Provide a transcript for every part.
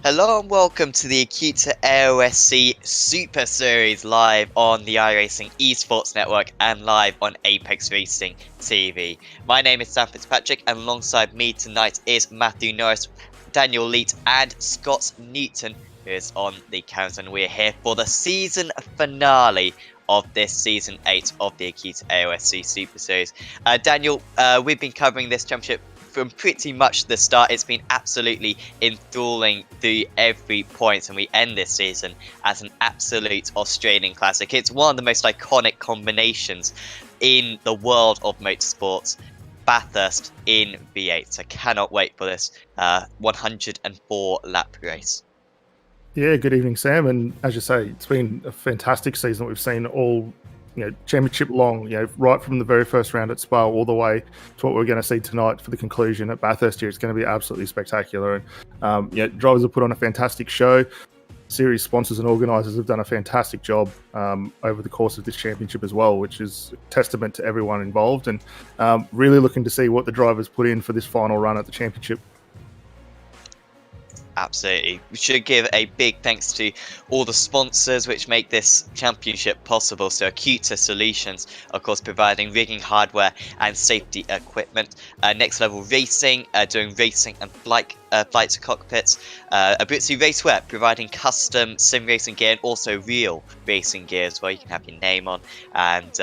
Hello and welcome to the Acuta AOSC Super Series live on the iRacing Esports Network and live on Apex Racing TV. My name is Sam Fitzpatrick and alongside me tonight is Matthew Norris, Daniel Leet and Scott Newton, who is on the count, and we're here for the season finale of this season 8 of the Acuta AOSC Super Series. Daniel, we've been covering this championship from pretty much the start. It's been absolutely enthralling through every point, and we end this season as an absolute Australian classic. It's one of the most iconic combinations in the world of motorsports. Bathurst in V8. So cannot wait for this 104 lap race. Yeah, good evening, Sam. And as you say, it's been a fantastic season. We've seen all, championship long, right from the very first round at Spa all the way to what we're going to see tonight for the conclusion at Bathurst here. It's going to be absolutely spectacular. And, drivers have put on a fantastic show. Series sponsors and organisers have done a fantastic job over the course of this championship as well, which is a testament to everyone involved. And really looking to see what the drivers put in for this final run at the championship. Absolutely. We should give a big thanks to all the sponsors which make this championship possible. So Acuta Solutions, of course, providing rigging hardware and safety equipment. Next Level Racing, doing racing and flight to cockpits. Abruzzi Racewear, providing custom sim racing gear and also real racing gear as well. You can have your name on, and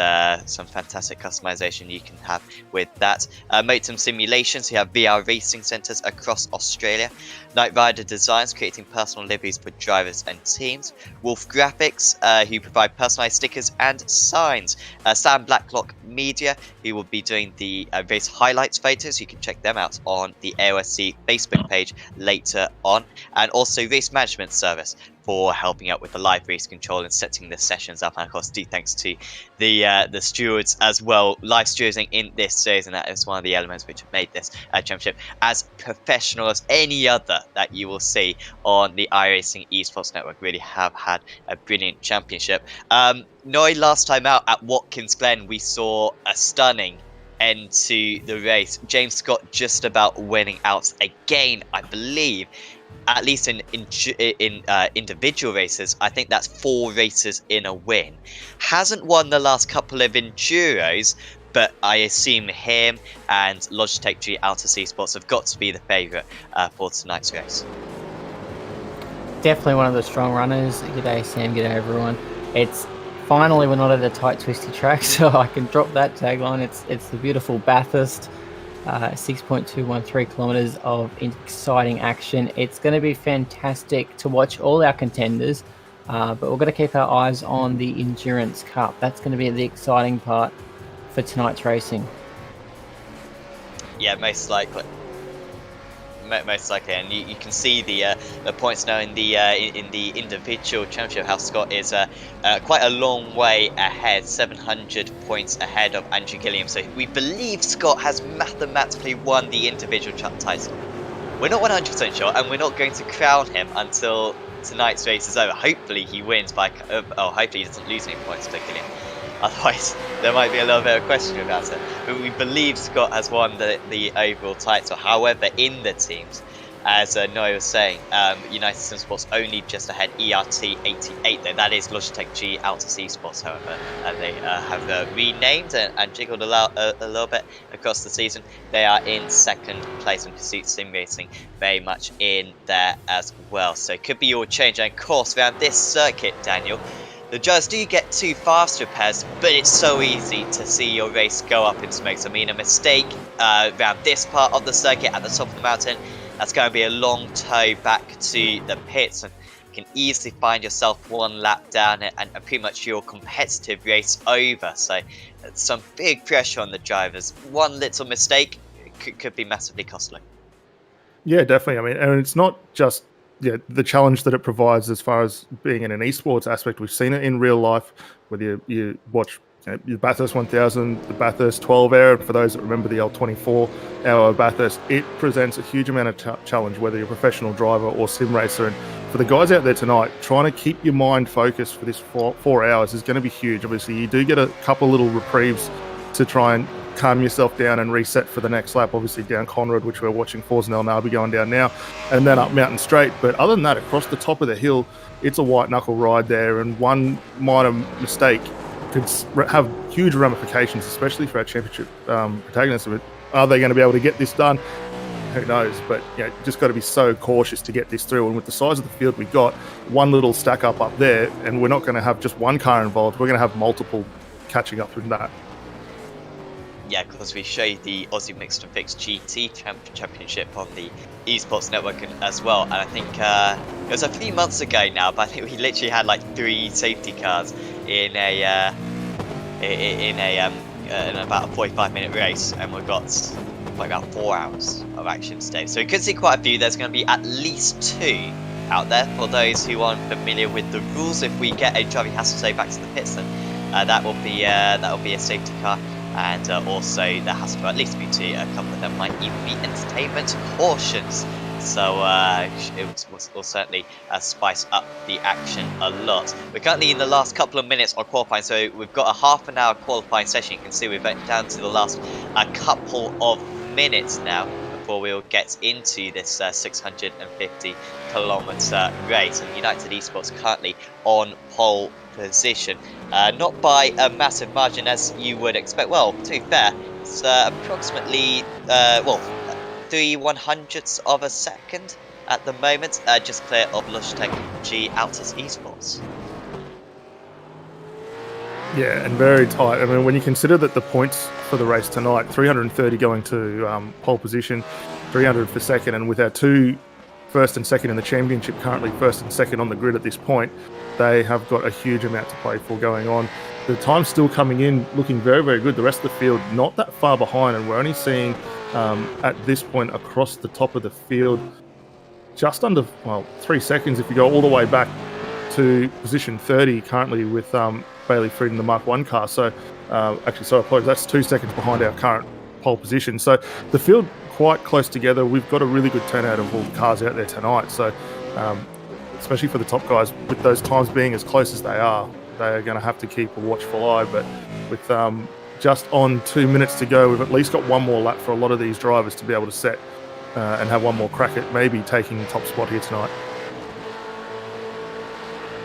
some fantastic customization you can have with that. Motum Simulations, who have VR racing centres across Australia. Night Rider Designs, creating personal liveries for drivers and teams. Wolf Graphics, who provide personalised stickers and signs. Sam Blacklock Media, who will be doing the race highlights photos. You can check them out on the AOSC Facebook page later on. And also Race Management Service for helping out with the live race control and setting the sessions up. And of course, due thanks to the stewards as well, live stewarding in this series, and that is one of the elements which have made this championship as professional as any other that you will see on the iRacing Esports Network. Really have had a brilliant championship. Noi, last time out at Watkins Glen, we saw a stunning end to the race. James Scott just about winning out again, I believe. At least in individual races, I think that's 4 races in a win. Hasn't won the last couple of Enduros, but I assume him and Logitech G AOSC Sports have got to be the favourite for tonight's race. Definitely one of the strong runners. G'day Sam, g'day everyone. It's finally, we're not at a tight twisty track, so I can drop that tagline. It's the beautiful Bathurst. 6.213 kilometers of exciting action. It's going to be fantastic to watch all our contenders, but we're going to keep our eyes on the Endurance Cup. That's going to be the exciting part for tonight's racing. Yeah, most likely. And you can see the points now in the individual championship. How Scott is quite a long way ahead, 700 points ahead of Andrew Gilliam. So we believe Scott has mathematically won the individual title. We're not 100% sure, and we're not going to crown him until tonight's race is over. Hopefully he wins by, hopefully he doesn't lose any points to Gilliam. Otherwise, there might be a little bit of question about it. But we believe Scott has won the overall title. However, in the teams, as Noah was saying, United Sim Sports only just ahead ERT 88, though that is Logitech G AOSC Sports, however. They have renamed and jiggled a little bit across the season. They are in second place, in Pursuit Sim Racing very much in there as well. So it could be your change. And of course, around this circuit, Daniel, the drivers do get 2 fast repairs, but it's so easy to see your race go up in smoke. I mean, a mistake around this part of the circuit at the top of the mountain, that's going to be a long tow back to the pits, and you can easily find yourself 1 lap down it and pretty much your competitive race over. So some big pressure on the drivers. One little mistake could be massively costly. Yeah, definitely. I mean, and it's not just the challenge that it provides as far as being in an esports aspect. We've seen it in real life, whether you watch the Bathurst 1000, the Bathurst 12 hour. For those that remember the L24 hour of Bathurst, it presents a huge amount of challenge, whether you're a professional driver or sim racer. And for the guys out there tonight, trying to keep your mind focused for this 4 hours is going to be huge. Obviously, you do get a couple little reprieves to try and calm yourself down and reset for the next lap. Obviously down Conrad, which we're watching, Forznell Narby going down now, and then up Mountain Straight. But other than that, across the top of the hill, it's a white knuckle ride there, and one minor mistake could have huge ramifications, especially for our championship protagonists. Are they going to be able to get this done? Who knows? But just got to be so cautious to get this through. And with the size of the field we got, one little stack up there, and we're not going to have just one car involved. We're going to have multiple catching up with that. Yeah, because we show you the Aussie Mixed and Fixed GT Championship on the Esports Network as well. And I think it was a few months ago now, but I think we literally had like 3 safety cars in about a 45-minute race, and we've got about 4 hours of action today. So we could see quite a few. There's going to be at least 2 out there for those who aren't familiar with the rules. If we get a driver who has to stay back to the pits, then that will be a safety car. And also there has to at least be 2. A couple of them might even be entertainment cautions. So it will certainly spice up the action a lot. We're currently in the last couple of minutes of qualifying, so we've got a half an hour qualifying session. You can see we're down to the last couple of minutes now before we'll get into this 650 kilometre race. And United Esports currently on pole position, not by a massive margin as you would expect. Well, to be fair, it's approximately 3/100ths of a second at the moment, just clear of Logitech G Altus Esports. Yeah, and very tight. I mean, when you consider that the points for the race tonight, 330 going to pole position, 300 for second, and with our 2 first and second in the championship, currently first and second on the grid at this point, they have got a huge amount to play for going on. The time's still coming in, looking very, very good. The rest of the field not that far behind, and we're only seeing at this point across the top of the field just under 3 seconds if you go all the way back to position 30 currently with Bailey Fried in the Mark 1 car. So that's 2 seconds behind our current pole position. So the field quite close together. We've got a really good turnout of all the cars out there tonight. So especially for the top guys, with those times being as close as they are going to have to keep a watchful eye. But with just on 2 minutes to go, we've at least got one more lap for a lot of these drivers to be able to set and have one more crack at maybe taking the top spot here tonight.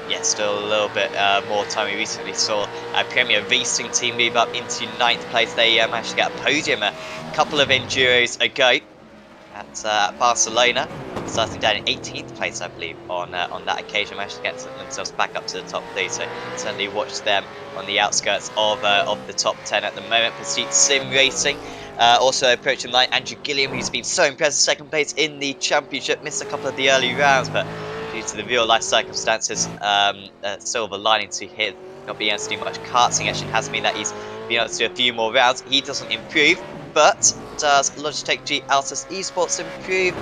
Yeah, still a little bit more time. We recently saw a Premier Racing team move up into 9th place. They managed to get a podium a couple of Enduros ago at Barcelona, starting down in 18th place, I believe, on that occasion. Managed to get themselves back up to the top 3, so certainly watch them on the outskirts of the top 10 at the moment. Pursuit Sim Racing also approaching line. Andrew Gilliam, who's been so impressive, 2nd place in the championship, missed a couple of the early rounds, but due to the real life circumstances, silver lining to him not being able to do much karting actually has meant that he's been able to do a few more rounds. He doesn't improve, but does Logitech G Altus Esports improve?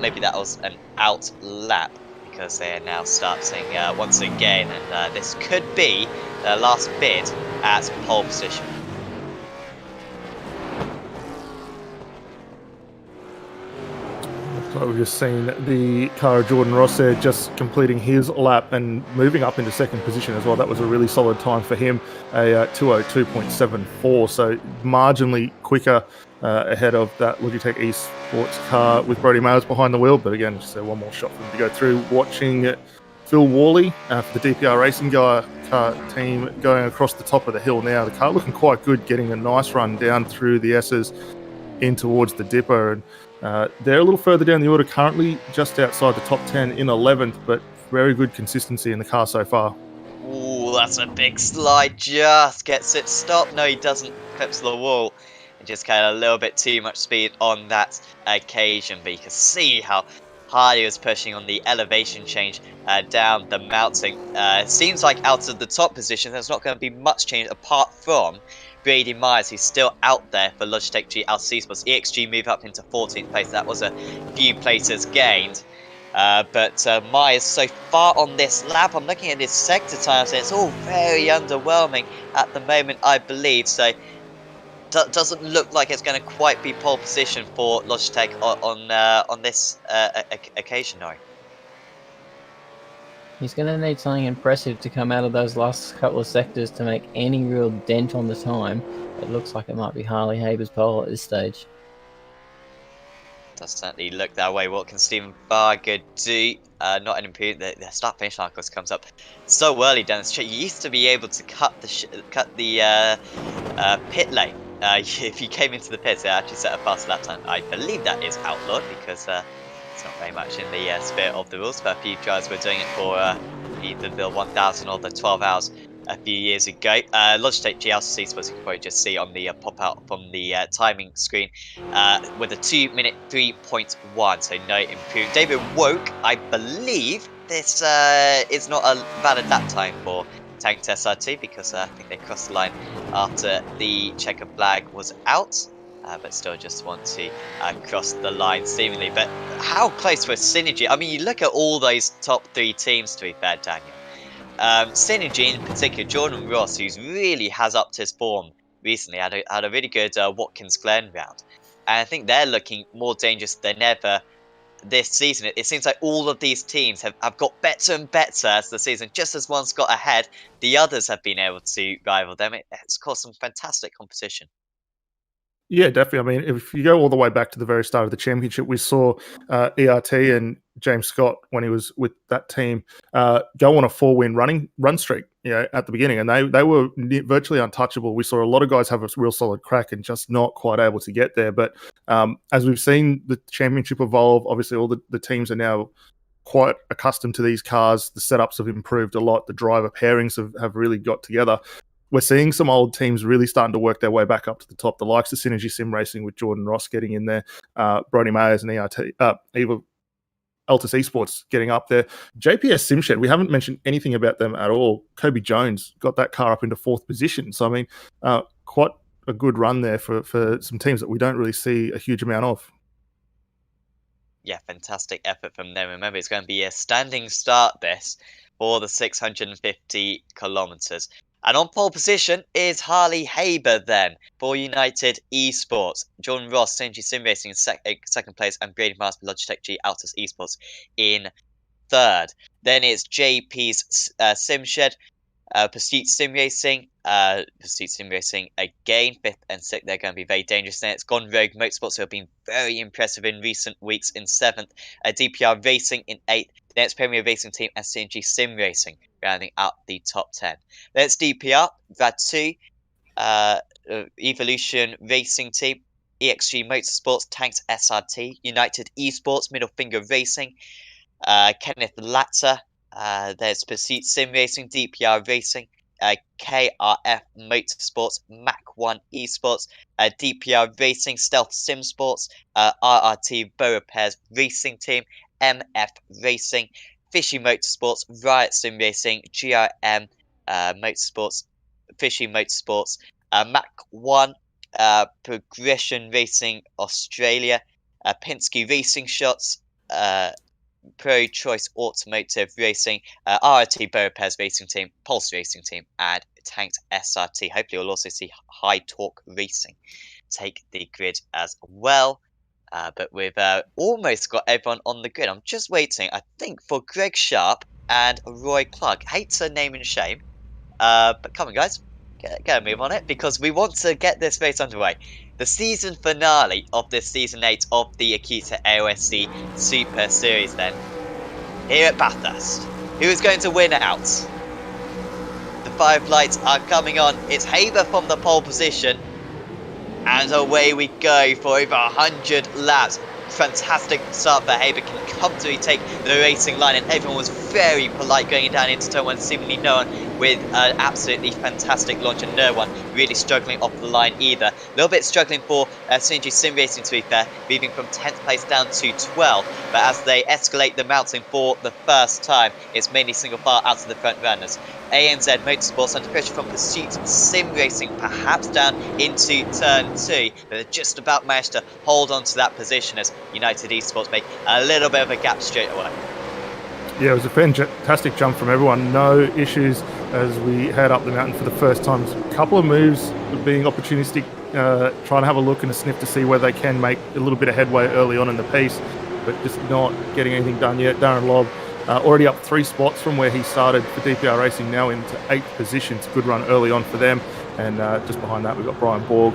Maybe that was an out lap, because they are now starting once again, and this could be their last bid at pole position. So we've just seen the car of Jordan Ross there just completing his lap and moving up into 2nd position as well. That was a really solid time for him, a 2:02.74, so marginally quicker ahead of that Logitech Esports car with Brodie Mayers behind the wheel. But again, just one more shot for him to go through. Watching Phil Worley for the DPR Racing car team going across the top of the hill now. The car looking quite good, getting a nice run down through the S's in towards the Dipper, and they're a little further down the order, currently just outside the top 10 in 11th, but very good consistency in the car so far. Ooh, that's a big slide, just gets it stopped. No, he doesn't, clips the wall, and just kind of a little bit too much speed on that occasion, but you can see how hard he was pushing on the elevation change down the mountain. It seems like out of the top position, there's not going to be much change apart from Brady Myers, who's still out there for Logitech G Altus Esports. EXG move up into 14th place. That was a few places gained. But Myers so far on this lap, I'm looking at his sector times, and it's all very underwhelming at the moment, I believe. So doesn't look like it's going to quite be pole position for Logitech on this occasion, no. He's going to need something impressive to come out of those last couple of sectors to make any real dent on the time. it looks like it might be Harley Haber's pole at this stage. Does certainly look that way. What can Stephen Barger do? Not an improvement. The start finish line, of course, comes up so early down the straight. You used to be able to cut the pit lane. If you came into the pits, it actually set a fast lap time. I believe that is outlawed because it's not very much in the spirit of the rules. But a few drivers were doing it for either the 1000 or the 12 hours a few years ago. Logitech G AOSC Esports, you can probably just see on the pop out from the timing screen with a 2-minute 3.1, so no improvement. David Woke, I believe this is not a valid lap time for Tanked SRT because I think they crossed the line after the checker flag was out. But still just want to cross the line seemingly. But how close was Synergy? I mean, you look at all those top 3 teams, to be fair, Daniel. Synergy in particular, Jordan Ross, who's really has upped his form recently, had a really good Watkins Glen round. And I think they're looking more dangerous than ever this season. It seems like all of these teams have got better and better as the season, just as one's got ahead, the others have been able to rival them. It's caused some fantastic competition. Yeah, definitely. I mean, if you go all the way back to the very start of the championship, we saw ERT and James Scott, when he was with that team, go on a 4-win run streak, at the beginning, and they were virtually untouchable. We saw a lot of guys have a real solid crack and just not quite able to get there. But as we've seen the championship evolve, obviously all the teams are now quite accustomed to these cars. The setups have improved a lot. The driver pairings have really got together. We're seeing some old teams really starting to work their way back up to the top. The likes of Synergy Sim Racing with Jordan Ross getting in there, Brody Mayers and Altus Esports getting up there. JPS Simshed, we haven't mentioned anything about them at all. Kobe Jones got that car up into 4th position. So, I mean, quite a good run there for some teams that we don't really see a huge amount of. Yeah, fantastic effort from them. Remember, it's going to be a standing start this for the 650 kilometers. And on pole position is Harley Haber then for United Esports. Jordan Ross, Synergy Sim Racing in second place, and Brady Miles for Logitech G Altus Esports in third. Then it's JP's Simshed, Pursuit Sim Racing. Pursuit Sim Racing again, 5th and 6th. They're going to be very dangerous. Then it's Gone Rogue Motorsports, who have been very impressive in recent weeks, in 7th. DPR Racing in 8th. Then it's Premier Racing Team and Synergy Sim Racing, rounding out the top 10. Then it's DPR, Rad2, Evolution Racing Team, EXG Motorsports, Tanks SRT, United Esports, Middle Finger Racing, Kenneth Latter, there's Pursuit Sim Racing, DPR Racing, KRF Motorsports, Mac 1 Esports, DPR Racing, Stealth Sim Sports, RRT Bow Repairs Racing Team, MF Racing, Fishy Motorsports, Riot Sim Racing, GRM Motorsports, Fishy Motorsports, Mac 1, Progression Racing Australia, Penske Racing Shots, Pro Choice Automotive Racing, RRT Bow Repairs Racing Team, Pulse Racing Team, and Tanked SRT. Hopefully we'll also see High Torque Racing take the grid as well. But we've almost got everyone on the grid. I'm just waiting, I think, for Greg Sharp and Roy Clark. Hate to name and shame, but come on, guys. Get a move on it, because we want to get this race underway. The season finale of this Season 8 of the Acuta AOSC Super Series, then, here at Bathurst. Who is going to win it out? The 5 lights are coming on. It's Haber from the pole position. And away we go for over 100 laps. Fantastic start for Haber, can comfortably take the racing line, and everyone was very polite going down into turn 1, seemingly no one with an absolutely fantastic launch, and no one really struggling off the line either. A little bit struggling for Synergy Sim Racing, to be fair, moving from 10th place down to 12th, but as they escalate the mountain for the first time, it's mainly single file out to the front runners. ANZ Motorsports under pressure from Pursuit Sim Racing, perhaps down into turn 2, but they just about managed to hold on to that position as United Esports make a little bit of a gap straight away. Yeah, it was a fantastic jump from everyone. No issues as we head up the mountain for the first time. A couple of moves being opportunistic, trying to have a look and a sniff to see where they can make a little bit of headway early on in the piece, but just not getting anything done yet. Darren Lobb already up 3 spots from where he started for DPR Racing, now into 8th position. It's a good run early on for them. And just behind that, we've got Brian Borg,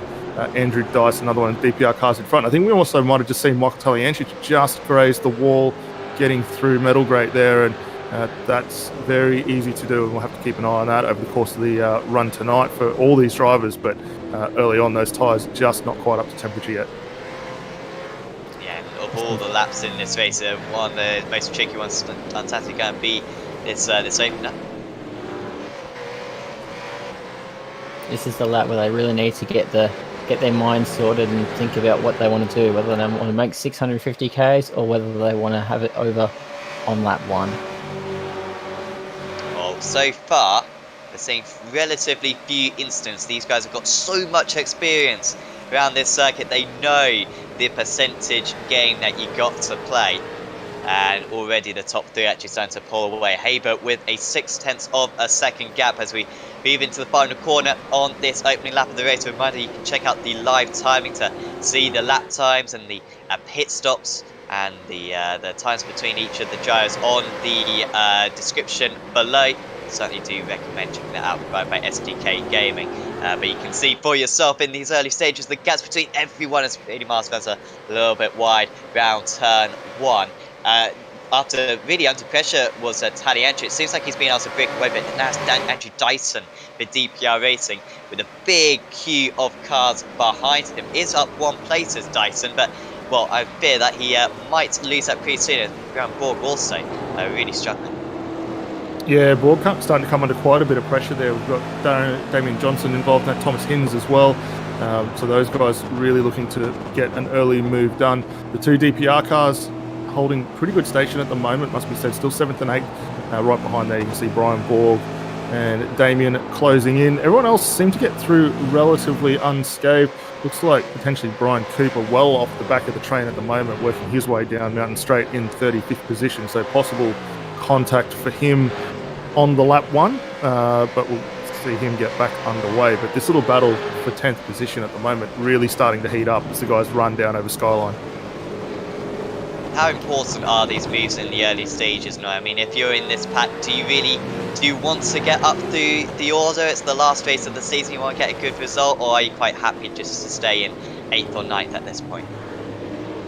Andrew Dice, another one of the DPR cars in front. I think we also might have just seen Michael Taliancic just graze the wall, getting through Metal Grate there. And that's very easy to do, and we'll have to keep an eye on that over the course of the run tonight for all these drivers. But early on, those tyres just not quite up to temperature yet. Yeah, of all the laps in this race, one of the most tricky ones undoubtedly going to be this opener. This is the lap where they really need to get their minds sorted and think about what they want to do, whether they want to make 650 Ks or whether they want to have it over on lap 1. Well, so far, we're seeing relatively few instances. These guys have got so much experience around this circuit. They know the percentage game that you got to play. And already the top 3 actually starting to pull away. Haber with a 0.6 of a second gap as we move into the final corner on this opening lap of the race. A reminder, you can check out the live timing to see the lap times and the pit stops and the times between each of the drivers on the description below. Certainly do recommend checking that out, provided by SDK Gaming. But you can see for yourself in these early stages the gaps between everyone as 80 miles per hour a little bit wide round turn 1. After really under pressure was Taliancic. It seems like he's been able to break away, but now it's Andrew Dyson for DPR Racing with a big queue of cars behind him. Is up 1 place as Dyson, but well, I fear that he might lose that pretty soon. Graham Borg also really struggling. Yeah, Borg starting to come under quite a bit of pressure there. We've got Damien Johnson involved in that, Thomas Hinz as well. So those guys really looking to get an early move done. The 2 DPR cars holding pretty good station at the moment, must be said, still 7th and 8th. Right behind there you can see Brian Borg and Damien closing in. Everyone else seemed to get through relatively unscathed. Looks like potentially Brian Cooper well off the back of the train at the moment, working his way down Mountain Straight in 35th position, so possible contact for him on the lap 1, but we'll see him get back underway. But this little battle for 10th position at the moment really starting to heat up as the guys run down over Skyline. How important are these moves in the early stages? No, I mean, if you're in this pack, do you want to get up through the order? It's the last race of the season, you want to get a good result, or are you quite happy just to stay in 8th or 9th at this point?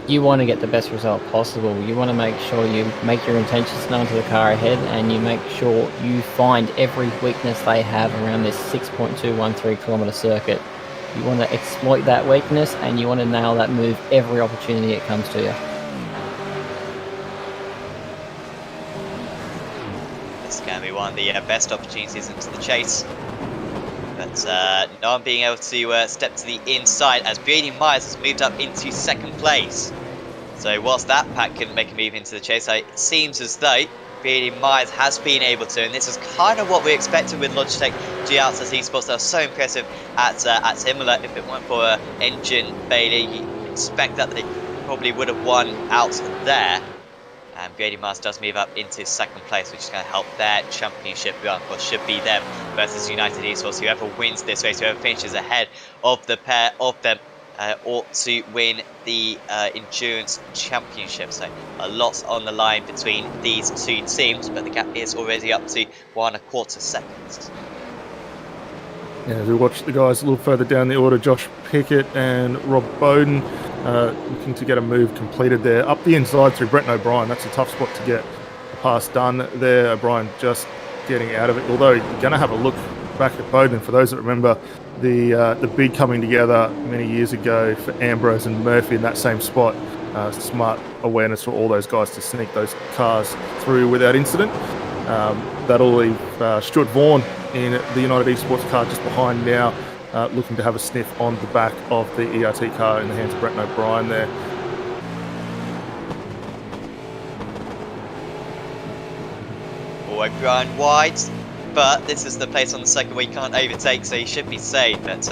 You want to get the best result possible. You want to make sure you make your intentions known to the car ahead, and you make sure you find every weakness they have around this 6.213 kilometre circuit. You want to exploit that weakness, and you want to nail that move every opportunity it comes to you. This is going to be one of the best opportunities into the chase. But no one being able to step to the inside as Brady Myers has moved up into 2nd place. So whilst that pack couldn't make a move into the chase, it seems as though Brady Myers has been able to, and this is kind of what we expected with Logitech G-Outs as esports. They were so impressive at Imola. If it weren't for engine failure, you expect that they probably would have won out there. And Grady Myers does move up into 2nd place, which is going to help their championship run. Of course, should be them versus United Esports. Whoever wins this race, whoever finishes ahead of the pair of them, ought to win the endurance championship. So a lot on the line between these 2 teams, but the gap is already up to 1.25 seconds. Yeah, as we watch the guys a little further down the order, Josh Pickett and Rob Bowden looking to get a move completed there. Up the inside through Brenton O'Brien. That's a tough spot to get a pass done there. O'Brien just getting out of it. Although you're going to have a look back at Bowden. For those that remember the big coming together many years ago for Ambrose and Murphy in that same spot. Smart awareness for all those guys to sneak those cars through without incident. That'll leave Stuart Vaughan in the United Esports car just behind now, looking to have a sniff on the back of the ERT car in the hands of Brenton O'Brien there. O'Brien wide, but this is the place on the second where you can't overtake, so you should be safe. But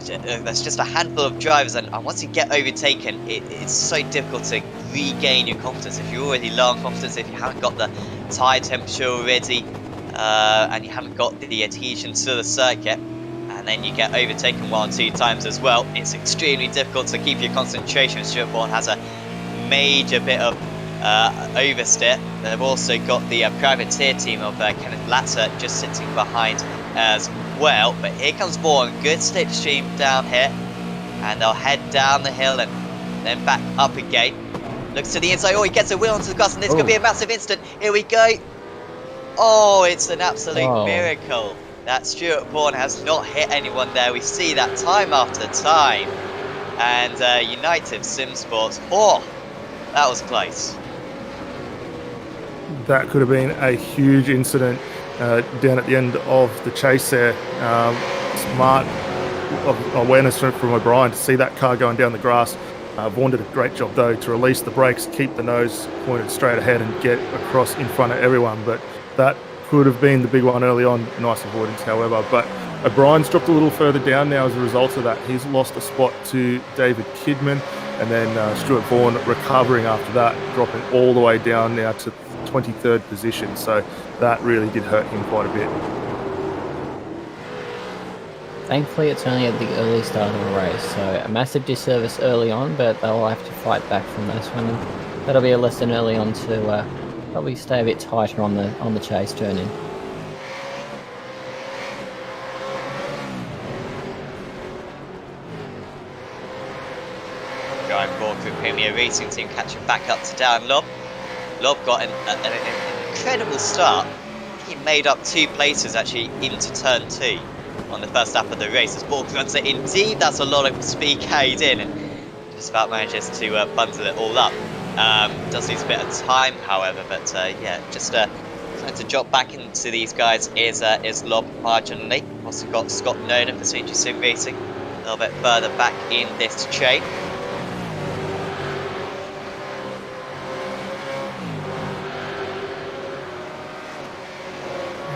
there's just a handful of drivers, and once you get overtaken, it's so difficult to regain your confidence. If you're already low on confidence, if you haven't got the tyre temperature already, and you haven't got the adhesion to the circuit, and then you get overtaken 1 or 2 times as well, it's extremely difficult to keep your concentration. Stuart Vaughan has a major bit of oversteer. They've also got the privateer team of Kenneth Latter just sitting behind as well. But here comes Vaughan, good slipstream down here, and they'll head down the hill and then back up again. Looks to the inside. Oh, he gets a wheel onto the grass, and this could be a massive instant. Here we go. Oh, it's an absolute miracle that Stuart Vaughan has not hit anyone there. We see that time after time. And United Sim Sports, oh, that was close. That could have been a huge incident down at the end of the chase there. Smart awareness from O'Brien to see that car going down the grass. Vaughan did a great job, though, to release the brakes, keep the nose pointed straight ahead and get across in front of everyone. But that could have been the big one early on. Nice avoidance, however. But O'Brien's dropped a little further down now as a result of that. He's lost a spot to David Kidman, and then Stuart Vaughan recovering after that, dropping all the way down now to 23rd position. So that really did hurt him quite a bit. Thankfully, it's only at the early start of the race, so a massive disservice early on, but they'll have to fight back from this one, and that'll be a lesson early on to probably stay a bit tighter on the chase turn in. Going forward through Premier Racing Team, catching back up to Darren Lobb. Lobb got an incredible start. He made up 2 places actually into turn 2 on the first lap of the race. As Borg runs it in deep, that's a lot of speed carried in, and just about manages to bundle it all up. Does lose a bit of time, however, but yeah, just trying to drop back into these guys is Lobb marginally. Also got Scott Nolan for St. Sim Racing a little bit further back in this chain.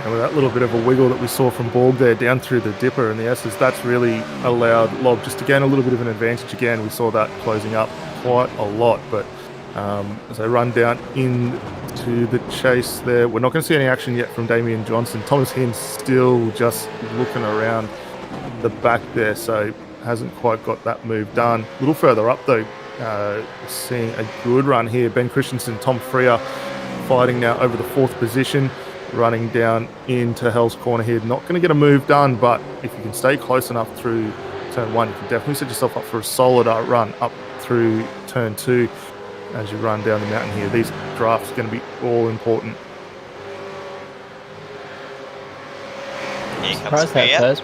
And with that little bit of a wiggle that we saw from Borg there down through the dipper and the S's, that's really allowed Lobb just to gain a little bit of an advantage again. We saw that closing up quite a lot, but as they run down into the chase there, we're not going to see any action yet from Damian Johnson. Thomas Hinn still just looking around the back there, so hasn't quite got that move done. A little further up though, seeing a good run here. Ben Christensen, Tom Freer fighting now over the 4th position, running down into Hell's Corner here. Not going to get a move done, but if you can stay close enough through turn 1, you can definitely set yourself up for a solid run up through turn 2 as you run down the mountain here. These drafts are going to be all important. Here comes Freer.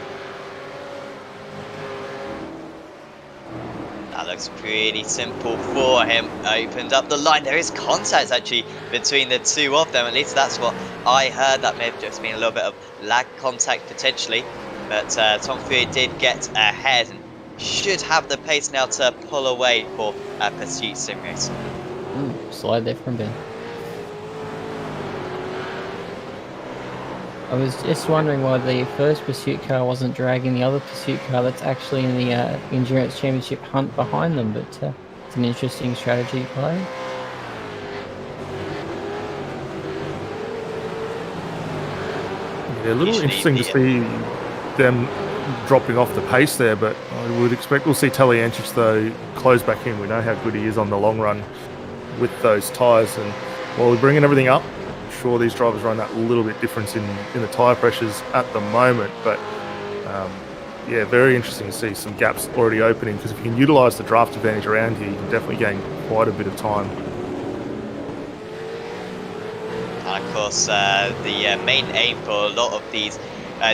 That looks pretty simple for him. Opened up the line. There is contact actually between the 2 of them. At least that's what I heard. That may have just been a little bit of lag contact potentially. But Tom Freer did get ahead and should have the pace now to pull away for Pursuit Sim Race. Slide there from Ben. I was just wondering why the first pursuit car wasn't dragging the other pursuit car that's actually in the Endurance Championship hunt behind them, but it's an interesting strategy play. Yeah, a little interesting to see them dropping off the pace there, but I would expect we'll see Talianchich though close back in. We know how good he is on the long run with those tyres, and while we're bringing everything up, sure these drivers run that little bit difference in the tyre pressures at the moment, but yeah, very interesting to see some gaps already opening, because if you can utilise the draft advantage around here, you can definitely gain quite a bit of time. And of course, the main aim for a lot of these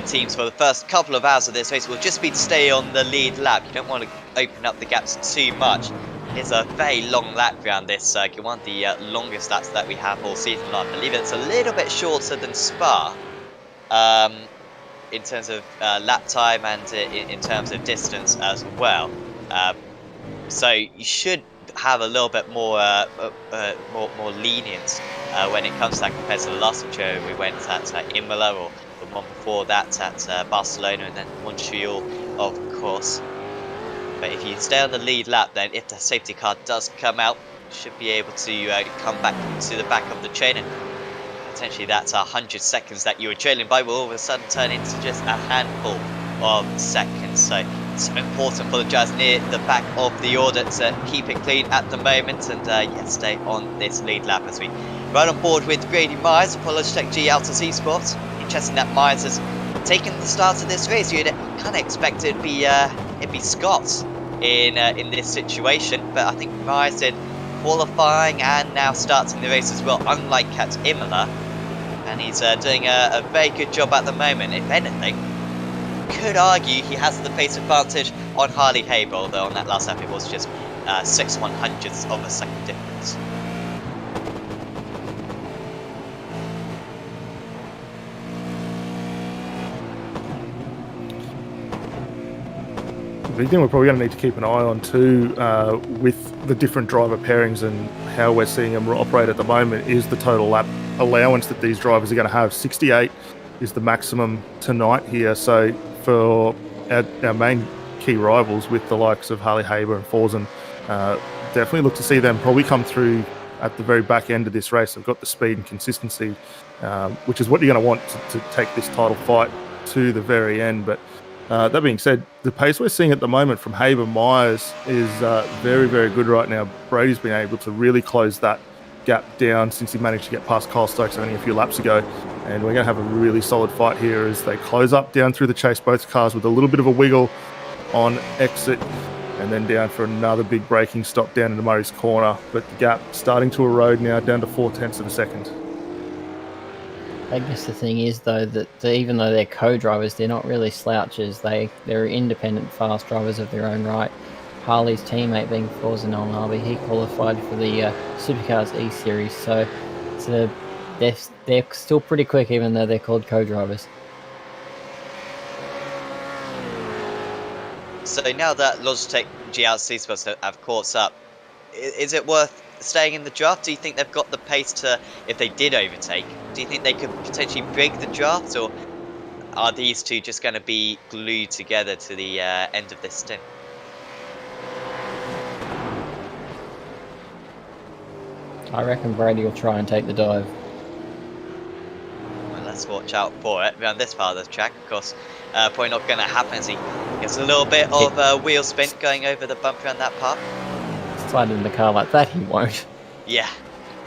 teams for the first couple of hours of this race will just be to stay on the lead lap. You don't want to open up the gaps too much. It's a very long lap around this circuit, one of the longest laps that we have all season long. I believe it's a little bit shorter than Spa in terms of lap time and in terms of distance as well. So you should have a little bit more more lenience when it comes to that compared to the last time we went at Imola, or the one before that at Barcelona, and then Montreal, of course. But if you stay on the lead lap, then if the safety car does come out, you should be able to come back to the back of the chain, and potentially that's 100 seconds that you were trailing by will all of a sudden turn into just a handful of seconds. So so important for the Jazz near the back of the order to keep it clean at the moment and stay on this lead lap as we ride on board with Brady Myers for Logitech G AOSC Sports. Interesting that Myers has taken the start of this race. You'd kind of expect it'd be Scott in this situation, but I think Myers did qualifying and now starting the race as well, unlike at Imola, and he's doing a very good job at the moment. If anything, could argue he has the pace advantage on Harley Haber, although on that last lap it was just 6/100ths of a second difference. The big thing we're probably going to need to keep an eye on too, with the different driver pairings and how we're seeing them operate at the moment, is the total lap allowance that these drivers are going to have. 68 is the maximum tonight here. So for our main key rivals with the likes of Harley Haber and Forsen, definitely look to see them probably come through at the very back end of this race. They've got the speed and consistency, which is what you're going to want to take this title fight to the very end. But that being said, the pace we're seeing at the moment from Haber Myers is very, very good right now. Brady's been able to really close that gap down since he managed to get past Kyle Stokes only a few laps ago. And we're going to have a really solid fight here as they close up down through the chase, both cars with a little bit of a wiggle on exit and then down for another big braking stop down into Murray's corner. But the gap starting to erode now down to 0.4 of a second. I guess the thing is, though, that even though they're co-drivers, they're not really slouches. They're independent, fast drivers of their own right. Harley's teammate being Forsen Harvey, he qualified for the Supercars E-Series, so they're still pretty quick, even though they're called co-drivers. So now that Logitech GLC Sports have caught up, is it worth staying in the draft? Do you think they've got the pace to, if they did overtake, do you think they could potentially break the draft, or are these two just going to be glued together to the end of this stint? I reckon Brady will try and take the dive. Well, let's watch out for it around this part of the track. Of course, probably not going to happen as he gets a little bit of wheel spin going over the bump around that part. Slide in the car like that, he won't. Yeah.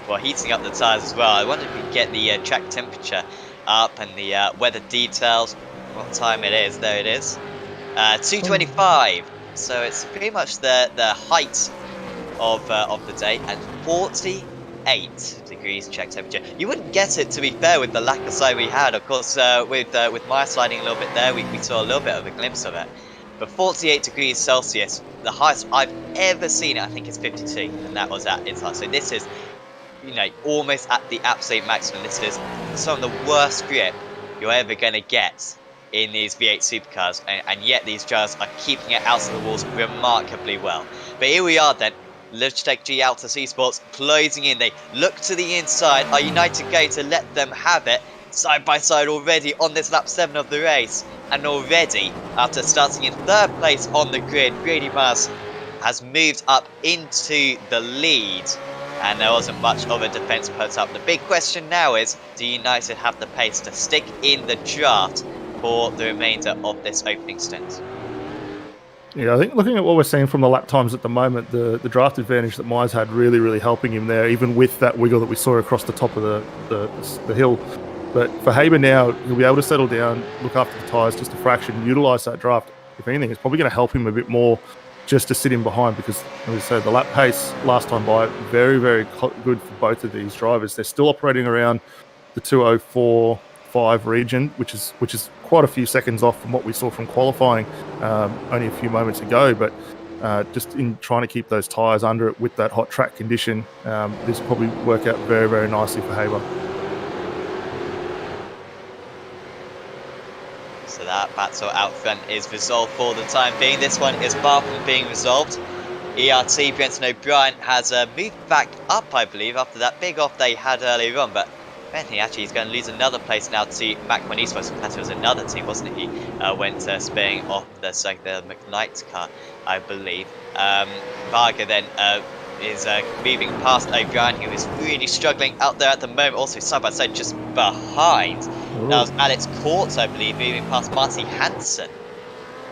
Well, heating up the tyres as well. I wonder if we can get the track temperature up and the weather details. What time it is? There it is. 2:25. So it's pretty much the height of the day, and 48 degrees check temperature. You wouldn't get it, to be fair, with the lack of side we had. Of course, with Maya sliding a little bit there, we saw a little bit of a glimpse of it. But 48 degrees Celsius, the highest I've ever seen it, I think, is 52, and that was at its height. So this is, almost at the absolute maximum. This is some of the worst grip you're ever going to get in these V8 supercars, and yet these drivers are keeping it out of the walls remarkably well. But here we are then, Logitech G AOSC Sports closing in. They look to the inside. Are United going to let them have it? Side by side already on this lap 7 of the race, and already after starting in 3rd place on the grid, Brady Myers has moved up into the lead, and there wasn't much of a defence put up. The big question now is, do United have the pace to stick in the draft for the remainder of this opening stint? Yeah, I think looking at what we're seeing from the lap times at the moment, the draft advantage that Myers had really helping him there, even with that wiggle that we saw across the top of the hill. But for Haber now, he'll be able to settle down, look after the tyres just a fraction, utilise that draft. If anything, it's probably going to help him a bit more just to sit in behind, because, as I said, the lap pace last time by, very good for both of these drivers. They're still operating around the 2:04.5 region, which is quite a few seconds off from what we saw from qualifying only a few moments ago. But just in trying to keep those tyres under it with that hot track condition, this will probably work out very nicely for Haber. So that battle out front is resolved for the time being. This one is far from being resolved. ERT, Brenton O'Brien, has moved back up, I believe, after that big off they had earlier on. But Bentley actually is going to lose another place now to Macman Eastwest. That was another team, wasn't it? He went spinning off the McKnight car, I believe. Varga then is moving past O'Brien, who is really struggling out there at the moment. Also, side by side, just behind. That was Alex Courts, I believe, moving past Marty Hansen.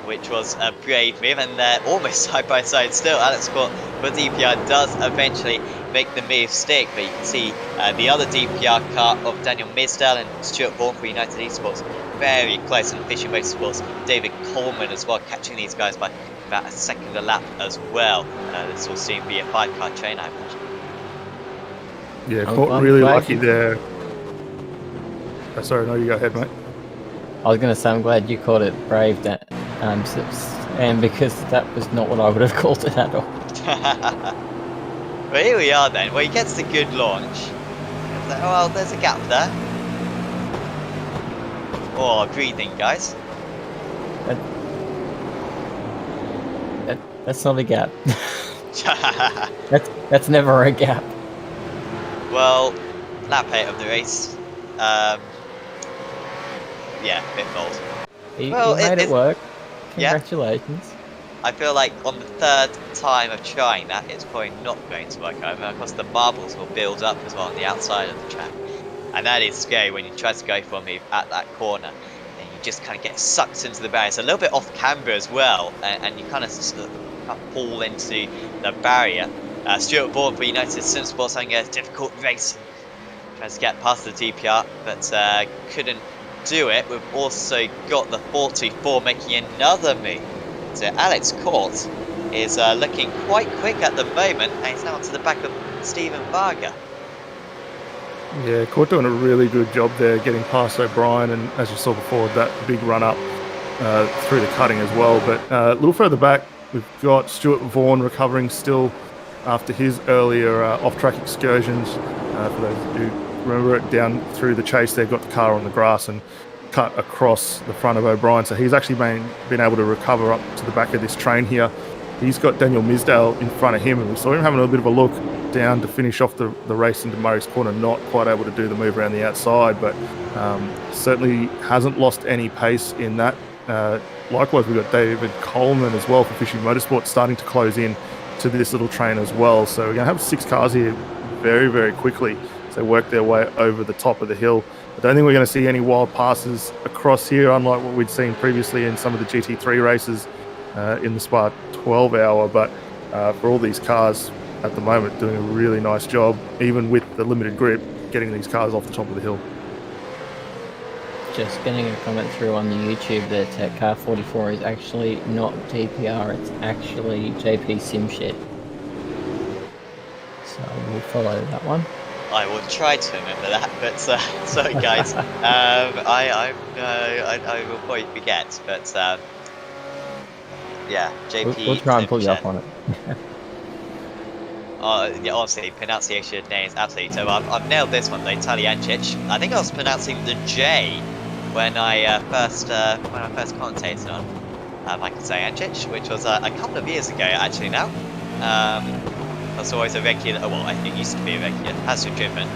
which was a brave move, and they're almost side by side still. Alex Court for DPR does eventually make the move stick, but you can see the other DPR car of Daniel Misdale and Stuart Vaughan for United Esports very close, and Fishing Motorsports David Coleman as well, catching these guys by about a second a lap as well. This will soon be a 5-car train, I imagine. Yeah, Court really lucky there. Sorry, no, you go ahead, mate. I was going to say, I'm glad you called it brave, and because that was not what I would have called it at all. Well, here we are then. Well, he gets the good launch. It's like, oh, well, there's a gap there. Oh, breathing, guys. That's not a gap. that's never a gap. Well, lap 8 of the race. Yeah, a bit bold. You made it work. Congratulations. Yeah. I feel like on the third time of trying that, it's probably not going to work out. Of course, the marbles will build up as well on the outside of the track. And that is scary when you try to go for a move at that corner. And you just kind of get sucked into the barrier. It's a little bit off camber as well. And you kind of fall into the barrier. Stuart Vaughan for United Sim Sports having a difficult race. Tries to get past the DPR, but couldn't do it. We've also got the 44 making another move. So Alex Court is looking quite quick at the moment, and he's now to the back of Stephen Varga. Yeah, Court doing a really good job there, getting past O'Brien, and as you saw before, that big run up through the cutting as well. But a little further back, we've got Stuart Vaughan recovering still after his earlier off-track excursions. For those who remember it, down through the chase there, got the car on the grass and cut across the front of O'Brien. So he's actually been able to recover up to the back of this train here. He's got Daniel Misdale in front of him, and we saw him having a bit of a look down to finish off the race into Murray's Corner, not quite able to do the move around the outside, but certainly hasn't lost any pace in that. Likewise, we've got David Coleman as well for Fishing Motorsports starting to close in to this little train as well. So we're going to have 6 cars here very, very quickly. So work their way over the top of the hill. I don't think we're going to see any wild passes across here, unlike what we'd seen previously in some of the GT3 races in the Spa 12 hour. But for all these cars at the moment, doing a really nice job, even with the limited grip, getting these cars off the top of the hill. Just getting a comment through on the YouTube that car 44 is actually not DPR, it's actually JP SimShed. So we'll follow that one. I will try to remember that, but sorry guys, I will probably forget, but yeah, JP. We'll try and pull you up on it. Yeah, honestly, pronunciation of names absolutely. So I've nailed this one though, Taliancic. I think I was pronouncing the J when I first commentated on Michael Taliancic, which was a couple of years ago actually now. That's always a regular, well, it used to be a regular, has been driven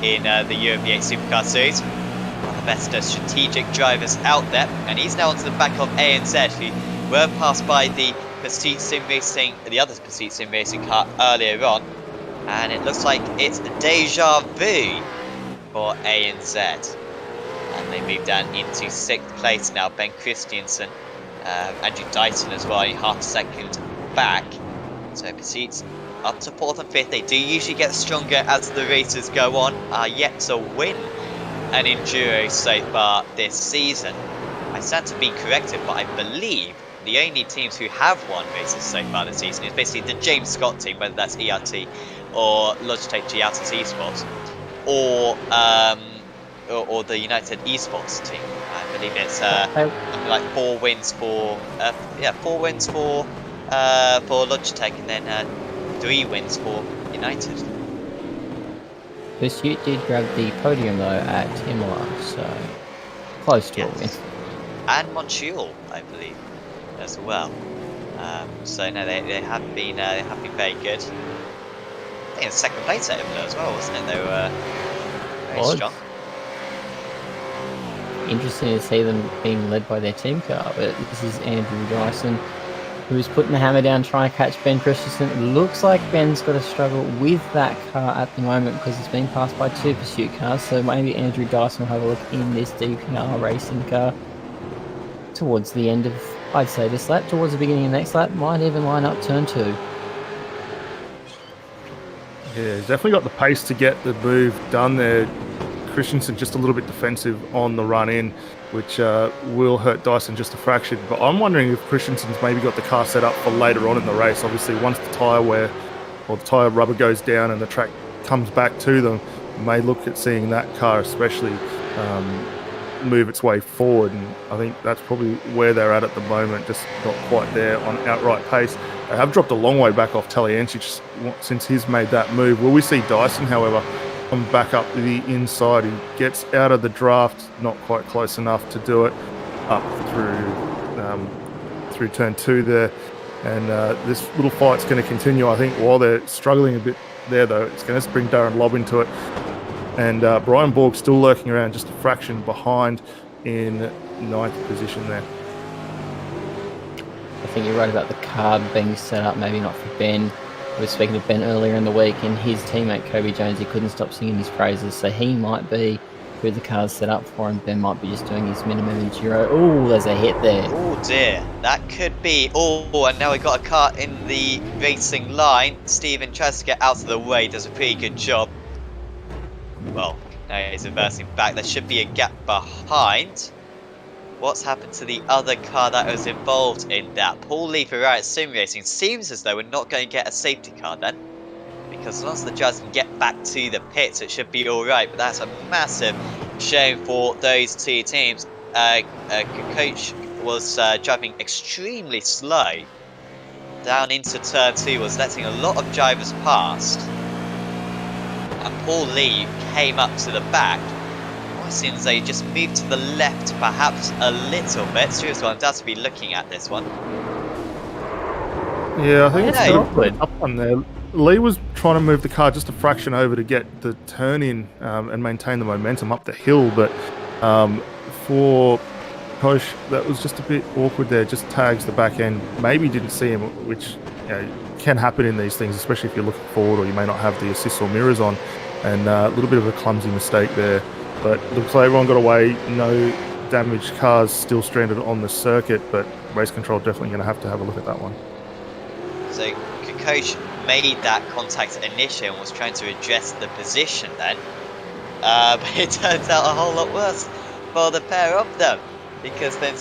in the Euro V8 Supercar Series. One of the best strategic drivers out there, and he's now onto the back of ANZ, who were passed by the Pursuit Sim Racing, the other Pursuit Sim Racing car earlier on, and it looks like it's deja vu for ANZ. And they move down into 6th place now. Ben Christiansen, Andrew Dyson as well, half a second back. So Pursuit's up to 4th and 5th. They do usually get stronger as the races go on. Are yet to win an Enduro so far this season. I stand to be corrected, but I believe the only teams who have won races so far this season is basically the James Scott team, whether that's ERT or Logitech Giatas Esports, or the United Esports team. I believe it's like 4 wins for Logitech, and then 3 wins for United. Pursuit did grab the podium though at Imola, so close to a win. And Montreal, I believe, as well. So no, they have been very good. I think it's 2nd place at Imola as well, wasn't it? They were very strong. Interesting to see them being led by their team car, but this is Andrew Dyson, who's putting the hammer down trying to catch Ben Christensen. It looks like Ben's got a struggle with that car at the moment because it's being passed by 2 Pursuit cars, so maybe Andrew Dyson will have a look in this DPR racing car towards the end of I'd say this lap towards the beginning of the next lap might even line up turn 2. Yeah, he's definitely got the pace to get the move done there. Christensen just a little bit defensive on the run in, which will hurt Dyson just a fraction. But I'm wondering if Christensen's maybe got the car set up for later on in the race. Obviously, once the tyre wear or the tyre rubber goes down and the track comes back to them, may look at seeing that car especially move its way forward. And I think that's probably where they're at the moment, just not quite there on outright pace. They have dropped a long way back off Taliancic since he's made that move. Will we see Dyson, however, come back up the inside? He gets out of the draft, not quite close enough to do it, up through turn 2 there. And this little fight's going to continue. I think while they're struggling a bit there, though, it's going to bring Darren Lobb into it. And Brian Borg still lurking around just a fraction behind in 9th position there. I think you're right about the car being set up, maybe not for Ben. We were speaking to Ben earlier in the week, and his teammate Kobe Jones, he couldn't stop singing his praises, so he might be who the car's set up for, and Ben might be just doing his minimum enduro. Oh, there's a hit there. Oh dear, that could be. Oh, and now we've got a car in the racing line. Steven tries to get out of the way, does a pretty good job. Well, now he's reversing back. There should be a gap behind. What's happened to the other car that was involved in that? Paul Lee for Riot Sim Racing. Seems as though we're not going to get a safety car then, because as long as the drivers can get back to the pits, it should be alright. But that's a massive shame for those two teams. Coach was driving extremely slow down into turn 2, was letting a lot of drivers past. And Paul Lee came up to the back. It seems as though he just moved to the left perhaps a little bit. Seriously, I'm down to be looking at this one. Yeah, I think it's a up one there. Lee was trying to move the car just a fraction over to get the turn in and maintain the momentum up the hill, but for Kosh, that was just a bit awkward there. Just tags the back end. Maybe didn't see him, which can happen in these things, especially if you're looking forward or you may not have the assists or mirrors on. And a little bit of a clumsy mistake there. But looks like everyone got away. No damaged cars still stranded on the circuit, but race control definitely going to have a look at that one. So Kokosh made that contact initially and was trying to address the position then. But it turns out a whole lot worse for the pair of them, because then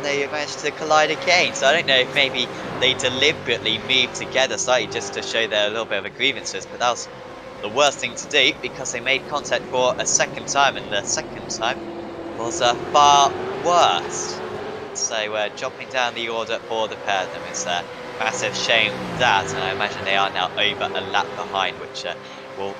they managed to collide again. So I don't know if maybe they deliberately moved together slightly just to show their little bit of a grievances, but that was the worst thing to do, because they made contact for a second time, and the second time was far worse. So we're dropping down the order for the pair of them. It's a massive shame that, and I imagine they are now over a lap behind, which will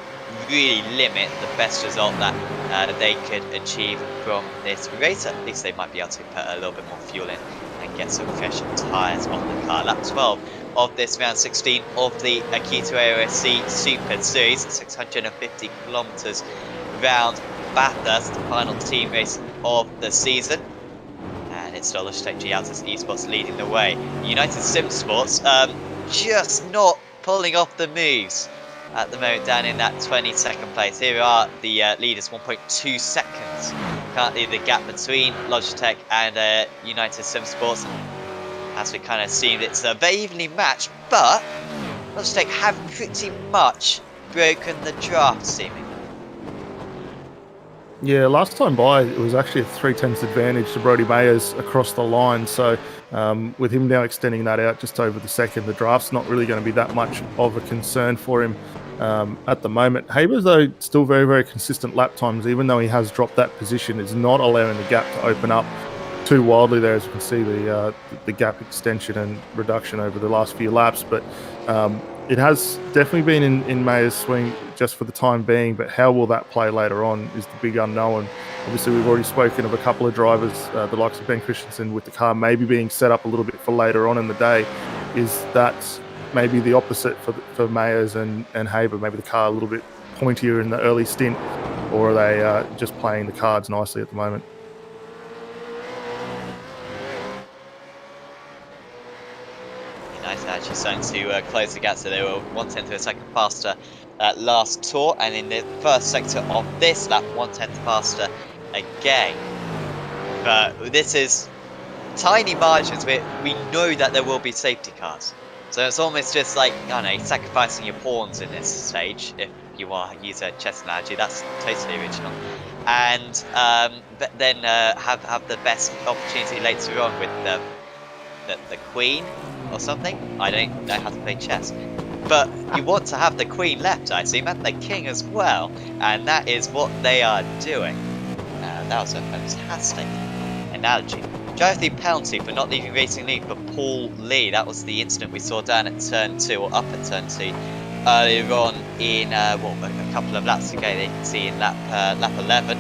really limit the best result that they could achieve from this race. At least they might be able to put a little bit more fuel in and get some fresh tyres on the car. Lap 12 of this round 16 of the Acuta AOSC Super Series, 650 kilometres round Bathurst, the final team race of the season. And it's Logitech G Autos Esports leading the way. United Sim Sports just not pulling off the moves at the moment, down in that 22nd place. Here are the leaders, 1.2 seconds. Currently the gap between Logitech and United Sim Sports. As we kind of seen, it's very evenly matched, but Logitech have pretty much broken the draft, seemingly. Yeah, last time by, it was actually a 3/10 advantage to Brodie Mayers across the line. So with him now extending that out just over the second, the draft's not really going to be that much of a concern for him at the moment. Haber's, though, still very, very consistent lap times, even though he has dropped that position. It's not allowing the gap to open up too wildly there, as you can see the gap extension and reduction over the last few laps. But it has definitely been in Mayer's swing just for the time being, but how will that play later on is the big unknown. Obviously, we've already spoken of a couple of drivers, the likes of Ben Christensen, with the car maybe being set up a little bit for later on in the day. Is that maybe the opposite for Mayers and Haber? Maybe the car a little bit pointier in the early stint, or are they just playing the cards nicely at the moment? United actually starting to close the gap, so they were 1/10 of a second faster last tour, and in the first sector of this lap, 1/10 faster again. But this is tiny margins, we know that there will be safety cars. So it's almost just like, I don't know, sacrificing your pawns in this stage, if you want to use a chess analogy. That's totally original. And but then have the best opportunity later on with the queen or something. I don't know how to play chess. But you want to have the queen left, I assume, and the king as well. And that is what they are doing. That was a fantastic analogy. Drive through penalty for not leaving racing lead for Paul Lee. That was the incident we saw down at turn 2, or up at turn 2, earlier on in a couple of laps ago. You can see in lap 11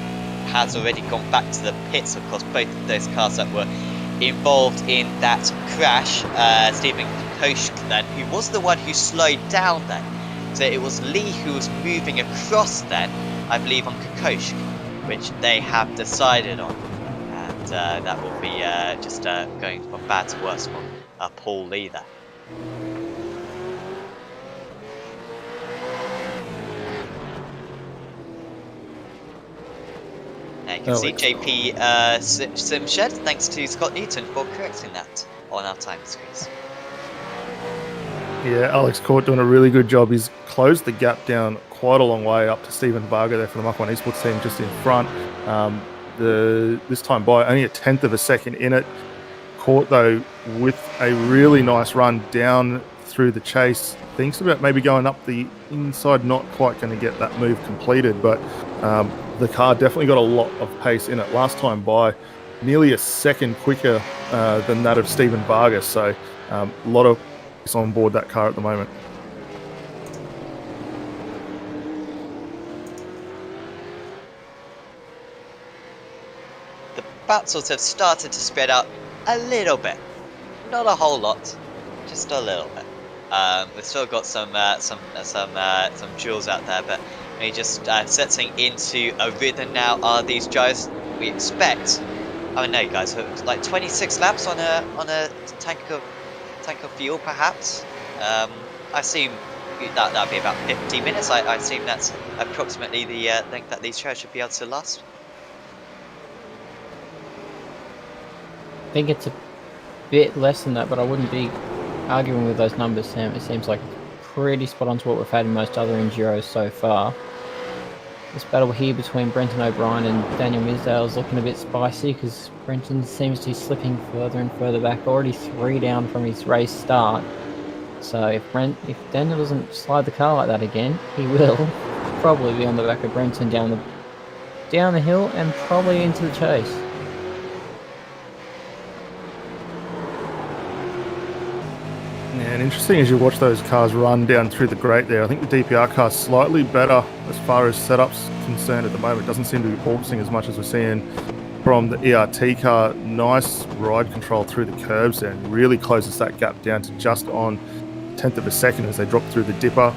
has already gone back to the pits. Of course, both of those cars that were involved in that crash. Stephen Kokoschk then, who was the one who slowed down then. So it was Lee who was moving across then, I believe, on Kokoschk, which they have decided on. That will be just going from bad to worse for Paul Lee there. Now you can see JP Simshed, thanks to Scott Newton for correcting that on our time screens. Yeah, Alex Court doing a really good job. He's closed the gap down quite a long way up to Stephen Varga there for the Mach 1 Esports team, just in front. This time by only a tenth of a second in it. Court, though, with a really nice run down through the chase. Thinks about maybe going up the inside, not quite going to get that move completed, but the car definitely got a lot of pace in it. Last time by, nearly a second quicker than that of Stephen Vargas. So a lot of pace on board that car at the moment. Battles have started to spread out a little bit, not a whole lot, just a little bit. We've still got some duels out there, but we're just setting into a rhythm now. Are these drivers we expect? I don't know, guys. Like 26 laps on a tank of fuel, perhaps. I assume that'd be about 50 minutes. I assume that's approximately the length that these drivers should be able to last. I think it's a bit less than that, but I wouldn't be arguing with those numbers, Sam. It seems like pretty spot on to what we've had in most other Enduros so far. This battle here between Brenton O'Brien and Daniel Misdale is looking a bit spicy because Brenton seems to be slipping further and further back, already 3 down from his race start. So if Daniel doesn't slide the car like that again, he will probably be on the back of Brenton down the hill and probably into the chase. Yeah, and interesting as you watch those cars run down through the grate there. I think the DPR car's slightly better as far as setup's concerned at the moment. It doesn't seem to be porpoising as much as we're seeing from the ERT car. Nice ride control through the curbs there, and really closes that gap down to just on a tenth of a second as they drop through the dipper.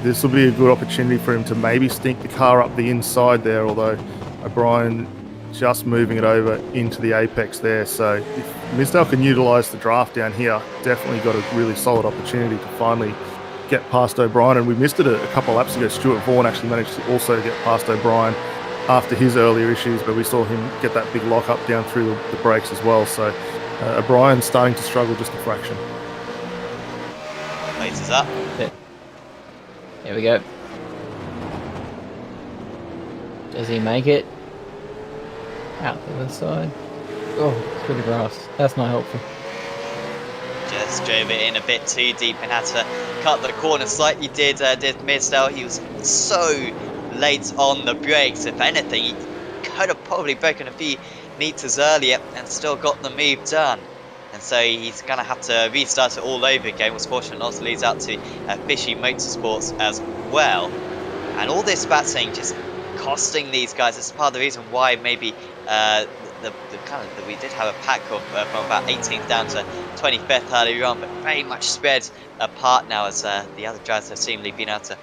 This will be a good opportunity for him to maybe stink the car up the inside there, although O'Brien just moving it over into the apex there. So if Misdale can utilise the draft down here, definitely got a really solid opportunity to finally get past O'Brien. And we missed it a couple of laps ago. Stuart Vaughan actually managed to also get past O'Brien after his earlier issues, but we saw him get that big lock up down through the brakes as well. So O'Brien starting to struggle just a fraction. Laces up. Yeah. Here we go. Does he make it? Out the other side. Oh, through the grass. That's not helpful. Just drove it in a bit too deep and had to cut the corner slightly. Did Misdale. He was so late on the brakes. If anything, he could have probably broken a few meters earlier and still got the move done. And so he's going to have to restart it all over again. Was fortunate not to lose out to Fishy Motorsports as well. And all this batting just costing these guys. This is part of the reason why maybe we did have a pack of from about 18th down to 25th earlier on, but very much spread apart now as the other drivers have seemingly been able to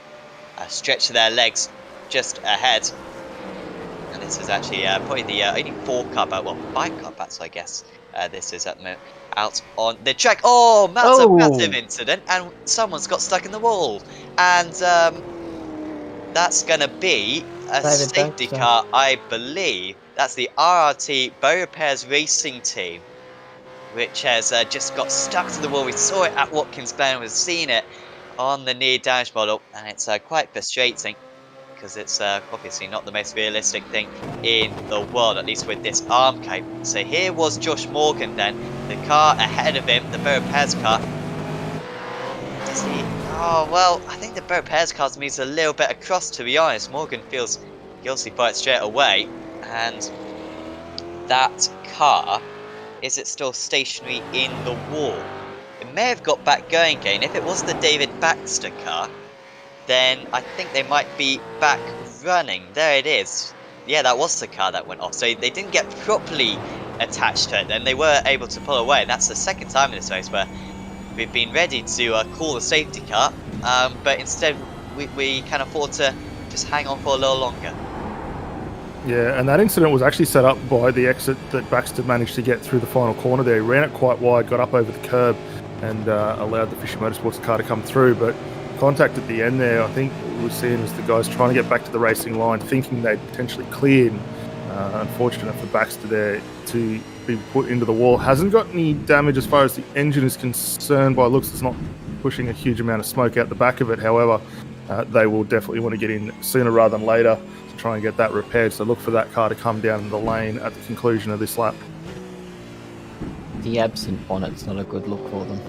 stretch their legs just ahead. And this is actually probably the only 5 car battle, I guess. This is at the moment out on the track. Oh, that's a massive incident, and someone's got stuck in the wall, and that's going to be a safety car, I believe. That's the RRT Bow Repairs Racing Team. which has just got stuck to the wall. We saw it at Watkins Glen, we've seen it on the near damage model, and it's quite frustrating because it's obviously not the most realistic thing in the world, at least with this arm coat. So here was Josh Morgan then, the car ahead of him, the Beau Repairs car. Does he? Oh, well, I think the Beau Repairs car moves a little bit across, to be honest. Morgan feels guilty for it straight away, and that car, is it still stationary in the wall? It may have got back going again. If it was the David Baxter car, then I think they might be back running. There it is. Yeah, that was the car that went off. So they didn't get properly attached to it, then they were able to pull away. That's the second time in this race where we've been ready to call the safety car, but instead we can afford to just hang on for a little longer. Yeah, and that incident was actually set up by the exit that Baxter managed to get through the final corner there. He ran it quite wide, got up over the curb, and allowed the Fisher Motorsports car to come through. But contact at the end there, I think we were seeing as the guys trying to get back to the racing line, thinking they'd potentially cleared. Unfortunate for Baxter there to be put into the wall. Hasn't got any damage as far as the engine is concerned. By looks, it's not pushing a huge amount of smoke out the back of it. However, they will definitely want to get in sooner rather than later to try and get that repaired. So look for that car to come down the lane at the conclusion of this lap. The absent bonnet's not a good look for them.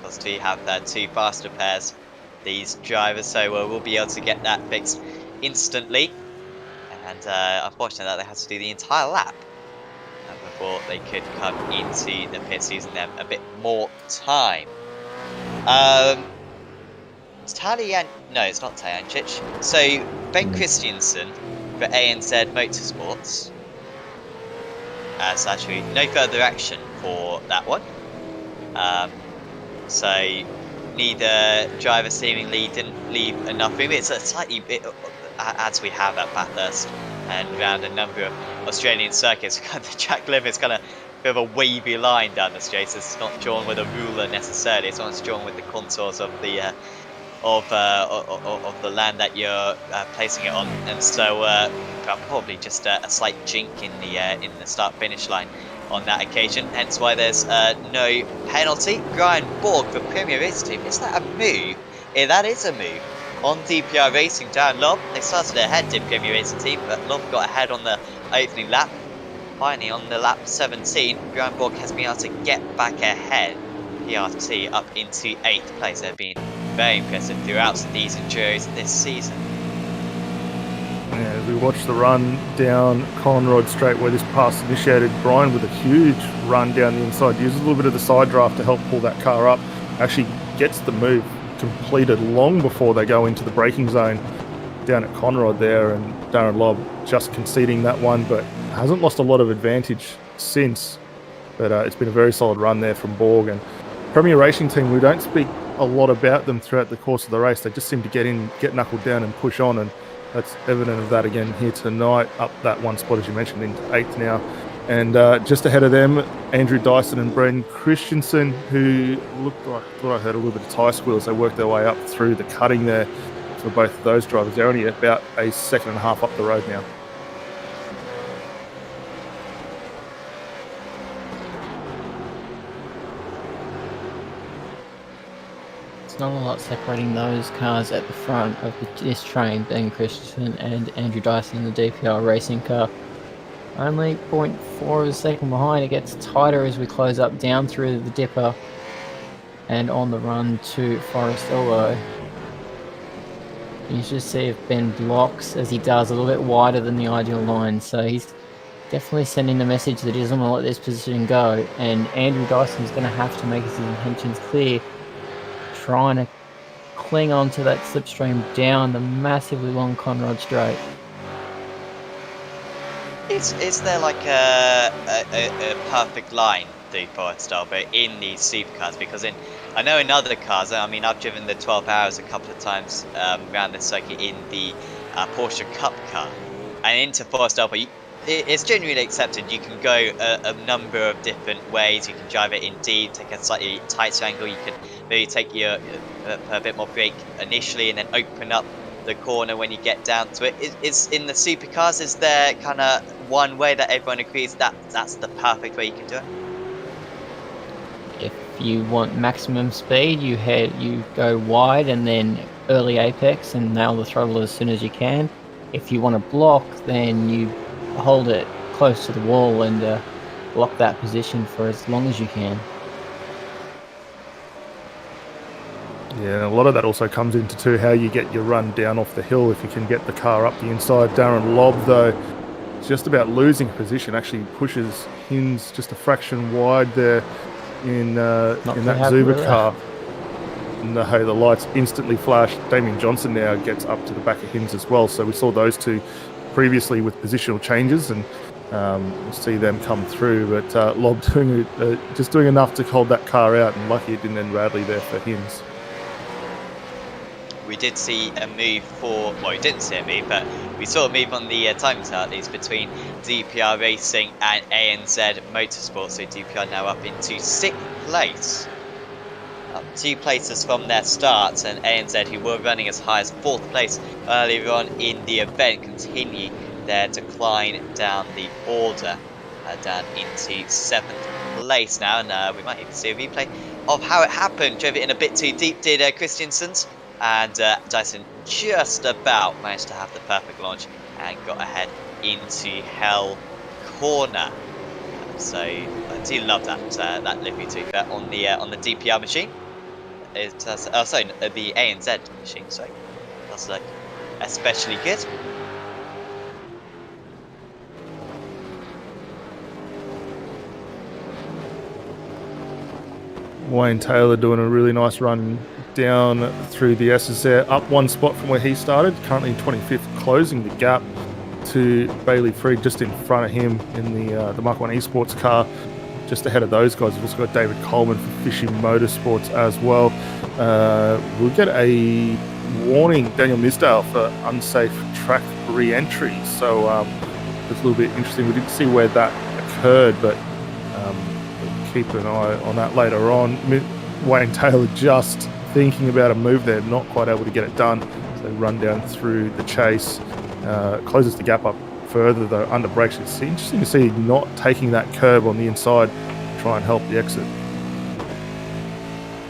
Because we have two faster pairs, these drivers, so we'll be able to get that fixed instantly. And unfortunately, they had to do the entire lap before they could come into the pits, using them a bit more time. It's no, it's not Talyancic. So Ben Christiansen for ANZ Motorsports. So actually, no further action for that one. So neither driver seemingly didn't leave enough room. It's a slightly bit, as we have at Bathurst and around a number of Australian circuits, the track limit's kind of a bit of a wavy line down the straight. It's not drawn with a ruler necessarily. It's not drawn with the contours of the of the land that you're placing it on, and so probably just a slight jink in the start-finish line on that occasion. Hence why there's no penalty. Brian Borg for Premier Racing Team. Is that a move? Yeah, that is a move. On DPR Racing, Darren Lobb, they started ahead, did Premier Racing Team, but Lobb got ahead on the opening lap. Finally, on the lap 17, Brian Borg has been able to get back ahead. PRT up into 8th place. They've been very impressive throughout these Enduros this season. Yeah, as we watch the run down Conrod Straight where this pass initiated, Brian with a huge run down the inside, uses a little bit of the side draft to help pull that car up, actually gets the move completed long before they go into the braking zone down at Conrod there, and Darren Lobb just conceding that one, but hasn't lost a lot of advantage since. But it's been a very solid run there from Borg. And Premier Racing Team, we don't speak a lot about them throughout the course of the race. They just seem to get in, get knuckled down and push on, and that's evident of that again here tonight, up that one spot as you mentioned into 8th now. And just ahead of them, Andrew Dyson and Brendan Christensen, who looked like, I thought I heard a little bit of tyre squeals. They worked their way up through the cutting there for both of those drivers. They're only about a second and a half up the road now. Not a lot separating those cars at the front of this train, Ben Christensen and Andrew Dyson in the DPR racing car. Only 0.4 of a second behind. It gets tighter as we close up down through the dipper and on the run to Forest Elbow. You should see if Ben blocks, as he does, a little bit wider than the ideal line. So he's definitely sending the message that he doesn't want to let this position go, and Andrew Dyson's going to have to make his intentions clear, trying to cling on to that slipstream down the massively long Conrod Straight. Is there like a perfect line through Forest Elbow in these supercars? Because I know in other cars, I mean, I've driven the 12 hours a couple of times around the circuit in the Porsche Cup car, and into Forest Elbow, it's generally accepted. You can go a number of different ways. You can drive it in deep, take a slightly tighter angle. You can maybe take a bit more brake initially and then open up the corner when you get down to it. Is in the supercars, is there kind of one way that everyone agrees that that's the perfect way you can do it? If you want maximum speed, you go wide and then early apex and nail the throttle as soon as you can. If you want to block, then you hold it close to the wall and block that position for as long as you can. Yeah, and a lot of that also comes into too how you get your run down off the hill. If you can get the car up the inside. Darren Lobb, though, just about losing position, actually pushes Hinds just a fraction wide there in that Zuba car. No, the lights instantly flash. Damien Johnson now gets up to the back of Hinds as well. So we saw those two previously with positional changes, and we'll see them come through. But Lobb just doing enough to hold that car out, and lucky it didn't end badly there for Hinds. We did see a move we didn't see a move, but we saw a move on the time chart, at least, between DPR Racing and ANZ Motorsport. So DPR now up into 6th place. Up 2 places from their start, and ANZ, who were running as high as 4th place earlier on in the event, continue their decline down the order, down into 7th place now. And we might even see a replay of how it happened. Drove it in a bit too deep, did Christiansen's. And Dyson just about managed to have the perfect launch and got ahead into Hell Corner. So I do love that livery too on the DPR machine. It does, sorry, the ANZ machine. Sorry, that's like especially good. Wayne Taylor doing a really nice run down through the S's there, up 1 spot from where he started, currently 25th, closing the gap to Bailey Freed, just in front of him in the Mark 1 Esports car, just ahead of those guys. We've also got David Coleman for Fishing Motorsports as well. We'll get a warning, Daniel Misdale, for unsafe track re-entry, so it's a little bit interesting. We didn't see where that occurred, but we'll keep an eye on that later on. Wayne Taylor just thinking about a move there, not quite able to get it done, so run down through the chase, closes the gap up further though under brakes. It's interesting to see not taking that curb on the inside to try and help the exit.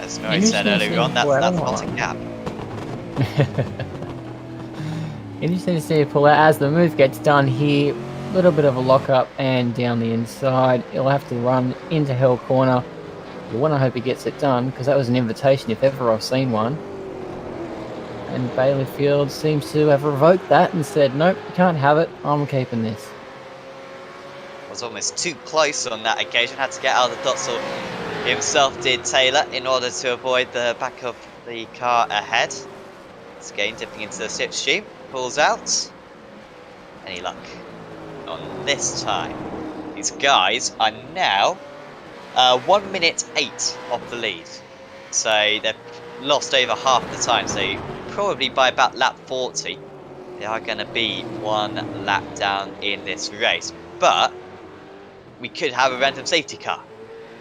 As Murray said earlier on, that's not a gap. Interesting to see it pull out as the move gets done here. A little bit of a lock up and down the inside. He'll have to run into Hell Corner. You want to hope he gets it done, because that was an invitation if ever I've seen one. And Bailey Field seems to have revoked that and said, nope, you can't have it, I'm keeping this. Was almost too close on that occasion, had to get out of the dots himself, did Taylor, in order to avoid the back of the car ahead. It's again dipping into the slipstream, pulls out. Any luck on this time? These guys are now 1 minute 8 off the lead, so they've lost over half the time, so probably by about lap 40 they are going to be 1 lap down in this race. But we could have a random safety car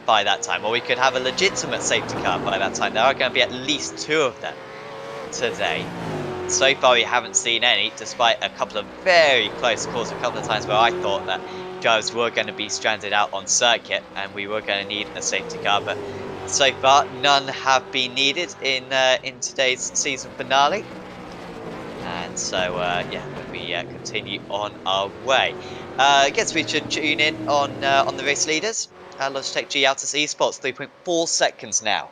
by that time, or we could have a legitimate safety car by that time. There are going to be at least 2 of them today. So far we haven't seen any, despite a couple of very close calls, a couple of times where I thought that drivers were going to be stranded out on circuit and we were going to need a safety car, but so far none have been needed in today's season finale. And so yeah, we continue on our way. I guess we should tune in on the race leaders. Logitech G Autos Esports 3.4 seconds now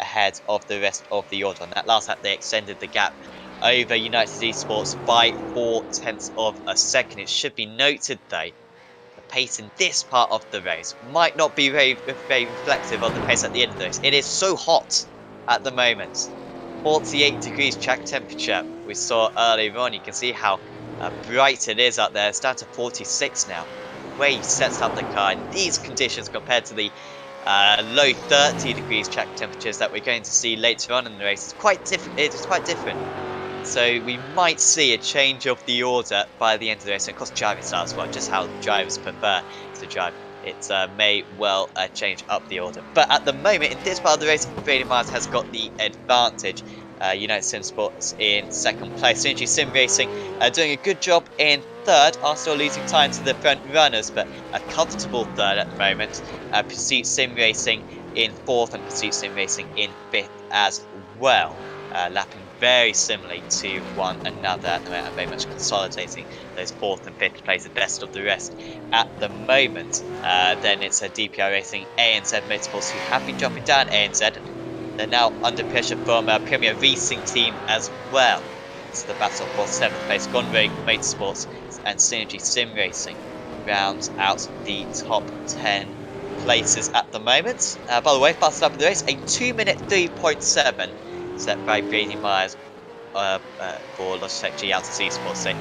ahead of the rest of the order. On that last lap they extended the gap over United Esports by 0.4 of a second. It should be noted though, the pace in this part of the race might not be very reflective of the pace at the end of the race. It is so hot at the moment. 48 degrees track temperature we saw earlier on. You can see how bright it is out there. It's down to 46 now. The way he sets up the car in these conditions compared to the low 30 degrees track temperatures that we're going to see later on in the race, it's quite different. It's quite different. So we might see a change of the order by the end of the race, and of course driving style as well, just how drivers prefer to drive. It may well change up the order. But at the moment, in this part of the race, Brady Myers has got the advantage. United Sim Sports in second place. Synergy Sim Racing doing a good job in third, are still losing time to the front runners, but a comfortable third at the moment. Pursuit Sim Racing in fourth, and Pursuit Sim Racing in fifth as well. Lapping very similarly to one another at the moment, very much consolidating those fourth and fifth places, best of the rest at the moment. Then it's a DPR Racing, ANZ Motorsports, who have been dropping down. ANZ, they're now under pressure from a Premier Racing team as well. It's the battle for 7th place. Gonreg Motorsports and Synergy Sim Racing rounds out the top 10 places at the moment. By the way, fastest lap of the race, a 2-minute 3.7 set by Brady Myers for Logitech G Altus Esports. So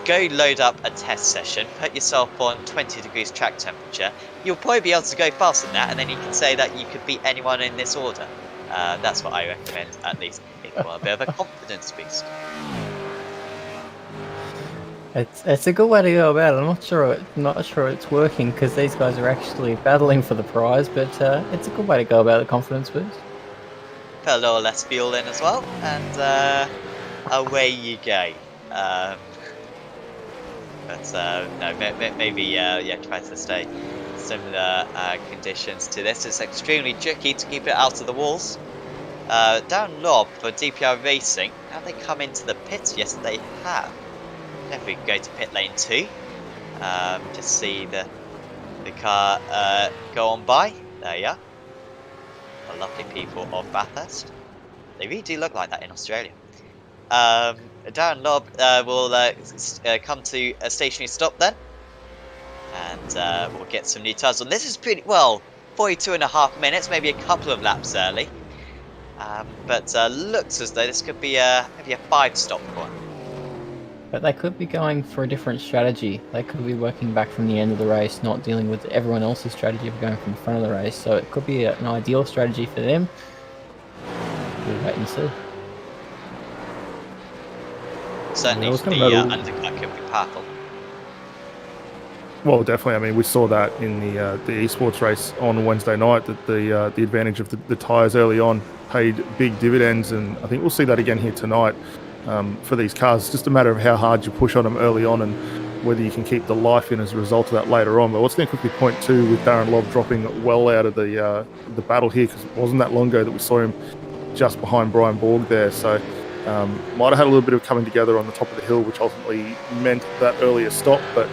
go load up a test session, put yourself on 20 degrees track temperature. You'll probably be able to go faster than that, and then you can say that you could beat anyone in this order. That's what I recommend, at least, if you want a bit of a confidence boost. It's a good way to go about it. I'm not sure it's working because these guys are actually battling for the prize, but it's a good way to go about the confidence boost. Put a little less fuel in as well, and away you go. No, maybe try to stay similar conditions to this. It's extremely tricky to keep it out of the walls. Down lob for DPR Racing. Have they come into the pits? Yes, they have. If we go to pit lane 2, just see the car go on by. There you are. The lovely people of Bathurst. They really do look like that in Australia. Darren Lobb will come to a stationary stop then, and we'll get some new tyres on. This is pretty well 42.5 minutes, maybe a couple of laps early, but looks as though this could be maybe a 5-stop one. But they could be going for a different strategy. They could be working back from the end of the race, not dealing with everyone else's strategy of going from the front of the race. So it could be an ideal strategy for them. We'll wait and see. Certainly, the undercut could be powerful. Well, definitely. I mean, we saw that in the esports race on Wednesday night, that the advantage of the tyres early on paid big dividends, and I think we'll see that again here tonight. For these cars, it's just a matter of how hard you push on them early on and whether you can keep the life in as a result of that later on. But let's then quickly point to with Darren Lobb dropping well out of the battle here, because it wasn't that long ago that we saw him just behind Brian Borg there. So might have had a little bit of coming together on the top of the hill, which ultimately meant that earlier stop. But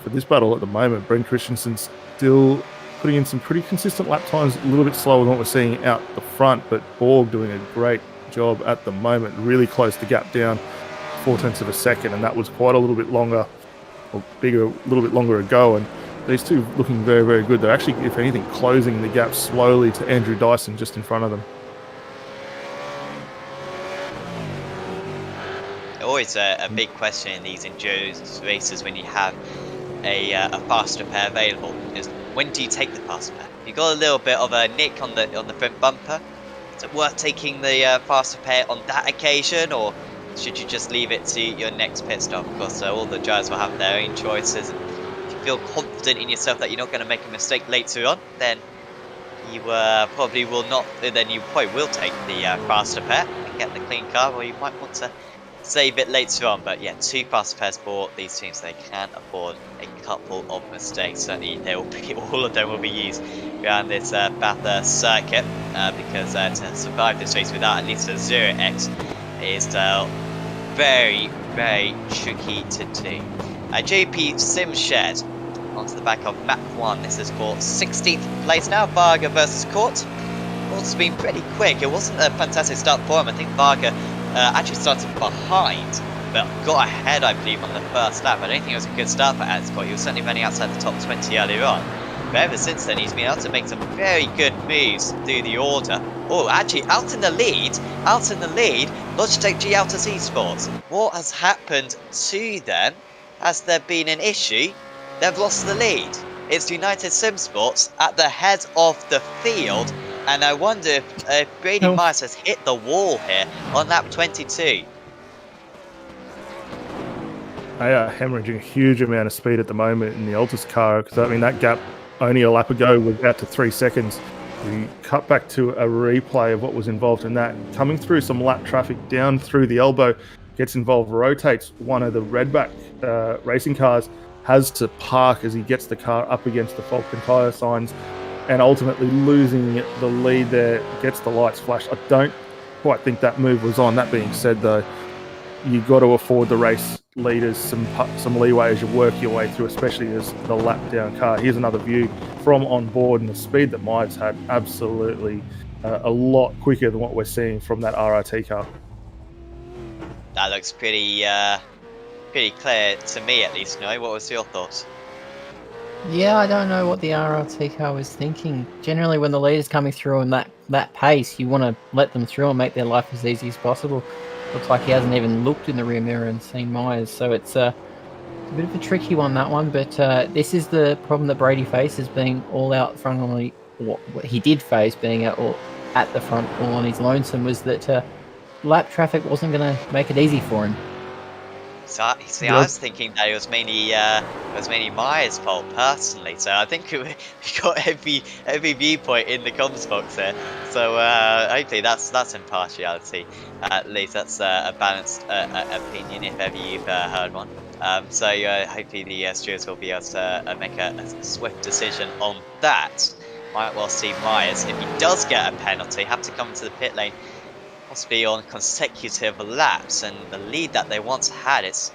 for this battle at the moment, Brent Christensen's still putting in some pretty consistent lap times, a little bit slower than what we're seeing out the front, but Borg doing a great job at the moment, really close the gap down 0.4 of a second, and that was quite a little bit longer or bigger, a little bit longer ago. And these two looking very, very good. They're actually, if anything, closing the gap slowly to Andrew Dyson just in front of them. Always a big question in these endurance races when you have a fast repair available, is when do you take the fast repair? You got a little bit of a nick on the front bumper. Is it worth taking the fast repair on that occasion, or should you just leave it to your next pit stop? Of course, all the drivers will have their own choices. And if you feel confident in yourself that you're not going to make a mistake later on, then you probably will not. Then you probably will take the fast repair and get the clean car, or you might want to save it later on. But yeah, 2 fast repairs for these teams. They can't afford a couple of mistakes. Certainly, all of them will be used around this Bathurst circuit, because to survive this race without at least a 0x is very, very tricky to do. JP Sim Shed onto the back of map 1. This is for 16th place now. Varga versus Court. Court's been pretty quick. It wasn't a fantastic start for him. I think Varga actually started behind, but got ahead, I believe, on the first lap. I don't think it was a good start for Anscott. He was certainly running outside the top 20 earlier on. But ever since then, he's been able to make some very good moves through the order. Oh, actually, out in the lead, Logitech G Altus Esports. What has happened to them? Has there been an issue? They've lost the lead. It's United Sim Sports at the head of the field, and I wonder if Brady Myers has hit the wall here on lap 22. They are hemorrhaging a huge amount of speed at the moment in the Altus car, because I mean that gap only a lap ago was out to 3 seconds. We cut back to a replay of what was involved in that. Coming through some lap traffic down through the elbow, gets involved, rotates one of the redback racing cars, has to park as he gets the car up against the Falcon tyre signs, and ultimately losing the lead there, gets the lights flashed. I don't quite think that move was on. That being said, though, you've got to afford the race leaders some leeway as you work your way through, especially as the lap down car. Here's another view from on board, and the speed that Myers had, absolutely a lot quicker than what we're seeing from that RRT car. That looks pretty clear to me, at least. No, what was your thoughts? Yeah, I don't know what the RRT car was thinking. Generally, when the leader's coming through in that pace, you want to let them through and make their life as easy as possible. Looks like he hasn't even looked in the rear mirror and seen Myers, so it's a bit of a tricky one, that one. But this is the problem that Brady faces, being all out front on what he did face, being at the front all on his lonesome, was that lap traffic wasn't going to make it easy for him. So, see, I was thinking that it was mainly Myers' fault personally. So I think we got every viewpoint in the comms box there. So hopefully that's impartiality. At least that's a balanced opinion, if ever you've heard one. So hopefully the stewards will be able to make a swift decision on that. Might well see Myers, if he does get a penalty, have to come to the pit lane. Possibly on consecutive laps, and the lead that they once had, it's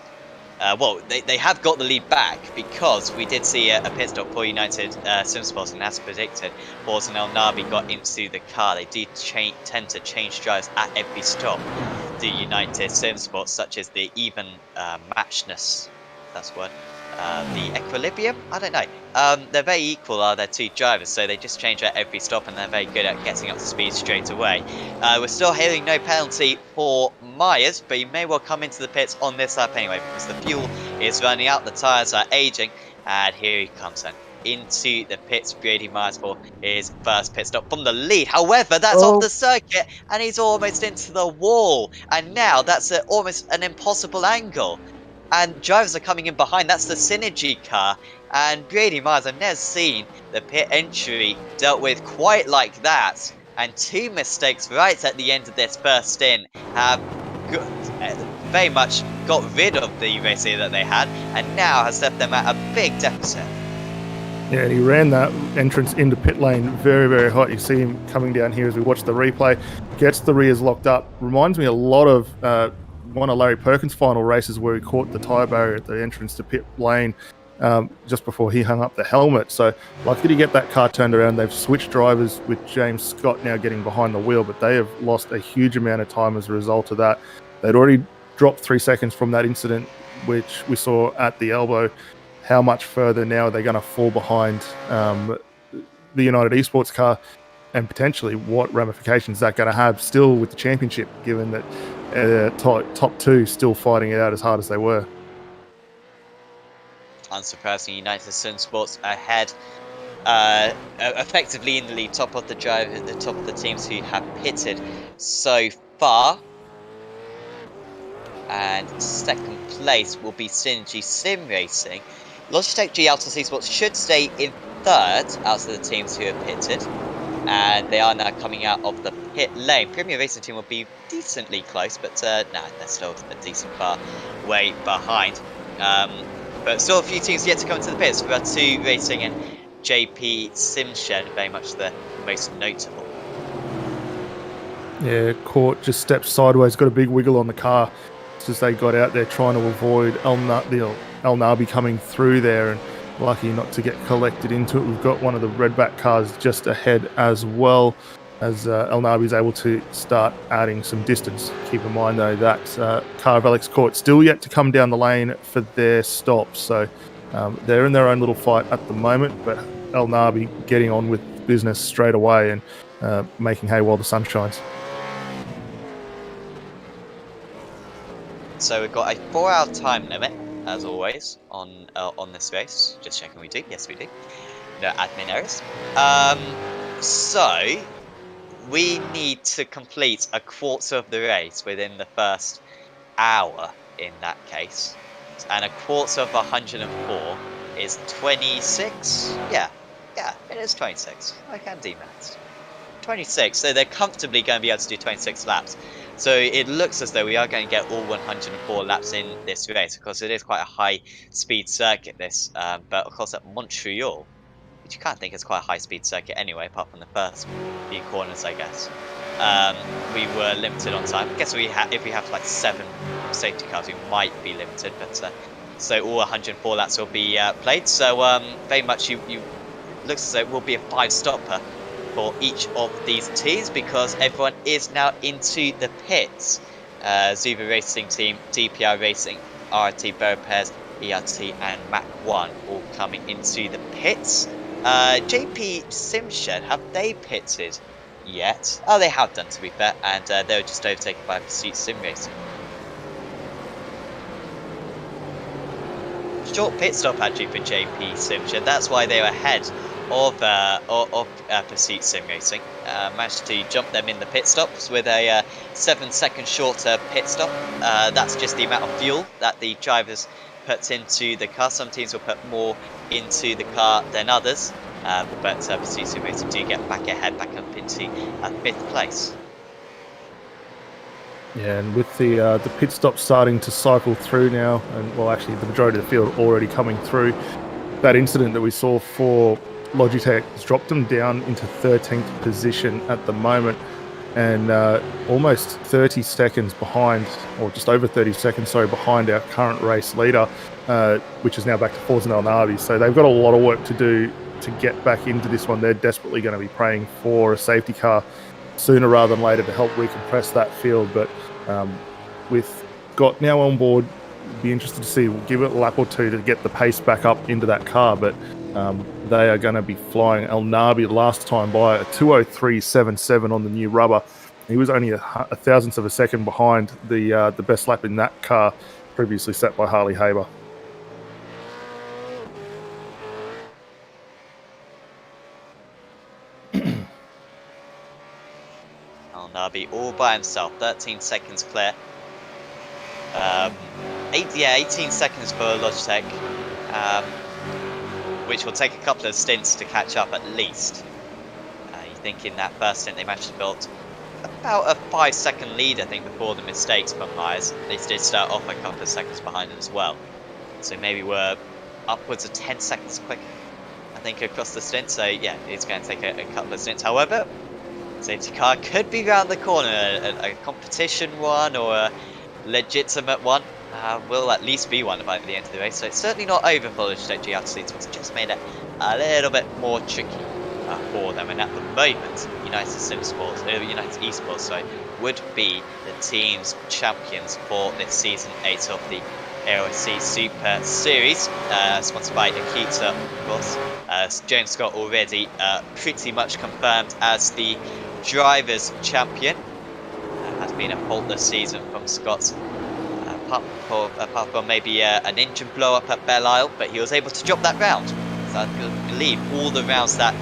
they have got the lead back, because we did see a pit stop for United Sim Sports, and as predicted, Bors and El Nabi got into the car. They do tend to change drivers at every stop, the United Sim Sports, such as the even matchness, that's the word, the equilibrium, I don't know. They're very equal, are their two drivers, so they just change at every stop, and they're very good at getting up to speed straight away. We're still hearing no penalty for Myers, but he may well come into the pits on this lap anyway, because the fuel is running out, the tyres are aging, and here he comes then into the pits. Brady Myers for his first pit stop from the lead. However, that's off the circuit, and he's almost into the wall, and now that's almost an impossible angle. And drivers are coming in behind. That's the Synergy car. And Brady Myers, I've never seen the pit entry dealt with quite like that. And two mistakes right at the end of this first stint have very much got rid of the race lead that they had, and now has left them at a big deficit. Yeah, and he ran that entrance into pit lane very, very hot. You see him coming down here as we watch the replay. Gets the rears locked up. Reminds me a lot of one of Larry Perkins' final races, where he caught the tyre barrier at the entrance to pit lane just before he hung up the helmet. So lucky to get that car turned around. They've switched drivers, with James Scott now getting behind the wheel, but they have lost a huge amount of time as a result of that. They'd already dropped 3 seconds from that incident, which we saw at the elbow. How much further now are they going to fall behind the United Esports car, and potentially what ramifications is that going to have still with the championship, given that top two still fighting it out as hard as they were. Unsurprisingly, United Sim Sports ahead, effectively in the lead, top of the drive, at the top of the teams who have pitted so far. And second place will be Synergy Sim Racing. Logitech G Autos Esports should stay in third out of the teams who have pitted, and they are now coming out of the pit lane. Premier Racing Team will be decently close, but they're still a decent far way behind. But still a few teams yet to come to the pits. We've got 2 Racing and JP Simshed, very much the most notable. Yeah, Court just stepped sideways, got a big wiggle on the car as they got out there trying to avoid El Nabi coming through there, and lucky not to get collected into it. We've got one of the redback cars just ahead as well, as El Nabi is able to start adding some distance. Keep in mind though that car of Alex Court still yet to come down the lane for their stop, so they're in their own little fight at the moment, but El Nabi getting on with business straight away and making hay while the sun shines. So we've got a 4-hour time limit, as always, on this race. Just checking we do. Yes, we do. No admin errors. So we need to complete a quarter of the race within the first hour in that case. And a quarter of 104 is 26. Yeah, it is 26. I can do maths. 26, so they're comfortably going to be able to do 26 laps. So it looks as though we are going to get all 104 laps in this race. Of course, it is quite a high-speed circuit, this. But, of course, at Montreal, which you can't think is quite a high-speed circuit anyway, apart from the first few corners, I guess. We were limited on time. I guess if we have like 7 safety cars, we might be limited. But so all 104 laps will be played. So very much looks as though it will be a 5-stopper for each of these teams, because everyone is now into the pits. Zuba Racing Team, DPR Racing, RT Berpez, ERT and Mac 1 all coming into the pits. JP Simshed, have they pitted yet? Oh, they have done, to be fair, and they were just overtaken by Pursuit Sim Racing. Short pit stop actually for JP Simshed. That's why they were ahead of Pursuit Sim Racing. Managed to jump them in the pit stops with a 7-second shorter pit stop. That's just the amount of fuel that the drivers put into the car. Some teams will put more into the car than others, but Pursuit Sim Racing do get back ahead, back up into 5th place. Yeah, and with the pit stop starting to cycle through now, and well, actually the majority of the field already coming through, that incident that we saw for Logitech has dropped them down into 13th position at the moment, and almost 30 seconds behind, or just over 30 seconds, sorry, behind our current race leader, which is now back to Forza Navi. So they've got a lot of work to do to get back into this one. They're desperately going to be praying for a safety car sooner rather than later to help recompress that field. But with Gott now on board, be interested to see. We'll give it a lap or two to get the pace back up into that car, but they are going to be flying. El Nabi last time by a 2:03.77 on the new rubber. He was only a thousandth of a second behind the best lap in that car previously set by Harley Haber. El Nabi all by himself, 13 seconds clear. 18 seconds for Logitech, which will take a couple of stints to catch up at least. You think in that first stint they managed to build about a 5-second lead, I think, before the mistakes from Myers. They did start off a couple of seconds behind him as well. So maybe we're upwards of 10 seconds quicker, I think, across the stint. So yeah, it's going to take a couple of stints. However, safety car could be round the corner. A competition one or a legitimate one will at least be one by the end of the race. So it's certainly not over for Logitech GRC. It's just made it a little bit more tricky for them. And at the moment, United Esports, would be the team's champions for this season 8 of the AOSC Super Series, sponsored by Acuta, of course. James Scott already pretty much confirmed as the drivers' champion. Has been a faultless season from Scott, apart from maybe an engine blow up at Belle Isle, but he was able to drop that round. So I believe all the rounds that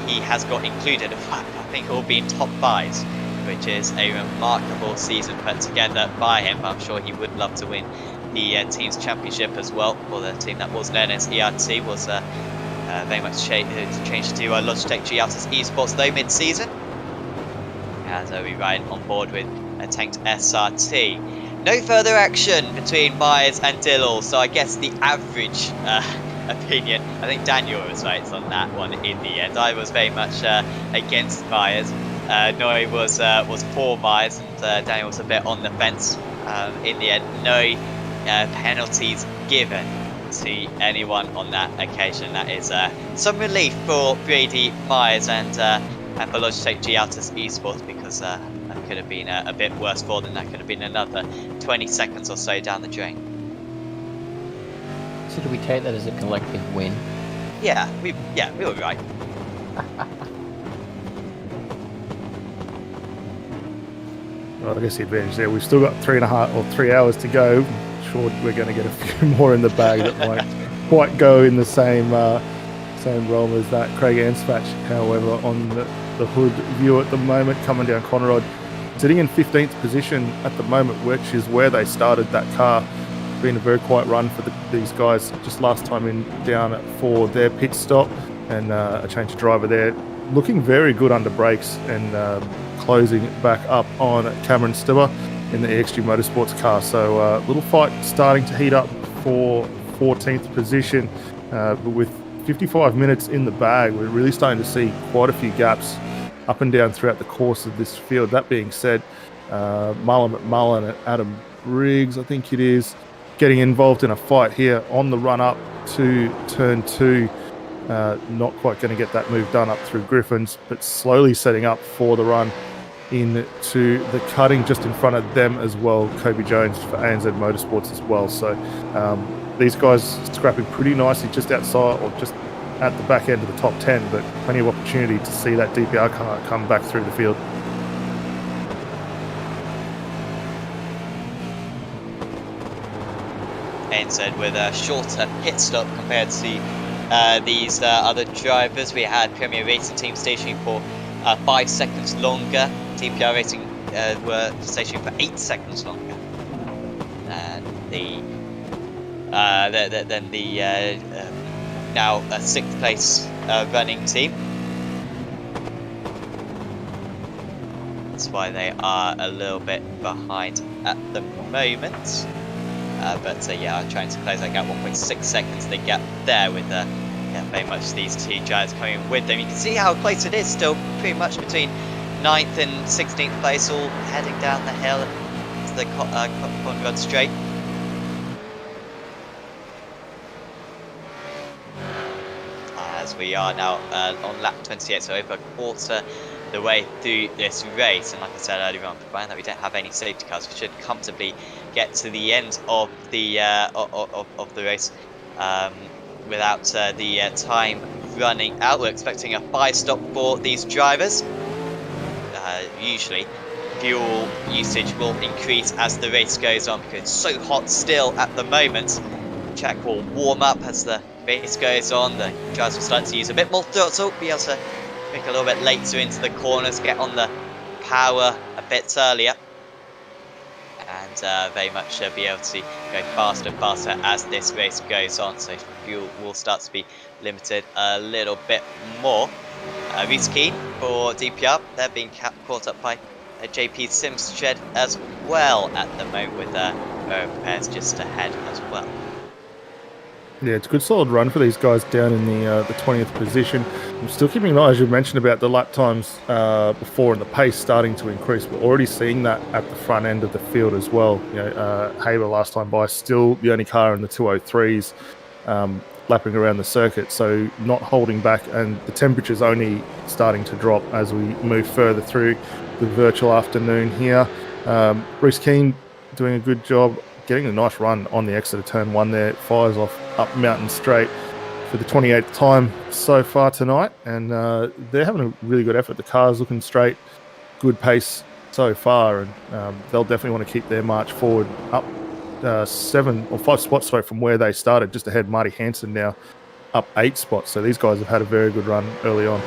he has got included, in fact, I think all being top 5s, which is a remarkable season put together by him. I'm sure he would love to win the team's championship as well, for the team that was known as ERT was very much changed to Logitech GRC Esports though mid-season, as we ride on board with a tanked SRT. No further action between Myers and Dillal, so I guess the average opinion, I think Daniel was right on that one in the end. I was very much against Myers. Noi was for Myers, and Daniel was a bit on the fence. In the end, no penalties given to anyone on that occasion. That is some relief for Brady Myers and for Logitech GRC Esports, because that could have been a bit worse for them. That could have been another 20 seconds or so down the drain. So do we take that as a collective win? Yeah, we were right. Well, I guess the advantage there, we've still got 3.5 or 3 hours to go. I'm sure we're going to get a few more in the bag that won't quite go in the same realm as that. Craig Anspach, however, on the hood view at the moment, coming down Conrod, sitting in 15th position at the moment, which is where they started that car. Been a very quiet run for these guys. Just last time in down for their pit stop, and a change of driver there. looking very good under brakes and closing back up on Cameron Stibber in the EXG Motorsports car. So little fight starting to heat up for 14th position, but with 55 minutes in the bag, we're really starting to see quite a few gaps up and down throughout the course of this field. That being said, Marlon McMullen and Adam Briggs, I think it is, getting involved in a fight here on the run up to turn 2. Not quite going to get that move done up through Griffins, but slowly setting up for the run into the cutting just in front of them as well. Kobe Jones for ANZ Motorsports as well. So these guys scrapping pretty nicely just outside or just at the back end of the top 10, but plenty of opportunity to see that DPR car come back through the field. ANZ with a shorter pit stop compared to these other drivers. We had Premier Racing Team stationing for 5 seconds longer. DPR Racing were stationing for 8 seconds longer. And then the now 6th place running team. That's why they are a little bit behind at the moment. But yeah, I'm trying to close that gap. 1.6 seconds the gap there with very much these two drivers coming with them. You can see how close it is, still pretty much between 9th and 16th place, all heading down the hill to the Conrad Straight. As we are now on lap 28, so over a quarter the way through this race, and like I said earlier on, provided that we don't have any safety cars, we should comfortably get to the end of the race without the time running out. We're expecting a 5-stop for these drivers. Usually fuel usage will increase as the race goes on because it's so hot still at the moment. Track will warm up as the race goes on. The drivers will start to use a bit more throttle, be able to make a little bit later into the corners, get on the power a bit earlier, and very much be able to go faster and faster as this race goes on. So fuel will start to be limited a little bit more. Reese Keane for DPR, they're being caught up by JP Sims shed as well at the moment, with repairs just ahead as well. Yeah, it's a good solid run for these guys down in the 20th position. I'm still keeping an eye, as you mentioned, about the lap times before and the pace starting to increase. We're already seeing that at the front end of the field as well. You know, Haber last time by, still the only car in the 203s lapping around the circuit, so not holding back, and the temperature's only starting to drop as we move further through the virtual afternoon here. Reese Keane doing a good job, getting a nice run on the exit of turn 1 there. It fires off up Mountain Straight for the 28th time so far tonight, and they're having a really good effort. The car's looking straight, good pace so far, and they'll definitely want to keep their march forward up 7 or 5 spots from where they started, just ahead. Marty Hansen now up 8 spots, so these guys have had a very good run early on.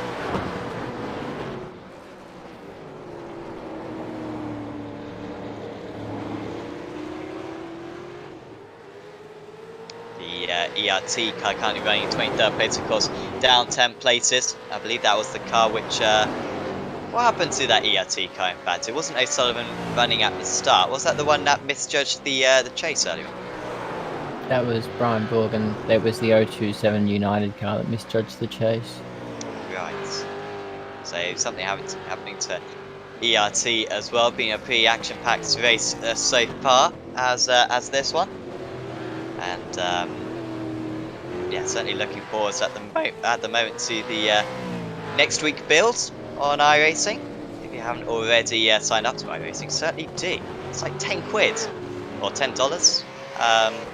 ERT car currently running in 23rd place, of course, down 10 places. I believe that was the car which... what happened to that ERT car, in fact? It wasn't O'Sullivan running at the start. Was that the one that misjudged the chase earlier? That was Brian Borgen. That was the 027 United car that misjudged the chase. Right. So something happening to ERT as well, being a pretty action-packed race so far as this one. And yeah, certainly looking forward at the moment to the next week build on iRacing. If you haven't already signed up to iRacing, certainly do. It's like 10 quid or $10, something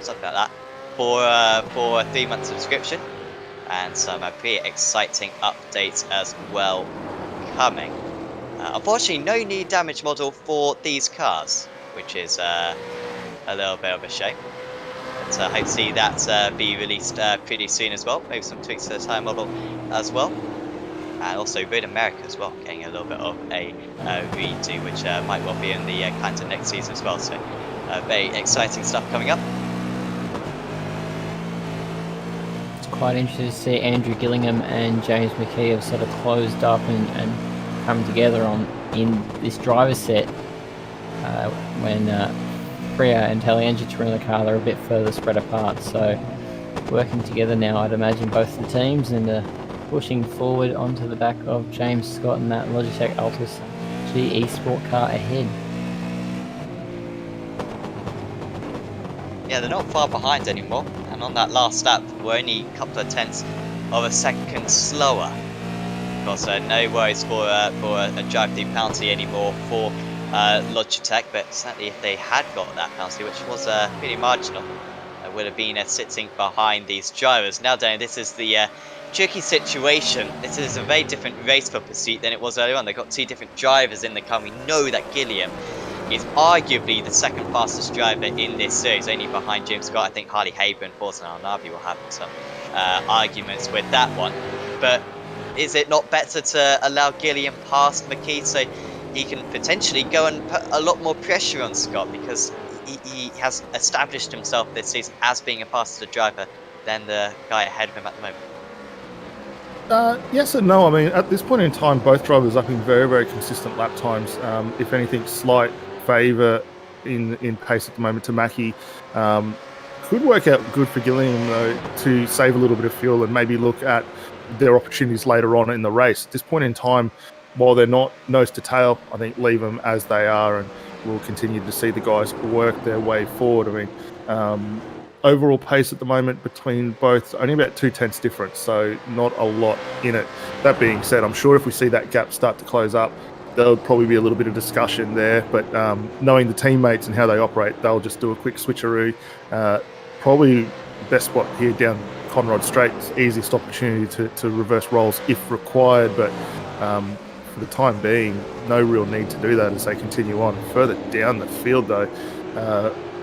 like that, for a 3-month subscription, and some pretty exciting updates as well coming. Unfortunately, no new damage model for these cars, which is a little bit of a shame. But I hope to see that be released pretty soon as well. Maybe some tweaks to the tyre model as well. And also Road America as well, getting a little bit of a redo, which might well be in the calendar next season as well. So very exciting stuff coming up. quite interested to see Andrew Gillingham and James McKee have sort of closed up and come together in this driver's set when Priya and Taliangic were in the car. They're a bit further spread apart, so working together now, I'd imagine, both the teams, and pushing forward onto the back of James Scott and that Logitech Altus GE Sport car ahead. Yeah, they're not far behind anymore, and on that last lap, we're only a couple of tenths of a second slower. Of course, no worries for a drive-through penalty anymore for Logitech, but certainly if they had got that penalty, which was pretty marginal, would have been sitting behind these drivers. Now, Dan, this is the tricky situation. This is a very different race for Pursuit than it was earlier on. They've got two different drivers in the car. We know that Gilliam is arguably the second fastest driver in this series, only behind James Scott. I think Harley Haber and Forza Al-Nabi will have some arguments with that one. But is it not better to allow Gilliam past McKee so he can potentially go and put a lot more pressure on Scott, because he has established himself this season as being a faster driver than the guy ahead of him at the moment? Yes and no. I mean, at this point in time, both drivers up in very, very consistent lap times. If anything, slight favour in pace at the moment to Mackie. Could work out good for Gillingham, though, to save a little bit of fuel and maybe look at their opportunities later on in the race. At this point in time, while they're not nose to tail, I think leave them as they are, and we'll continue to see the guys work their way forward. I mean, overall pace at the moment between both, only about 2/10 difference, so not a lot in it. That being said, I'm sure if we see that gap start to close up, there'll probably be a little bit of discussion there, but knowing the teammates and how they operate, they'll just do a quick switcheroo. Probably best spot here down Conrod Straight, easiest opportunity to reverse roles if required, but for the time being, no real need to do that as they continue on. Further down the field, though,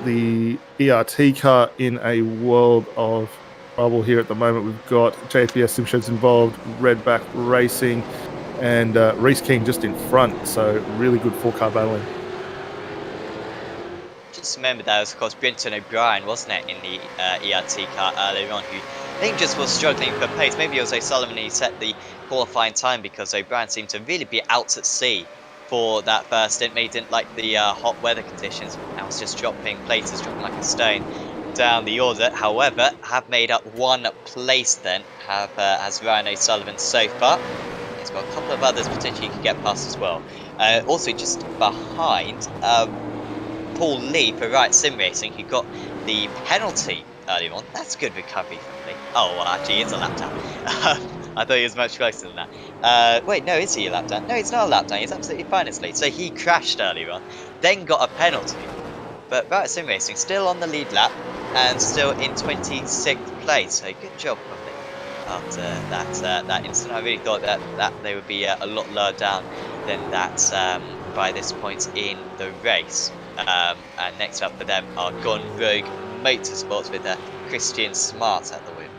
the ERT car in a world of trouble here at the moment. We've got JPS Simsheds involved, Redback Racing, and Reese King just in front. So really good four-car battling. Just remember that was, of course, Brenton O'Brien, wasn't it, in the ERT car earlier on, who I think just was struggling for pace. Maybe it was O'Sullivan who set the qualifying time, because O'Brien seemed to really be out at sea for that first stint. Maybe didn't like the hot weather conditions and was just dropping places, dropping like a stone down the order. However, have made up one place then, has Ryan O'Sullivan so far. He's got a couple of others potentially he could get past as well. Also just behind Paul Lee for Riot Sim Racing, who got the penalty earlier on. That's good recovery from Lee. Oh, well, actually, it's a lap down. I thought he was much closer than that. Wait, no, is he a lap down? No, it's not a lap down. He's absolutely fine as Lee. So he crashed earlier on, then got a penalty. But Riot Sim Racing still on the lead lap and still in 26th place. So good job from Lee after that incident. I really thought that they would be a lot lower down than that by this point in the race. And next up for them are Gone Rogue Motorsports with Christian Smart at the wheel.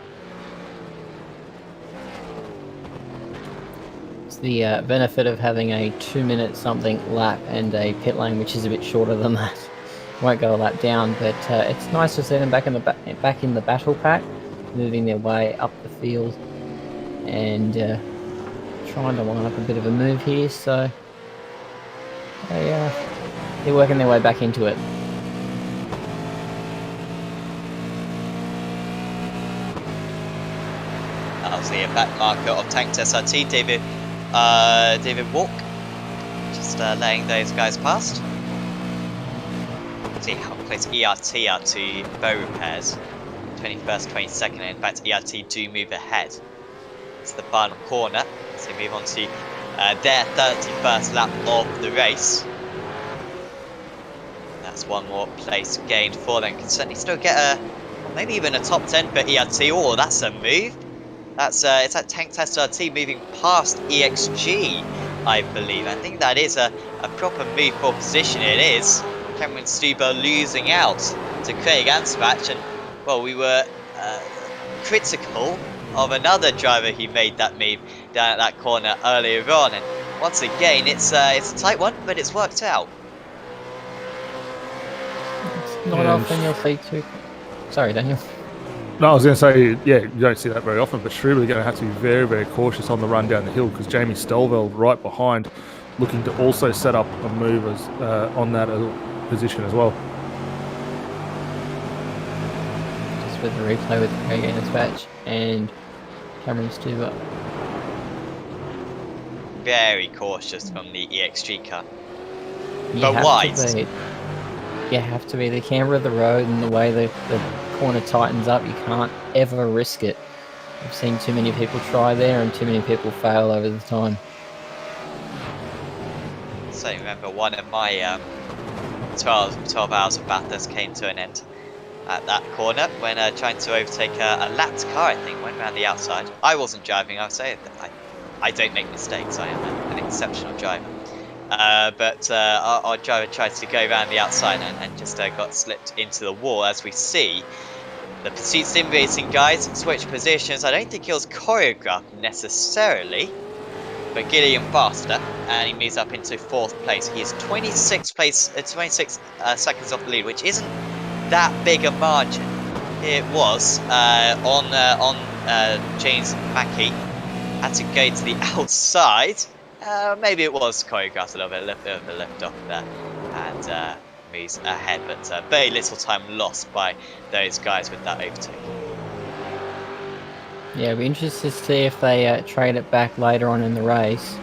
It's the benefit of having a 2-minute something lap and a pit lane which is a bit shorter than that. Won't go a lap down, but it's nice to see them back in the battle pack, moving their way up the field and trying to line up a bit of a move here. So they're working their way back into it. Obviously a back marker of Tank SRT, David Walk, just letting those guys past. See how close ERT are to bow repairs. 21st, 22nd, and in fact ERT do move ahead. It's the final corner, so move on to their 31st lap of the race. That's one more place gained for them. Can certainly still get maybe even a top 10 for ERT. Oh, that's a move. It's that Tank Test RT moving past EXG, I believe. I think that is a proper move for position. It is. Cameron Stuber losing out to Craig Anspach, and well, we were critical of another driver who made that move down at that corner earlier on, and once again it's a tight one, but it's worked out. It's not often you'll see two. Sorry, Daniel. No, I was going to say, yeah, you don't see that very often, but Struble are going to have to be very, very cautious on the run down the hill because Jamie Stelveld right behind, looking to also set up a move on that position as well. Just with the replay with Craig Dispatch and Cameron Stuber. Very cautious from the EXG car. You But have wide. to be. You have to be. The camber of the road and the way the corner tightens up, you can't ever risk it. I've seen too many people try there and too many people fail over the time. So remember, one of my 12 hours of Bathurst came to an end at that corner when trying to overtake a lapped car, I think, went around the outside. I wasn't driving, I'll say it. I don't make mistakes, I am an exceptional driver. But our driver tried to go around the outside and just got slipped into the wall. As we see, the Pursuit Sim Racing guys switch positions. I don't think it was choreographed necessarily, but Gillian faster, and he moves up into 4th place. He is 26 seconds off the lead, which isn't that big a margin. It was on James Mackey. Had to go to the outside. Maybe it was choreographed a little bit, of a lift off there, and moves ahead, but very little time lost by those guys with that overtake. Yeah, it'll be interesting to see if they trade it back later on in the race.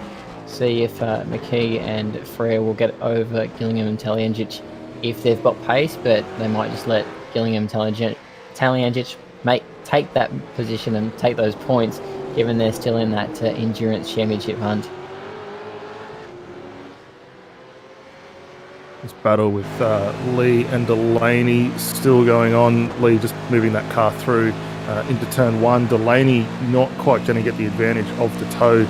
See if McKee and Frere will get over Gillingham and Talyangic if they've got pace, but they might just let Gillingham and Talyangic take that position and take those points, given they're still in that endurance championship hunt. This battle with Lee and Delaney still going on. Lee just moving that car through into turn 1. Delaney not quite going to get the advantage of the toe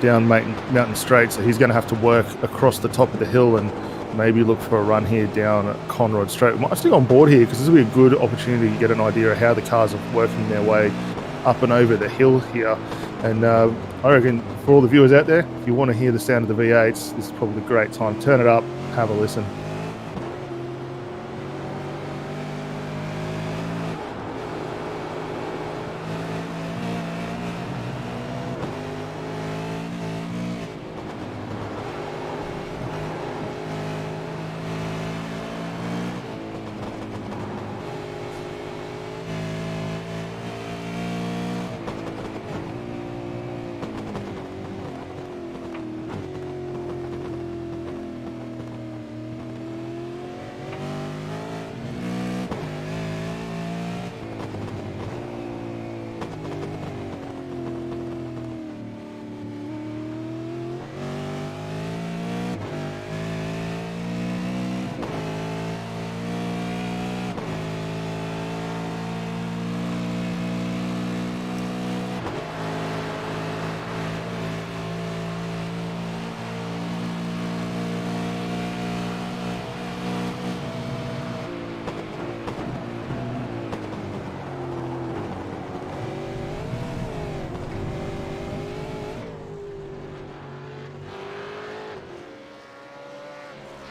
down Mountain Straight, so he's going to have to work across the top of the hill and maybe look for a run here down Conrod Straight. We might stick on board here because this will be a good opportunity to get an idea of how the cars are working their way up and over the hill here. And I reckon for all the viewers out there, if you want to hear the sound of the V8s, this is probably a great time. Turn it up, have a listen.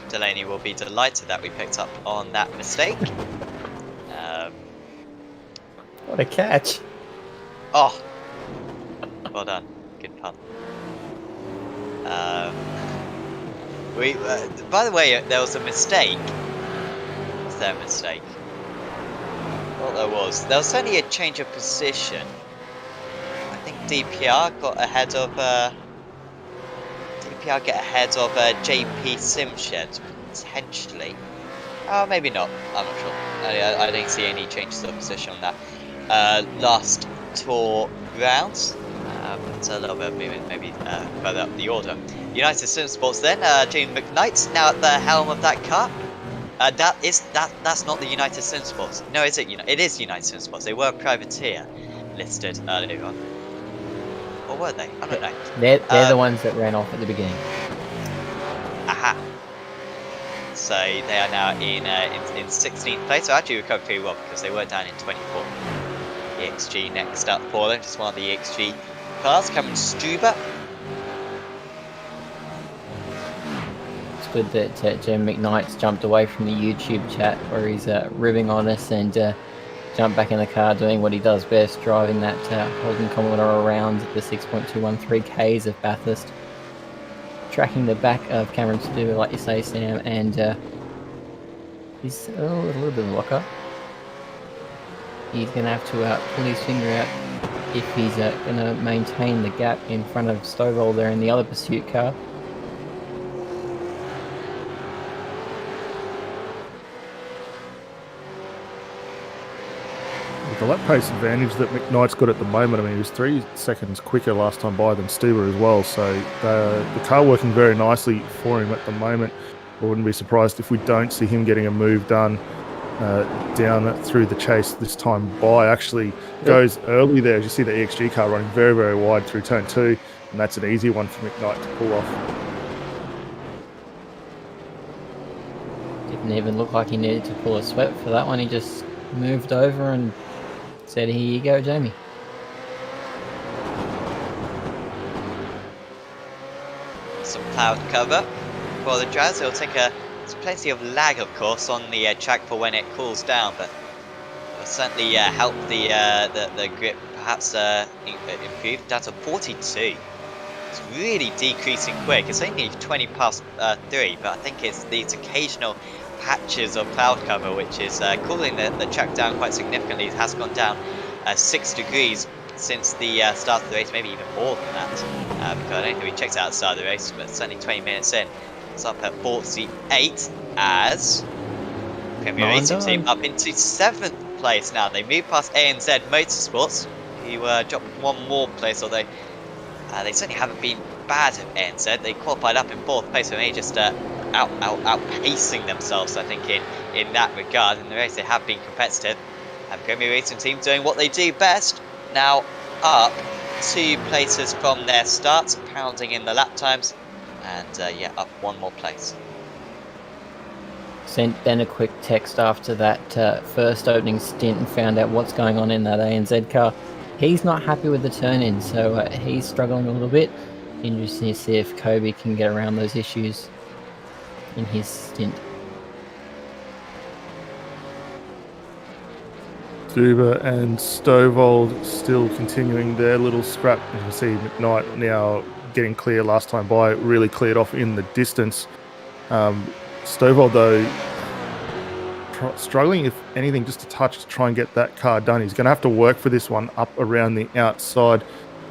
Delaney will be delighted that we picked up on that mistake. What a catch. Oh, well done. Good pun. By the way, there was a mistake. Was there a mistake? Well, there was. There was only a change of position. I think DPR got ahead of JP Simshed, potentially. Maybe not. I'm not sure. I didn't see any changes of position on that last tour rounds. But a little bit of movement, maybe further up the order. United Sim Sports then. Jamie McKnight now at the helm of that car. That's not the United Sim Sports. No, is it? It is United Sim Sports. They were a privateer listed earlier on. Or were they? I don't know. They're the ones that ran off at the beginning. Aha. So they are now in 16th place. So actually recovered pretty well because they were down in 24th. EXG next up for them. Just one of the EXG cars. Cameron Stuber. It's good that Jim McKnight's jumped away from the YouTube chat where he's ribbing on us and jump back in the car, doing what he does best, driving that Holden Commodore around the 6.213 Ks of Bathurst, tracking the back of Cameron Stuber, like you say, Sam, and he's a little bit of a locker. He's going to have to pull his finger out if he's going to maintain the gap in front of Stovall there in the other pursuit car. The lap pace advantage that McKnight's got at the moment, I mean, he was 3 seconds quicker last time by than Stuber as well, so the car working very nicely for him at the moment. I wouldn't be surprised if we don't see him getting a move done down through the chase this time by. Actually goes early there, as you see the EXG car running very, very wide through turn 2, and that's an easy one for McKnight to pull off. Didn't even look like he needed to pull a sweat for that one. He just moved over and said, "Here you go, Jamie." Some cloud cover for the Jazz. It'll take there's plenty of lag, of course, on the track for when it cools down, but it'll certainly help the grip perhaps improve down to 42. It's really decreasing quick. It's only 20 past 3, but I think it's these occasional patches of cloud cover which is cooling the track down quite significantly. It has gone down 6 degrees since the start of the race, maybe even more than that, because I don't think we checked out the start of the race, but certainly 20 minutes in. It's up at 48 as Premier Racing Team up into 7th place now. They moved past ANZ Motorsports, who dropped one more place, although they certainly haven't been bad at ANZ. They qualified up in 4th place, so maybe just outpacing themselves, I think, in that regard. In the race, they have been competitive. And Premier Racing Team doing what they do best, now up 2 places from their start, pounding in the lap times, and yeah, up 1 more place. Sent Ben a quick text after that first opening stint and found out what's going on in that ANZ car. He's not happy with the turn-in, so he's struggling a little bit. Interesting to see if Kobe can get around those issues in his stint. Stuber and Stovall still continuing their little scrap. You can see McKnight now getting clear last time by, really cleared off in the distance. Stovall, though, struggling, if anything, just a touch to try and get that car done. He's going to have to work for this one up around the outside.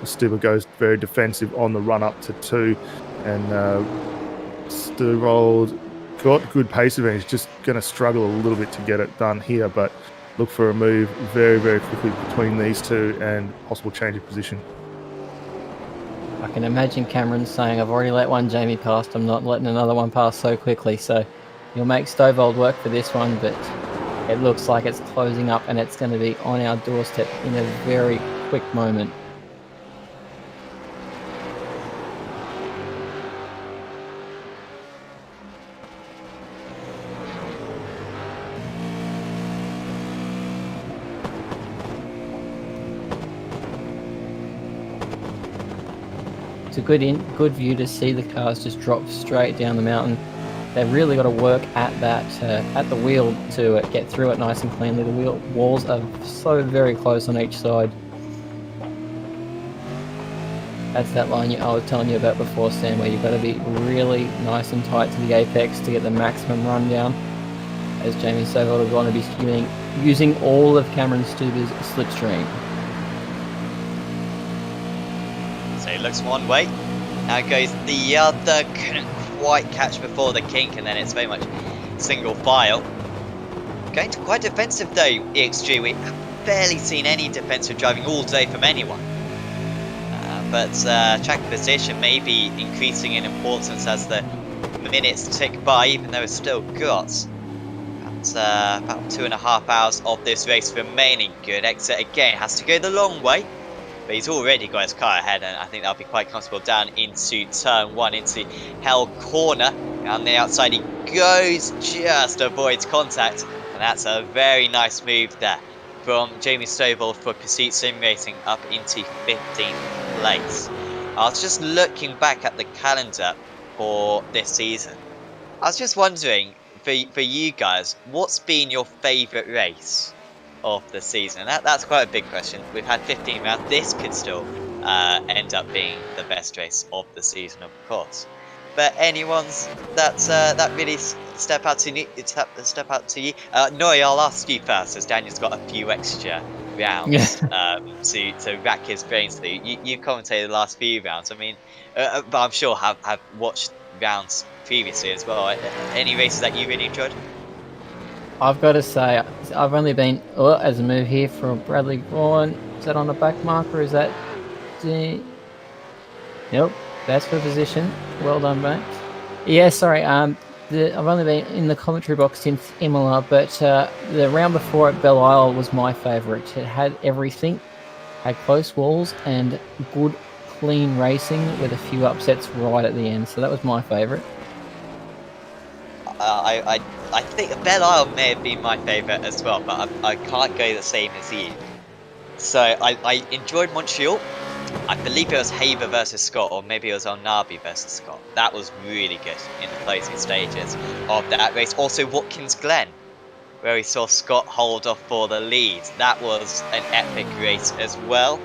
Stuber goes very defensive on the run up to 2, and Stovall got good pace advantage, just going to struggle a little bit to get it done here, but look for a move very, very quickly between these two and possible change of position. I can imagine Cameron saying, "I've already let one Jamie past, I'm not letting another one pass so quickly." So you'll make Stovall work for this one, but it looks like it's closing up and it's going to be on our doorstep in a very quick moment. It's a good view to see the cars just drop straight down the mountain. They've really got to work at that at the wheel to get through it nice and cleanly. The walls are so very close on each side. That's that line I was telling you about before, Sam, where you've got to be really nice and tight to the apex to get the maximum rundown. As Jamie Stovall is going to be using all of Cameron Stuber's slipstream. So it looks one way, now goes the other, couldn't quite catch before the kink, and then it's very much single file. Going to quite defensive though, EXG. We have barely seen any defensive driving all day from anyone. But track position may be increasing in importance as the minutes tick by, even though it's still got about 2.5 hours of this race remaining. Good exit again, has to go the long way. But he's already got his car ahead, and I think that'll be quite comfortable down into turn 1, into Hell Corner. On the outside he goes, just avoids contact, and that's a very nice move there from Jamie Stovall for Pursuit Sim Racing up into 15th place. I was just looking back at the calendar for this season. I was just wondering, for you guys, what's been your favourite race of the season? That's quite a big question. We've had 15 rounds. This could still end up being the best race of the season, of course. But anyone's that really step out to you? Nori, I'll ask you first, as Daniel's got a few extra rounds to rack his brains through. You commentated the last few rounds. I mean, but I'm sure have watched rounds previously as well. Any races that you really enjoyed? I've got to say, I've only been as a move here from Bradley Vaughan. Is that on the back marker? Is that? Nope, that's for position. Well done, mate. Yeah, sorry. I've only been in the commentary box since Imola, but the round before at Belle Isle was my favourite. It had everything, had close walls and good, clean racing with a few upsets right at the end. So that was my favourite. I think Belle Isle may have been my favourite as well, but I can't go the same as you. So I enjoyed Montreal. I believe it was Haver versus Scott, or maybe it was El Nabi versus Scott. That was really good in the closing stages of that race. Also Watkins Glen, where we saw Scott hold off for the lead. That was an epic race as well.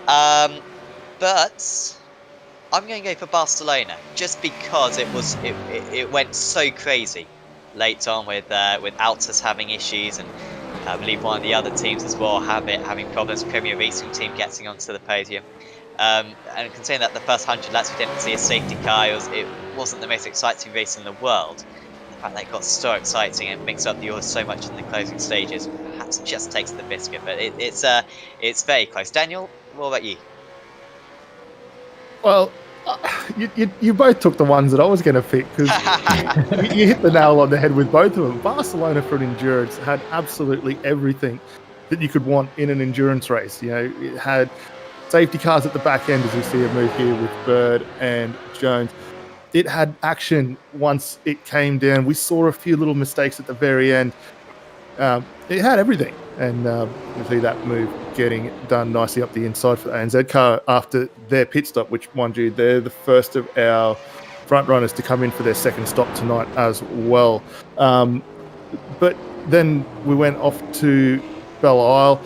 But I'm going to go for Barcelona, just because it went so crazy late on with Altus having issues, and I believe one of the other teams as well having problems. Premier Racing Team getting onto the podium. And considering that the first 100 laps we didn't see a safety car, it wasn't the most exciting race in the world. The fact that it got so exciting and mixed up the orders so much in the closing stages perhaps just takes the biscuit, but it's very close. Daniel, what about you? Well, you both took the ones that I was going to pick, because you hit the nail on the head with both of them. Barcelona for an endurance had absolutely everything that you could want in an endurance race. You know, it had safety cars at the back end, as we see a move here with Bird and Jones. It had action once it came down. We saw a few little mistakes at the very end. It had everything, and you see that move getting done nicely up the inside for the ANZ car after their pit stop, which, mind you, they're the first of our front runners to come in for their second stop tonight as well. But then we went off to Belle Isle.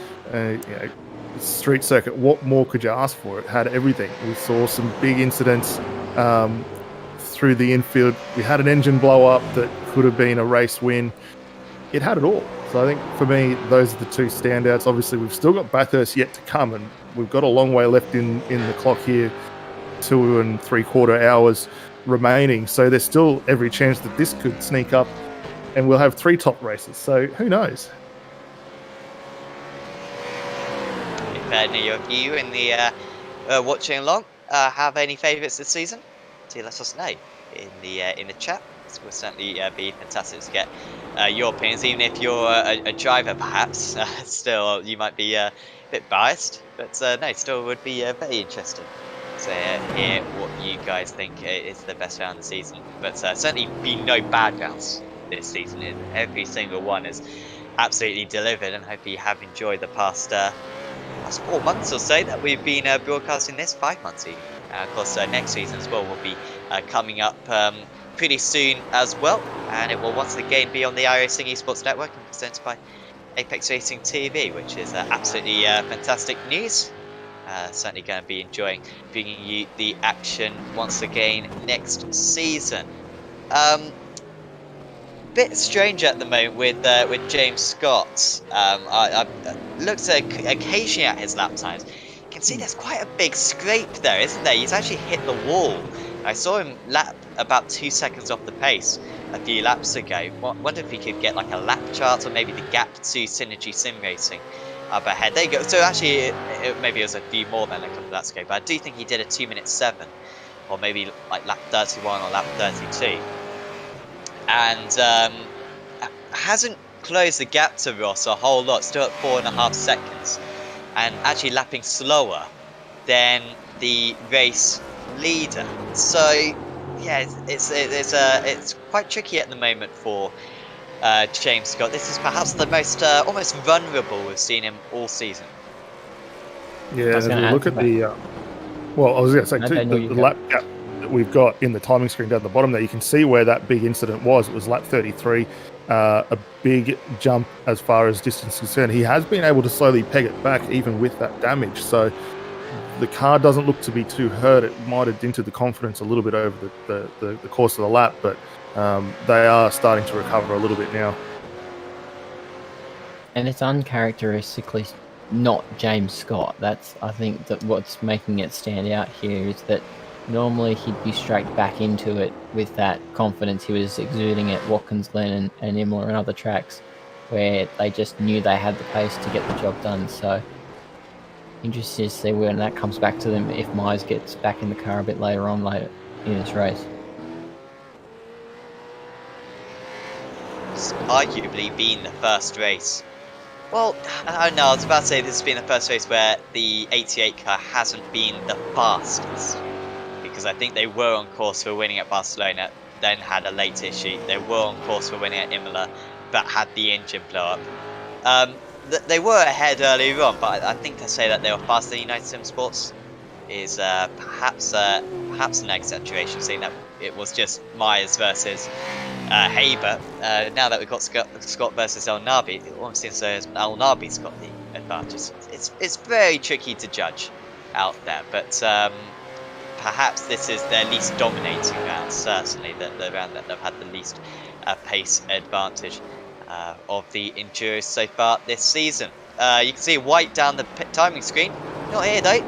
Street circuit, what more could you ask for? It had everything. We saw some big incidents through the infield. We had an engine blow up that could have been a race win. It had it all. So I think for me, those are the two standouts. Obviously, we've still got Bathurst yet to come, and we've got a long way left in the clock here, 2 3/4 hours remaining. So there's still every chance that this could sneak up, and we'll have 3 top races. So who knows? If any of you in the watching along have any favourites this season, do let us know in the chat. It will certainly be fantastic to get your opinions, even if you're a driver, perhaps. Still, you might be a bit biased, but no, still would be very interesting to hear what you guys think is the best round of the season. But certainly been no bad rounds this season. Every single one is absolutely delivered, and hope you have enjoyed the past 4 months or so that we've been broadcasting this, 5 months even. Of course, next season as well will be coming up pretty soon as well, and it will once again be on the iRacing Esports Network and presented by Apex Racing TV, which is absolutely fantastic news. Certainly going to be enjoying bringing you the action once again next season. Bit strange at the moment with James Scott. I looked occasionally at his lap times. You can see there's quite a big scrape there, isn't there? He's actually hit the wall. I saw him lap about 2 seconds off the pace a few laps ago. Wonder if he could get like a lap chart, or maybe the gap to Synergy Sim Racing up ahead. There you go. So actually, maybe it was a few more than a couple of laps ago, but I do think he did a 2:07, or maybe like lap 31 or lap 32. And hasn't closed the gap to Ross a whole lot, still at 4.5 seconds, and actually lapping slower than the race leader. So yeah, it's quite tricky at the moment for James Scott. This is perhaps the most almost vulnerable we've seen him all season. Yeah, as we look at the well, I was going to say too, the lap gap that we've got in the timing screen down the bottom there, you can see where that big incident was. It was lap 33, a big jump as far as distance is concerned. He has been able to slowly peg it back even with that damage. So the car doesn't look to be too hurt. It might have dented the confidence a little bit over the course of the lap, but they are starting to recover a little bit now. And it's uncharacteristically not James Scott. That's, I think, that what's making it stand out here is that normally he'd be straight back into it with that confidence he was exuding at Watkins Glen and Imola and other tracks where they just knew they had the pace to get the job done. So interested to see when that comes back to them if Myers gets back in the car a bit later in this race. It's arguably been the first race. Well, I don't know, I was about to say this has been the first race where the 88 car hasn't been the fastest. Because I think they were on course for winning at Barcelona, then had a late issue. They were on course for winning at Imola, but had the engine blow up. They were ahead earlier on, but I think to say that they were faster than United Sim Sports is perhaps an exaggeration, seeing that it was just Myers versus Haber. Now that we've got Scott versus El Nabi, it almost seems as El Nabi's got the advantage. It's very tricky to judge out there, but perhaps this is their least dominating round. Certainly the round that they've had the least pace advantage of the endurers so far this season. You can see white down the timing screen. Not here though.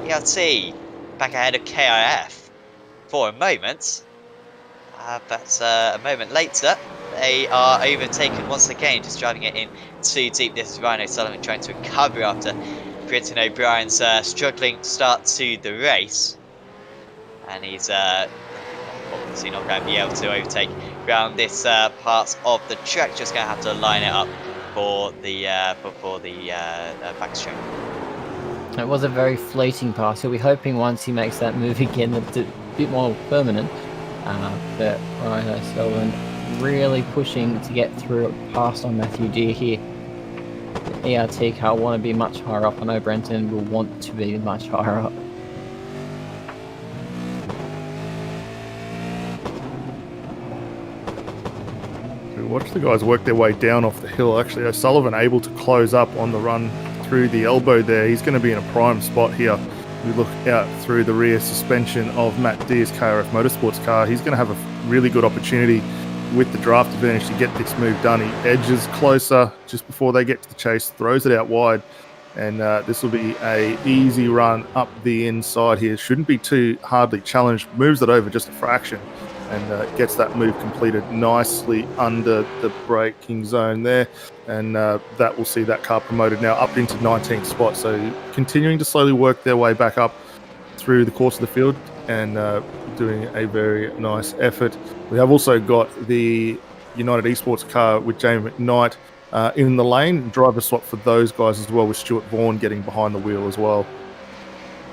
ELT back ahead of KIF for a moment. But a moment later, they are overtaken once again, just driving it in too deep. This is Ryan O'Sullivan trying to recover after Britton O'Brien's struggling start to the race. And he's obviously not going to be able to overtake around this part of the track. Just going to have to line it up for the backstream. It was a very fleeting pass. He'll be hoping once he makes that move again that it's a bit more permanent. But Ryan O'Sullivan really pushing to get through past on Matthew Deere here. The ERT car want to be much higher up. I know Brenton will want to be much higher up. Watch the guys work their way down off the hill. Actually, O'Sullivan able to close up on the run through the elbow there. He's going to be in a prime spot here. We look out through the rear suspension of Matt Deere's KRF Motorsports car. He's going to have a really good opportunity with the draft advantage to get this move done. He edges closer just before they get to the chase, throws it out wide, and this will be a easy run up the inside here. Shouldn't be too hardly challenged. Moves it over just a fraction and gets that move completed nicely under the braking zone there. And that will see that car promoted now up into 19th spot. So continuing to slowly work their way back up through the course of the field and doing a very nice effort. We have also got the United Esports car with Jamie McKnight in the lane. Driver swap for those guys as well, with Stuart Vaughan getting behind the wheel as well.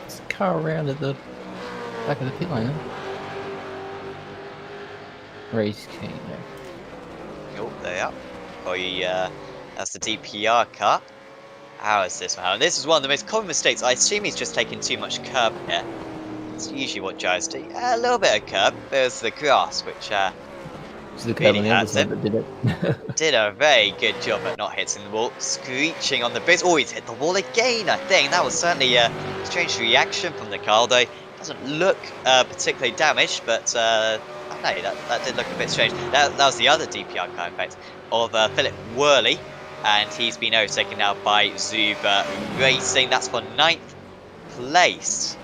It's a car around at the back of the pit lane, huh? Race King there. Oh, there you are. That's the DPR car. How is this one? This is one of the most common mistakes. I assume he's just taking too much curb here. It's usually what drivers do. A little bit of curb. There's the grass, which really hurts him. Did a very good job at not hitting the wall. Screeching on the bridge. Oh, he's hit the wall again, I think. That was certainly a strange reaction from the car, though. Doesn't look particularly damaged, but no, that did look a bit strange. That was the other DPR car, in fact, of Philip Worley, and he's been overtaken now by Zuba Racing. That's for 9th place.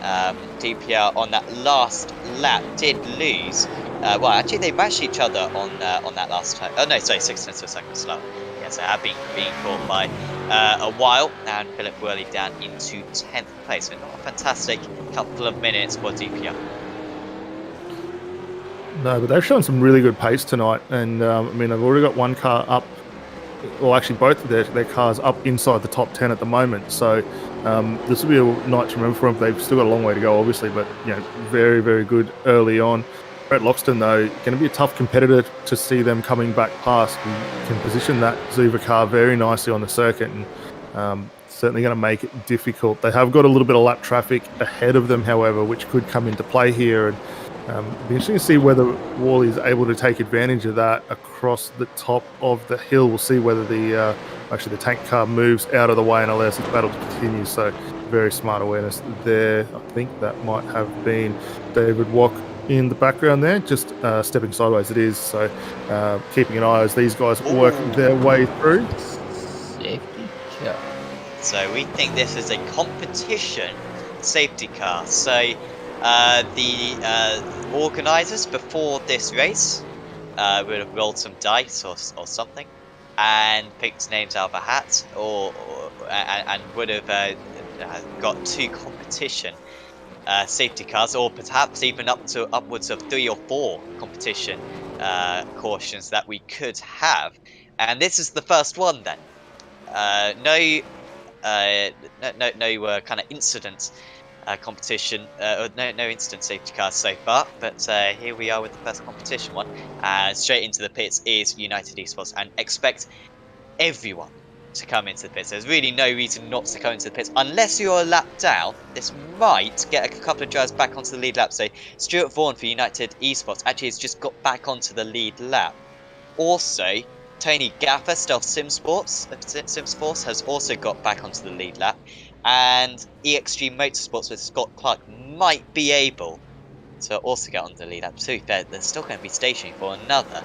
DPR on that last lap did lose. Well, actually, they matched each other on that last time. Oh no, sorry, 6 tenths of a second slow. Yes, they have been caught by a while, and Philip Worley down into 10th place. So not a fantastic couple of minutes for DPR. No, but they've shown some really good pace tonight, and I mean, they've already got one car up. Well, actually, both of their cars up inside the top 10 at the moment. So this will be a night to remember for them. They've still got a long way to go, obviously, but very, very good early on. Brett Loxton, though, going to be a tough competitor to see them coming back past. We can position that Zuva car very nicely on the circuit, and Certainly going to make it difficult. They have got a little bit of lap traffic ahead of them, however, which could come into play here. And it'll be interesting to see whether Wally is able to take advantage of that across the top of the hill. We'll see whether the tank car moves out of the way and allows this battle to continue. So very smart awareness there. I think that might have been David Wack in the background there, just stepping sideways it is. So keeping an eye as these guys work their way through. Safety car. So we think this is a competition safety car. So the organisers before this race would have rolled some dice or something and picked names out of a hat, and would have got 2 competition safety cars, or perhaps even upwards of 3 or 4 competition cautions that we could have. And this is the first one then. No kind of incident competition, or no incident safety cars so far, but here we are with the first competition one. Straight into the pits is United Esports, and expect everyone to come into the pits. There's really no reason not to come into the pits unless you're a lap down. This might get a couple of drivers back onto the lead lap. So Stuart Vaughan for United Esports actually has just got back onto the lead lap. Also, Tony Gaffer, Stealth Simsports, has also got back onto the lead lap. And EXG Motorsports with Scott Clark might be able to also get on the lead lap. To be fair, they're still going to be stationary for another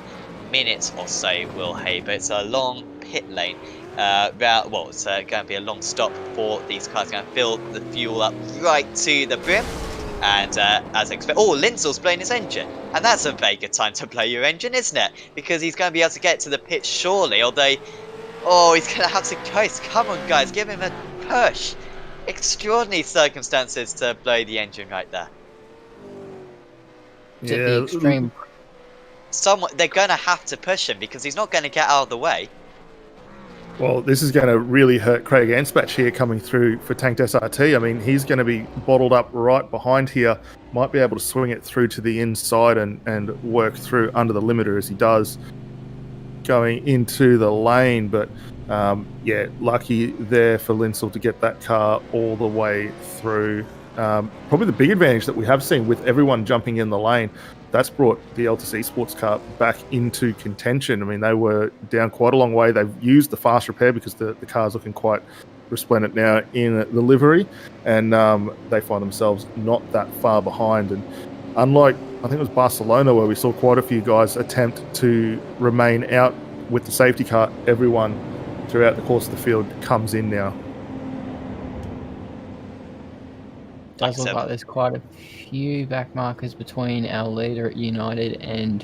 minute or so, Will Hay, but it's a long pit lane. It's going to be a long stop for these cars. Going to fill the fuel up right to the brim. And as expected, Lindsell's blowing his engine. And that's a very good time to blow your engine, isn't it? Because he's going to be able to get to the pit surely, although, he's going to have to coast. Come on, guys, give him a push. Extraordinary circumstances to blow the engine right there. Yeah, the extreme. They're going to have to push him because he's not going to get out of the way. Well, this is going to really hurt Craig Anspach here coming through for Tanked SRT. I mean, he's going to be bottled up right behind here. Might be able to swing it through to the inside and work through under the limiter as he does going into the lane. But lucky there for Linsell to get that car all the way through. Probably the big advantage that we have seen with everyone jumping in the lane, that's brought the Altus Esports car back into contention. I mean, they were down quite a long way. They've used the fast repair because the car's looking quite resplendent now in the livery, and they find themselves not that far behind. And unlike, I think it was Barcelona, where we saw quite a few guys attempt to remain out with the safety car, everyone throughout the course of the field comes in now. Does look like there's quite a few back markers between our leader at United and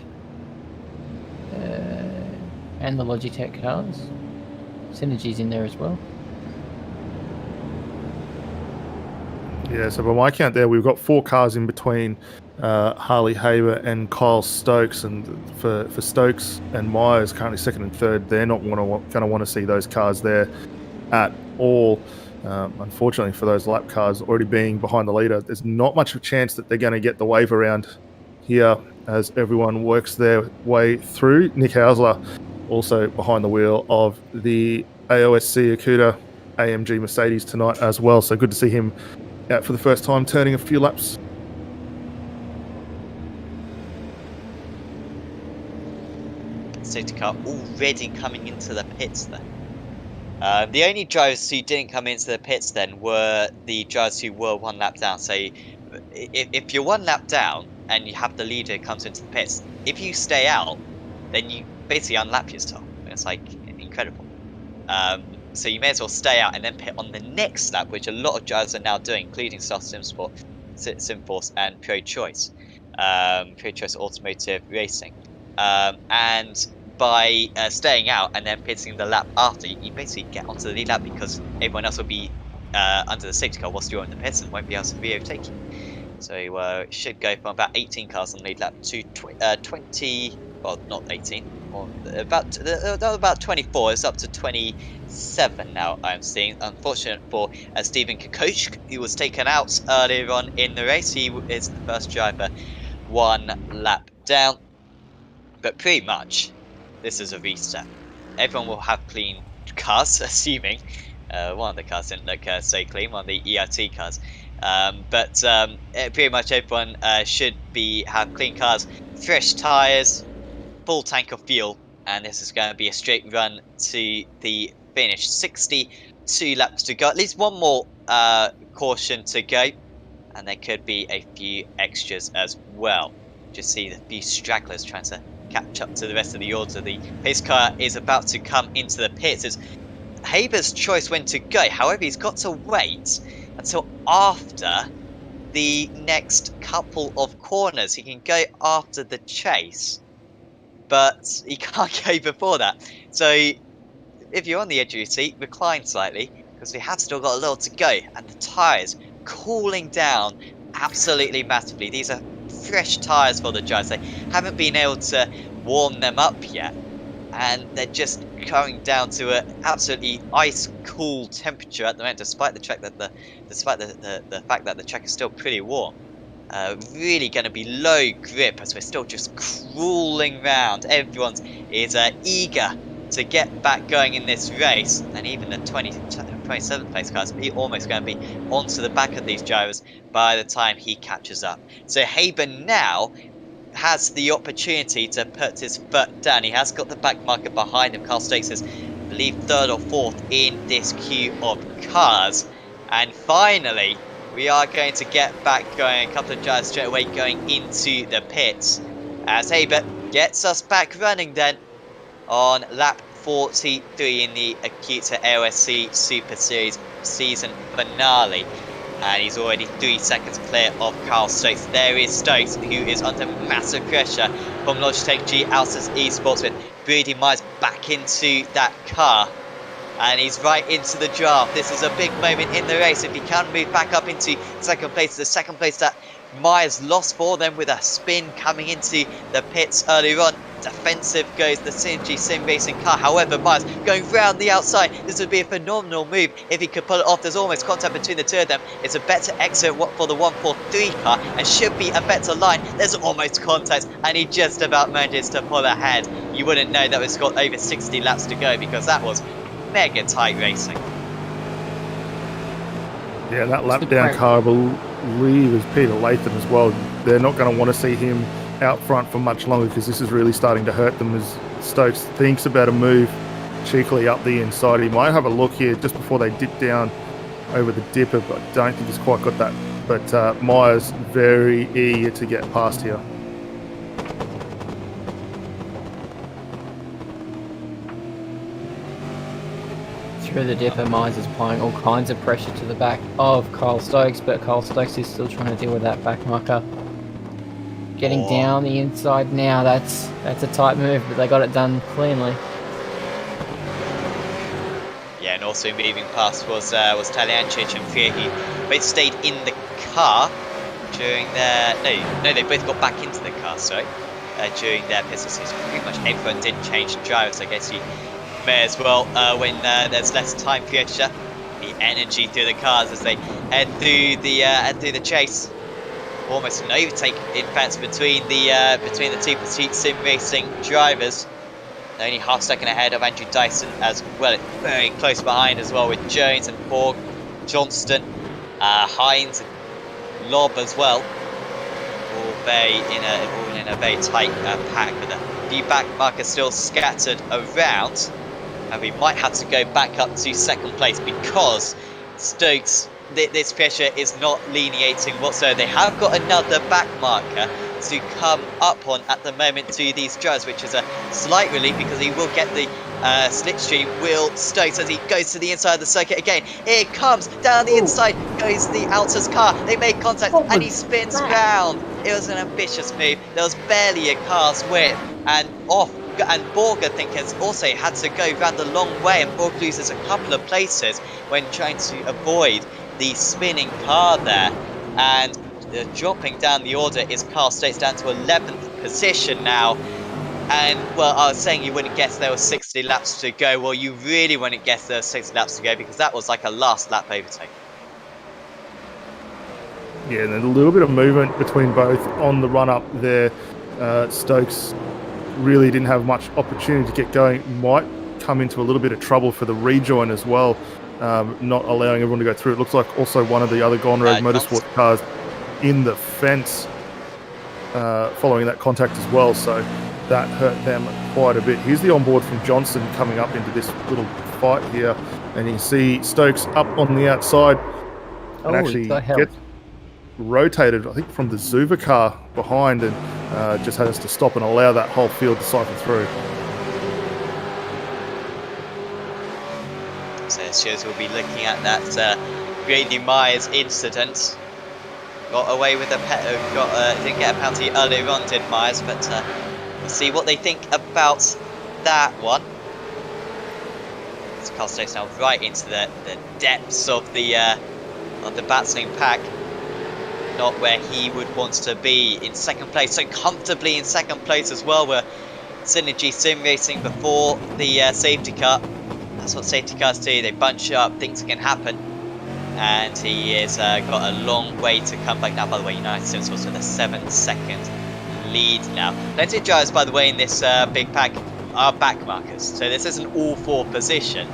the Logitech cars. Synergy's in there as well. Yeah, so by my count there, we've got 4 cars in between Harley Haber and Kyle Stokes, and for Stokes and Myers currently second and third, they're not going to want to see those cars there at all. Unfortunately for those lap cars already being behind the leader, there's not much of a chance that they're going to get the wave around here as everyone works their way through. Nick Hausler also behind the wheel of the AOSC Acuta AMG Mercedes tonight as well, so good to see him out for the first time, turning a few laps. Safety car already coming into the pits there. The only drivers who didn't come into the pits then were the drivers who were 1 lap down. So if you're 1 lap down and you have the leader who comes into the pits, if you stay out, then you basically unlap yourself. It's like incredible. So you may as well stay out and then pit on the next lap, which a lot of drivers are now doing, including Stealth Simforce and Pro Choice Automotive Racing. And by staying out and then pitting the lap after, you basically get onto the lead lap because everyone else will be under the safety car whilst you're in the pits and won't be able to overtake you. So it should go from about 18 cars on the lead lap to 20, well, not 18, or about 24. It's up to 27 now, I'm seeing. Unfortunate for Stephen Kokoschk, who was taken out earlier on in the race. He is the first driver 1 lap down. But pretty much, this is a reset. Everyone will have clean cars, assuming One of the cars didn't look so clean, one of the ERT cars. But pretty much everyone should have clean cars, fresh tyres, full tank of fuel, and this is going to be a straight run to the finish. 62 laps to go, at least one more caution to go, and there could be a few extras as well. Just see the few stragglers trying to catch up to the rest of the order. The pace car is about to come into the pits. It's Haber's choice when to go. However, he's got to wait until after the next couple of corners. He can go after the chase, but he can't go before that. So if you're on the edge of your seat, recline slightly, because we have still got a little to go, and the tyres cooling down absolutely massively. These are fresh tyres for the drivers. They haven't been able to warm them up yet, and they're just going down to an absolutely ice cool temperature at the moment, despite the fact that the fact that the track is still pretty warm. Really going to be low grip as we're still just crawling round. Everyone is eager to get back going in this race, and even the 27th place car is almost going to be onto the back of these drivers by the time he catches up. So Haber now has the opportunity to put his foot down. He has got the back marker behind him. Carl Stokes is, I believe, 3rd or 4th in this queue of cars, and finally we are going to get back going. A couple of drivers straight away going into the pits as Haber gets us back running then on lap 43 in the Acuta AOSC Super Series season finale. And he's already 3 seconds clear of Carl Stokes. There is Stokes, who is under massive pressure from Logitech G AOSC Esports, with Brady Myers back into that car. And he's right into the draft. This is a big moment in the race. If he can move back up into second place, the second place that Myers lost for them with a spin coming into the pits earlier on. Defensive goes the Synergy Sim Racing car. However, Myers going round the outside. This would be a phenomenal move if he could pull it off. There's almost contact between the two of them. It's a better exit for the 143 car and should be a better line. There's almost contact, and he just about manages to pull ahead. You wouldn't know that it's got over 60 laps to go, because that was mega tight racing. Yeah, that lap down car, I believe, is Peter Latham as well. They're not going to want to see him out front for much longer, because this is really starting to hurt them as Stokes thinks about a move cheekily up the inside. He might have a look here just before they dip down over the dipper, but I don't think he's quite got that. But Myers very eager to get past here. Through the dipper, Myers is applying all kinds of pressure to the back of Carl Stokes, but Carl Stokes is still trying to deal with that back marker. Getting down the inside now, that's a tight move, but they got it done cleanly. Yeah, and also moving past was Taliancic and Freer, who both stayed in the car during their... No, they both got back into the car, sorry, during their pit stops. Pretty much everyone did change drivers. I guess you may as well, when there's less time for the energy through the cars as they head through the chase. Almost an overtake, in fact, between the two Pursuit Sim Racing drivers. Only half second ahead of Andrew Dyson as well. It's very close behind as well, with Jones and Borg, Johnston, Hines, and Lobb as well. All in a very tight pack, with a few back markers still scattered around. And we might have to go back up to second place, because Stokes, this pressure is not leaning whatsoever. They have got another back marker to come up on at the moment to these drivers, which is a slight relief, because he will get the slipstream. Will Stokes, as he goes to the inside of the circuit again. Here it comes, down the inside goes the Altus car. They make contact and he spins round. It was an ambitious move. There was barely a car's width, and off. And Borg, I think, has also had to go round the long way, and Borg loses a couple of places when trying to avoid the spinning car there. And dropping down the order is Carl Stokes, down to 11th position now. And, well, I was saying you wouldn't guess there were 60 laps to go. Well, you really wouldn't guess there were 60 laps to go, because that was like a last lap overtake. Yeah, and a little bit of movement between both on the run up there. Stokes really didn't have much opportunity to get going. Might come into a little bit of trouble for the rejoin as well. not allowing everyone to go through. It looks like also one of the other Gone Road Motorsport cars in the fence following that contact as well, so that hurt them quite a bit. Here's the onboard from Johnson coming up into this little fight here, and you can see Stokes up on the outside and actually gets rotated, I think, from the Zuva car behind, and just has to stop and allow that whole field to cycle through. So it shows we'll be looking at that Grady Myers incident. Got away with a didn't get a penalty earlier on, did Myers, but we'll see what they think about that one. This car stays now right into the depths of the battling pack. Not where he would want to be in second place, so comfortably in second place as well. We're Synergy Sim Racing before the safety car. That's what safety cars do, they bunch up, things can happen. And he has got a long way to come back now. By the way, United Sims was with a 7-second lead now. Plenty of drivers, by the way, in this big pack are back markers, so this isn't all for position,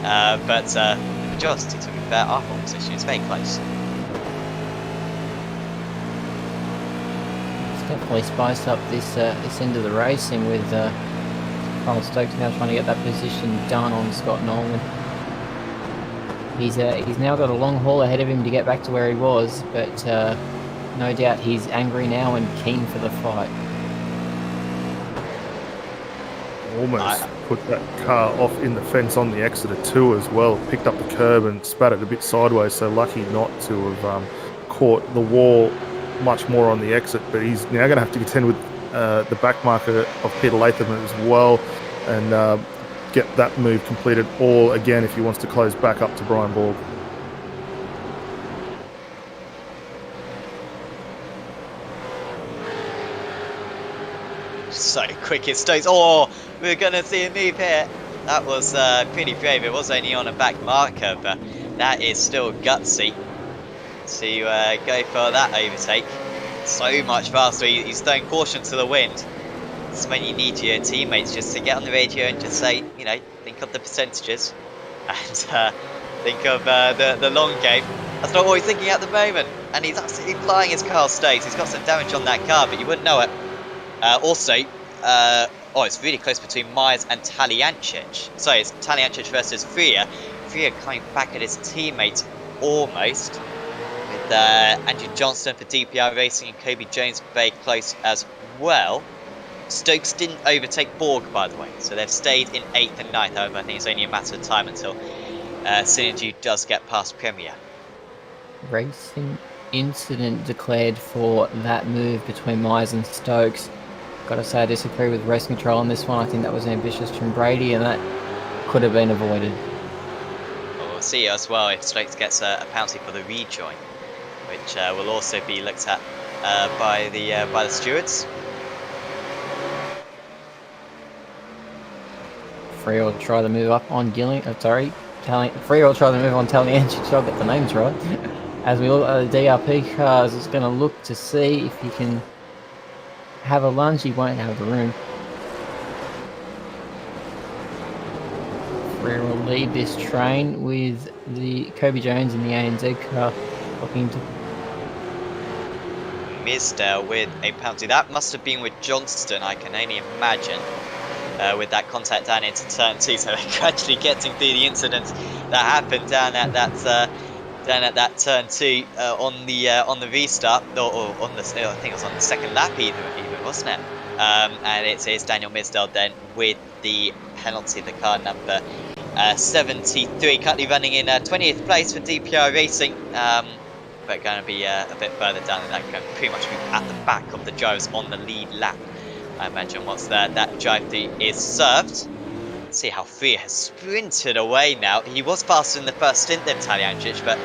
but the majority, to be fair, are for position. It's very close. It's definitely spiced up this end of the racing with Carl Stokes now trying to get that position done on Scott Nolan. He's now got a long haul ahead of him to get back to where he was, but no doubt he's angry now and keen for the fight. Almost put that car off in the fence on the Exeter too as well. Picked up the curb and spat it a bit sideways, so lucky not to have caught the wall much more on the exit. But he's now going to have to contend with the back marker of Peter Latham as well, and get that move completed all again if he wants to close back up to Brian Borg. So quick it Stokes. Oh, we're going to see a move here. That was pretty brave. It was only on a back marker, but that is still gutsy to go for that overtake. So much faster. He's throwing caution to the wind. It's when you need your teammates just to get on the radio and just say, you know, think of the percentages and think of the long game. That's not what he's thinking at the moment, and he's absolutely flying his car Stokes. He's got some damage on that car, but you wouldn't know it. Also, it's really close between Myers and Taliancic. So it's Taliancic versus Freer. Freer coming back at his teammate almost, with Andrew Johnston for DPR Racing and Kobe Jones very close as well. Stokes didn't overtake Borg, by the way, so they've stayed in 8th and 9th. However, I think it's only a matter of time until Synergy does get past Premier. Racing incident declared for that move between Myers and Stokes. Gotta say, I disagree with race control on this one. I think that was ambitious from Brady, and that could have been avoided. Well, we'll see as well if Stokes gets a penalty for the rejoin, which will also be looked at by the stewards. Freer will try the move up on Freer will try the move on Taliancic. I'll get the names right. As we look at the DRP cars, it's going to look to see if he can have a lunge. He won't have the room. Freer will lead this train with the Kobe Jones in the ANZ car looking to... Misdale with a penalty. That must have been with Johnston, I can only imagine. With that contact down into turn 2, so they're gradually getting through the incidents that happened down at that turn 2 on the restart, or on the, I think it was on the second lap even wasn't it? And it's Daniel Misdale then with the penalty, the car number 73, currently running in 20th place for DPR Racing, but going to be a bit further down than that, going to pretty much be at the back of the drivers on the lead lap. I imagine once that drive through is served. Let's see how Freer has sprinted away now. He was faster in the first stint than Taliancic, but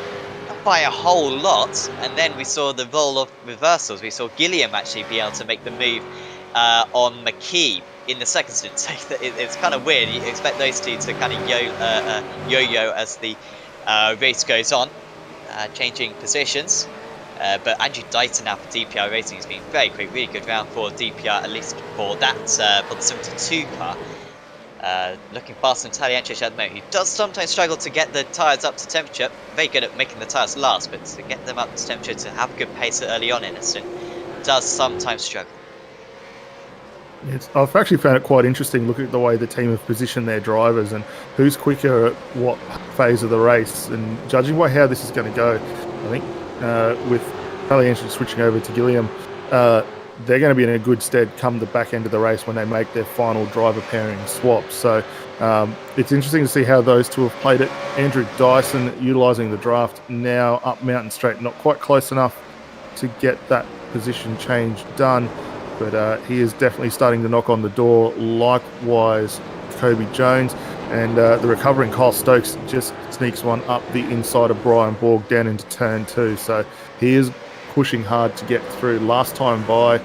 not by a whole lot. And then we saw the roll of reversals. We saw Gilliam actually be able to make the move on McKee in the second stint. So it's kind of weird. You expect those two to kind of yo-yo as the race goes on, changing positions. But Andrew Dayton now for DPR Racing has been very quick, really good round for DPR, at least for that for the 72 car. Looking past Talianchich at the moment, who does sometimes struggle to get the tyres up to temperature. Very good at making the tyres last, but to get them up to temperature, to have good pace early on in a stint, does sometimes struggle. I've actually found it quite interesting looking at the way the team have positioned their drivers and who's quicker at what phase of the race. And judging by how this is going to go, I think with Talianchich switching over to Gilliam, they're going to be in a good stead come the back end of the race when they make their final driver pairing swap. So it's interesting to see how those two have played it. Andrew Dyson utilising the draft now up Mountain Straight, not quite close enough to get that position change done. But he is definitely starting to knock on the door. Likewise, Kobe Jones. And the recovering Kyle Stokes just sneaks one up the inside of Brian Borg down into turn 2. So he is pushing hard to get through. Last time by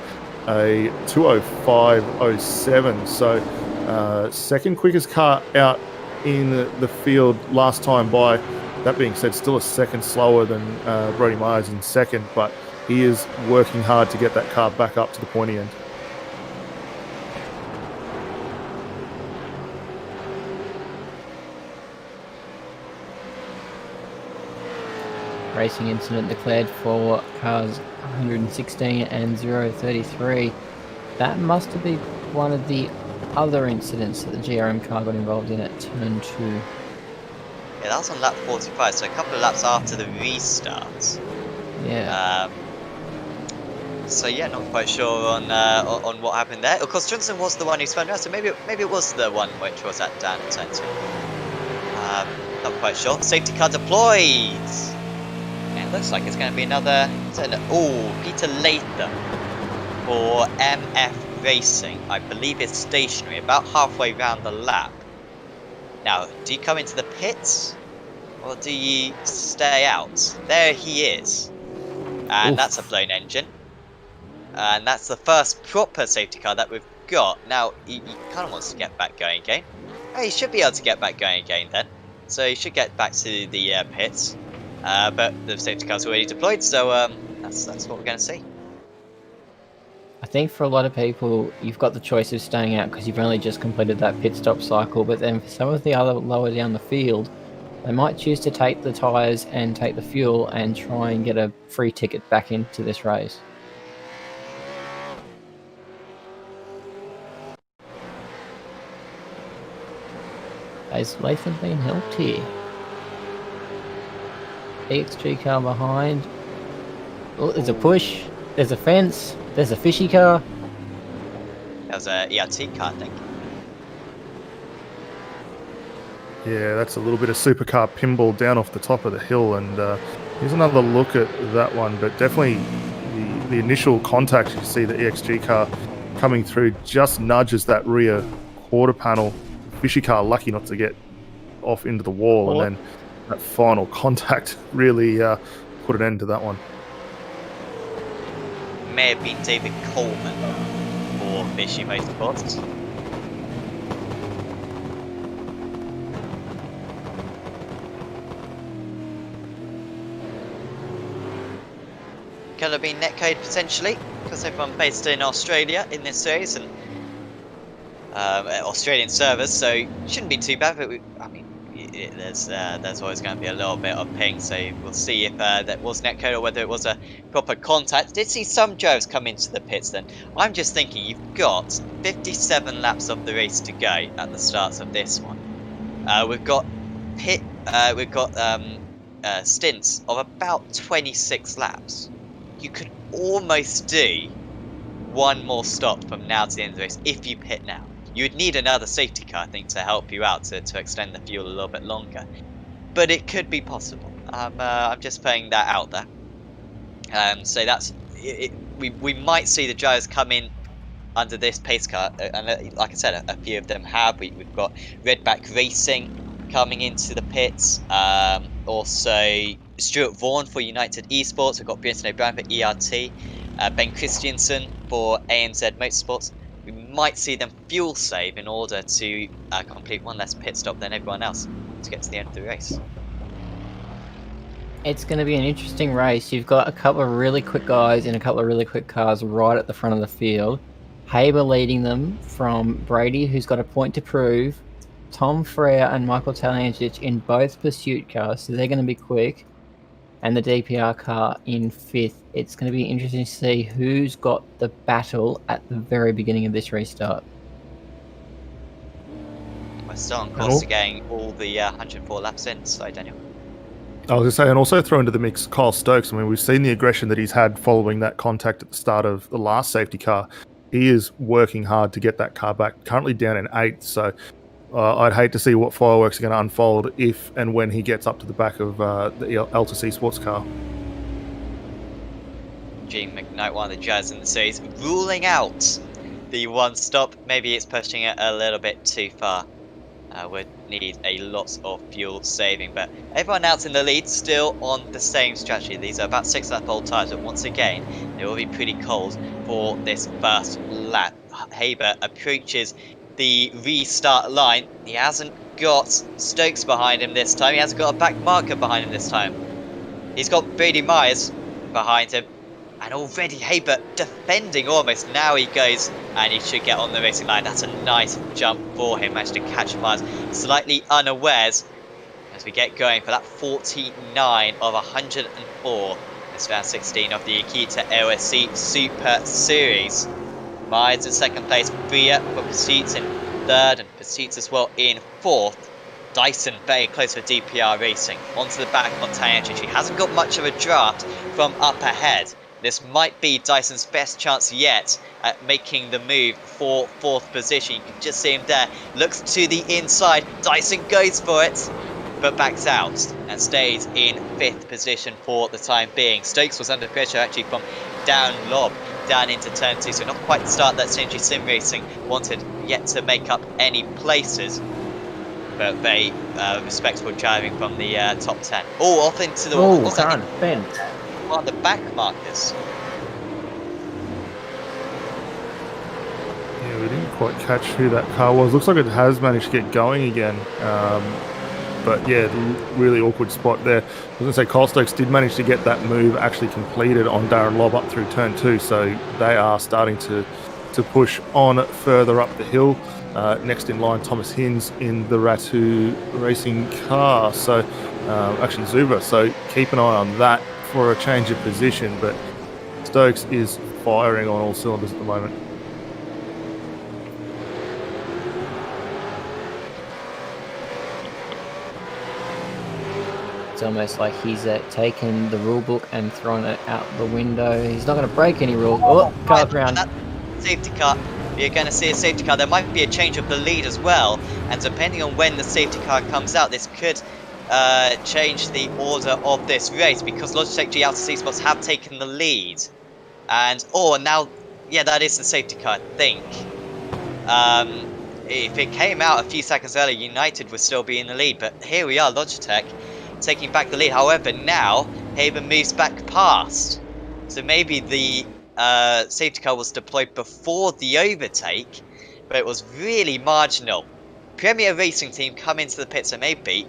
a 2:05.07. So second quickest car out in the field last time by. That being said, still a second slower than Brody Myers in second. But he is working hard to get that car back up to the pointy end. Racing incident declared for cars 116 and 033. That must have been one of the other incidents that the GRM car got involved in at turn 2. Yeah, that was on lap 45, so a couple of laps after the restart. Yeah. So yeah, not quite sure on what happened there. Of course, Johnson was the one who spun around, so maybe it was the one which was at down at turn 2. Not quite sure. Safety car deployed. And it looks like it's going to be another. Peter Latham for MF Racing. I believe it's stationary, about halfway round the lap. Now, do you come into the pits or do you stay out? There he is, and that's a blown engine. And that's the first proper safety car that we've got. Now, he kind of wants to get back going again. Oh, he should be able to get back going again then. So he should get back to the pits. But the safety car's already deployed, so that's what we're going to see. I think for a lot of people, you've got the choice of staying out because you've only just completed that pit stop cycle. But then for some of the other lower down the field, they might choose to take the tyres and take the fuel and try and get a free ticket back into this race. Has Latham been helped here? EXG car behind. Oh, there's a push. There's a fence. There's a fishy car. That was a ERT car, I think. Yeah, that's a little bit of supercar pinball down off the top of the hill. And here's another look at that one. But definitely the initial contact, you see the EXG car coming through, just nudges that rear quarter panel. Fishy car lucky not to get off into the wall, and then that final contact really put an end to that one. May have been David Coleman for Fishy Motorsports. Could have been Netcode potentially, because everyone based in Australia in this series, and Australian servers, so it shouldn't be too bad. But there's always going to be a little bit of ping, so we'll see if that was netcode or whether it was a proper contact. Did see some drivers come into the pits then. I'm just thinking you've got 57 laps of the race to go at the start of this one. We've got stints of about 26 laps. You could almost do one more stop from now to the end of the race if you pit now. You would need another safety car, I think, to help you out to extend the fuel a little bit longer. But it could be possible. I'm just putting that out there. So that's it. We might see the drivers come in under this pace car, and like I said, a few of them have. We've got Redback Racing coming into the pits. Also Stuart Vaughan for United Esports. We've got Bjorn O'Brien for ERT. Ben Christiansen for ANZ Motorsports. We might see them fuel save in order to complete one less pit stop than everyone else to get to the end of the race. It's going to be an interesting race. You've got a couple of really quick guys in a couple of really quick cars right at the front of the field. Haber leading them from Brady, who's got a point to prove, Tom Frere and Michael Talyantic in both pursuit cars, so they're going to be quick. And the DPR car in 5th. It's going to be interesting to see who's got the battle at the very beginning of this restart. We're still on course to getting all the 104 laps in, so Daniel. I was going to say, and also throw into the mix Kyle Stokes. I mean, we've seen the aggression that he's had following that contact at the start of the last safety car. He is working hard to get that car back, currently down in 8th, so I'd hate to see what fireworks are going to unfold if and when he gets up to the back of the Altus Sports car. Gene McKnight, one of the judges in the series, ruling out the one stop. Maybe it's pushing it a little bit too far. Would need a lot of fuel saving, but everyone else in the lead still on the same strategy. These are about 6 lap old tyres, but once again they will be pretty cold for this first lap. Haber approaches the restart line. He hasn't got Stokes behind him this time. He hasn't got a back marker behind him this time. He's got Brady Myers behind him. And already Haber defending almost. Now he goes and he should get on the racing line. That's a nice jump for him. Managed to catch Myers slightly unawares as we get going for that 49 of 104. This round 16 of the Acuta AOSC Super Series. Myers in second place, Bria for pursuits in third, and pursuits as well in fourth. Dyson very close for DPR Racing. Onto the back on Talyantic. He hasn't got much of a draft from up ahead. This might be Dyson's best chance yet at making the move for fourth position. You can just see him there. Looks to the inside. Dyson goes for it, but backs out and stays in 5th position for the time being. Stokes was under pressure actually from down lob, down into turn 2, so not quite the start that Synergy Sim Racing wanted yet to make up any places. But very respectable driving from the top 10. Oh, off into the wall. Can't bend. One of the back markers. Yeah, we didn't quite catch who that car was. Looks like it has managed to get going again. But yeah, really awkward spot there. I was going to say Kyle Stokes did manage to get that move actually completed on Darren Lobb up through turn 2. So they are starting to push on further up the hill. Next in line, Thomas Hinz in the Ratu racing car. So actually Zuba. So keep an eye on that for a change of position, but Stokes is firing on all cylinders at the moment. It's almost like he's taken the rule book and thrown it out the window. He's not going to break any rules. Oh, car's round. Safety car. You're going to see a safety car. There might be a change of the lead as well, and depending on when the safety car comes out, this could change the order of this race, because Logitech G AOSC Sports have taken the lead. And now, yeah, that is the safety car, I think. If it came out a few seconds earlier, United would still be in the lead, but here we are, Logitech taking back the lead. However, now Haber moves back past, so maybe the safety car was deployed before the overtake, but it was really marginal. Premier Racing Team come into the pit, so maybe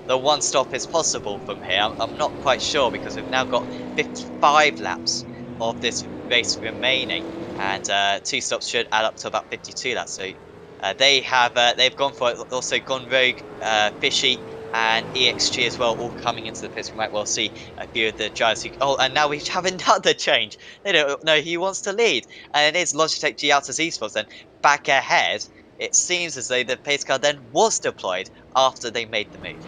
the one stop is possible from here. I'm not quite sure, because we've now got 55 laps of this race remaining, and 2 stops should add up to about 52 laps. So they've gone for it. Also gone rogue, Fishy and EXG as well, all coming into the pits. We might well see a few of the drivers who... Oh, and now we have another change. They don't know who wants to lead, and it is Logitech G AOSC Sports then back ahead. It seems as though the pace car then was deployed after they made the move.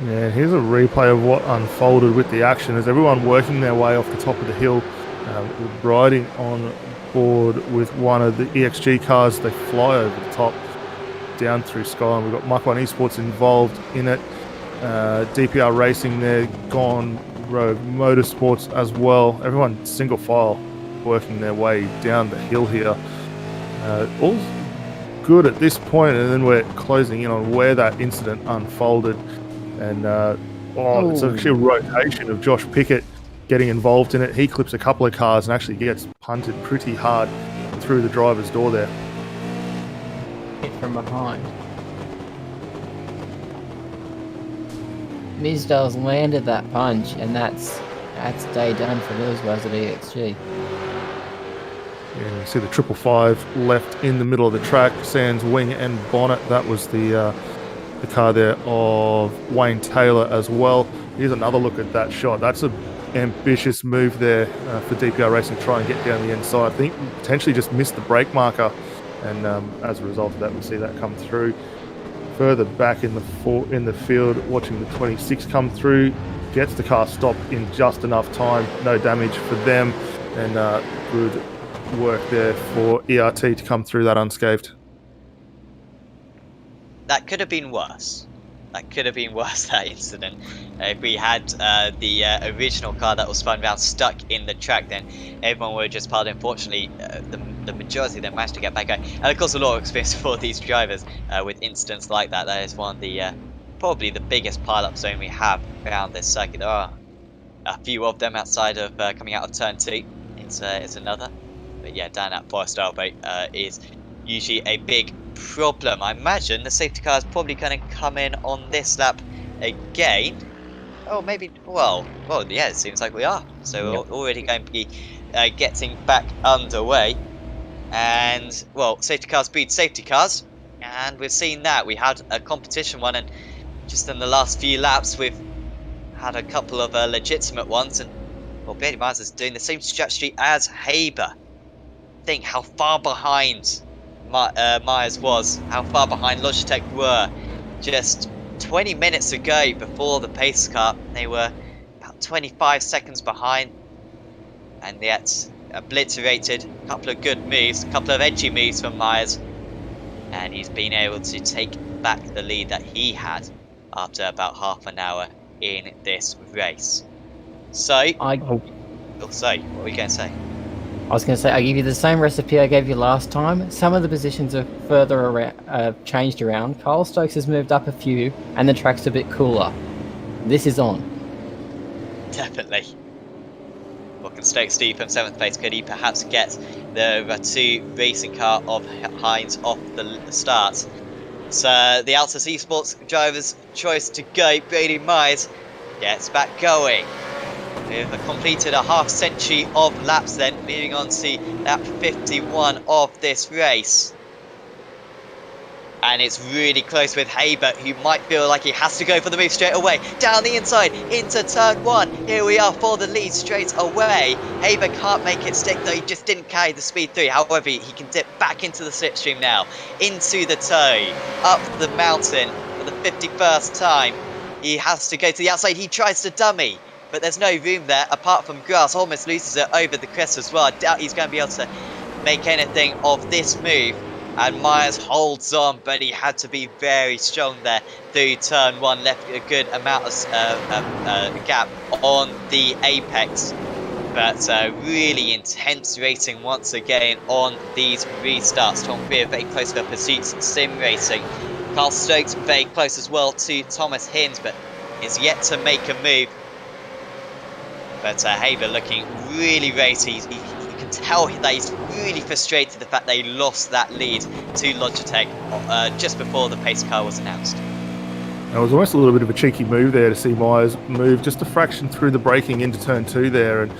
Yeah, here's a replay of what unfolded with the action as everyone working their way off the top of the hill, riding on board with one of the EXG cars. They fly over the top, down through Skyline. We've got Mach 1 Esports involved in it. DPR Racing there, gone rogue. Motorsports as well. Everyone single file working their way down the hill here. All good at this point, and then we're closing in on where that incident unfolded. And it's actually a rotation of Josh Pickett getting involved in it. He clips a couple of cars and actually gets punted pretty hard through the driver's door there. Hit from behind. Misdale's landed that punch, and that's day done for those guys at EXG. Yeah, you see the 555 left in the middle of the track, sans wing and bonnet. That was the car there of Wayne Taylor as well. Here's another look at that shot. That's a ambitious move there for DPR Racing to try and get down the inside. I think potentially just missed the brake marker, and as a result of that, we see that come through. Further back in the field, watching the 26 come through, gets the car stopped in just enough time. No damage for them, and good work there for ERT to come through that unscathed. That could have been worse. That could have been worse, that incident. If we had the original car that was spun around stuck in the track, then everyone would have just piled in. Unfortunately, the majority of them managed to get back going. And of course, a lot of experience for these drivers with incidents like that. That is one of the probably the biggest pile-up zone we have around this circuit. There are a few of them outside of coming out of turn 2. It's another. But yeah, down at Forest Elbow is usually a big problem. I imagine the safety car is probably going to come in on this lap again. Oh, maybe. Well, yeah, it seems like we are. So Yep. we're already going to be getting back underway. And, well, safety cars beat safety cars. And we've seen that. We had a competition one, and just in the last few laps, we've had a couple of legitimate ones. And, well, Bailey Myers is doing the same strategy as Haber. Think how far behind Myers was, how far behind Logitech were. Just 20 minutes ago, before the pace car, they were about 25 seconds behind, and yet obliterated a couple of good moves, a couple of edgy moves from Myers, and he's been able to take back the lead that he had after about half an hour in this race. So, what were you going to say? I was going to say, I give you the same recipe I gave you last time. Some of the positions are further around, changed around. Kyle Stokes has moved up a few, and the track's a bit cooler. This is on. Definitely. Well, can Stokes do from 7th place? Could he perhaps get the 2 racing car of Hines off the start? So the Altus Esports driver's choice to go. Brady Myers gets back going. We've completed a half century of laps then, moving on to lap 51 of this race. And it's really close with Haber, who might feel like he has to go for the move straight away. Down the inside, into turn 1. Here we are for the lead straight away. Haber can't make it stick though, he just didn't carry the speed through. However, he can dip back into the slipstream now. Into the toe, up the mountain for the 51st time. He has to go to the outside, he tries to dummy. But there's no room there, apart from grass. Almost loses it over the crest as well. I doubt he's going to be able to make anything of this move. And Myers holds on, but he had to be very strong there through turn 1. Left a good amount of gap on the apex. But really intense racing once again on these restarts. Tom Freer very close to pursuits, sim racing. Carl Stokes very close as well to Thomas Hinds, but is yet to make a move. But Haber looking really racy. You can tell that he's really frustrated the fact they lost that lead to Logitech just before the pace car was announced. It was almost a little bit of a cheeky move there to see Myers move just a fraction through the braking into turn 2 there, and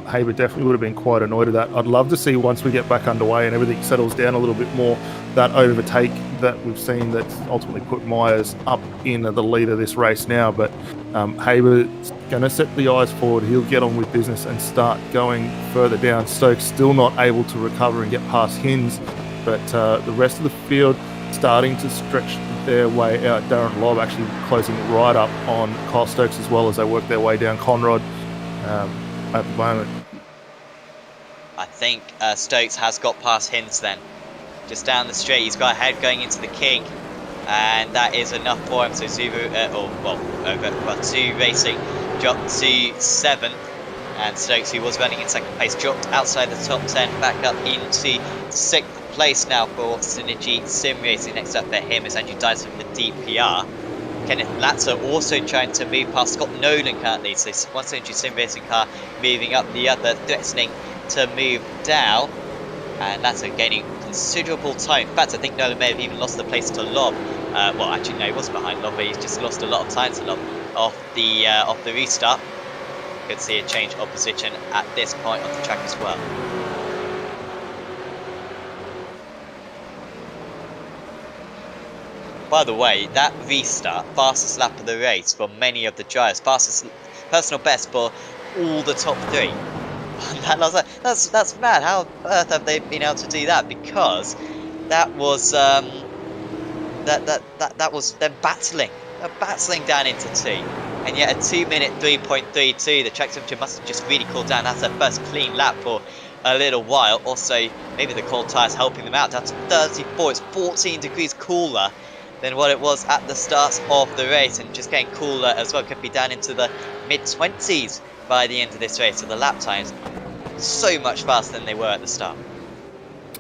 Haber definitely would have been quite annoyed at that. I'd love to see once we get back underway and everything settles down a little bit more, that overtake that we've seen that's ultimately put Myers up in the lead of this race now. But Haber's going to set the eyes forward. He'll get on with business and start going further down. Stokes still not able to recover and get past Hinds, but the rest of the field starting to stretch their way out. Darren Lobb actually closing right up on Kyle Stokes as well as they work their way down Conrod at the moment. I think Stokes has got past Hinds then. Just down the straight, he's got ahead going into the King, and that is enough for him. So Subaru, over 2 racing, dropped to 7th, and Stokes, who was running in 2nd place, dropped outside the top 10, back up into 6th place now for Synergy Sim Racing. Next up for him is Andrew Dyson from the DPR. Kenneth Latzer also trying to move past Scott Nolan currently, so one Synergy Sim Racing car moving up the other, threatening to move down, and Latzer gaining considerable time. In fact, I think Nolan may have even lost the place to Lob. Well, actually, no, he was behind Lob, but he's just lost a lot of time to Lob off the restart. Could see a change of position at this point of the track as well. By the way, that restart, fastest lap of the race for many of the drivers, fastest personal best for all the top 3. That's mad. How on earth have they been able to do that? Because that was that was them battling down into 2, and yet a 2-minute 3.32. The track temperature must have just really cooled down. That's their first clean lap for a little while. Also, maybe the cold tyres helping them out. Down to 34. It's 14 degrees cooler than what it was at the start of the race, and just getting cooler as well. Could be down into the mid-20s by the end of this race. So the lap times so much faster than they were at the start.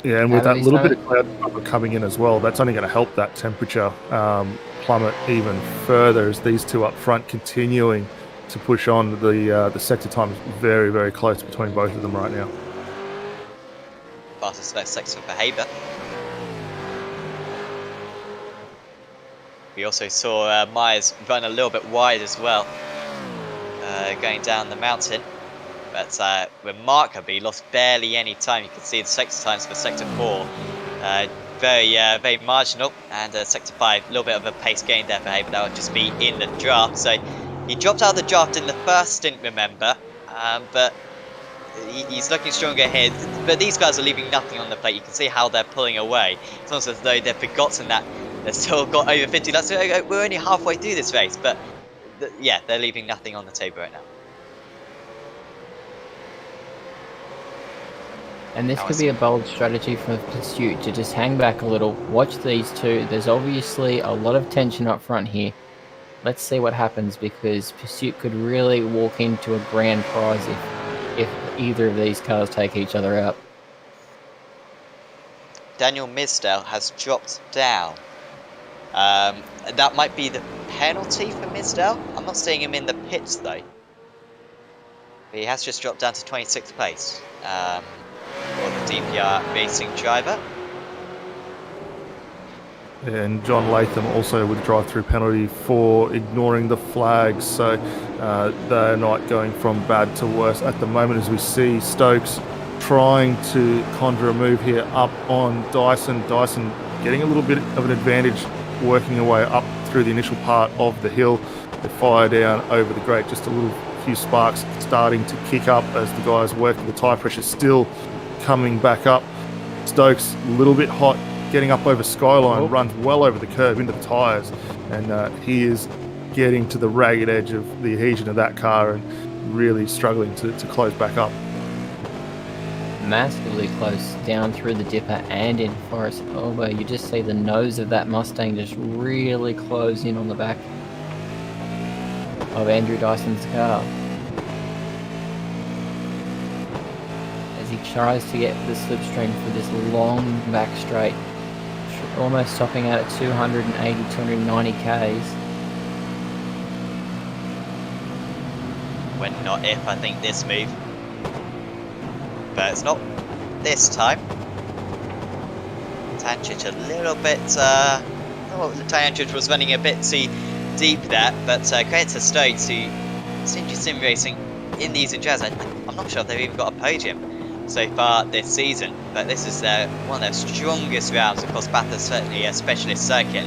Yeah, and with that little bit of cloud cover coming in as well, that's only going to help that temperature plummet even further as these two up front continuing to push on. The sector time is very, very close between both of them right now. Fastest sector behaviour. We also saw Myers run a little bit wide as well, going down the mountain. But remarkably, lost barely any time. You can see the sector times for Sector 4 very marginal, and Sector 5 a little bit of a pace gain there for Hay, but that would just be in the draft. So he dropped out of the draft in the first stint, remember, but he's looking stronger here. But these guys are leaving nothing on the plate. You can see how they're pulling away. It's almost as though they've forgotten that they've still got over 50 laps. We're only halfway through this race, but yeah, they're leaving nothing on the table right now. And this could be a bold strategy for Pursuit to just hang back a little, watch these two. There's obviously a lot of tension up front here. Let's see what happens, because Pursuit could really walk into a grand prize if either of these cars take each other out. Daniel Misdale has dropped down. That might be the penalty for Misdale. I'm not seeing him in the pits though. But he has just dropped down to 26th place. For the DPR racing driver. And John Latham also with drive-through penalty for ignoring the flags, so they're not going from bad to worse at the moment, as we see Stokes trying to conjure a move here up on Dyson. Dyson getting a little bit of an advantage, working their way up through the initial part of the hill. They fire down over the grate, just a little few sparks starting to kick up as the guys working. The tyre pressure still coming back up. Stokes a little bit hot, getting up over Skyline, runs well over the curb into the tyres, and he is getting to the ragged edge of the adhesion of that car and really struggling to close back up. Massively close down through the dipper and in Forest Elbow. You just see the nose of that Mustang just really close in on the back of Andrew Dyson's car. As he tries to get the slipstream for this long back straight, almost stopping out at 280, 290 Ks. When not if, I think this move. But it's not this time. Tanchich a little bit, Tanchich was running a bit too deep there, but credit to Stokes, who seems to sim racing in these endurance. I'm not sure if they've even got a podium so far this season, but this is one of their strongest rounds. Of course, Bathurst certainly a specialist circuit.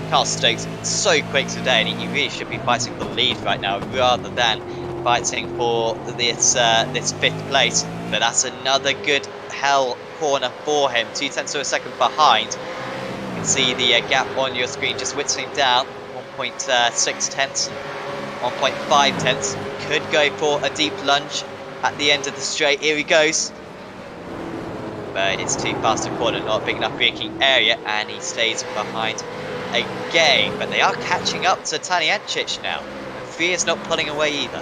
Carl Stokes so quick today, and he really should be fighting for the lead right now rather than fighting for this 5th place. But that's another good hell corner for him. 0.2 of a second behind. You can see the gap on your screen just whittling down. 1.6 tenths, 1.5 tenths. Could go for a deep lunge at the end of the straight. Here he goes. But it's too fast a corner, not a big enough braking area, and he stays behind again. But they are catching up to Taniancic now. Freya's not pulling away either.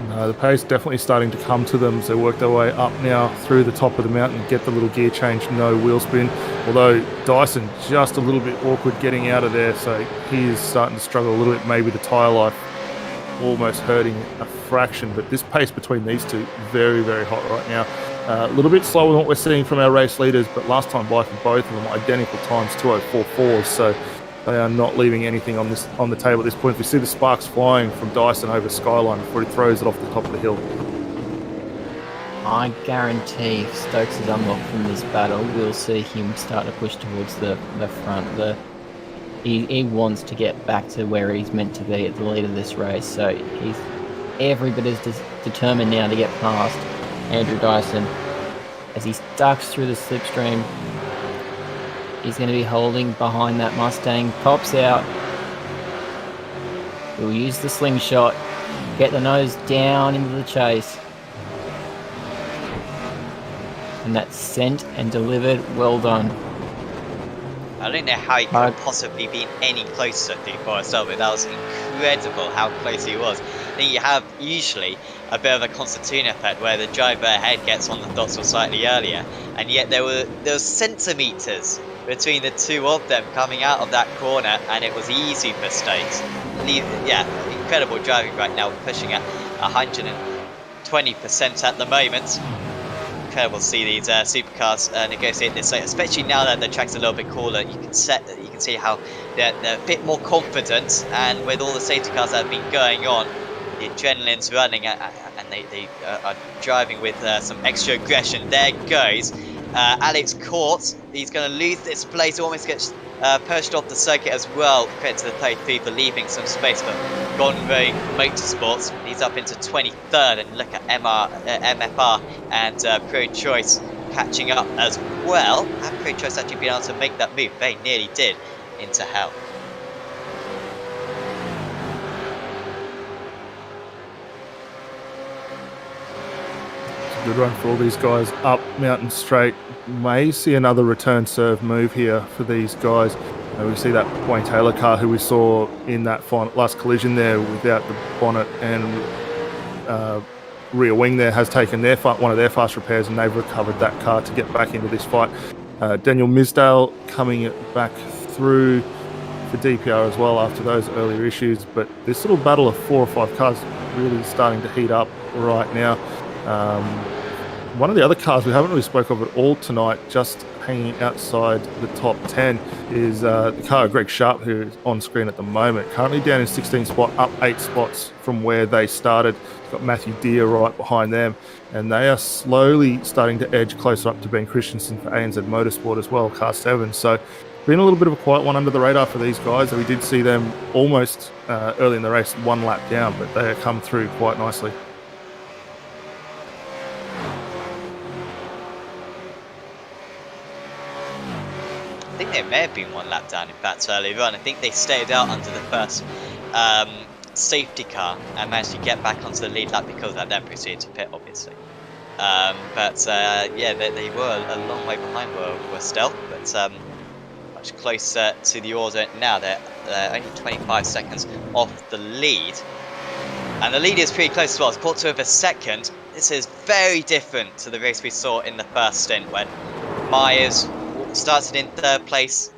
No, the pace definitely starting to come to them as they work their way up now through the top of the mountain, get the little gear change, no wheel spin. Although Dyson just a little bit awkward getting out of there, so he is starting to struggle a little bit. Maybe the tyre life almost hurting a fraction, but this pace between these two, very, very hot right now. A little bit slower than what we're seeing from our race leaders, but last time by for both of them, identical times, 2:04.4s, so they are not leaving anything on the table at this point. We see the sparks flying from Dyson over Skyline before he throws it off the top of the hill. I guarantee if Stokes is unlocked from this battle, we'll see him start to push towards the front. He wants to get back to where he's meant to be at the lead of this race, so he's every bit as determined now to get past Andrew Dyson. As he ducks through the slipstream, he's going to be holding behind that Mustang, pops out. He'll use the slingshot, get the nose down into the chase. And that's sent and delivered. Well done. I don't know how he could have possibly been any closer to Forrest Albert. That was incredible how close he was. I think you have usually a bit of a concertina effect where the driver ahead gets on the dots slightly earlier, and yet there were centimetres between the two of them coming out of that corner, and it was easy for Stokes. Yeah, incredible driving right now, pushing at 120% at the moment. Incredible to see these supercars negotiate this late, especially now that the track's a little bit cooler. You can see how they're a bit more confident, and with all the safety cars that have been going on, the adrenaline's running, and they are driving with some extra aggression. There goes Alex Court. He's going to lose this place, almost gets pushed off the circuit as well. Credit to the 33 for leaving some space for Gone Rogue Motorsports. He's up into 23rd, and look at MFR and Pro Choice catching up as well. And Pro Choice actually being able to make that move, they nearly did, into hell. Good run for all these guys up Mountain Straight. May see another return serve move here for these guys. We see that Wayne Taylor car who we saw in that last collision there without the bonnet and rear wing there has taken one of their fast repairs, and they've recovered that car to get back into this fight. Daniel Misdale coming back through for DPR as well after those earlier issues, but this little battle of 4 or 5 cars really starting to heat up right now. One of the other cars we haven't really spoke of at all tonight, just hanging outside the top 10, is the car of Greg Sharp, who is on screen at the moment. Currently down in 16th spot, up 8 spots from where they started. Got Matthew Deere right behind them, and they are slowly starting to edge closer up to Ben Christensen for ANZ Motorsport as well, car 7. So been a little bit of a quiet one under the radar for these guys. We did see them almost early in the race 1 lap down, but they have come through quite nicely. I think there may have been 1 lap down, in fact, earlier on. I think they stayed out under the first safety car and managed to get back onto the lead lap because of that, then proceeded to pit, obviously. Yeah, they were a long way behind were Stealth, but much closer to the order now. They're only 25 seconds off the lead. And the lead is pretty close as well. It's quarter of a second. This is very different to the race we saw in the first stint when Myers started in 3rd place,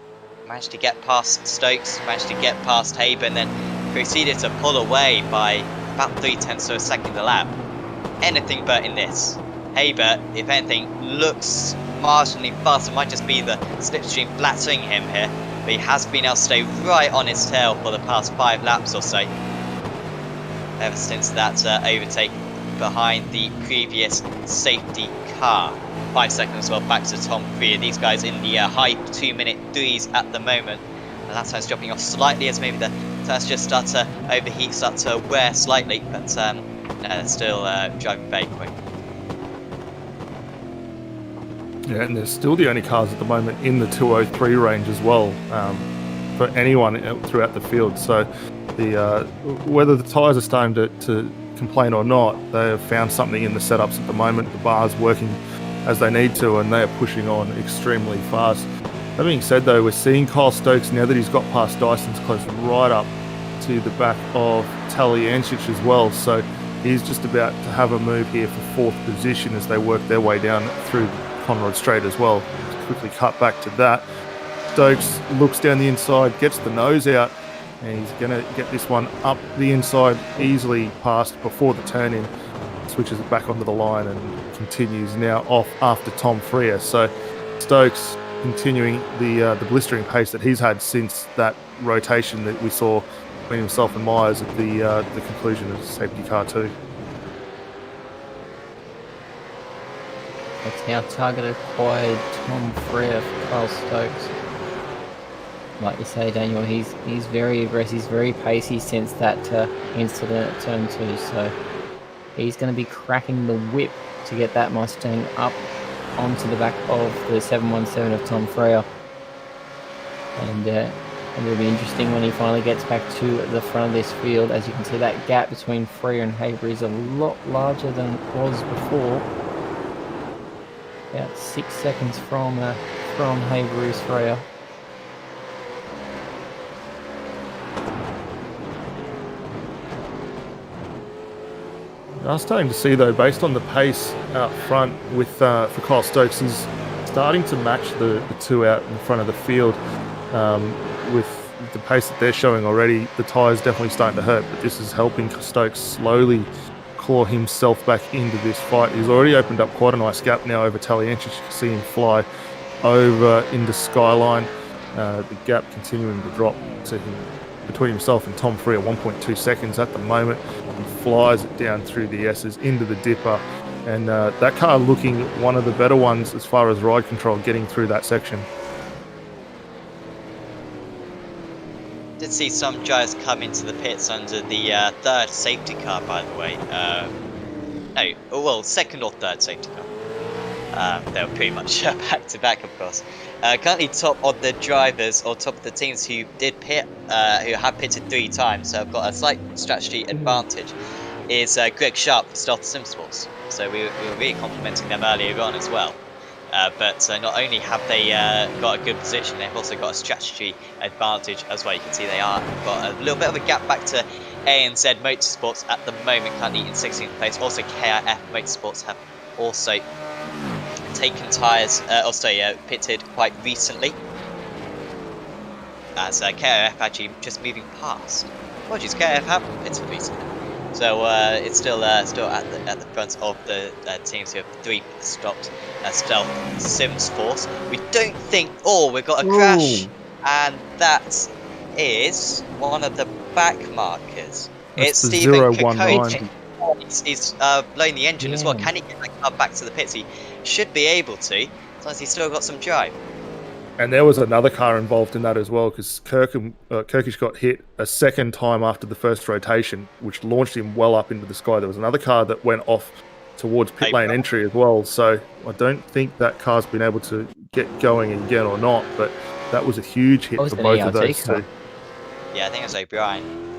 managed to get past Stokes, managed to get past Haber, and then proceeded to pull away by about 0.3 of a second a lap. Anything but in this. Haber, if anything, looks marginally faster. Might just be the slipstream flattering him here, but he has been able to stay right on his tail for the past 5 laps or so, ever since that overtake behind the previous safety car. 5 seconds well back to Tom Freer. These guys in the high 2-minute 3s at the moment. And that time's dropping off slightly as maybe the tires just start to overheat, start to wear slightly, but no, they're still driving very quick. Yeah, and they're still the only cars at the moment in the 203 range as well, for anyone throughout the field. So whether the tyres are starting to complain or not, they have found something in the setups at the moment. The bar's working as they need to, and they are pushing on extremely fast. That being said, though, we're seeing Kyle Stokes, now that he's got past Dyson's, close right up to the back of Talyancic as well. So he's just about to have a move here for 4th position as they work their way down through Conrod Straight as well. Quickly cut back to that. Stokes looks down the inside, gets the nose out, and he's going to get this one up the inside, easily past before the turn-in. Switches it back onto the line and continues now off after Tom Freer. So Stokes continuing the blistering pace that he's had since that rotation that we saw between himself and Myers at the conclusion of safety car 2. It's now targeted acquired Tom Frere for Kyle Stokes. Like you say, Daniel, he's very aggressive, he's very pacey since that incident at turn 2, so he's going to be cracking the whip to get that Mustang up onto the back of the 717 of Tom Frere. And it'll be interesting when he finally gets back to the front of this field. As you can see, that gap between Frere and Haber is a lot larger than it was before. About 6 seconds from Haber is Frere. I'm starting to see, though, based on the pace out front with for Kyle Stokes, he's starting to match the two out in front of the field. With the pace that they're showing already, the tyre's definitely starting to hurt, but this is helping Stokes slowly claw himself back into this fight. He's already opened up quite a nice gap now over Talienchich. You can see him fly over into Skyline. The gap continuing to drop to him between himself and Tom Frere, 1.2 seconds at the moment. He flies it down through the S's into the dipper, and that car looking one of the better ones as far as ride control getting through that section. Did see some drivers come into the pits under the third safety car, by the way. Second or third safety car. They were pretty much back to back, of course. Currently top of the drivers, or top of the teams who did pit, who have pitted 3 times, so have got a slight strategy advantage, is Greg Sharp for Stealth Simsports. So we were really complimenting them earlier on as well. But not only have they got a good position, they've also got a strategy advantage as well. You can see they are got a little bit of a gap back to ANZ Motorsports at the moment, currently in 16th place. Also KRF Motorsports have also taken tyres, pitted quite recently, as KRF actually just moving past. Apologies, KRF haven't pitted recently. So it's still at the front of the teams who have 3 stopped Stealth Simsports. We don't think. Oh, we've got a crash, and that is one of the back markers. That's it's the Stephen 019. He's blowing the engine as well. Can he get that car back to the pits? He should be able to, as long as he's still got some drive. And there was another car involved in that as well, because Kirkish got hit a second time after the first rotation, which launched him well up into the sky. There was another car that went off towards pit lane entry as well. So I don't think that car's been able to get going again or not, but that was a huge hit for both of those two. Yeah, I think it was O'Brien.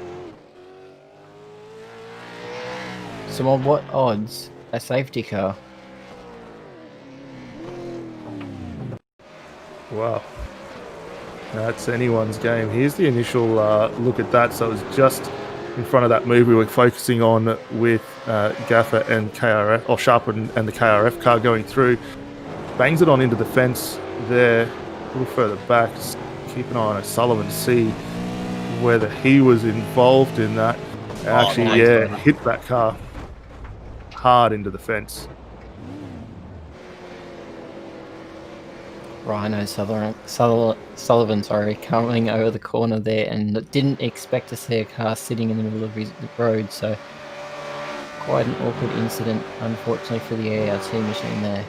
So on what odds a safety car? Wow. That's anyone's game. Here's the initial look at that. So it was just in front of that move we were focusing on with Gaffer and KRF, or Sharp and the KRF car going through. Bangs it on into the fence there, a little further back. Just keep an eye on O'Sullivan to see whether he was involved in that. Actually, hit that car hard into the fence. Rhino Sullivan, coming over the corner there, and didn't expect to see a car sitting in the middle of the road, so quite an awkward incident, unfortunately, for the ART machine there.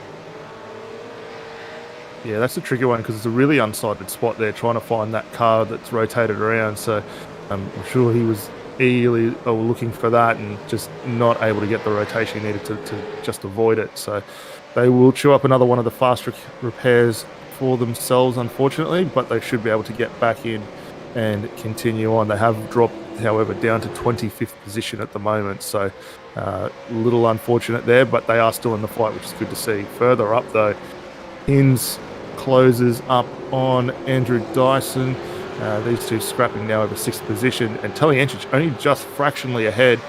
Yeah, that's a tricky one because it's a really unsighted spot there, trying to find that car that's rotated around, so I'm sure he was eagerly looking for that and just not able to get the rotation he needed to just avoid it. So they will chew up another one of the fast repairs for themselves, unfortunately, but they should be able to get back in and continue on. They have dropped, however, down to 25th position at the moment, so a little unfortunate there, but they are still in the fight, which is good to see. Further up, though, Hins closes up on Andrew Dyson. These two scrapping now over 6th position, and Talienchich only just fractionally ahead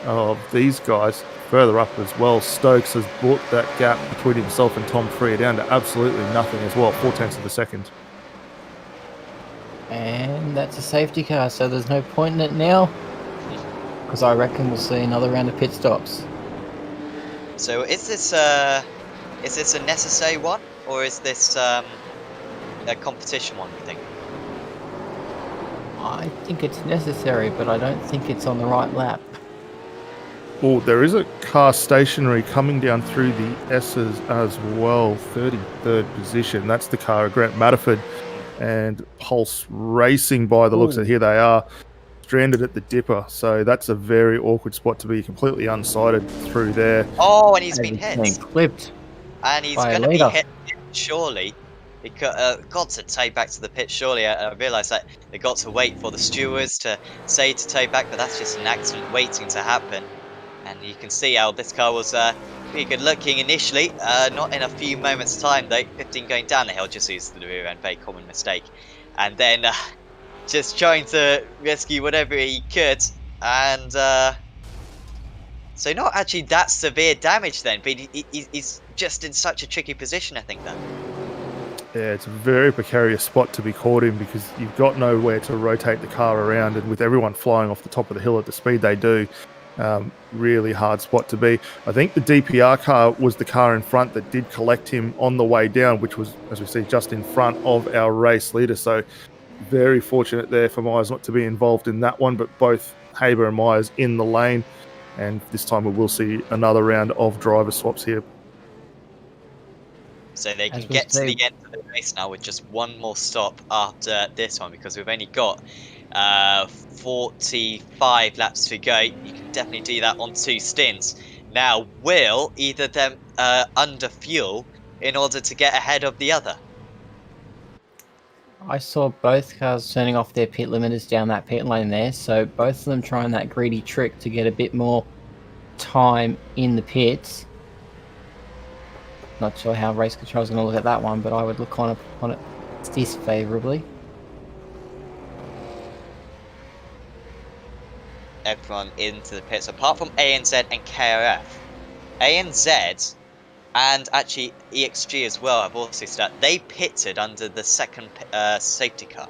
of these guys. Further up as well, Stokes has brought that gap between himself and Tom Frere down to absolutely nothing as well, 0.4 of a second. And that's a safety car, so there's no point in it now, because I reckon we'll see another round of pit stops. So is this a necessary one, or is this a competition one, you think? I think it's necessary, but I don't think it's on the right lap. Oh, there is a car stationary coming down through the S's as well. 33rd position. That's the car of Grant Matterford and Pulse Racing by the looks of it. Here they are, stranded at the Dipper. So that's a very awkward spot to be completely unsighted through there. Oh, and he's been He's hit. being clipped. And he's by a going to be leader. hit, surely. He got to tow back to the pit, surely. I realised that they got to wait for the stewards to say to tow back, but that's just an accident waiting to happen. And you can see how this car was pretty good looking initially. Not in a few moments' time, though. 15 going down the hill, just used the rear end, very common mistake. And then just trying to rescue whatever he could. And so not actually that severe damage then, but he's just in such a tricky position, I think, then. Yeah, it's a very precarious spot to be caught in because you've got nowhere to rotate the car around, and with everyone flying off the top of the hill at the speed they do, really hard spot to be. I think the DPR car was the car in front that did collect him on the way down, which was, as we see, just in front of our race leader. So very fortunate there for Myers not to be involved in that one, but both Haber and Myers in the lane. And this time we will see another round of driver swaps here. So they can get to the end of the race now with just one more stop after this one, because we've only got 45 laps to go. You can definitely do that on 2 stints. Now, will either of them under fuel in order to get ahead of the other? I saw both cars turning off their pit limiters down that pit lane there, so both of them trying that greedy trick to get a bit more time in the pits. Not sure how race control is going to look at that one, but I would look on it disfavourably. Everyone into the pits, apart from ANZ and KRF. ANZ and actually EXG as well, I've also started. They pitted under the second safety car.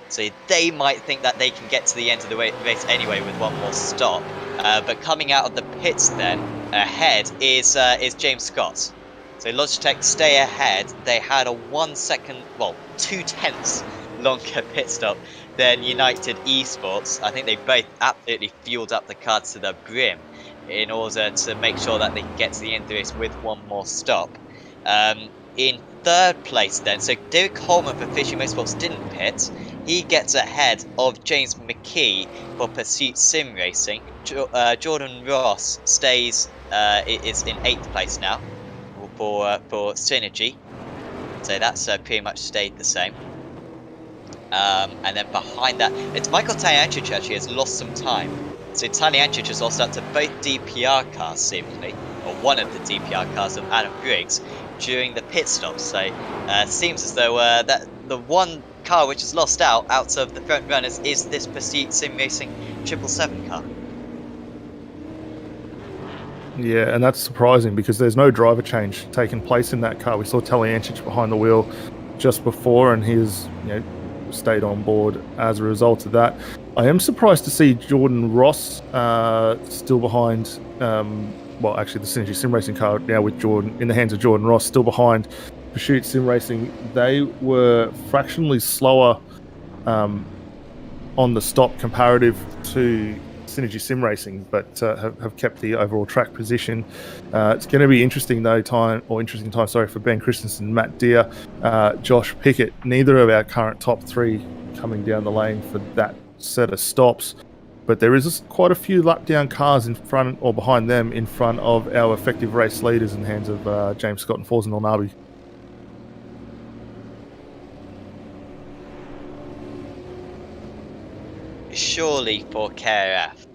So they might think that they can get to the end of the race anyway with one more stop. But coming out of the pits then, ahead is James Scott. So Logitech stay ahead. They had a 1 second, well, 2/10 longer pit stop than United Esports. I think they both absolutely fueled up the car to the brim in order to make sure that they can get to the end of the race with one more stop. In 3rd place then, so Derek Coleman for Fishing Motorsports didn't pit. He gets ahead of James McKee for Pursuit Sim Racing. Jordan Ross stays is in 8th place now for Synergy. So that's pretty much stayed the same. And then behind that, it's Michael Talianchich actually has lost some time. So Talianchich has lost out to both DPR cars, seemingly, or one of the DPR cars of Adam Briggs during the pit stop. So seems as though that the one car which has lost out of the front runners is this Pursuit Sim Racing 777 car. Yeah, and that's surprising because there's no driver change taking place in that car. We saw Talianchich behind the wheel just before, and he's stayed on board as a result of that. I am surprised to see Jordan Ross still behind. Well, actually, the Synergy Sim Racing car now with Jordan in the hands of Jordan Ross, still behind Pursuit Sim Racing. They were fractionally slower on the stop comparative to Synergy Sim Racing, but have kept the overall track position. It's going to be interesting time for Ben Christensen, Matt Deere, Josh Pickett. Neither of our current top 3 coming down the lane for that set of stops, but there is quite a few lap down cars in front or behind them in front of our effective race leaders in the hands of James Scott and Forza Nornabi. Surely for KRF,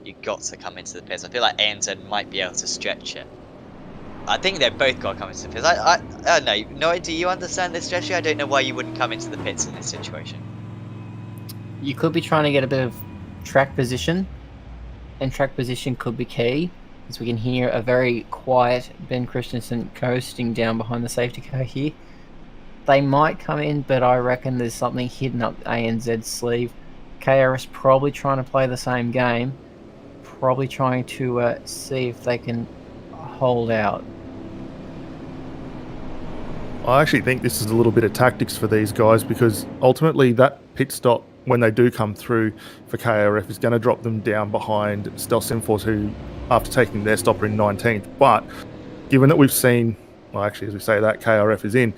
you've got to come into the pits. I feel like ANZ might be able to stretch it. I think they've both got to come into the pits. I don't know. No, do you understand this strategy? I don't know why you wouldn't come into the pits in this situation. You could be trying to get a bit of track position, and track position could be key, as we can hear a very quiet Ben Christensen coasting down behind the safety car here. They might come in, but I reckon there's something hidden up ANZ's sleeve. KRS probably trying to play the same game, probably trying to see if they can hold out. I actually think this is a little bit of tactics for these guys because ultimately that pit stop, when they do come through for KRF, is going to drop them down behind Stealth Sinforce, who, after taking their stopper in 19th. But given that we've seen, well, actually, as we say that, KRF is in,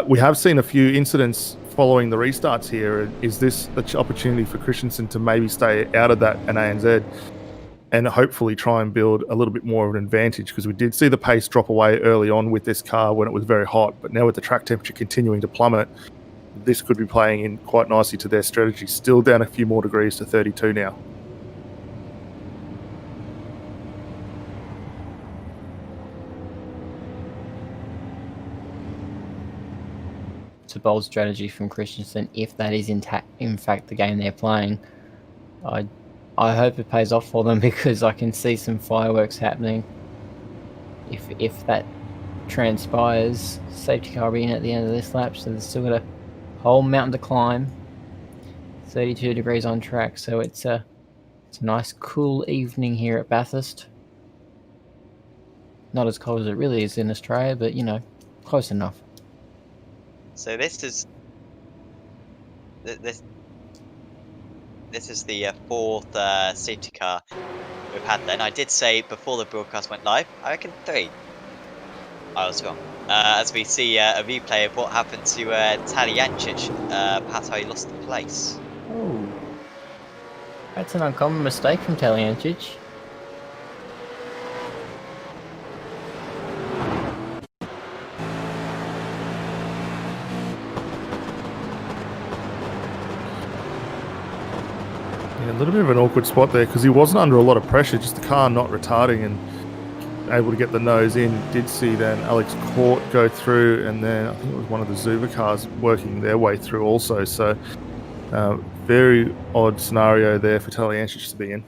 we have seen a few incidents following the restarts here. Is this an opportunity for Christensen to maybe stay out of that and ANZ and hopefully try and build a little bit more of an advantage? Because we did see the pace drop away early on with this car when it was very hot, but now with the track temperature continuing to plummet, this could be playing in quite nicely to their strategy. Still down a few more degrees to 32 now. It's a bold strategy from Christensen if that is in fact the game they're playing. I hope it pays off for them, because I can see some fireworks happening if that transpires. Safety car being at the end of this lap, so they've still got a whole mountain to climb. 32 degrees on track, so it's a nice cool evening here at Bathurst. Not as cold as it really is in Australia, but you know, close enough. So this is the fourth safety car we've had then. I did say before the broadcast went live, I reckon 3. I was wrong. As we see a replay of what happened to Talyancic, perhaps how he lost the place. Oh, that's an uncommon mistake from Talyancic. A little bit of an awkward spot there because he wasn't under a lot of pressure, just the car not retarding and able to get the nose in. Did see then Alex Court go through, and then I think it was one of the Zuba cars working their way through also. So very odd scenario there for Talyancic to be in.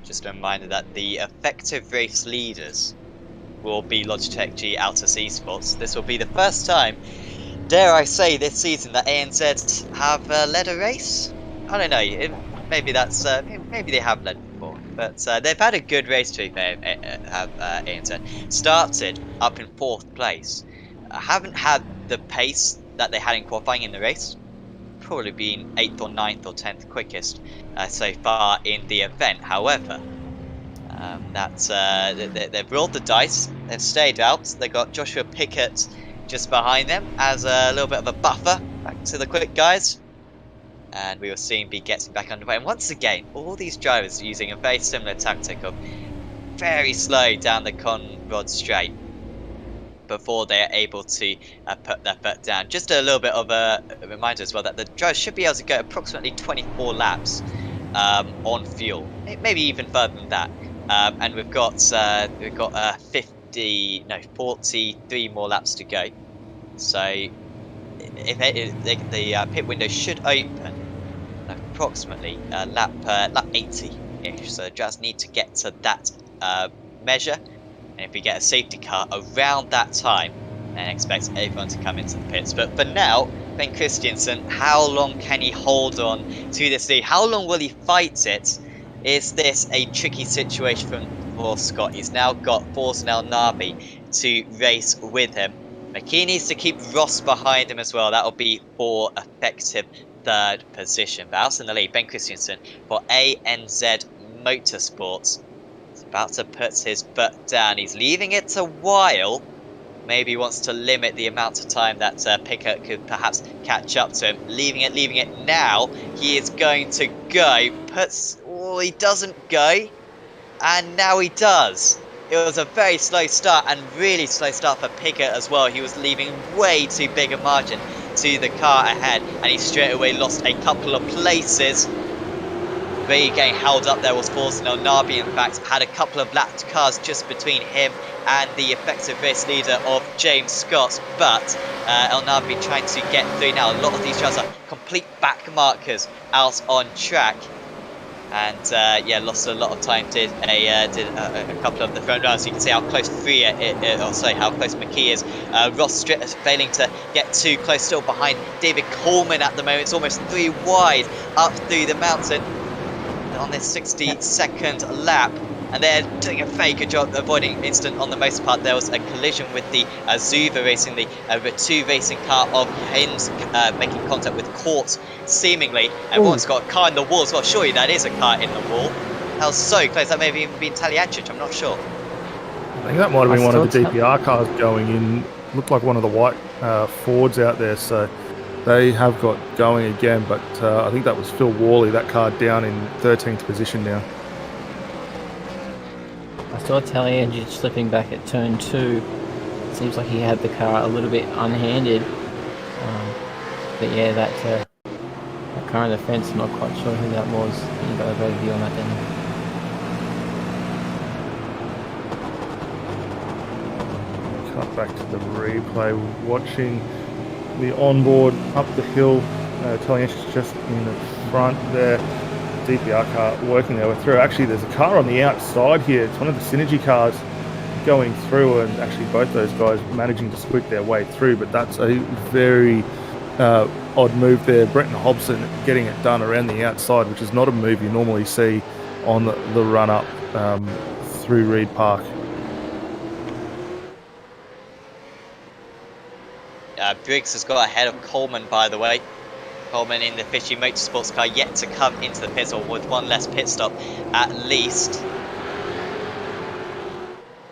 Just a reminder that the effective race leaders will be Logitech G AOSC Esports. This will be the first time, dare I say, this season that ANZ have led a race. I don't know. Maybe that's maybe they have led before, but they've had a good race to be fair. ANZ started up in 4th place. Haven't had the pace that they had in qualifying in the race. Probably been 8th or 9th or 10th quickest so far in the event. However, they've rolled the dice. They've stayed out. They got Joshua Pickett just behind them as a little bit of a buffer back to the quick guys, and we will soon be getting back underway. And once again, all these drivers using a very similar tactic of very slow down the Conrod straight before they are able to put their foot down. Just a little bit of a reminder as well that the drivers should be able to go approximately 24 laps on fuel, maybe even further than that. And we've got 43 more laps to go. So if the pit window should open approximately lap 80-ish. So just need to get to that measure. And if we get a safety car around that time, then expect everyone to come into the pits. But for now, Ben Christensen, how long can he hold on to this lead? How long will he fight it? Is this a tricky situation for Scott? He's now got Forsen El Nabi to race with him. McKee needs to keep Ross behind him as well. That'll be for effective 3rd position. But out in the lead, Ben Christensen for ANZ Motorsports. About to put his foot down. He's leaving it a while. Maybe he wants to limit the amount of time that Pickett could perhaps catch up to him. Leaving it now. He is going to go. He doesn't go. And now he does. It was a very slow start, and really slow start for Pickett as well. He was leaving way too big a margin to the car ahead, and he straight away lost a couple of places. Really getting held up there was Forsen El Nabi. In fact, had a couple of lapped cars just between him and the effective race leader of James Scott. But El Nabi trying to get through now. A lot of these drivers are complete back markers out on track. and lost a lot of time. Did a couple of the front runs. You can see how close how close McKee is. Ross failing to get too close, still behind David Coleman at the moment. It's almost 3 wide up through the mountain on this 62nd lap. And they're doing a very good job avoiding incident on the most part. There was a collision with the Azuva racing, the two racing car of Hins making contact with Court, seemingly. Everyone's got a car in the wall as well. Surely that is a car in the wall. That was so close. That may have even been Taliacic, I'm not sure. I think that might have been one of the DPR cars going in. Looked like one of the white Fords out there, so they have got going again. But I think that was Phil Worley, that car down in 13th position now. I saw Taliacic slipping back at turn 2. Seems like he had the car a little bit unhanded. But yeah, that car in the fence, I'm not quite sure who that was. You got a better view on that, didn't you? Cut back to the replay, watching the onboard up the hill. Taliacic just in the front there. DPR car working their way through. Actually, there's a car on the outside here. It's one of the Synergy cars going through, and actually both those guys managing to squeak their way through. But that's a very odd move there. Brenton Hobson getting it done around the outside, which is not a move you normally see on the run up through Reed Park. Briggs has got ahead of Coleman, by the way. Coleman in the Fishy Motorsports car, yet to come into the pit, or with one less pit stop at least.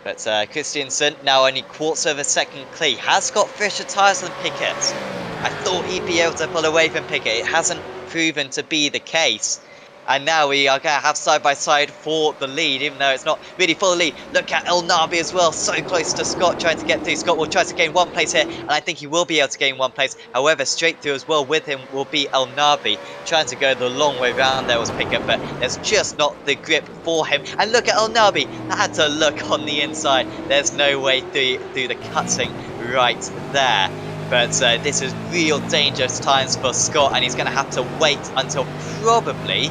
But Christiansen now only quarter of a second clear. Has got fresher tyres than Pickett. I thought he'd be able to pull away from Pickett. It hasn't proven to be the case. And now we are going to have side-by-side for the lead, even though it's not really for the lead. Look at El Nabi as well, so close to Scott, trying to get through. Scott will try to gain 1 place here, and I think he will be able to gain 1 place. However, straight through as well with him will be El Nabi, trying to go the long way round. There was Pickett, but there's just not the grip for him. And look at El Nabi, I had to look on the inside. There's no way through the cutting right there. But this is real dangerous times for Scott, and he's going to have to wait until probably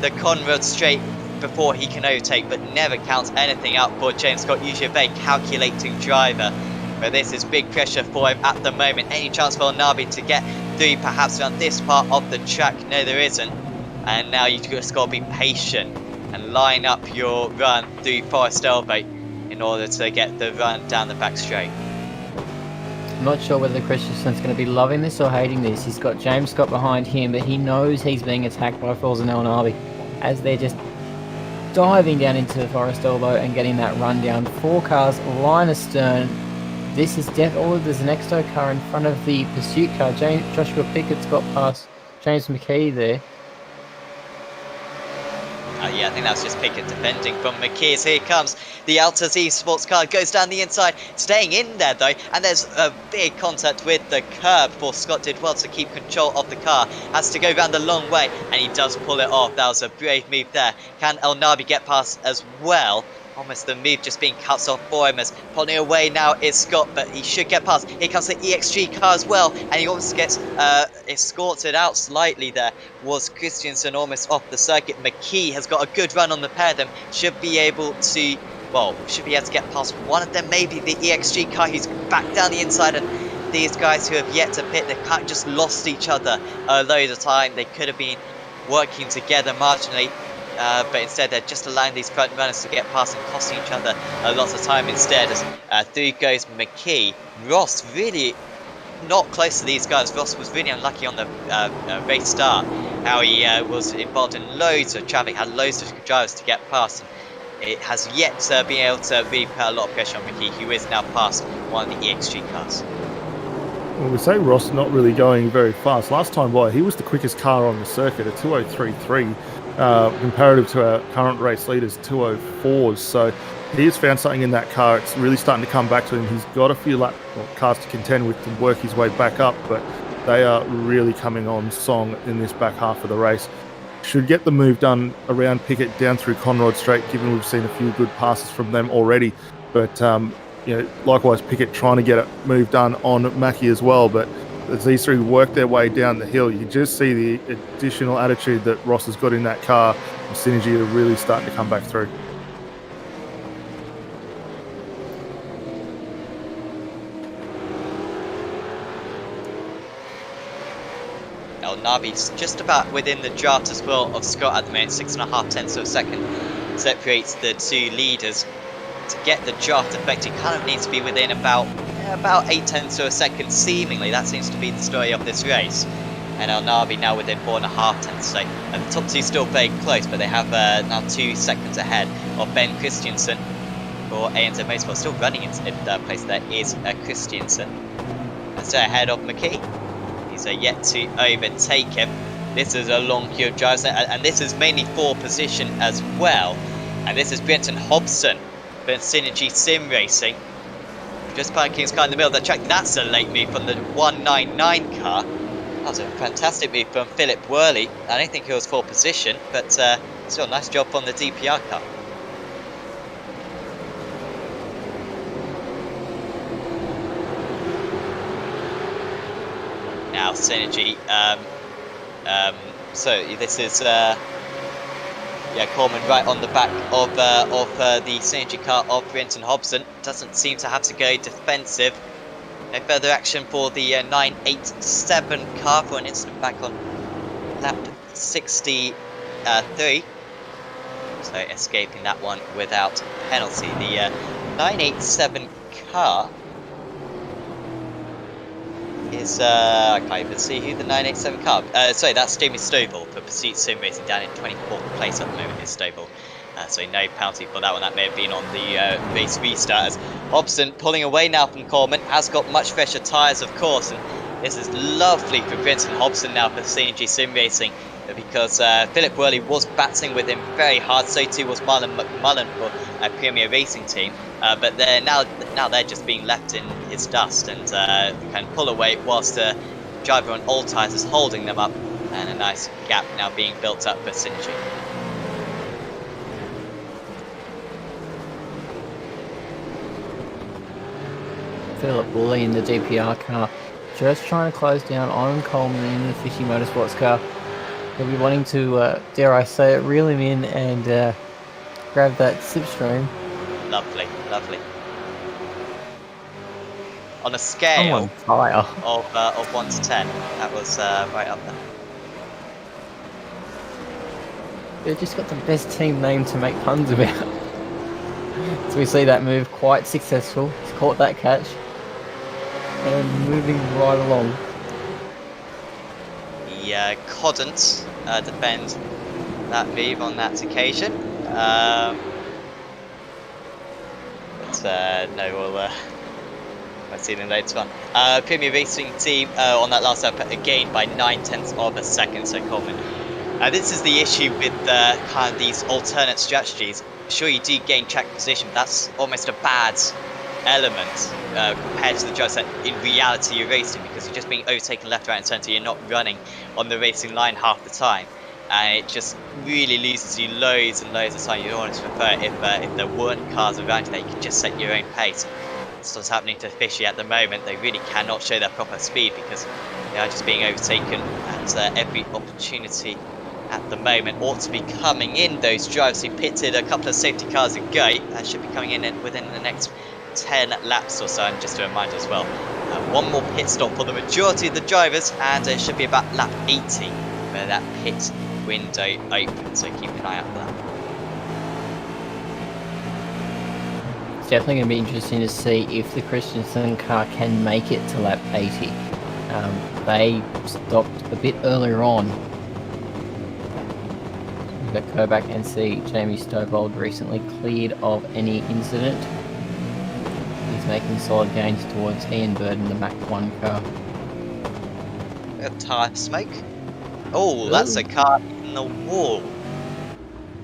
the Conrad straight before he can overtake, but never counts anything out for James Scott. Usually a very calculating driver, but this is big pressure for him at the moment. Any chance for Nabi to get through perhaps around this part of the track? No, there isn't. And now you've just got to be patient and line up your run through Forest Elbow in order to get the run down the back straight. I'm not sure whether Christensen's going to be loving this or hating this. He's got James Scott behind him, but he knows he's being attacked by Falls and El Nabi as they're just diving down into the Forest Elbow and getting that run down. 4 cars, line astern. This is there's an Exto car in front of the pursuit car. Joshua Pickett's got past James McKee there. Yeah, I think that's just Pickett defending from McKee's. Here comes the Altas Esports car, goes down the inside, staying in there though, and there's a big contact with the curb for Scott. Did well to keep control of the car, has to go around the long way, and he does pull it off. That was a brave move there. Can El Nabi get past as well? Almost the move just being cut off for him, as pulling away now is Scott, but he should get past. Here comes the EXG car as well, and he almost gets escorted out slightly there. Was Christiansen almost off the circuit? McKee has got a good run on the pair of them, should be able to get past one of them, maybe the EXG car who's back down the inside, and these guys who have yet to pit, they've kind of just lost each other a load of time. They could have been working together marginally. But instead they're just allowing these front runners to get past and costing each other a lot of time instead. As through goes McKee. Ross really not close to these guys. Ross was really unlucky on the race start. How he was involved in loads of traffic, had loads of drivers to get past. It has yet to be able to really put a lot of pressure on McKee, who is now past one of the EXG cars. Well, we say Ross not really going very fast. Last time by, he was the quickest car on the circuit, a 2:03.3. Comparative to our current race leaders, 2:04s. So he has found something in that car. It's really starting to come back to him. He's got a few cars to contend with to work his way back up, but they are really coming on song in this back half of the race. Should get the move done around Pickett down through Conrod Straight, given we've seen a few good passes from them already. But likewise, Pickett trying to get a move done on Mackie as well. But as these three work their way down the hill, you just see the additional attitude that Ross has got in that car Synergy are really starting to come back through. El Nabi's just about within the draft as well of Scott at the moment, 6.5 tenths of a second separates the two leaders. To get the draft effect, he kind of needs to be within about 8 tenths of a second, seemingly. That seems to be the story of this race. And El Nabi now within 4.5 tenths. So and the top two still very close, but they have now 2 seconds ahead of Ben Christiansen for ANZ Motorsport. Still running in third place there is Christiansen. And so ahead of McKee. He's yet to overtake him. This is a long queue of drivers, and this is mainly for position as well. And this is Brenton Hobson for Synergy Sim Racing. Just parking his car in the middle of the track. That's a late move from the 199 car. That was a fantastic move from Philip Worley. I don't think he was for position, but still a nice job from the DPR car. Now Synergy, so this is Coleman right on the back of the Synergy car of Brenton Hobson. Doesn't seem to have to go defensive. No further action for the 987 car for an incident back on lap 63. So escaping that one without penalty. The 987 car is I can't even see who the 987 car. Sorry, that's Jamie Stovall for Pursuit Sim Racing down in 24th place at the moment. Is Stovall. So no penalty for that one. That may have been on the race restart. As Hobson pulling away now from Coleman, has got much fresher tyres, of course. And this is lovely for Brenton Hobson now for CNG Sim Racing, because Philip Worley was battling with him very hard. So too was Marlon McMullen for Premier Racing Team. But they're now they're just being left in his dust and can pull away whilst the driver on old tyres is holding them up. And a nice gap now being built up for Synergy. Philip Worley in the DPR car, just trying to close down on Coleman in the Fishy Motorsports car. He'll be wanting to, dare I say it, reel him in and grab that slipstream. Lovely, lovely. On a scale of 1 to 10, that was right up there. They've just got the best team name to make puns about. So we see that move quite successful. He's caught that catch. And moving right along. He couldn't defend that move on that occasion. But no, we'll see them later on. Premier Racing Team on that last lap again by 9 tenths of a second. So Coleman. This is the issue with kind of these alternate strategies. Sure, you do gain track position, but that's almost a bad element compared to the drives that in reality you're racing, because you're just being overtaken left, right and centre. You're not running on the racing line half the time, and it just really loses you loads and loads of time. You don't want to prefer if there weren't cars around you that you could just set your own pace. That's what's happening to Fishy at the moment. They really cannot show their proper speed because they are just being overtaken at every opportunity at the moment. Ought to be coming in, those drivers who pitted a couple of safety cars ago, should be coming in within the next 10 laps or so. And just a reminder as well, one more pit stop for the majority of the drivers, and it should be about lap 80 where that pit window opens, so keep an eye out for that. It's definitely going to be interesting to see if the Christensen car can make it to lap 80. They stopped a bit earlier on. But go back and see Jamie Stovall recently cleared of any incident. He's making solid gains towards Ian Bird in the Mach 1 car. A tyre smoke. Oh, that's a car in the wall.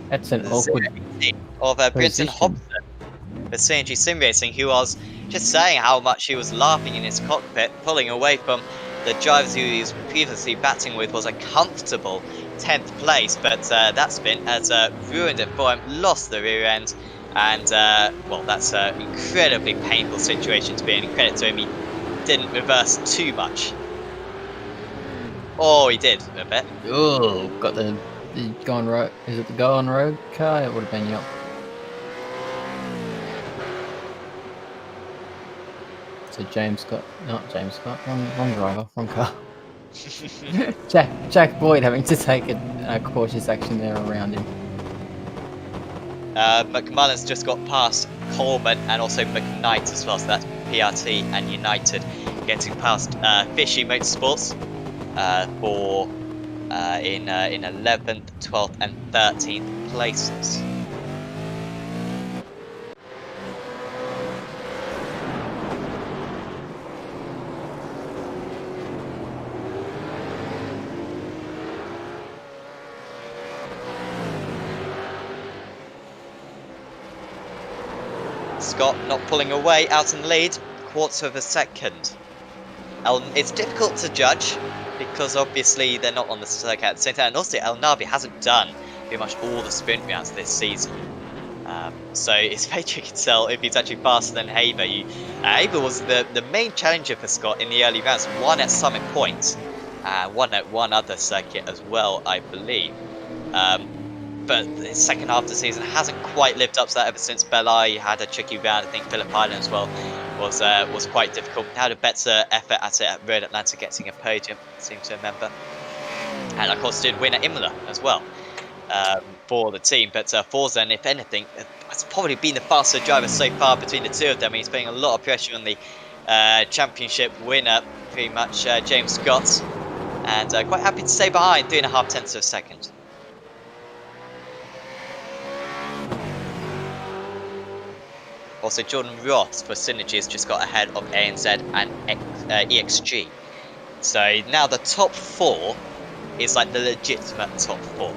That's an awkward of Brenton Hobson for CNG Sim Racing, who was just saying how much he was laughing in his cockpit, pulling away from the drivers who he was previously battling with. Was a comfortable 10th place, but that spin has ruined it for him, lost the rear end, and well, that's an incredibly painful situation to be in. Credit to him, he didn't reverse too much. Oh, he did a bit. Oh, got the the Gone Road? Is it the Gone Road car? It would have been, yep. So James Scott, not James Scott, wrong driver, wrong car. Jack Boyd having to take a cautious action there around him. McMullen's just got past Coleman and also McKnight as well, so that's PRT and United getting past Fishy Motorsports in 11th, 12th and 13th places. Scott not pulling away, out in the lead, quarter of a second. It's difficult to judge because obviously they're not on the circuit at the same time, and also El Nabi hasn't done pretty much all the sprint rounds this season. So it's very tricky to tell if he's actually faster than Haber. Haber was the main challenger for Scott in the early rounds, one at Summit Point, one at one other circuit as well, I believe. But the second half of the season hasn't quite lived up to that ever since Belay had a tricky round. I think Phillip Island as well was quite difficult. Had a better effort at it at Road Atlanta, getting a podium, I seem to remember. And of course did win at Imola as well for the team. But Forza, if anything, has probably been the faster driver so far between the two of them. He's putting a lot of pressure on the championship winner, pretty much James Scott. And quite happy to stay behind, 3.5 tenths of a second. Also, Jordan Ross for Synergy has just got ahead of ANZ and EXG. So now the top 4 is like the legitimate top 4.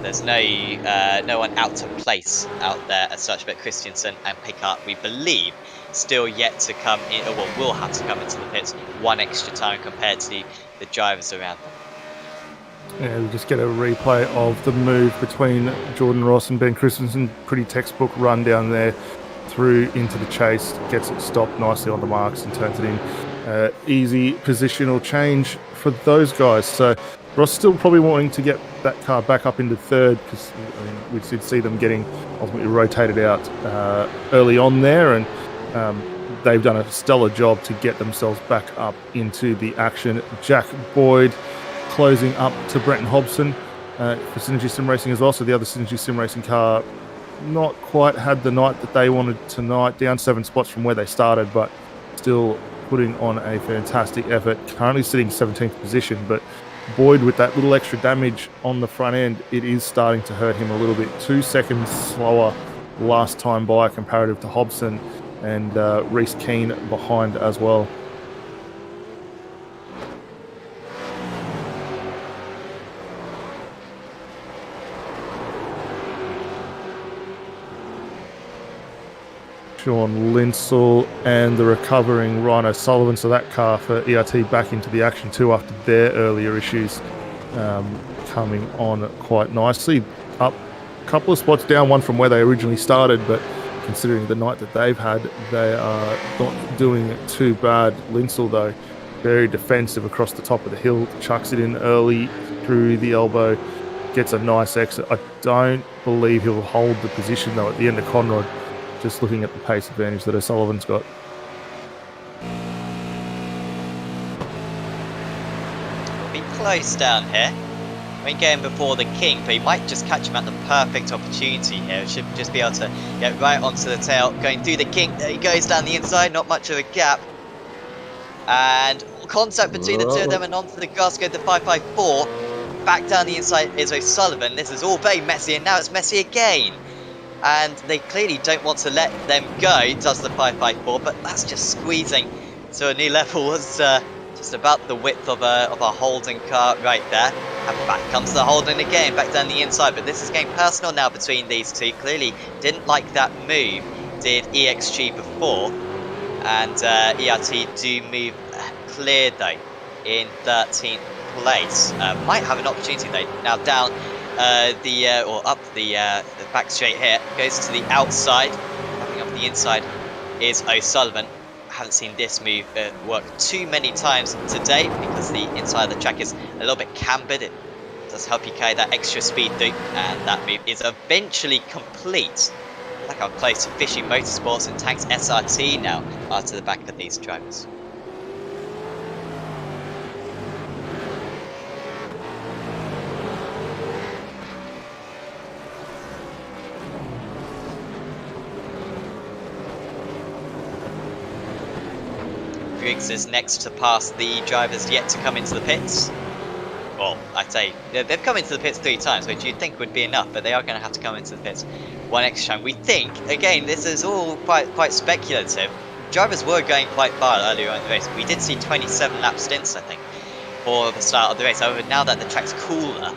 There's no one out to place out there as such, but Christensen and Picard, we believe, still yet to come in, or well, will have to come into the pits one extra time compared to the drivers around them. Yeah, we just get a replay of the move between Jordan Ross and Ben Christensen. Pretty textbook run down there. Through into the chase, gets it stopped nicely on the marks and turns it in. Easy positional change for those guys. So Ross still probably wanting to get that car back up into third, because we did see them getting ultimately rotated out early on there, and they've done a stellar job to get themselves back up into the action. Jack Boyd closing up to Brenton Hobson for Synergy Sim Racing as well. So the other Synergy Sim Racing car not quite had the night that they wanted tonight, down 7 spots from where they started, but still putting on a fantastic effort. Currently sitting 17th position, but Boyd with that little extra damage on the front end, it is starting to hurt him a little bit. 2 seconds slower last time by comparative to Hobson, and Reece Keane behind as well. Sean Linsell and the recovering Ryan O'Sullivan, so that car for ERT back into the action too after their earlier issues, coming on quite nicely. Up a couple of spots down, one from where they originally started, but considering the night that they've had, they are not doing too bad. Linsell though, very defensive across the top of the hill, chucks it in early through the elbow, gets a nice exit. I don't believe he'll hold the position though at the end of Conrod, just looking at the pace advantage that O'Sullivan's got. It'll be close down here. When going before the King, but he might just catch him at the perfect opportunity here. It should just be able to get right onto the tail, going through the King. There he goes down the inside, not much of a gap. And contact between the two of them, and onto the grass go the 554. Back down the inside is O'Sullivan. This is all very messy, and now it's messy again. And they clearly don't want to let them go, does the 554, but that's just squeezing to a new level. Was just about the width of a Holden car right there. And back comes the Holden again, back down the inside, but this is getting personal now between these two. Clearly didn't like that move, did EXG before, and ERT do move clear though in 13th place. Might have an opportunity though, now down or up the back straight here, goes to the outside, coming up the inside is O'Sullivan. Haven't seen this move work too many times today because the inside of the track is a little bit cambered. It does help you carry that extra speed through, and that move is eventually complete. Look how close to Fishing Motorsports and Tanks SRT now are to the back of these drivers. Griggs is next to pass the drivers yet to come into the pits. Well, I'd say they've come into the pits 3 times, which you'd think would be enough, but they are going to have to come into the pits 1 extra time. We think, again, this is all quite speculative. Drivers were going quite far earlier on in the race. We did see 27 lap stints, I think, for the start of the race. However, now that the track's cooler,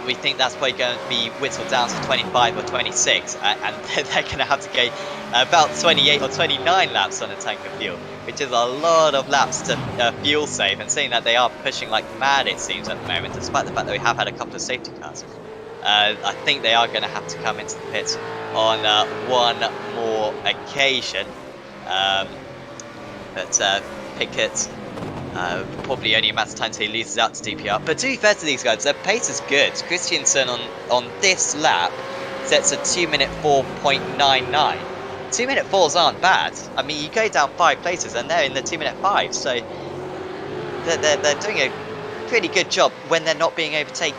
we think that's probably going to be whittled down to 25 or 26, and they're going to have to go about 28 or 29 laps on a tank of fuel, which is a lot of laps to fuel save, and seeing that they are pushing like mad, it seems, at the moment, despite the fact that we have had a couple of safety cars. I think they are going to have to come into the pits on one more occasion. But Pickett, probably only a matter of time until he loses out to DPR. But to be fair to these guys, their pace is good. Christiansen on this lap sets a 2-minute 4.99. 2-minute 4s aren't bad. I mean, you go down 5 places and they're in the 2-minute 5, so they're doing a pretty good job when they're not being overtaken.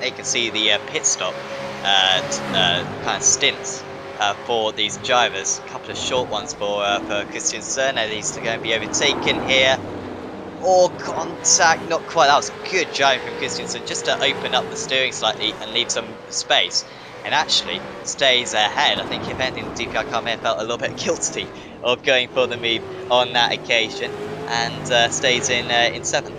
You can see the pit stop kind of stints for these drivers. A couple of short ones for Christiansen. He's going to be overtaken here. Or contact, not quite. That was a good driving from Christiansen, just to open up the steering slightly and leave some space. And actually stays ahead. I think if anything, the DPR car may have felt a little bit guilty of going for the move on that occasion, and stays in 7th.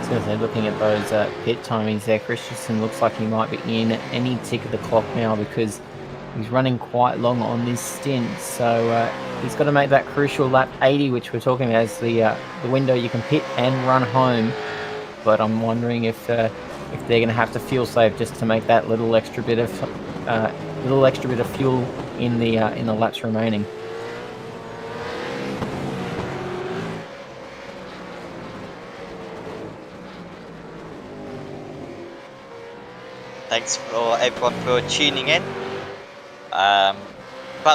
So looking at those pit timings there, Christensen looks like he might be in any tick of the clock now, because he's running quite long on this stint. So he's got to make that crucial lap 80, which we're talking about as the window you can pit and run home. But I'm wondering if they're going to have to fuel save just to make that little extra bit of fuel in the laps remaining. Thanks for everyone for tuning in. By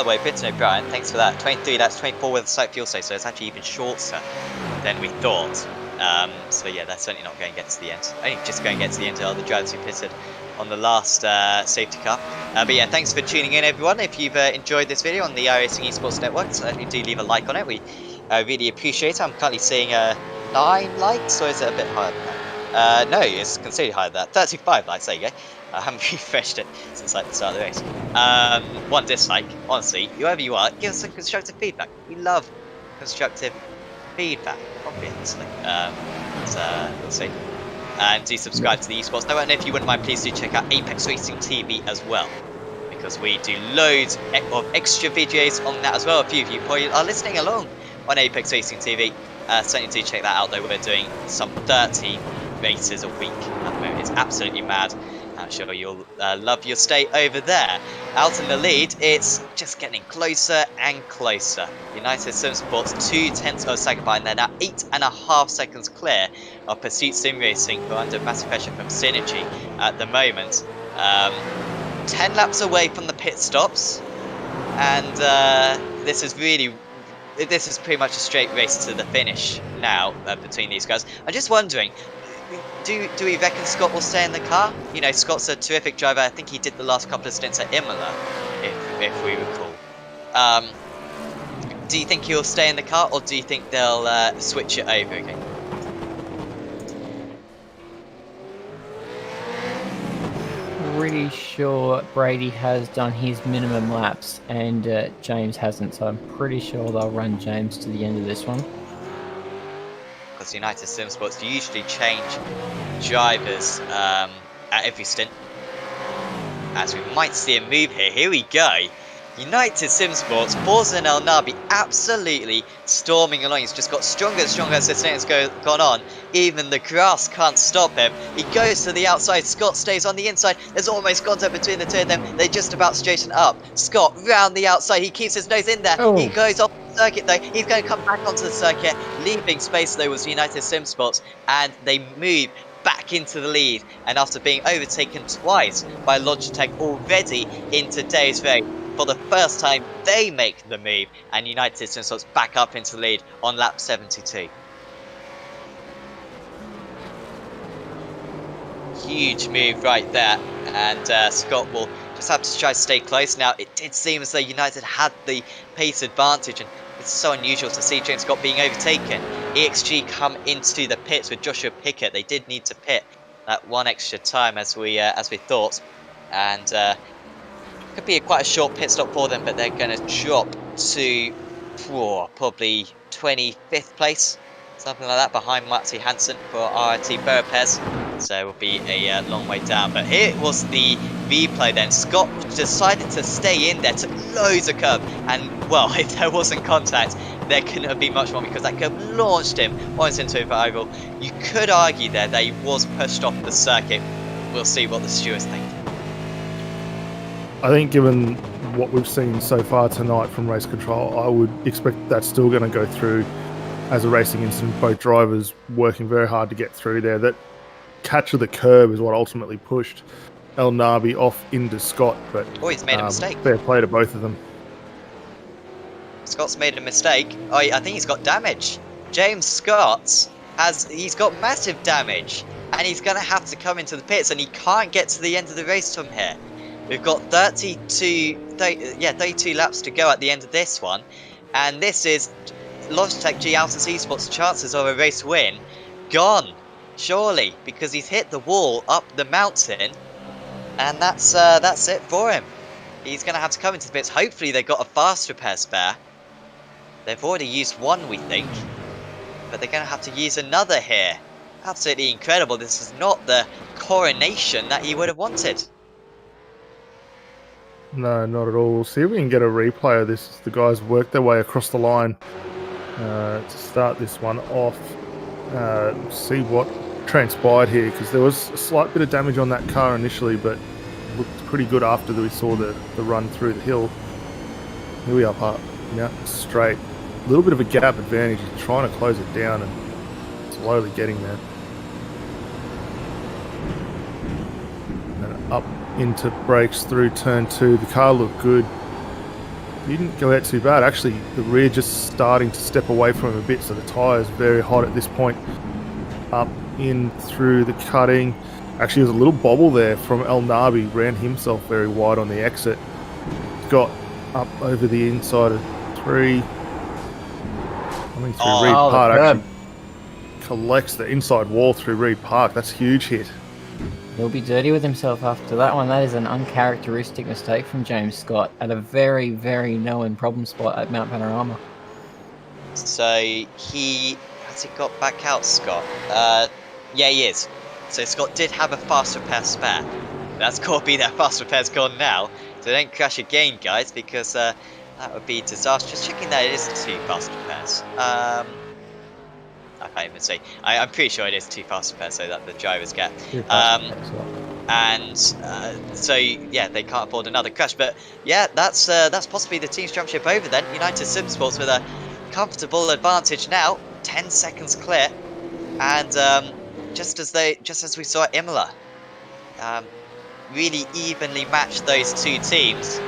the way, Bitten O'Brien, thanks for that. 23, that's 24 with a slight fuel save, so it's actually even shorter than we thought. So yeah, that's certainly not going to get to the end. Only just going to get to the end of the drivers who pitted on the last safety car. But yeah, thanks for tuning in, everyone. If you've enjoyed this video on the AOSC Esports Network, certainly do leave a like on it. We really appreciate it. I'm currently seeing 9 likes, or is it a bit higher than that? No, it's considerably higher than that. 35 likes, there you go. I haven't refreshed it since like the start of the race. 1 dislike. Honestly, whoever you are, give us some constructive feedback. We love constructive feedback, obviously. We'll see. And do subscribe to the Esports Network. And if you wouldn't mind, please do check out Apex Racing TV as well, because we do loads of extra videos on that as well. A few of you probably are listening along on Apex Racing TV. Certainly do check that out, though. We're doing some 30 races a week at the moment. It's absolutely mad. I'm sure you'll love your stay over there. Out in the lead, it's just getting closer and closer. United Sim Sports 2/10 of a second behind. They're now 8.5 seconds clear of Pursuit Sim Racing, who are under massive pressure from Synergy at the moment. 10 laps away from the pit stops, and this is pretty much a straight race to the finish now between these guys. I'm just wondering, do we reckon Scott will stay in the car? You know, Scott's a terrific driver. I think he did the last couple of stints at Imola, if we recall. Do you think he'll stay in the car, or do you think they'll switch it over again? Pretty sure Brady has done his minimum laps and James hasn't, so I'm pretty sure they'll run James to the end of this one. Because United Sim Sports usually change drivers at every stint, as we might see a move here. Here we go. United Sim Sports, Forza and El Nabi absolutely storming along. He's just got stronger and stronger as this thing has gone on. Even the grass can't stop him. He goes to the outside. Scott stays on the inside. There's almost contact between the two of them. They just about straighten up. Scott round the outside. He keeps his nose in there. Oh. He goes off the circuit though. He's going to come back onto the circuit. Leaving space though was United Sim Sports. And they move back into the lead. And after being overtaken twice by Logitech already in today's race, for the first time, they make the move, and United Sim Sports back up into the lead on lap 72. Huge move right there, and Scott will just have to try to stay close. Now, it did seem as though United had the pace advantage, and it's so unusual to see James Scott being overtaken. EXG come into the pits with Joshua Pickett. They did need to pit that one extra time as we thought, and could be quite a short pit stop for them, but they're going to drop to probably 25th place, something like that, behind Matty Hansen for RRT Berapez. So it will be a long way down. But here was the replay then. Scott decided to stay in there, took loads of curb, and well, if there wasn't contact, there couldn't have been much more because that curb launched him once into a oval. You could argue there that he was pushed off the circuit. We'll see what the stewards think. I think given what we've seen so far tonight from race control, I would expect that's still going to go through as a racing incident. Both drivers working very hard to get through there. That catch of the curb is what ultimately pushed El Nabi off into Scott. But he's made a mistake. Fair play to both of them. Scott's made a mistake. I think he's got damage. James Scott he's got massive damage, and he's going to have to come into the pits, and he can't get to the end of the race from here. We've got 32 laps to go at the end of this one, and this is Logitech G AOSC Esports' chances of a race win gone, surely, because he's hit the wall up the mountain, and that's it for him. He's going to have to come into the pits. Hopefully they've got a fast repair spare. They've already used one, we think, but they're going to have to use another here. Absolutely incredible. This is not the coronation that he would have wanted. No, not at all. We'll see if we can get a replay of this. The guys work their way across the line to start this one off. See what transpired here, because there was a slight bit of damage on that car initially, but looked pretty good after we saw the run through the hill. Here we are, now straight. A little bit of a gap advantage. He's trying to close it down and slowly getting there. And up into brakes through turn 2. The car looked good. He didn't go out too bad. Actually, the rear just starting to step away from him a bit, so the tyre's very hot at this point. Up in through the cutting. Actually, there's a little bobble there from El Nabi. Ran himself very wide on the exit. Got up over the inside of 3. Coming through Reed Park. Actually collects the inside wall through Reed Park. That's a huge hit. He'll be dirty with himself after that one. That is an uncharacteristic mistake from James Scott at a very, very known problem spot at Mount Panorama. So has he got back out, Scott? Yeah, he is. So Scott did have a fast repair spare. That's got to be that fast repair's gone now. So don't crash again, guys, because that would be disastrous. Checking that it is 2 fast repairs. I can't even see. I'm pretty sure it is 2 fast repairs so that the drivers get. So yeah, they can't afford another crash. But yeah, that's possibly the team's championship over then. United Sim Sports with a comfortable advantage now, 10 seconds clear, and just as we saw at Imola, really evenly matched those two teams.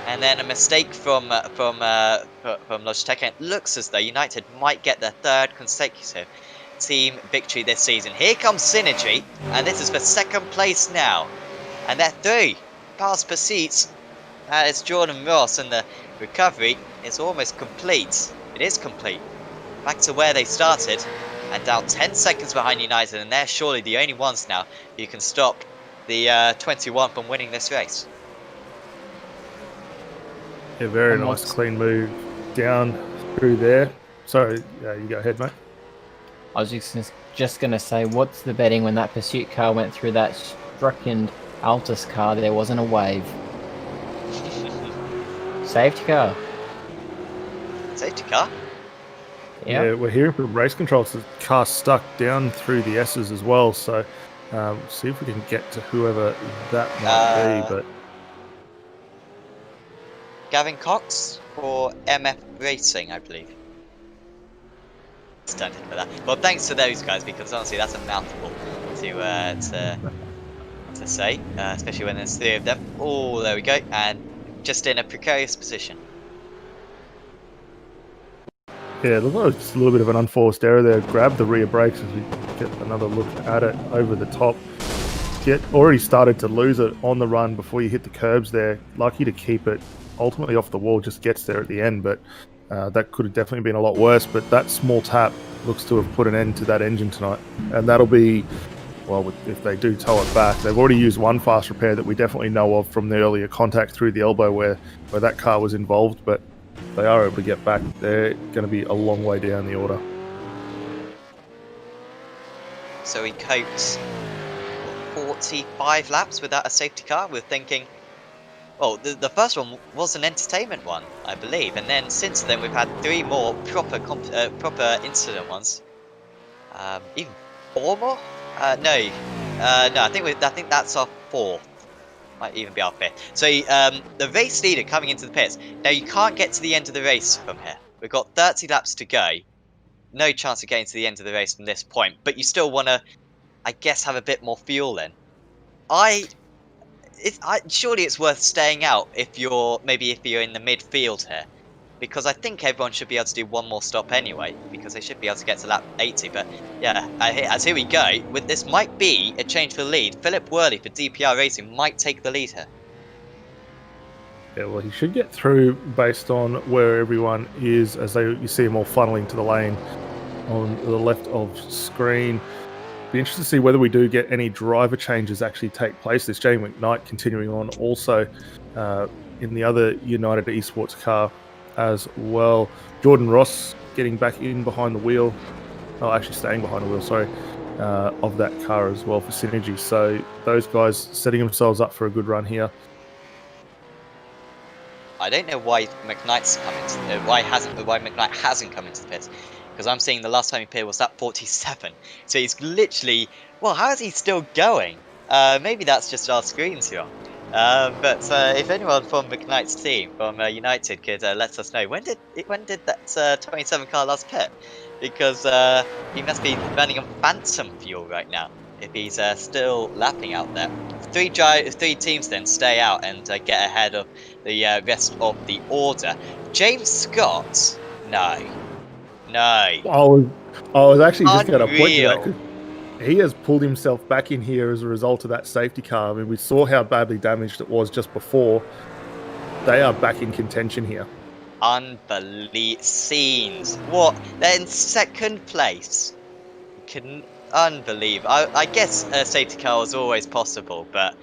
And then a mistake from Logitech, and it looks as though United might get their 3rd consecutive team victory this season. Here comes Synergy, and this is for 2nd place now. And they're through. Past pursuits. It's Jordan Ross, and the recovery is almost complete. It is complete. Back to where they started, and down 10 seconds behind United, and they're surely the only ones now who can stop the 21 from winning this race. Yeah, very nice, clean move down through there. Sorry, you go ahead, mate. I was just going to say, what's the betting when that pursuit car went through that Struckind Altus car? There wasn't a wave. Safety car. Safety car? Yep. Yeah, we're hearing from race controls the car stuck down through the S's as well. So see if we can get to whoever that might be. But Gavin Cox for MF Racing, I believe. Stunted for that. Well, thanks to those guys, because honestly, that's a mouthful to say, especially when there's 3 of them. Oh, there we go, and just in a precarious position. yeah, look like it's a little bit of an unforced error there. Grab the rear brakes as we get another look at it over the top. Already started to lose it on the run before you hit the curbs there. Lucky to keep it ultimately off the wall, just gets there at the end, but that could have definitely been a lot worse. But that small tap looks to have put an end to that engine tonight, and that'll be, well, if they do tow it back, they've already used one fast repair that we definitely know of from the earlier contact through the elbow where that car was involved, but they are able to get back. They're going to be a long way down the order. So he coped 45 laps without a safety car. We're thinking, well, the first one was an entertainment one, I believe, and then since then we've had 3 more proper incident ones. Even 4 more? No, I think that's our 4th. Might even be our 5th. So the race leader coming into the pits. Now you can't get to the end of the race from here. We've got 30 laps to go. No chance of getting to the end of the race from this point. But you still want to, I guess, have a bit more fuel in. Surely it's worth staying out if you're in the midfield here, because I think everyone should be able to do one more stop anyway, because they should be able to get to lap 80. But yeah, as here we go, this might be a change for the lead. Philip Worley for DPR Racing might take the lead here. Yeah, well, he should get through based on where everyone is, as you see them all funneling to the lane on the left of screen. Be interested to see whether we do get any driver changes actually take place. There's Jamie McKnight continuing on also in the other United Esports car as well. Jordan Ross getting back in behind the wheel. Oh, actually staying behind the wheel, sorry, of that car as well for Synergy. So those guys setting themselves up for a good run here. I don't know why McKnight's coming. Why McKnight hasn't come into the pits. Because I'm seeing the last time he appeared was at 47. So he's literally... Well, how is he still going? Maybe that's just our screens wrong. But if anyone from McKnight's team, from United, could let us know, when did that 27 car last pit? Because he must be running on phantom fuel right now, if he's still lapping out there. 3 teams then stay out and get ahead of the rest of the order. James Scott? No. I was actually just going to point to that, Unreal. 'cause he has pulled himself back in here as a result of that safety car. I mean, we saw how badly damaged it was just before. They are back in contention here. Unbelievable scenes. What? They're in 2nd place. Unbelievable. I guess a safety car was always possible, but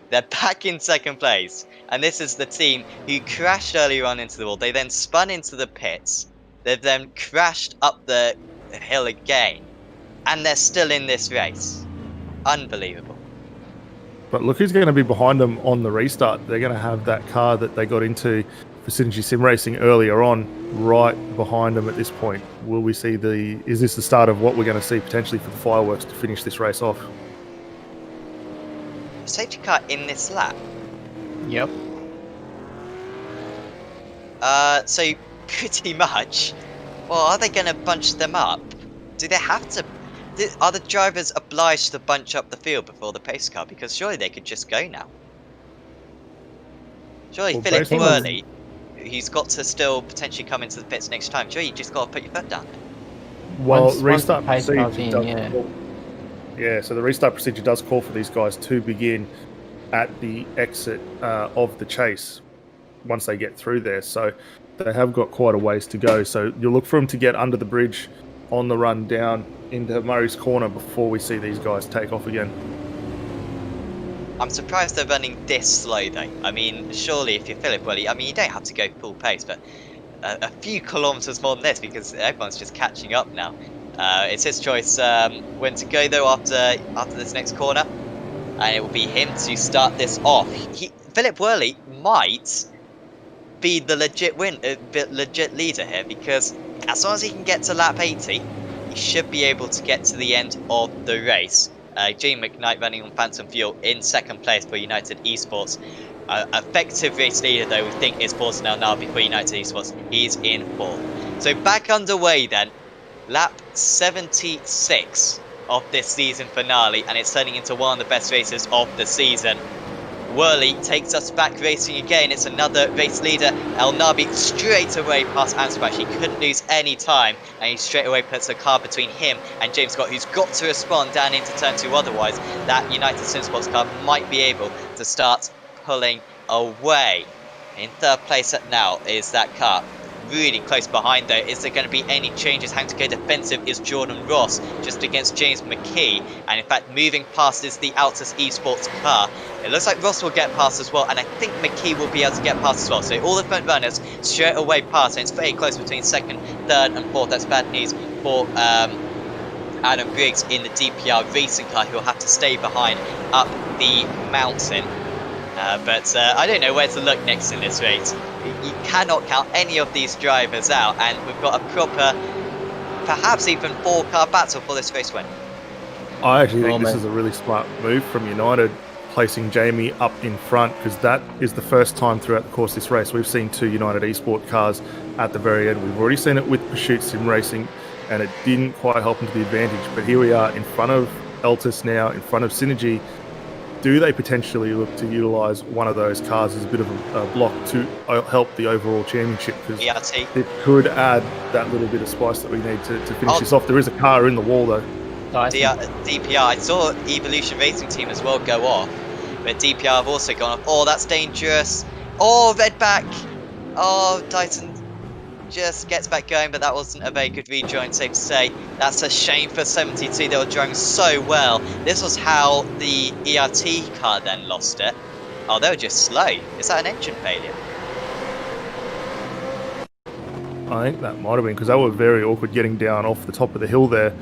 they're back in 2nd place. And this is the team who crashed earlier on into the wall. They then spun into the pits. They've then crashed up the hill again. And they're still in this race. Unbelievable. But look who's going to be behind them on the restart. They're going to have that car that they got into for Synergy Sim Racing earlier on right behind them at this point. Will we see is this the start of what we're going to see potentially for the fireworks to finish this race off? Safety car in this lap? Yep. So pretty much, well, are they going to bunch them up? Do they have to? Are the drivers obliged to bunch up the field before the pace car? Because surely they could just go now. Surely Well, Philip based on- Worley, who's got to still potentially come into the pits next time, surely you just got to put your foot down. Well, Once the restart pace car's procedure in, does call. Yeah, so the restart procedure does call for these guys to begin at the exit of the chase once they get through there. So they have got quite a ways to go. So you'll look for them to get under the bridge on the run down into Murray's Corner before we see these guys take off again. I'm surprised they're running this slow though. I mean, surely if you're Philip Worley, I mean, you don't have to go full pace, but a few kilometres more than this, because everyone's just catching up now. It's his choice when to go though after this next corner, and it will be him to start this off. Philip Worley might be the legit legit leader here, because as long as he can get to lap 80, he should be able to get to the end of the race. Jamie McKnight running on Phantom Fuel in second place for United Esports. Effective race leader, though, we think is Borsenel now for United Esports. He's in fourth. So back underway then. Lap 76 of this season finale, and it's turning into one of the best races of the season. Worley takes us back racing again. It's another race leader. El Nabi straight away past Ansprash. He couldn't lose any time, and he straight away puts a car between him and James Scott, who's got to respond down into turn 2. Otherwise, that United Simsports car might be able to start pulling away. In third place now is that car. Really close behind though. Is there going to be any changes? Having to go defensive is Jordan Ross just against James McKee, and in fact moving past is the Altus Esports car. It looks like Ross will get past as well, and I think McKee will be able to get past as well. So all the front runners straight away past, and it's very close between second, third and fourth. That's bad news for Adam Briggs in the DPR racing car, who will have to stay behind up the mountain. But I don't know where to look next in this race. You cannot count any of these drivers out, and we've got a proper, perhaps even 4-car battle for this race win. I actually think this is a really smart move from United, placing Jamie up in front, because that is the first time throughout the course of this race we've seen 2 United Esport cars at the very end. We've already seen it with Pursuit Sim Racing, and it didn't quite help them to the advantage. But here we are in front of Altus now, in front of Synergy. Do they potentially look to utilise one of those cars as a bit of a block to help the overall championship? Because it could add that little bit of spice that we need to finish this off. There is a car in the wall though. DPR, I saw Evolution Racing Team as well go off, but DPR have also gone off. Oh, that's dangerous. Oh, Redback. Oh, Dyson just gets back going, but that wasn't a very good rejoin, safe to say. That's a shame for 72. They were driving so well. This was how the ERT car then lost it. Oh, they were just slow. Is that an engine failure? I think that might have been, because they were very awkward getting down off the top of the hill there.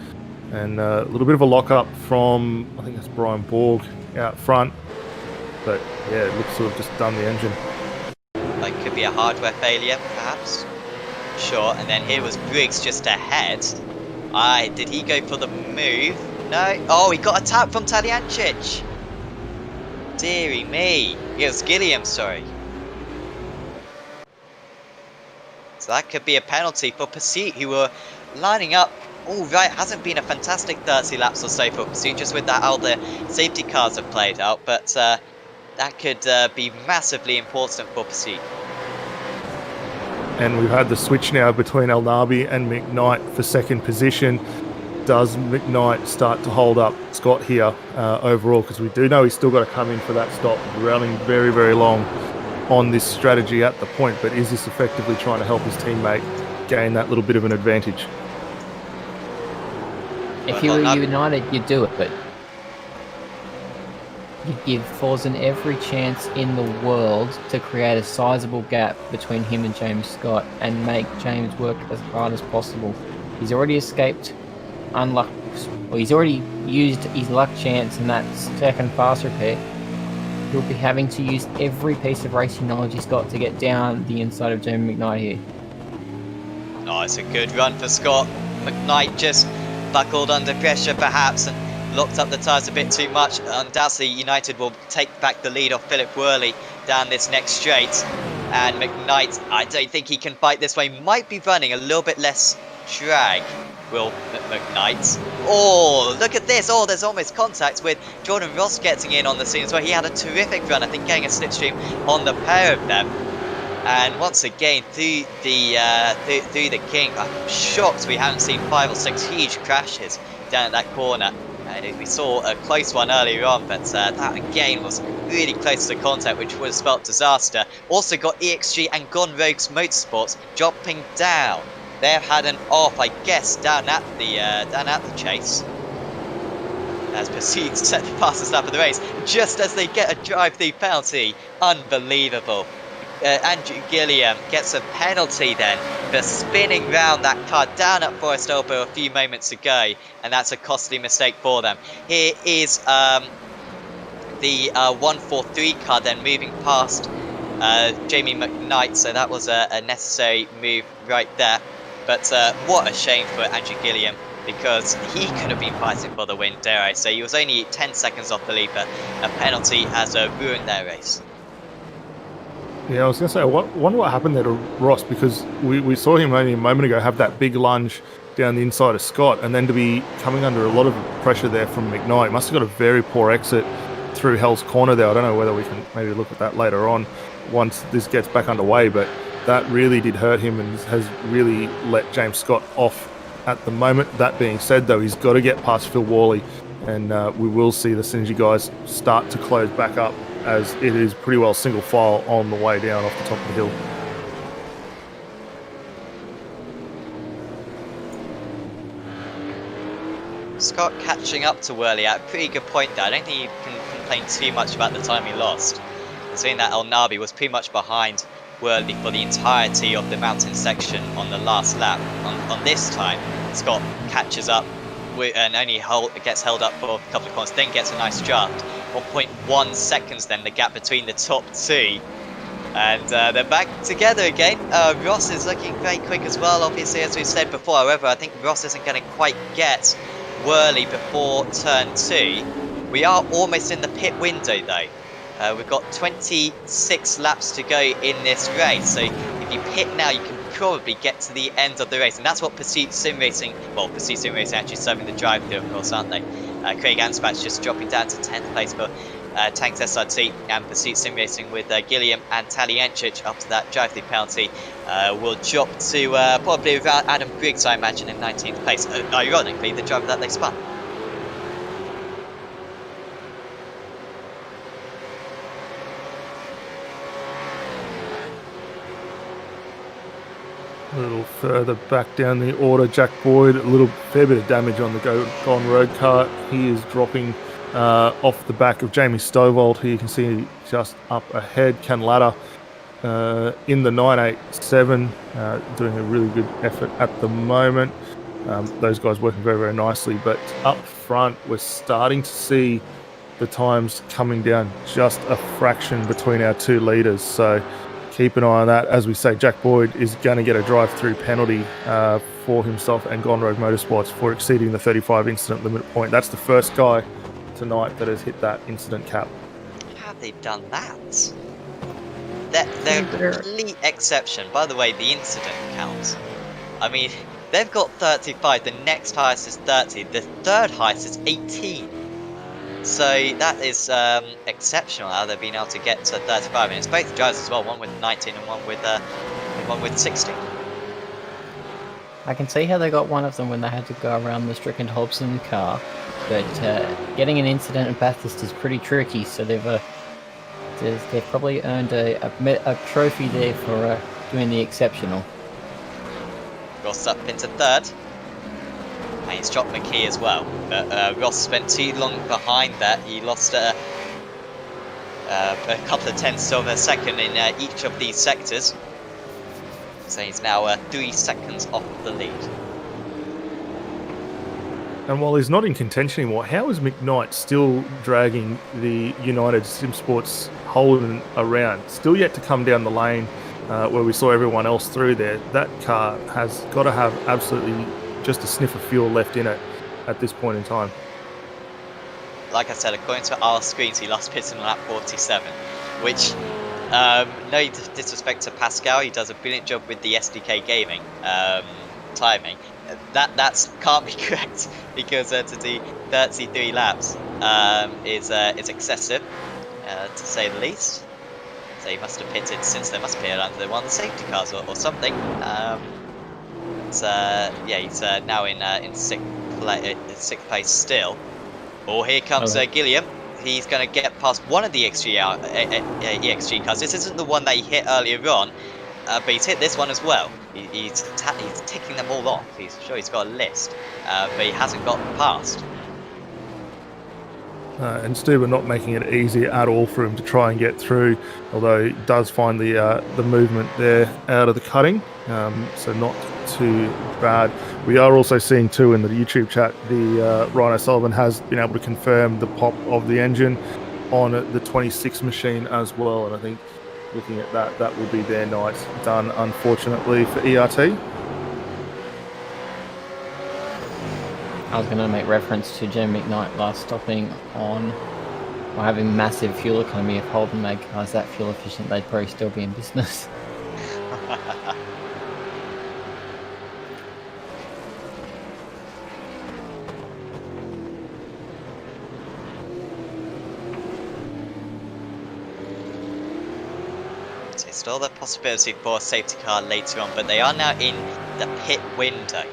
And a little bit of a lock-up from, I think that's Brian Borg out front. But yeah, it looks to have just done the engine. Like, could be a hardware failure, perhaps? Sure, and then here was Briggs just ahead. Did he go for the move? No. Oh, he got a tap from Taliancic. Deary me. It was Gilliam, sorry. So that could be a penalty for Pursuit, who were lining up. All right, hasn't been a fantastic 30 laps or so for Pursuit, just with that how the safety cars have played out, but that could be massively important for Pursuit. And we've had the switch now between El Nabi and McKnight for second position. Does McKnight start to hold up Scott here overall? Because we do know he's still got to come in for that stop. We're running very, very long on this strategy at the point, but is this effectively trying to help his teammate gain that little bit of an advantage? If you were United, you'd do it, but you'd give Forzen every chance in the world to create a sizable gap between him and James Scott and make James work as hard as possible. He's already escaped unluck, or he's already used his luck chance in that second fast repair. He'll be having to use every piece of racing knowledge he's got to get down the inside of Jamie McKnight here. Oh, it's a good run for Scott. McKnight just buckled under pressure perhaps and locked up the tyres a bit too much. Undoubtedly United will take back the lead off Philip Worley down this next straight, and McKnight, I don't think he can fight this way. Might be running a little bit less drag, will McKnight. Oh, look at this. Oh, there's almost contact with Jordan Ross getting in on the scene as well. He had a terrific run, I think, getting a slipstream on the pair of them. And once again, through the King, I'm shocked we haven't seen 5 or 6 huge crashes down at that corner. We saw a close one earlier on, but that again was really close to contact, which would have spelt disaster. Also got EXG and Gone Rogues Motorsports dropping down. They've had an off, I guess, down at the chase. As Pursuit to set the fastest lap of the race, just as they get a drive-through penalty. Unbelievable. Andrew Gilliam gets a penalty then for spinning round that car down at Forest Elbow a few moments ago, and that's a costly mistake for them. Here is the 143 car then moving past Jamie McKnight, so that was a necessary move right there. But what a shame for Andrew Gilliam, because he could have been fighting for the win, dare I say. He was only 10 seconds off the lead, but a penalty has ruined their race. Yeah, I was going to say, I wonder what happened there to Ross, because we saw him only a moment ago have that big lunge down the inside of Scott, and then to be coming under a lot of pressure there from McKnight. Must have got a very poor exit through Hell's Corner there. I don't know whether we can maybe look at that later on once this gets back underway, but that really did hurt him and has really let James Scott off at the moment. That being said, though, he's got to get past Phil Worley, and we will see the Synergy guys start to close back up, as it is pretty well single file on the way down off the top of the hill. Scott catching up to Worley at a pretty good point there. I don't think you can complain too much about the time he lost, considering that El Nabi was pretty much behind Worley for the entirety of the mountain section on the last lap. On this time, Scott catches up and only gets held up for a couple of corners, then gets a nice draft. 1.1 seconds then, the gap between the top two. And they're back together again. Ross is looking very quick as well, obviously, as we've said before. However, I think Ross isn't going to quite get Worley before turn 2. We are almost in the pit window though. We've got 26 laps to go in this race, so if you pit now you can probably get to the end of the race, and that's what Pursuit Sim Racing, well, Pursuit Sim Racing actually serving the drive-through, of course, aren't they? Craig Anspach just dropping down to 10th place for Tanks SRT, and Pursuit Sim Racing with Gilliam and Taliencic after that drive-through penalty will drop to probably around Adam Briggs, I imagine, in 19th place. Ironically, the driver that they spun. A little further back down the order, Jack Boyd, a little fair bit of damage on the Gone Road car. He is dropping off the back of Jamie Stovall, who you can see just up ahead. Ken Latta in the 987, doing a really good effort at the moment. Those guys working very, very nicely. But up front, we're starting to see the times coming down just a fraction between our two leaders. So keep an eye on that. As we say, Jack Boyd is going to get a drive-through penalty for himself and Gone Rogue Motorsports for exceeding the 35 incident limit point. That's the first guy tonight that has hit that incident cap. How have they done that? They're a complete exception. By the way, the incident count. I mean, they've got 35. The next highest is 30. The third highest is 18. So that is exceptional how they've been able to get to 35. And it's both drivers as well, one with 19 and one with 16. I can see how they got one of them when they had to go around the Strickland Hobson car, but getting an incident at Bathurst is pretty tricky. So they've probably earned a trophy there for doing the exceptional. Ross up into third. And he's dropped McKee as well. But Ross spent too long behind that. He lost a couple of tenths of a second in each of these sectors. So he's now 3 seconds off the lead. And while he's not in contention anymore, how is McKnight still dragging the United Sim Sports Holden around? Still yet to come down the lane where we saw everyone else through there. That car has got to have absolutely just a sniff of fuel left in it at this point in time. Like I said, according to our screens, he lost pits in lap 47, which, no disrespect to Pascal, he does a brilliant job with the SDK gaming timing. That's can't be correct, because to do 33 laps is excessive, to say the least. So he must have pitted since there must be under one of the safety cars or something. He's now in sixth place still. Oh, here comes Gilliam. He's going to get past one of the EXG cars. This isn't the one that he hit earlier on, but he's hit this one as well. He's ticking them all off. He's sure he's got a list, but he hasn't gotten past. And Stuber not making it easy at all for him to try and get through, although he does find the movement there out of the cutting, so not too bad. We are also seeing too in the YouTube chat, the Rhino Sullivan has been able to confirm the pop of the engine on the 26 machine as well, and I think looking at that, that will be their night done, unfortunately, for ERT. I was going to make reference to Jem McKnight last stopping on, or having massive fuel economy. If Holden made cars that fuel efficient, they'd probably still be in business. Still the possibility for a safety car later on, but they are now in the pit window.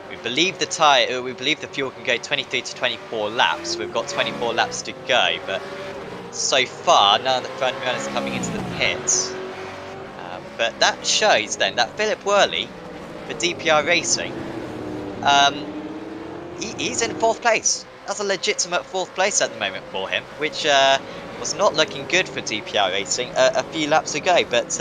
We believe the fuel can go 23 to 24 laps. We've got 24 laps to go, but so far none of the front runners coming into the pits. But that shows then that Philip Worley for DPR Racing, he's in 4th place. That's a legitimate 4th place at the moment for him, which was not looking good for DPR Racing a few laps ago, but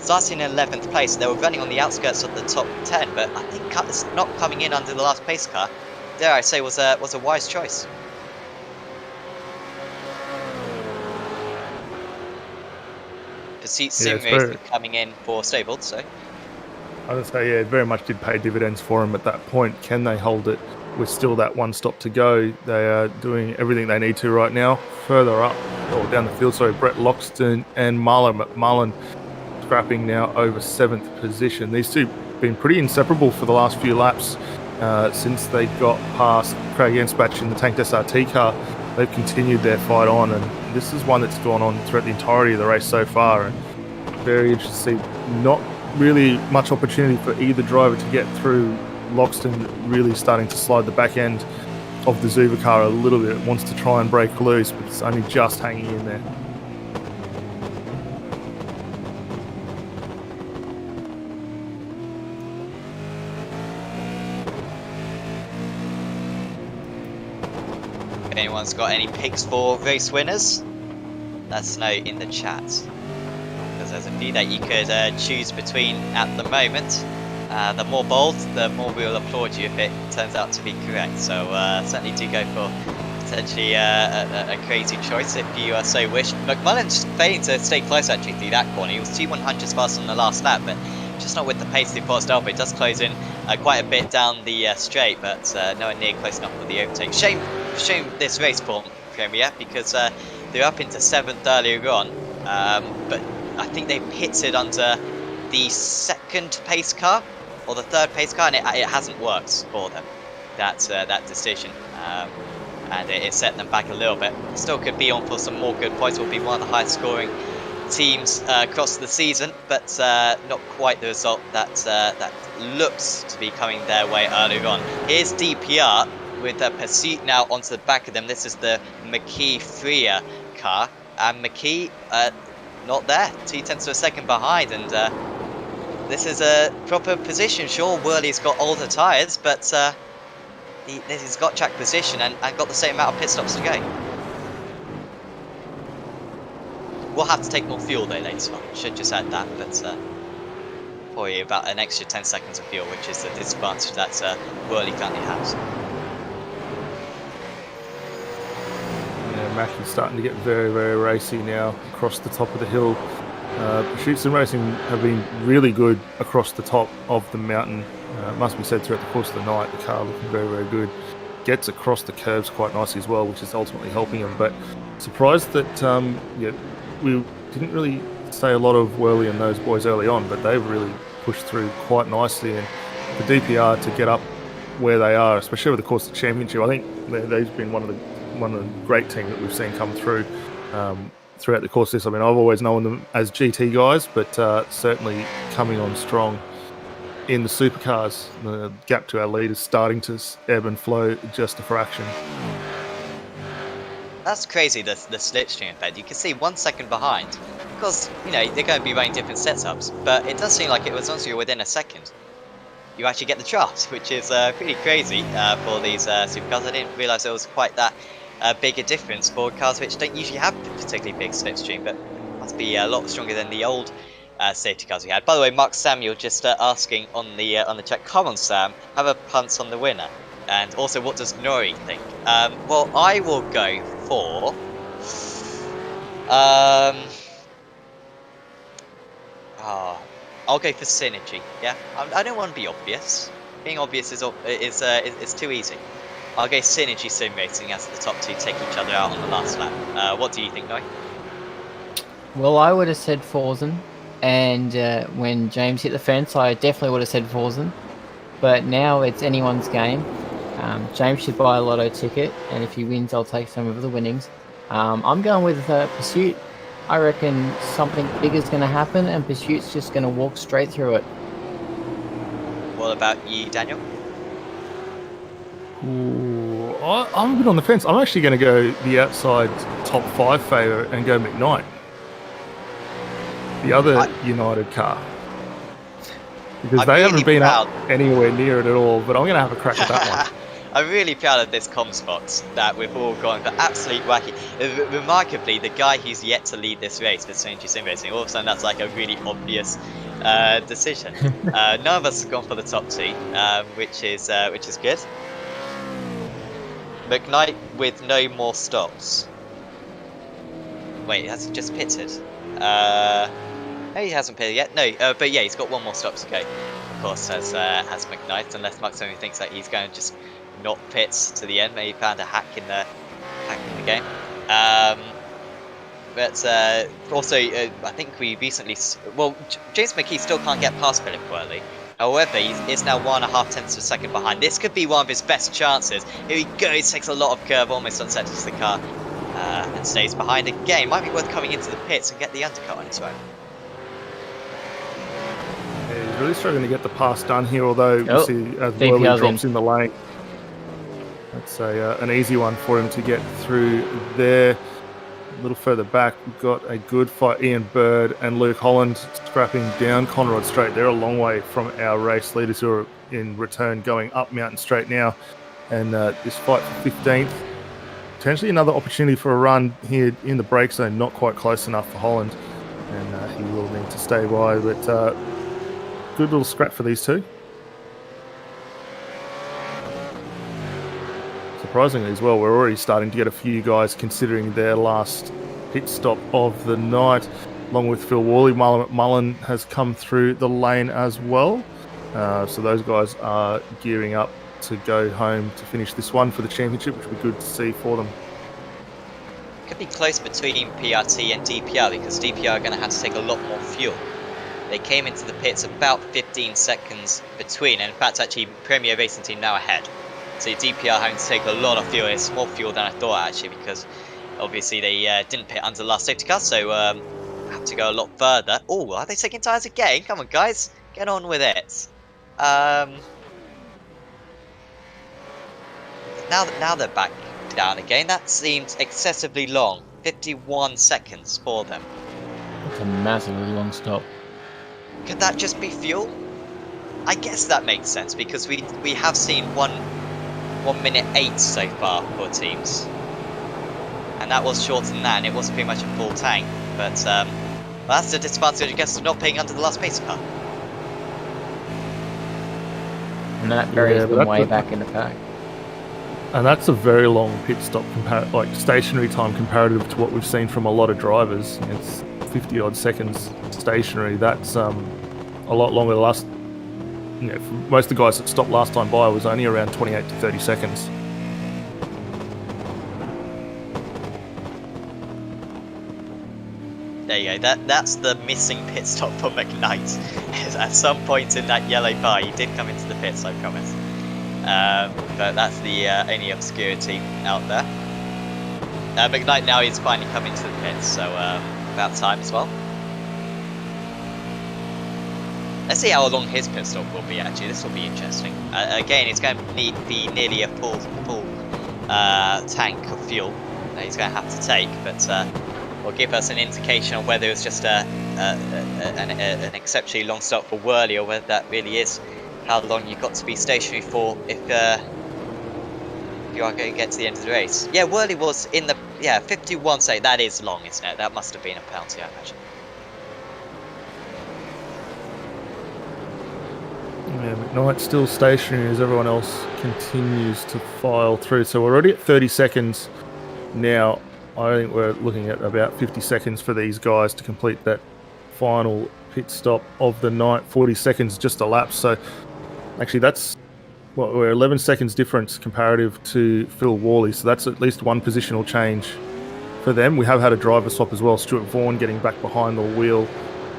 starting in 11th place. They were running on the outskirts of the top 10, but I think not coming in under the last pace car, dare I say, was a wise choice. Pursuit Sim Racing coming in for Stable, so I would say, yeah, it very much did pay dividends for them at that point. Can they hold it with still that one stop to go? They are doing everything they need to right now. Further up, or down the field, sorry, Brett Loxton and Marlon McMullen scrapping now over 7th position. These two have been pretty inseparable for the last few laps since they got past Craig Ensbach in the Tanked SRT car. They've continued their fight on, and this is one that's gone on throughout the entirety of the race so far, and very interesting to see. Not really much opportunity for either driver to get through. Loxton really starting to slide the back end of the Zuva car a little bit, wants to try and break loose, but it's only just hanging in there. If anyone's got any picks for race winners, let us know in the chat, because there's a few that you could choose between at the moment. The more bold, the more we'll applaud you if it turns out to be correct. So certainly do go for potentially a crazy choice if you so wish. McMullen's failing to stay close actually through that corner. He was 2/100ths fast on the last lap, but just not with the pace of the Forest Alpha. It does close in quite a bit down the straight, but nowhere near close enough for the overtake. Shame this race for Premier, because they were up into 7th earlier on, but I think they pitted under the 2nd pace car or the 3rd pace car, and it hasn't worked for them, that decision, and it set them back a little bit. Still could be on for some more good points. Will be one of the highest scoring teams across the season, but not quite the result that looks to be coming their way earlier on. Here's DPR with a Pursuit now onto the back of them. This is the McKee Freer car, and McKee not there, 2/10 of a second behind, and this is a proper position. Sure, Worley's got older tyres, but he's got track position and got the same amount of pit stops to go. We'll have to take more fuel though later on. Should just add that, but probably about an extra 10 seconds of fuel, which is the disadvantage that Worley currently has. Mack is starting to get very, very racy now across the top of the hill. Pursuit Sim Racing have been really good across the top of the mountain. Must be said, throughout the course of the night, the car looking very, very good. Gets across the curves quite nicely as well, which is ultimately helping them. But surprised that we didn't really say a lot of Worley and those boys early on, but they've really pushed through quite nicely. And for DPR to get up where they are, especially over the course of the championship, I think they've been one of the great teams that we've seen come through throughout the course of this. I mean, I've always known them as GT guys, but certainly coming on strong in the supercars. The gap to our lead is starting to ebb and flow just a fraction. That's crazy, the slipstream effect. You can see 1 second behind. Of course, they're going to be running different setups, but it does seem like it was once you're within a second, you actually get the draft, which is pretty crazy for these supercars. I didn't realise there was quite that big a difference for cars which don't usually have a particularly big slipstream, but must be a lot stronger than the old safety cars we had. By the way, Mark Samuel just asking on the chat, come on Sam, have a punt on the winner. And also, what does Nori think? Well, I will go for I'll go for synergy. Yeah, I don't want to be obvious. Being obvious is too easy. I'll go synergy sim racing as the top two take each other out on the last lap. What do you think, Noy? Well, I would have said Forzen, and when James hit the fence, I definitely would have said Forzen. But now it's anyone's game. James should buy a lotto ticket, and if he wins, I'll take some of the winnings. I'm going with Pursuit. I reckon something big is going to happen, and Pursuit's just going to walk straight through it. What about you, Daniel? Ooh, I'm a bit on the fence. I'm actually going to go the outside top 5 favourite and go McKnight. The other United car. Because they haven't been up anywhere near it at all, but I'm going to have a crack at that one. I'm really proud of this comms box that we've all gone for absolute wacky. Remarkably, the guy who's yet to lead this race for Synergy Sim Racing, all of a sudden that's like a really obvious decision. None of us have gone for the top two, which is good. McKnight with no more stops. Wait, has he just pitted? No, he hasn't pitted yet. No, but yeah, he's got one more stop to go. Of course, as McKnight, unless Max only thinks that he's going to just not pit to the end. Maybe he found a hack in the game. But also, I think we recently. James McKee still can't get past Philip Worley. However, he's now 1.5 tenths of a second behind. This could be one of his best chances. Here he goes, takes a lot of curve, almost unsettles the car, and stays behind again. Might be worth coming into the pits and get the undercut on his own. Yeah, he's really struggling to get the pass done here, although you see as Worley drops in the lane. That's an easy one for him to get through there. A little further back, we've got a good fight. Ian Bird and Luke Holland scrapping down Conrad Straight. They're a long way from our race leaders who are in return going up Mountain Straight now. And this fight for 15th. Potentially another opportunity for a run here in the break zone. Not quite close enough for Holland. And he will need to stay by. But good little scrap for these two. Surprisingly as well, we're already starting to get a few guys considering their last pit stop of the night, along with Phil Worley. Mullen has come through the lane as well. So those guys are gearing up to go home to finish this one for the championship, which will be good to see for them. Could be close between PRT and DPR because DPR are going to have to take a lot more fuel. They came into the pits about 15 seconds between, and in fact actually Premier Racing Team now ahead. So DPR having to take a lot of fuel. It's more fuel than I thought actually, because obviously they didn't pit under the last safety car, so have to go a lot further. Oh, are they taking tyres again? Come on guys, get on with it. Now they're back down again. That seems excessively long. 51 seconds for them. That's a massively long stop. Could that just be fuel? I guess that makes sense because we have seen 1 minute 8 so far for teams, and that was shorter than that, and it was pretty much a full tank. But well, that's the disadvantage, I guess, of not paying under the last pace car. And that buries them way back in the pack. And that's a very long pit stop, like stationary time comparative to what we've seen from a lot of drivers. It's 50 odd seconds stationary. That's a lot longer. The last, for most of the guys that stopped last time by was only around 28 to 30 seconds. There you go. That's the missing pit stop for McKnight. At some point in that yellow bar, he did come into the pits, I promise. But that's the only obscurity out there. McKnight now is finally coming to the pits, so about time as well. Let's see how long his pit stop will be. Actually, this will be interesting. Again, it's going to be nearly a full tank of fuel that he's going to have to take, but will give us an indication of whether it's just an exceptionally long stop for Worley, or whether that really is how long you've got to be stationary for if you are going to get to the end of the race. Yeah, Worley was in the 51. Say that is long, isn't it? That must have been a penalty, I imagine. Yeah, McKnight still stationary as everyone else continues to file through. So we're already at 30 seconds now. I think we're looking at about 50 seconds for these guys to complete that final pit stop of the night. 40 seconds just elapsed. So actually that's we're 11 seconds difference comparative to Phil Worley. So that's at least one positional change for them. We have had a driver swap as well. Stuart Vaughan getting back behind the wheel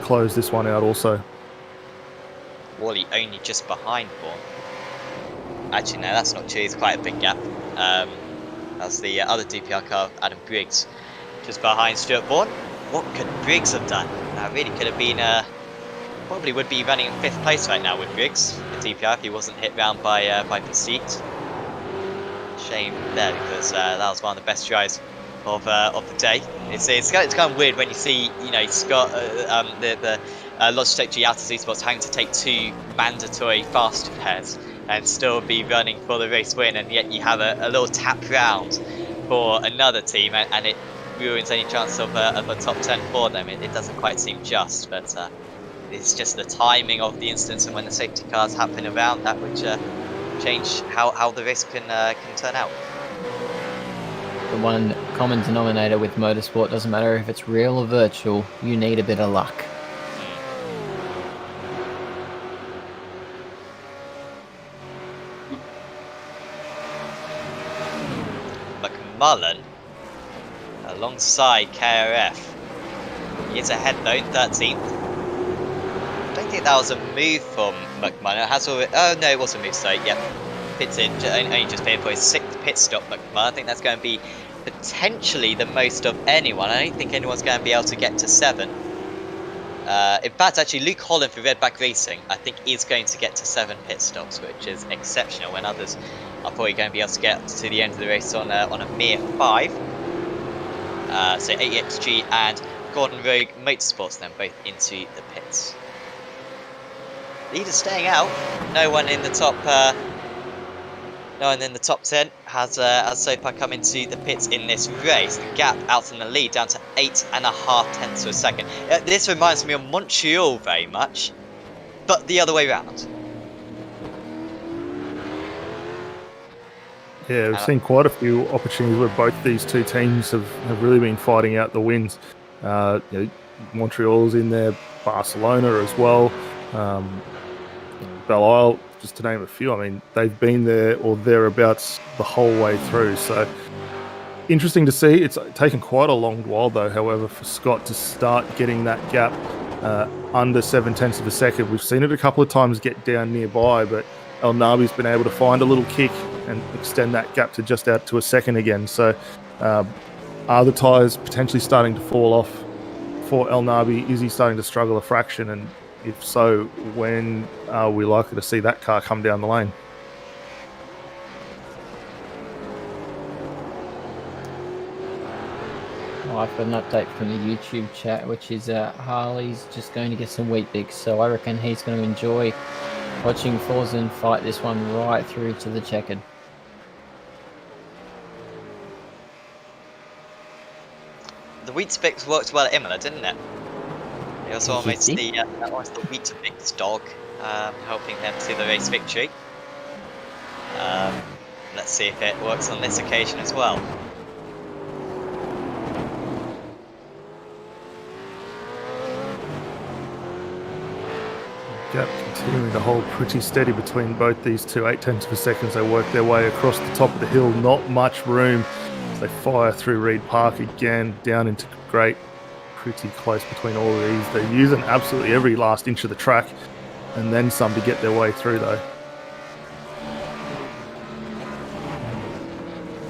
closed this one out also. Worley only just behind Vaughan. Actually, no, that's not true. It's quite a big gap. That's the other DPR car, Adam Briggs, just behind Stuart Vaughan. What could Briggs have done? That really could have been, probably would be running in 5th place right now with Briggs, the DPR, if he wasn't hit round by Pursuit. Shame there, because that was one of the best drives of the day. It's kind of weird when you see, you know, Scott, the Logitech G Autos Esports having to take 2 mandatory fast repairs and still be running for the race win, and yet you have a little tap round for another team, and it ruins any chance of a top 10 for them. It doesn't quite seem just, but it's just the timing of the instance and when the safety cars happen around that which change how the race can turn out. The one common denominator with motorsport, doesn't matter if it's real or virtual, you need a bit of luck. McMullen alongside KRF. He's ahead though, 13th. I don't think that was a move from McMullen. It has already, oh no, it was a move, so yep. Pits in, only just paid for his 6th pit stop, McMullen. I think that's going to be potentially the most of anyone. I don't think anyone's going to be able to get to 7. In fact, actually, Luke Holland for Redback Racing, I think, is going to get to 7 pit stops, which is exceptional when others are probably going to be able to get to the end of the race on a mere 5. So AEXG and Gordon Rogue Motorsports then both into the pits. Leader staying out. No one in the top. No one in the top 10 has so far come into the pits in this race. The gap out in the lead down to 8.5 tenths of a second. This reminds me of Montreal very much, but the other way around. Yeah, we've seen quite a few opportunities where both these two teams have really been fighting out the wins. You know, Montreal's in there, Barcelona as well, Belle Isle, just to name a few. I mean, they've been there or thereabouts the whole way through. So interesting to see. It's taken quite a long while, though, however, for Scott to start getting that gap under 7 tenths of a second. We've seen it a couple of times get down nearby, but El Nabi's been able to find a little kick and extend that gap to just out to a second again. So are the tyres potentially starting to fall off for El Nabi? Is he starting to struggle a fraction? And if so, when are we likely to see that car come down the lane? Well, I've got an update from the YouTube chat, which is Harley's just going to get some wheat bix, so I reckon he's going to enjoy watching Forzen fight this one right through to the checkered. The Weetabix worked well at Imola, didn't it? It was almost the Weetabix dog, helping them to the race victory. Let's see if it works on this occasion as well. Gap continuing to hold pretty steady between both these two. 8 tenths of a second. They work their way across the top of the hill. Not much room as they fire through Reed Park again, down into Great. Pretty close between all of these. They're using absolutely every last inch of the track and then some to get their way through, though.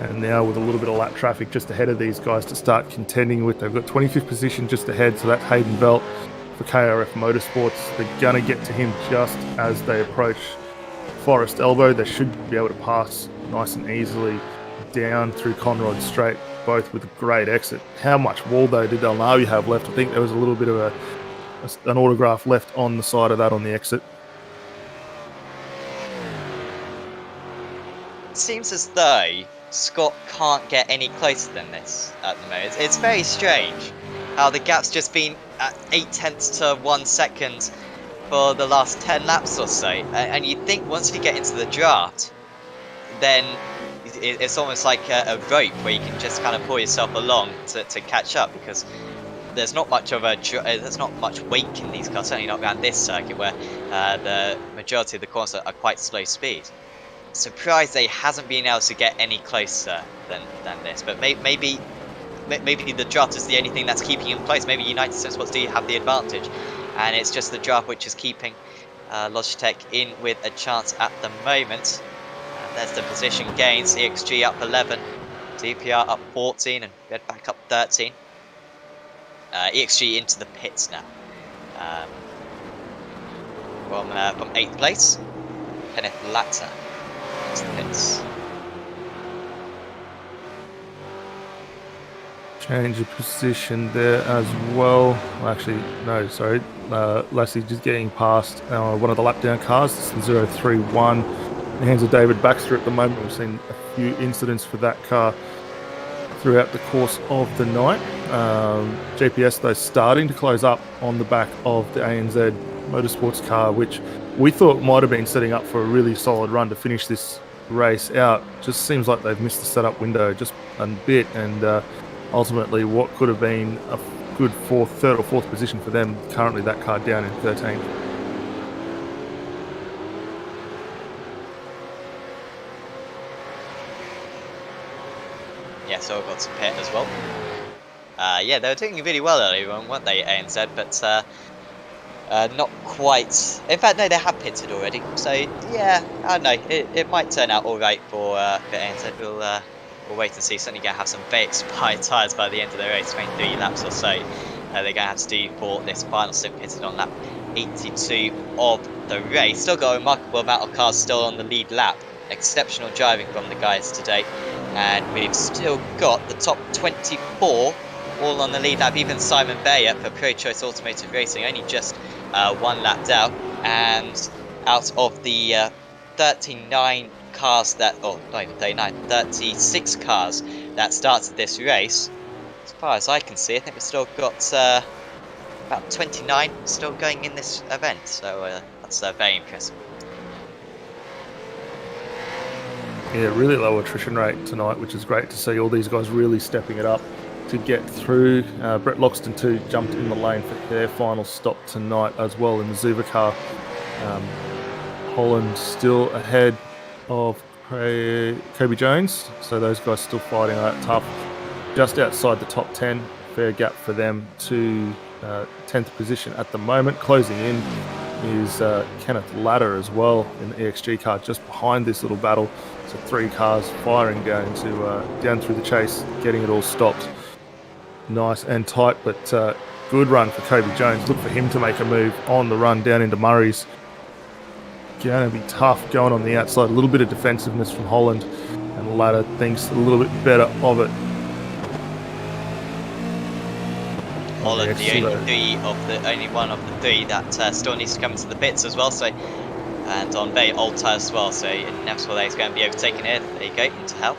And now with a little bit of lap traffic just ahead of these guys to start contending with. They've got 25th position just ahead, so that's Hayden Velt for KRF Motorsports. They're going to get to him just as they approach Forest Elbow. They should be able to pass nice and easily down through Conrod Straight, both with a great exit. How much wall, though, did El Nabi have left? I think there was a little bit of an autograph left on the side of that on the exit. It seems as though Scott can't get any closer than this at the moment. It's very strange how the gap's just been at 8 tenths to 1 second for the last 10 laps or so. And you'd think once you get into the draft, then it's almost like a rope where you can just kind of pull yourself along to catch up, because there's not much of there's not much wake in these cars, certainly not around this circuit where the majority of the corners are quite slow speed. Surprised they hasn't been able to get any closer than this, but maybe the draft is the only thing that's keeping him close. Maybe United Motorsports do have the advantage, and it's just the draft which is keeping Logitech in with a chance at the moment. There's the position gains. EXG up 11, DPR up 14, and Red back up 13. EXG into the pits now. From 8th place, Kenneth Latter into the pits. Change of position there as well. Actually, no, sorry. Lassie just getting past one of the lap down cars. This is 031. In the hands of David Baxter at the moment. We've seen a few incidents for that car throughout the course of the night. GPS, though, starting to close up on the back of the ANZ Motorsports car, which we thought might have been setting up for a really solid run to finish this race out. Just seems like they've missed the setup window just a bit, and ultimately what could have been a good third or fourth position for them, currently that car down in 13th. Yeah, so I've got to pit as well. Yeah, they were doing really well earlier on, weren't they, ANZ? But not quite. In fact, no, they have pitted already. So yeah, I don't know. It might turn out all right for ANZ. We'll wait and see. Certainly going to have some very expired tyres by the end of the race, 23 laps or so. They're going to have to do for this final stint pitted on lap 82 of the race. Still got a remarkable amount of cars still on the lead lap. Exceptional driving from the guys today. And we've still got the top 24 all on the lead lap. Even Simon Bayer for Pro Choice Automotive Racing only just one lap down. And out of the 39 cars that, or not even 39, 36 cars that started this race, as far as I can see, I think we've still got about 29 still going in this event. So that's very impressive. Yeah, really low attrition rate tonight, which is great to see all these guys really stepping it up to get through. Brett Loxton too jumped in the lane for their final stop tonight as well in the Zuva car. Holland still ahead of Kobe Jones, so those guys still fighting that tough. Just outside the top 10, fair gap for them to 10th position at the moment. Closing in is Kenneth Latter as well in the EXG car, just behind this little battle. So 3 cars firing down through the chase, getting it all stopped. Nice and tight, but good run for Kobe Jones. Look for him to make a move on the run down into Murray's. Going to be tough going on the outside. A little bit of defensiveness from Holland, and Latter thinks a little bit better of it. Holland, the only one of the 3 that still needs to come into the pits as well. So, and on very old tyres as well. So inevitable he's going to be overtaken here. There you go, into hell.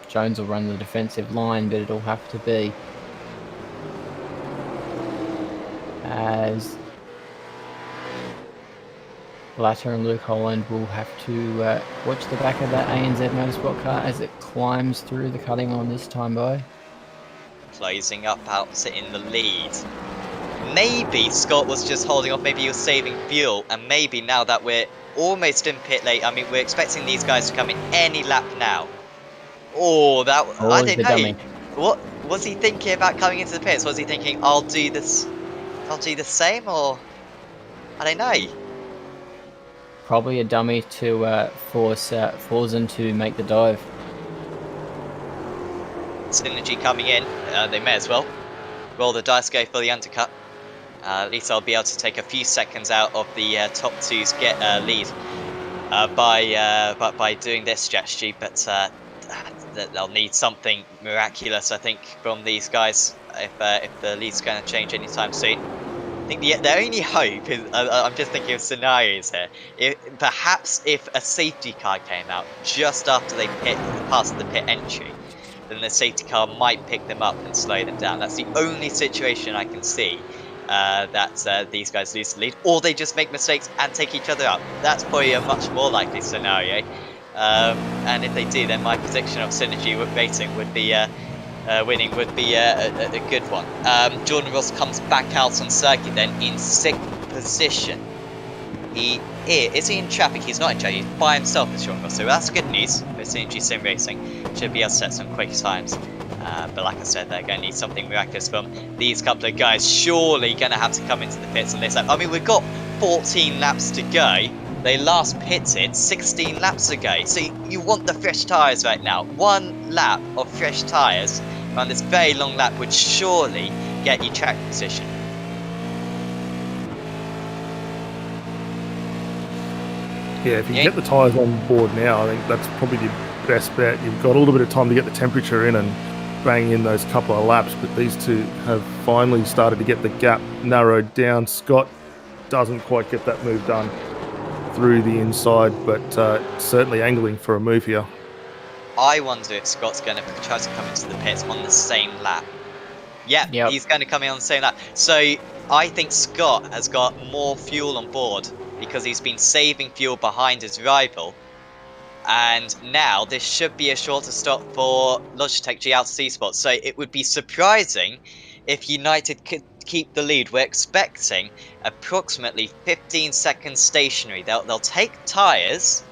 Jones will run the defensive line, but it'll have to be as Latter and Luke Holland will have to watch the back of that ANZ Motorsport car as it climbs through the cutting on this time by. Closing up out in the lead. Maybe Scott was just holding off, maybe he was saving fuel, and maybe now that we're almost in pit late, I mean, we're expecting these guys to come in any lap now. Oh, that, I don't know. Dummy. What was he thinking about coming into the pits? Was he thinking, I'll do the same, or I don't know. Probably a dummy to force Forzen to make the dive. Synergy coming in, they may as well roll the dice, go for the undercut. At least I'll be able to take a few seconds out of the top 2's get lead by doing this strategy, but they'll need something miraculous, I think, from these guys if the lead's going to change anytime soon. I think the only hope is, I'm just thinking of scenarios here, perhaps if a safety car came out just after they passed the pit entry, then the safety car might pick them up and slow them down. That's the only situation I can see that these guys lose the lead, or they just make mistakes and take each other out. That's probably a much more likely scenario. And if they do, then my prediction of synergy rating would be winning would be a good one. Jordan Ross comes back out on circuit then in 6th position. Is he in traffic? He's not in traffic. He's by himself as Jordan Ross. So that's good news for Synergy Sim Racing. Should be able to set some quick times. But like I said, they're going to need something miraculous from these couple of guys. Surely going to have to come into the pits on this lap. I mean, we've got 14 laps to go. They last pitted 16 laps ago. So you want the fresh tyres right now. 1 lap of fresh tyres on this very long lap would surely get you track position. Yeah, if you can get the tyres on board now, I think that's probably the best bet. You've got a little bit of time to get the temperature in and bang in those couple of laps, but these two have finally started to get the gap narrowed down. Scott doesn't quite get that move done through the inside, but certainly angling for a move here. I wonder if Scott's going to try to come into the pits on the same lap. Yep. He's going to come in on the same lap. So I think Scott has got more fuel on board because he's been saving fuel behind his rival. And now this should be a shorter stop for Logitech GLC spots. So it would be surprising if United could keep the lead. We're expecting approximately 15 seconds stationary. They'll take tyres,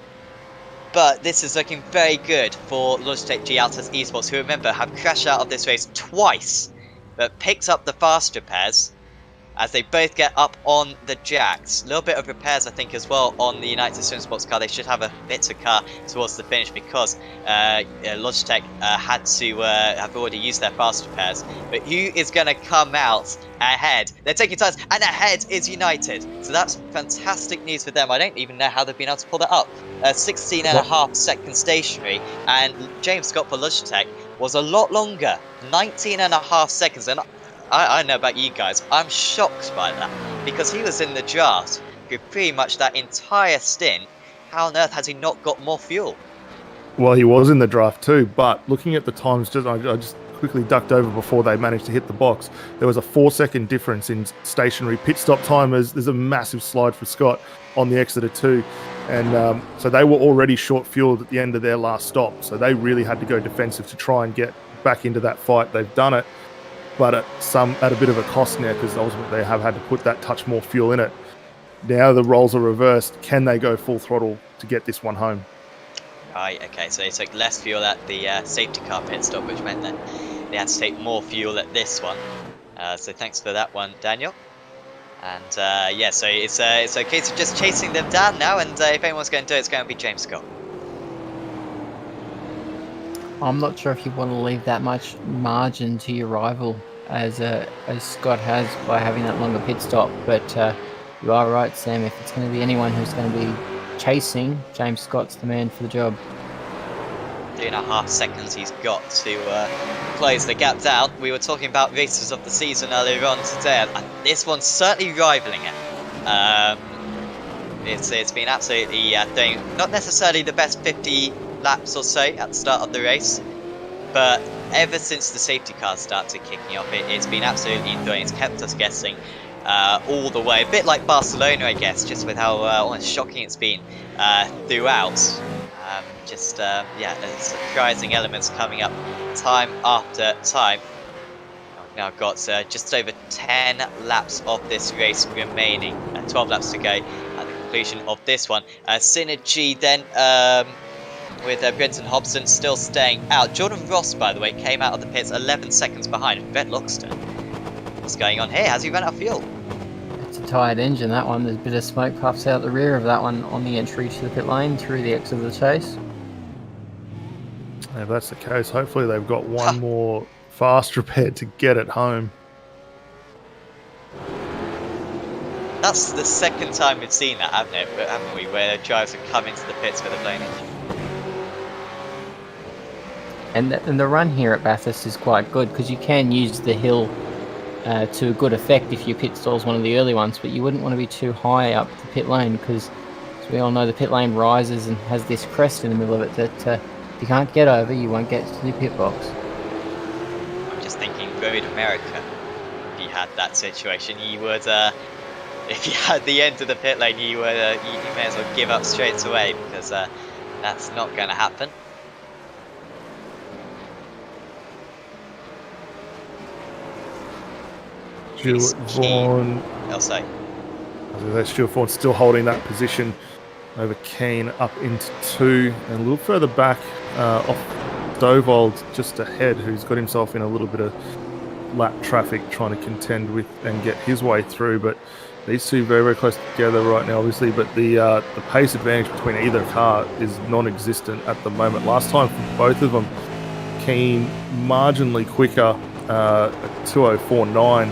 but this is looking very good for Logitech GLC esports, who, remember, have crashed out of this race twice, but picked up the fast repairs as they both get up on the jacks. A little bit of repairs, I think, as well on the United Sim Sports car. They should have a better car towards the finish because Logitech had to have already used their fast repairs. But who is going to come out ahead? They're taking tyres, and ahead is United. So that's fantastic news for them. I don't even know how they've been able to pull that up. 16 and a half seconds stationary, and James Scott for Logitech was a lot longer, 19 and a half seconds. And I don't know about you guys, I'm shocked by that, because he was in the draft for pretty much that entire stint. How on earth has he not got more fuel? Well, he was in the draft too, but looking at the times, I just quickly ducked over before they managed to hit the box. There was a 4-second difference in stationary pit stop time. There's a massive slide for Scott on the Exeter 2. And so they were already short fueled at the end of their last stop. So they really had to go defensive to try and get back into that fight. They've done it, but at a bit of a cost now, because ultimately they have had to put that touch more fuel in it. Now the roles are reversed. Can they go full throttle to get this one home? Right, okay, so they took less fuel at the safety car pit stop, which meant that they had to take more fuel at this one. So thanks for that one, Daniel. And yeah, so it's a case of just chasing them down now, and if anyone's going to do it, it's going to be James Scott. I'm not sure if you want to leave that much margin to your rival, as Scott has by having that longer pit stop. But you are right, Sam. If it's going to be anyone who's going to be chasing, James Scott's the man for the job. 3.5 seconds he's got to close the gap down. We were talking about races of the season earlier on today, and this one's certainly rivaling it. It's been absolutely doing not necessarily the best 50 laps or so at the start of the race, but ever since the safety cars started kicking off, it's been absolutely enjoying. It's kept us guessing all the way, a bit like Barcelona, I guess, just with how almost shocking it's been throughout. Yeah, surprising elements coming up time after time. We've now got just over 10 laps of this race remaining, 12 laps to go at the completion of this one. Synergy then with Brenton Hobson still staying out. Jordan Ross, by the way, came out of the pits 11 seconds behind Brett Loxton. What's going on here? Has he run out of fuel? It's a tired engine, that one. There's a bit of smoke puffs out the rear of that one on the entry to the pit lane through the exit of the chase. If that's the case, hopefully they've got one more fast repair to get it home. That's the second time we've seen that, haven't we? Where drivers have come into the pits with a blown engine. And the run here at Bathurst is quite good because you can use the hill to a good effect if your pit stall's one of the early ones, but you wouldn't want to be too high up the pit lane because, as we all know, the pit lane rises and has this crest in the middle of it that if you can't get over, you won't get to the pit box. I'm just thinking Road America. If you had that situation, you would, if you had the end of the pit lane, you would, you may as well give up straight away, because that's not going to happen. Stuart Vaughan. I'll say. Stuart Vaughan still holding that position over Keane up into 2, and a little further back off Dovold just ahead, who's got himself in a little bit of lap traffic trying to contend with and get his way through. But these two very, very close together right now, obviously, but the pace advantage between either car is non-existent at the moment. Last time for both of them, Keane marginally quicker at 2:04.9,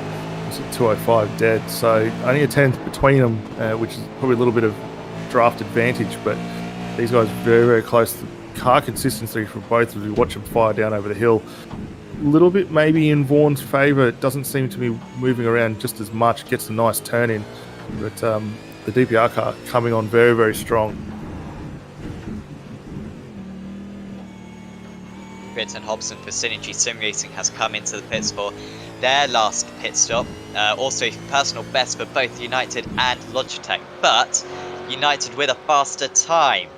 was at 2:05 dead, so only a tenth between them, which is probably a little bit of draft advantage, but these guys very, very close. The car consistency for both as we watch them fire down over the hill, a little bit maybe in Vaughan's favour. It doesn't seem to be moving around just as much, gets a nice turn in, but the DPR car coming on very, very strong. Britton Hobson for Synergy Sim Racing has come into the pits for their last pit stop. Also personal best for both United and Logitech, but United with a faster time.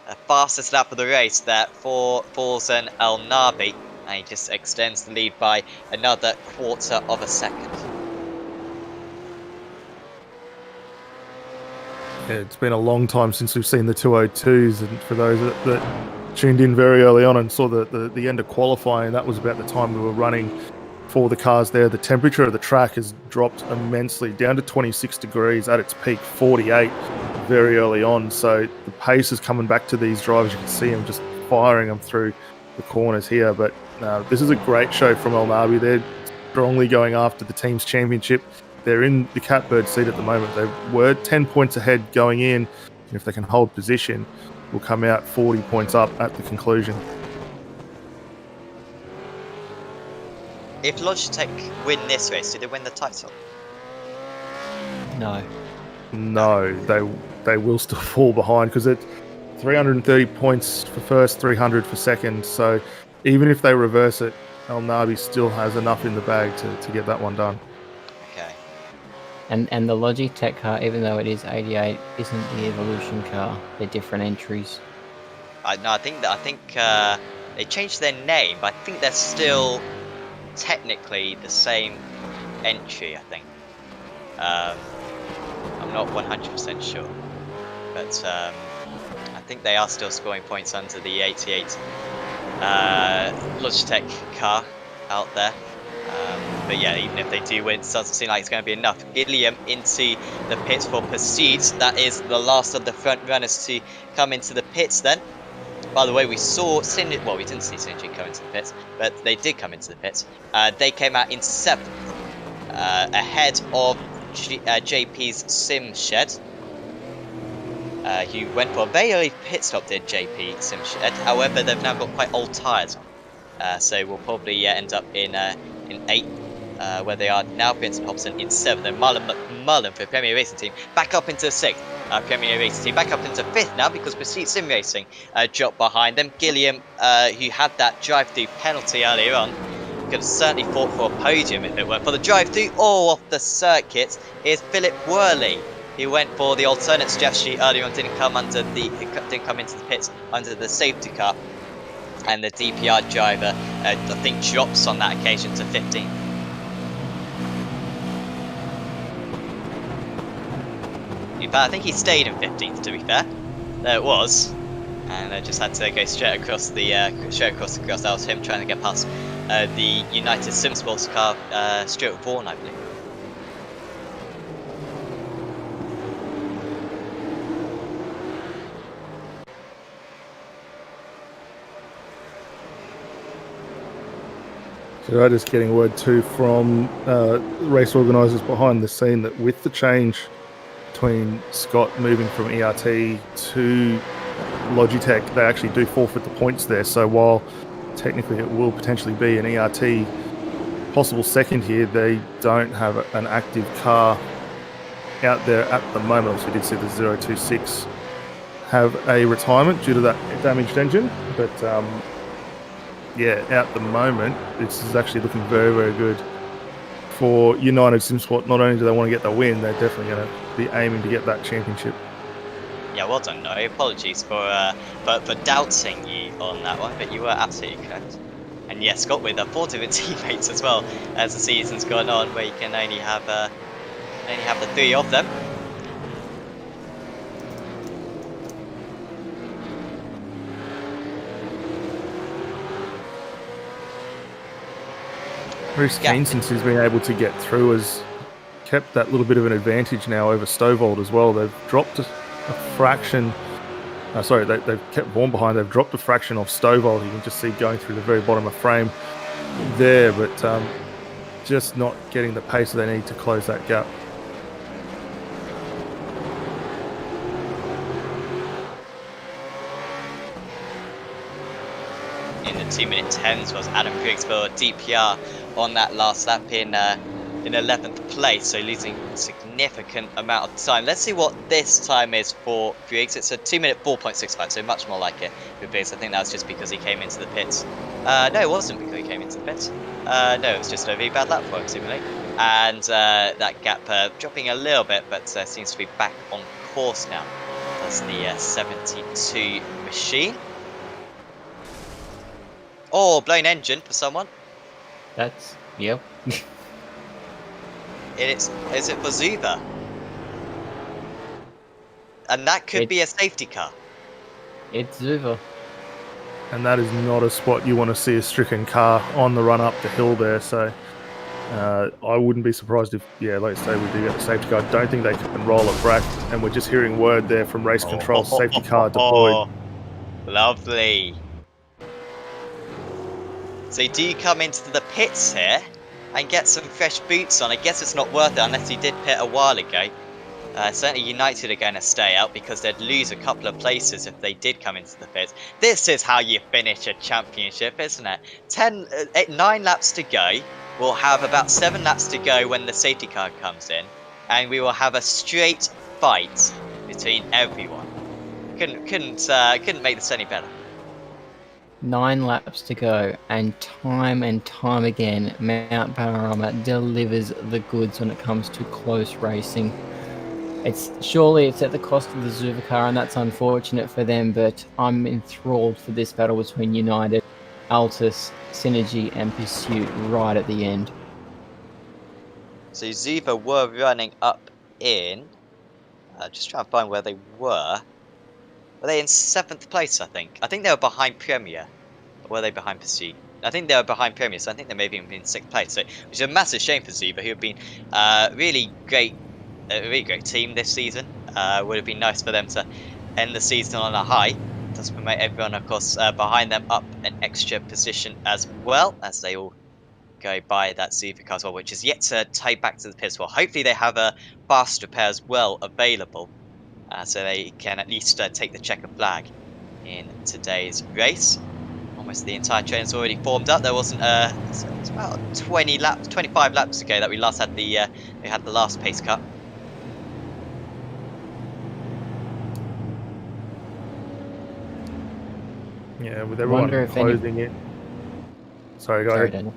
A fastest lap of the race there for Forzen El Nabi, and he just extends the lead by another quarter of a second. Yeah, it's been a long time since we've seen the 202s, and for those that tuned in very early on and saw the end of qualifying, that was about the time we were running for the cars there. The temperature of the track has dropped immensely, down to 26 degrees, at its peak 48 very early on. So the pace is coming back to these drivers. You can see them just firing them through the corners here. But this is a great show from El Nabi. They're strongly going after the team's championship. They're in the catbird seat at the moment. They were 10 points ahead going in. If they can hold position, will come out 40 points up at the conclusion. If Logitech win this race, do they win the title? No, they will still fall behind, because it's 330 points for first, 300 for second. So even if they reverse it, El Nabi still has enough in the bag to get that one done. Okay. And the Logitech car, even though it is 88, isn't the Evolution car. They're different entries. I think they changed their name, but I think they're still technically the same entry, I think. I'm not 100% sure, but I think they are still scoring points under the 88 Logitech car out there. But yeah, even if they do win, it doesn't seem like it's going to be enough. Gilliam into the pits for Pursuit. That is the last of the front runners to come into the pits then. By the way, we saw Synergy, well, we didn't see Synergy come into the pits, but they did come into the pits. They came out in 7th, ahead of JP's Sim Shed. Who went for a very early pit stop, did JP Sim Shed. However, they've now got quite old tyres on. So we'll probably end up in 8th, where they are now. Brinton Hobson in 7th, and Marlon McMullen for Premier Racing Team back up into 6th. Premier Racing Team back up into 5th now, because Pursuit Sim Racing dropped behind them. Gilliam, who had that drive-through penalty earlier on, could have certainly fought for a podium if it weren't for the drive-through or off the circuit. Here's Philip Worley, who went for the alternate strategy earlier on, didn't come into the pits under the safety car, and the DPR driver I think drops on that occasion to 15th. In fact, I think he stayed in 15th, to be fair. There it was, and I just had to go straight across the grass. That was him trying to get past the United Sim Sports car, Stuart Vaughan, I believe. So I'm just getting word too from race organisers behind the scene that with the change between Scott moving from ERT to Logitech, they actually do forfeit the points there. So while technically it will potentially be an ERT possible second here, they don't have an active car out there at the moment. So we did see the 026 have a retirement due to that damaged engine, but yeah, at the moment this is actually looking very, very good for United SimSport, not only do they want to get the win, they're definitely going to be aiming to get that championship. Yeah, well done, Noah. Apologies for doubting you on that one, but you were absolutely correct. And yes, got with 4 different teammates as well as the season's gone on, where you can only have the 3 of them. Bruce Keane, since he's been able to get through, has kept that little bit of an advantage now over Stovald as well. They've dropped a fraction. They've kept Vaughan behind. They've dropped a fraction off Stovald. You can just see going through the very bottom of frame there, but just not getting the pace they need to close that gap. In the 2-minute 10s was Adam Griggs for DPR on that last lap in 11th place, so losing a significant amount of time. Let's see what this time is for Griggs. It's a 2-minute 4.65, so much more like it with Griggs. I think that was just because he came into the pits. No, it wasn't because he came into the pits. No, it was just a very bad lap for him, seemingly. And that gap dropping a little bit, but seems to be back on course now. That's the 72 machine. Oh, blown engine for someone. That's, yep. Is it for Zuba? And that could be a safety car. It's Zuba. And that is not a spot you want to see a stricken car on the run up the hill there. So I wouldn't be surprised if, like I say, we do get the safety car. I don't think they can roll it back. And we're just hearing word there from race control, safety car deployed. Lovely. So do you come into the pits here and get some fresh boots on? I guess it's not worth it unless you did pit a while ago. Certainly United are going to stay out because they'd lose a couple of places if they did come into the pits. This is how you finish a championship, isn't it? 9 laps to go. We'll have about 7 laps to go when the safety car comes in, and we will have a straight fight between everyone. Couldn't make this any better. 9 laps to go, and time again, Mount Panorama delivers the goods when it comes to close racing. It's at the cost of the Zuva car, and that's unfortunate for them, but I'm enthralled for this battle between United, Altus, Synergy, and Pursuit right at the end. So Zuva were running up in... just trying to find where they were. Were they in 7th place, I think? I think they were behind Premier. Or were they behind Pursuit? I think they were behind Premier, so I think they may have been in 6th place. So, which is a massive shame for Zuba, who have been a really great team this season. Would have been nice for them to end the season on a high. Does promote everyone, of course, behind them up an extra position as well, as they all go by that Zuba car as well, which is yet to tie back to the pits. Well, hopefully they have a fast repair as well available. So they can at least take the checker flag in today's race. Almost the entire train is already formed up. There wasn't it's about 25 laps ago that we last had the last pace cut. Yeah, with everyone closing it. Sorry, go ahead. Daniel.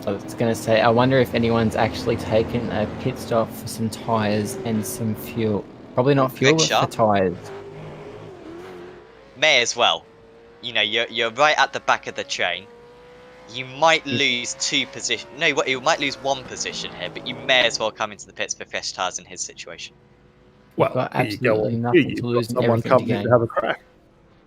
I was going to say, I wonder if anyone's actually taken a pit stop for some tyres and some fuel. Probably not fuel, but for tyres. May as well. You know, you're right at the back of the train. You might lose 2 positions. No, you might lose 1 position here, but you may as well come into the pits for fresh tyres in his situation. Well, you've got absolutely nothing to lose and everything to gain. To have a crack.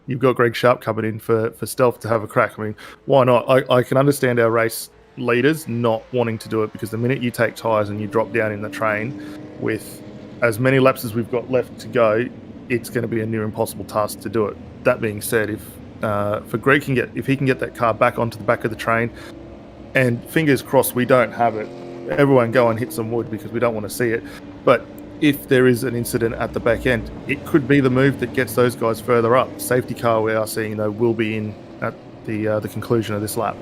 You've got Greg Sharp coming in for Stealth to have a crack. I mean, why not? I can understand our race leaders not wanting to do it, because the minute you take tyres and you drop down in the train with as many laps as we've got left to go, it's going to be a near impossible task to do it. That being said, if Greg if he can get that car back onto the back of the train, and fingers crossed we don't have it, everyone go and hit some wood because we don't want to see it, but if there is an incident at the back end, it could be the move that gets those guys further up. Safety car we are seeing though will be in at the conclusion of this lap.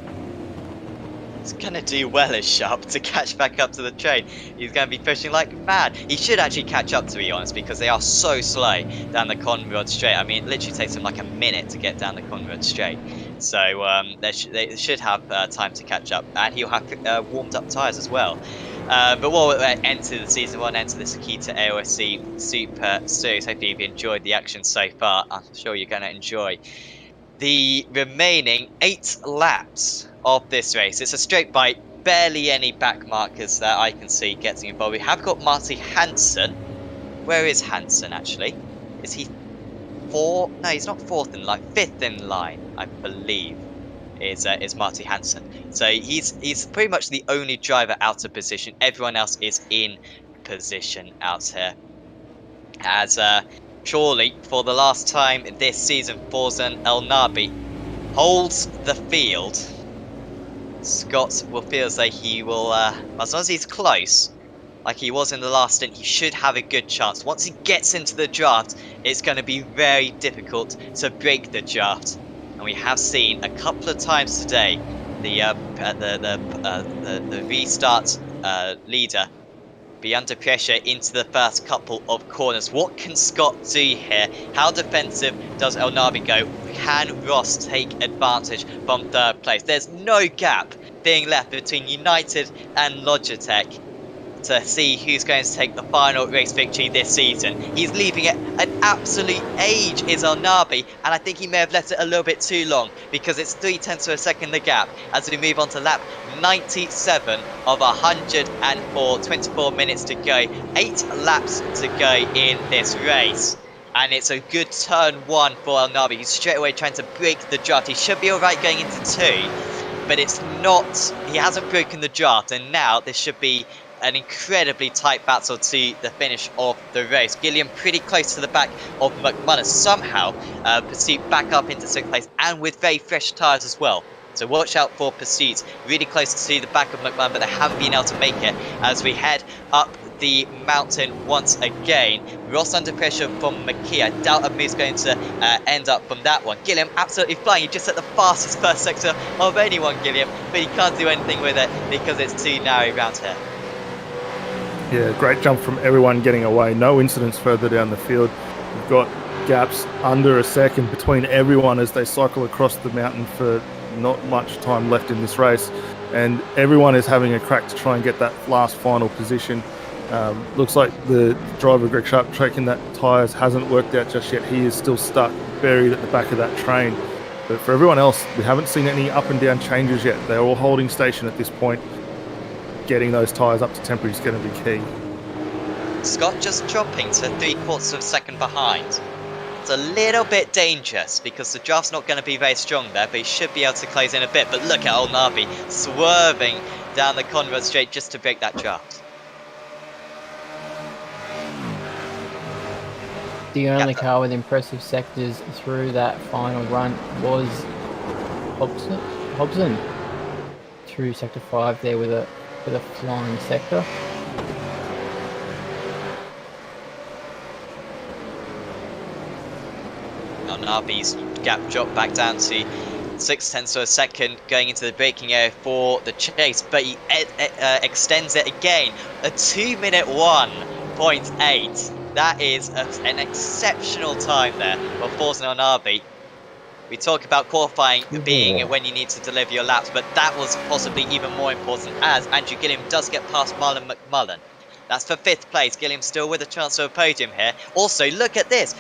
He's going to do well as Sharp to catch back up to the train. He's going to be pushing like mad. He should actually catch up, to be honest, because they are so slow down the Conrod Straight. I mean, it literally takes them like a minute to get down the Conrod Straight. So they should have time to catch up, and he'll have warmed up tyres as well. But we'll enter the season one, enter this Acuta AOSC Super Series. Hopefully you've enjoyed the action so far. I'm sure you're going to enjoy the remaining 8 laps of this race. It's a straight bite, barely any back markers that I can see getting involved. We have got Marty Hansen. Where is Hansen actually? Is he four? No, he's not fourth in line. 5th in line, I believe, is Marty Hansen. So he's pretty much the only driver out of position. Everyone else is in position out here. As surely for the last time this season, Forzan El Nabi holds the field. Scott will feel as though he will, as long as he's close, like he was in the last stint, he should have a good chance. Once he gets into the draft, it's going to be very difficult to break the draft. And we have seen a couple of times today the restart leader be under pressure into the first couple of corners. What can Scott do here? How defensive does El Nabi go? Can Ross take advantage from 3rd place? There's no gap being left between United and Logitech to see who's going to take the final race victory this season. He's leaving it an absolute age, is El Nabi, and I think he may have left it a little bit too long, because it's 0.3 of a second the gap as we move on to lap 97 of 104, 24 minutes to go, 8 laps to go in this race. And it's a good turn 1 for El Nabi. He's straight away trying to break the draft. He should be alright going into 2, but it's not, he hasn't broken the draft, and now this should be an incredibly tight battle to the finish of the race. Gilliam pretty close to the back of McMullen, somehow pursued back up into 6th place, and with very fresh tyres as well. So watch out for pursuits really close to the back of McMullen, but they haven't been able to make it as we head up the mountain once again. Ross under pressure from McKee. I doubt a move's going to end up from that one. Gilliam absolutely flying. He just set the fastest first sector of anyone, Gilliam, but he can't do anything with it because it's too narrow round here. Yeah, great jump from everyone getting away. No incidents further down the field. We've got gaps under a second between everyone as they cycle across the mountain for not much time left in this race. And everyone is having a crack to try and get that last final position. Looks like the driver, Greg Sharp, checking that tyres hasn't worked out just yet. He is still stuck, buried at the back of that train. But for everyone else, we haven't seen any up and down changes yet. They're all holding station at this point. Getting those tyres up to temporary is going to be key. Scott just dropping to 3/4 of a second behind. It's a little bit dangerous because the draft's not going to be very strong there, but he should be able to close in a bit. But look at El Nabi swerving down the Conrad Straight just to break that draft. The only car with impressive sectors through that final run was Hobson through sector 5 there with a flying sector. El Nabi's gap dropped back down to 0.6 of a second going into the braking area for the chase, but he extends it again. A 2-minute 1.8. That is an exceptional time there for Forzan El Nabi. We talk about qualifying being when you need to deliver your laps, but that was possibly even more important as Andrew Gilliam does get past Marlon McMullen. That's for 5th place. Gilliam still with a chance of a podium here. Also, look at this.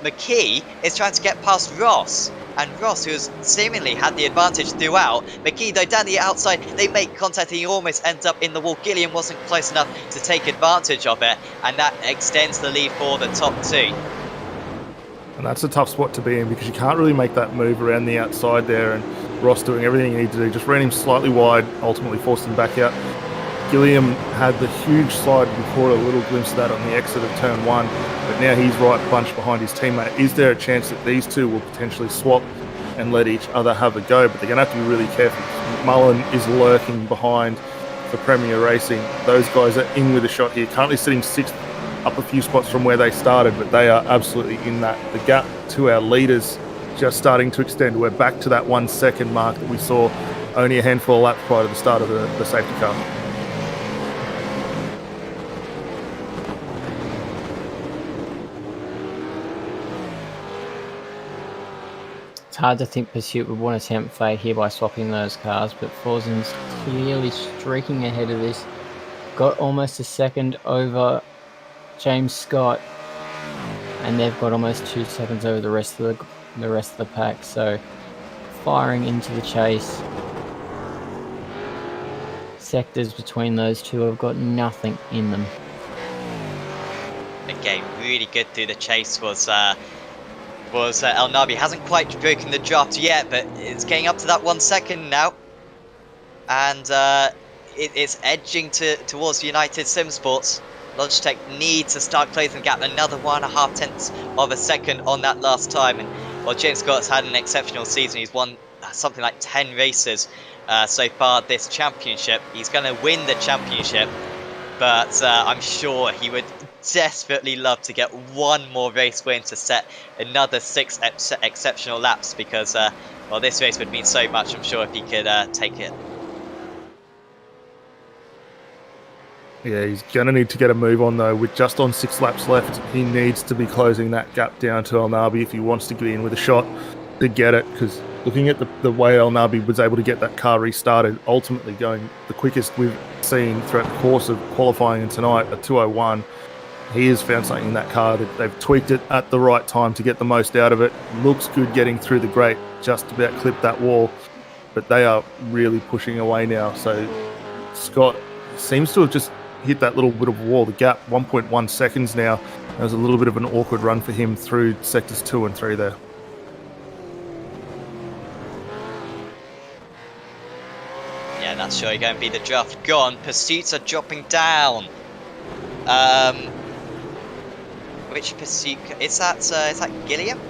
McKee is trying to get past Ross. And Ross, who has seemingly had the advantage throughout. McKee, though, down the outside, they make contact and he almost ends up in the wall. Gilliam wasn't close enough to take advantage of it. And that extends the lead for the top 2. And that's a tough spot to be in because you can't really make that move around the outside there. And Ross doing everything he needed to do, just ran him slightly wide, ultimately forced him back out. Gilliam had the huge slide. We caught a little glimpse of that on the exit of turn 1, but now he's right bunched behind his teammate. Is there a chance that these two will potentially swap and let each other have a go? But they're going to have to be really careful. Mullen is lurking behind for Premier Racing. Those guys are in with a shot here. Currently sitting 6th, up a few spots from where they started, but they are absolutely in that. The gap to our leaders just starting to extend. We're back to that 1 second mark that we saw only a handful of laps prior to the start of the safety car. It's hard to think Pursuit would want to tempt fate here by swapping those cars, but Forzen's clearly streaking ahead of this. Got almost a second over James Scott, and they've got almost 2 seconds over the rest of the pack. So firing into the chase. Sectors between those two have got nothing in them. Again, really good through the chase was El Nabi. Hasn't quite broken the draft yet, but it's getting up to that 1 second now, and it's edging towards United Sim Sports. Logitech need to start closing the gap another 1.5 tenths of a second on that last time. And while James Scott's had an exceptional season, he's won something like 10 races so far this championship. He's going to win the championship, but I'm sure he would desperately love to get one more race win to set another 6 exceptional laps, because well, this race would mean so much. I'm sure if he could take it. Yeah, he's going to need to get a move on, though. With just on 6 laps left, he needs to be closing that gap down to El Nabi if he wants to get in with a shot to get it, because looking at the way El Nabi was able to get that car restarted, ultimately going the quickest we've seen throughout the course of qualifying and tonight, a 2:01. He has found something in that car that they've tweaked it at the right time to get the most out of it. Looks good getting through the grate, just about clipped that wall, but they are really pushing away now. So Scott seems to have just hit that little bit of wall, the gap, 1.1 seconds now. That was a little bit of an awkward run for him through sectors 2 and 3 there. Yeah, that's surely going to be the draft gone. Pursuits are dropping down. Which pursuit? Is that Gilliam?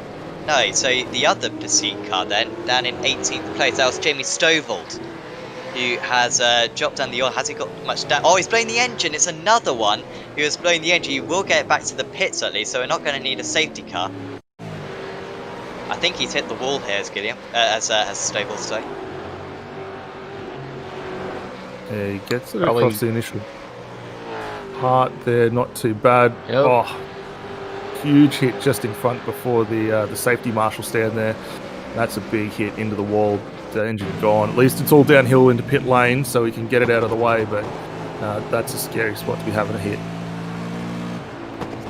No, so the other pursuit car then, down in 18th place. That was Jamie Stovald, who has dropped down the oil. Has he got much down? Oh, he's blowing the engine. It's another one who is blowing the engine. You will get it back to the pits at least, so we're not going to need a safety car. I think he's hit the wall here as Gilliam, as Stovald say. Yeah, he gets it across the initial part there, not too bad. Yep. Oh, huge hit just in front before the safety marshal stand there. That's a big hit into the wall. The engine gone. At least it's all downhill into pit lane, so we can get it out of the way, but that's a scary spot to be having a hit.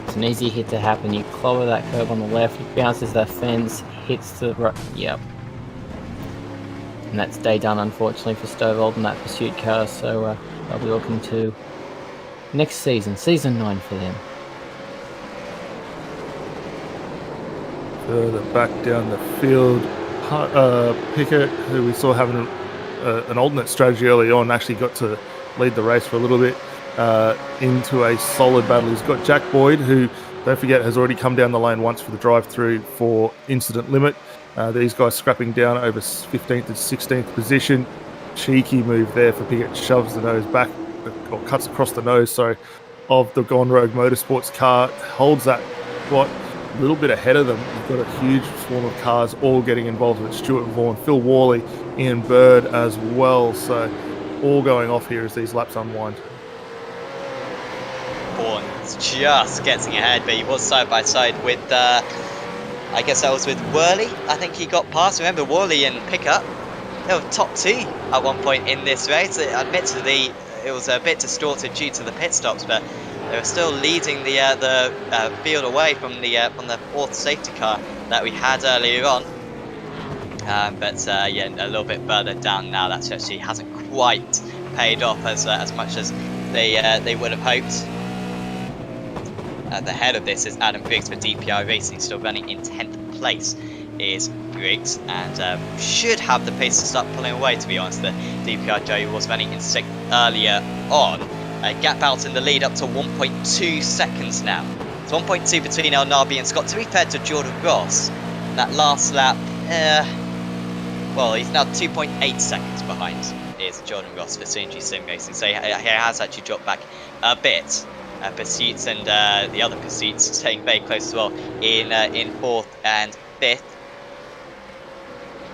It's an easy hit to happen. You clobber that curb on the left, it bounces that fence, hits the right. Yep. And that's day done, unfortunately, for Stovald and that pursuit car, so they'll be looking to next season, season 9 for them. Further back down the field, Pickett, who we saw having an alternate strategy early on, actually got to lead the race for a little bit into a solid battle. He's got Jack Boyd, who, don't forget, has already come down the lane once for the drive-through for incident limit. These guys scrapping down over 15th and 16th position. Cheeky move there for Pickett, shoves the nose back, or cuts across the nose, of the Gone Rogue Motorsports car, holds that spot a little bit ahead of them. You've got a huge swarm of cars all getting involved with Stuart Vaughan, Phil Worley, Ian Bird as well. So all going off here as these laps unwind. Vaughan just getting ahead, but he was side by side with, I guess that was with Worley. I think he got past. Remember, Worley and Pickup, they were top 2 at one point in this race. Admittedly, it was a bit distorted due to the pit stops, but they were still leading the field away from the 4th safety car that we had earlier on. But yeah, a little bit further down now. That actually hasn't quite paid off as much as they would have hoped. At the head of this is Adam Briggs for DPI Racing, still running in 10th place is Briggs, and should have the pace to start pulling away, to be honest. The DPI Joe was running in 6th earlier on. Gap out in the lead up to 1.2 seconds now. It's 1.2 between El Nabi and Scott. To be fair to Jordan Ross, that last lap, well, he's now 2.8 seconds behind is Jordan Ross for CNG Sim Racing, so he has actually dropped back a bit. Pursuits and the other pursuits staying very close as well in 4th and 5th.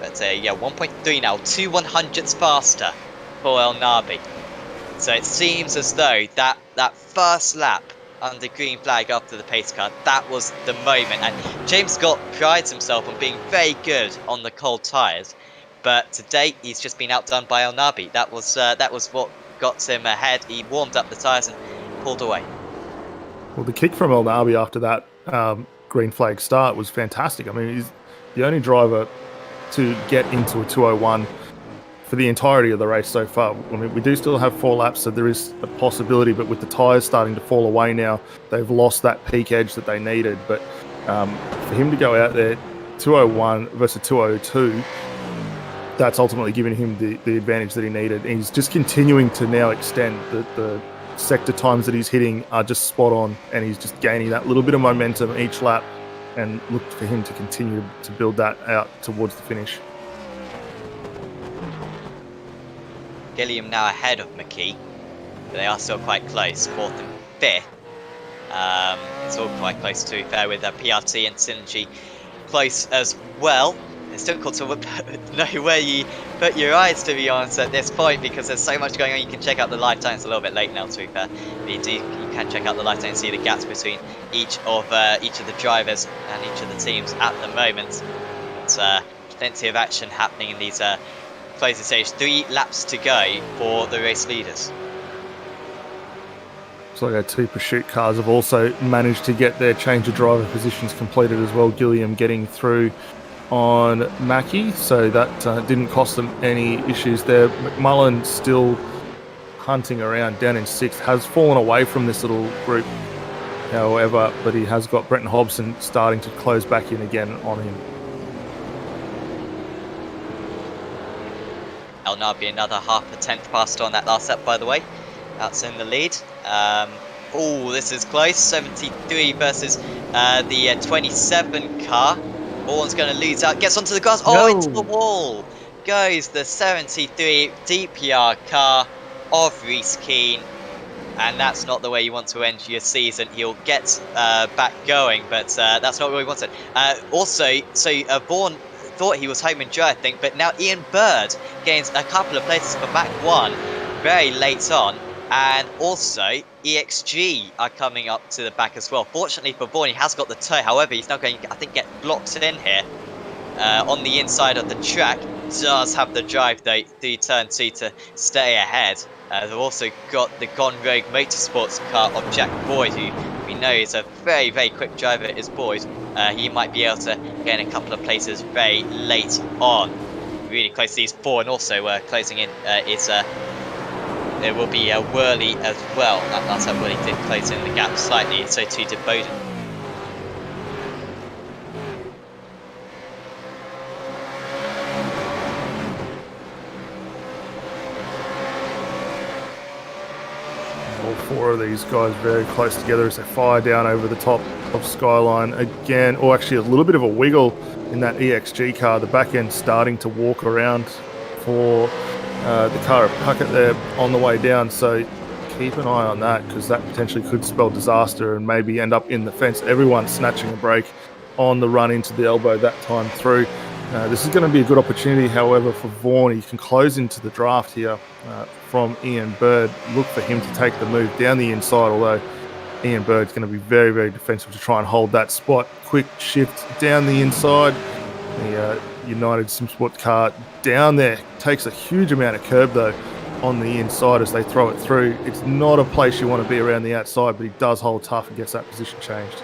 But yeah, 1.3 now, 2 100ths faster for El Nabi. So it seems as though that first lap under green flag after the pace car. That was the moment, and James Scott prides himself on being very good on the cold tyres, but to date he's just been outdone by El Nabi. That was what got him ahead. He warmed up the tyres and pulled away. Well, the kick from El Nabi after that green flag start was fantastic. I mean, he's the only driver to get into a 201 for the entirety of the race so far. I mean, we do still have 4 laps, so there is a possibility, but with the tyres starting to fall away now, they've lost that peak edge that they needed. But for him to go out there 201 versus 202, that's ultimately giving him the advantage that he needed. And he's just continuing to now extend. The sector times that he's hitting are just spot on, and he's just gaining that little bit of momentum each lap, and look for him to continue to build that out towards the finish. Gilliam now ahead of McKee, but they are still quite close, 4th and 5th. It's all quite close to be fair, with PRT and Synergy close as well. It's difficult to know where you put your eyes, to be honest, at this point, because there's so much going on. You can check out the live time. It's a little bit late now, to be fair. But you can check out the live time and see the gaps between each of the drivers and each of the teams at the moment. But plenty of action happening in these closing stage. 3 laps to go for the race leaders. So our 2 pursuit cars have also managed to get their change of driver positions completed as well. Gilliam getting through on Mackie, so that didn't cost them any issues there. McMullen still hunting around down in 6th, has fallen away from this little group, however, but he has got Brenton Hobson starting to close back in again on him. El Nabi another half a tenth past on that last lap, by the way. That's in the lead. Oh, this is close. 73 versus the 27 car. Vaughan's going to lose out. Gets onto the grass. Oh, into the wall goes the 73 DPR car of Reece Keane. And that's not the way you want to end your season. He'll get back going, but that's not what he wanted. Vaughan thought he was home and dry, I think, but now Ian Bird gains a couple of places for back 1 very late on, and also EXG are coming up to the back as well. Fortunately for Vaughan, he has got the toe. However, he's now going to, I think, get blocked in here on the inside of the track. Does have the drive though through turn 2 to stay ahead. They've also got the Gone Rogue Motorsports car of Jack Boyd, who we know is a very, very quick driver. Is Boyd. He might be able to gain a couple of places very late on. Really close to these 4, and also closing in there will be a Worley as well. That's how Worley did close in the gap slightly, and so too did Bowden. All 4 of these guys very close together as they fire down over the top of Skyline again, or actually a little bit of a wiggle in that EXG car. The back end starting to walk around for the car of Puckett there on the way down, so keep an eye on that, because that potentially could spell disaster and maybe end up in the fence. Everyone's snatching a break on the run into the elbow that time through. This is going to be a good opportunity, however, for Vaughan. He can close into the draft here from Ian Bird. Look for him to take the move down the inside, although Ian Bird's going to be very, very defensive to try and hold that spot. Quick shift down the inside. The United SimSport car down there takes a huge amount of curb, though, on the inside as they throw it through. It's not a place you want to be around the outside, but he does hold tough and gets that position changed.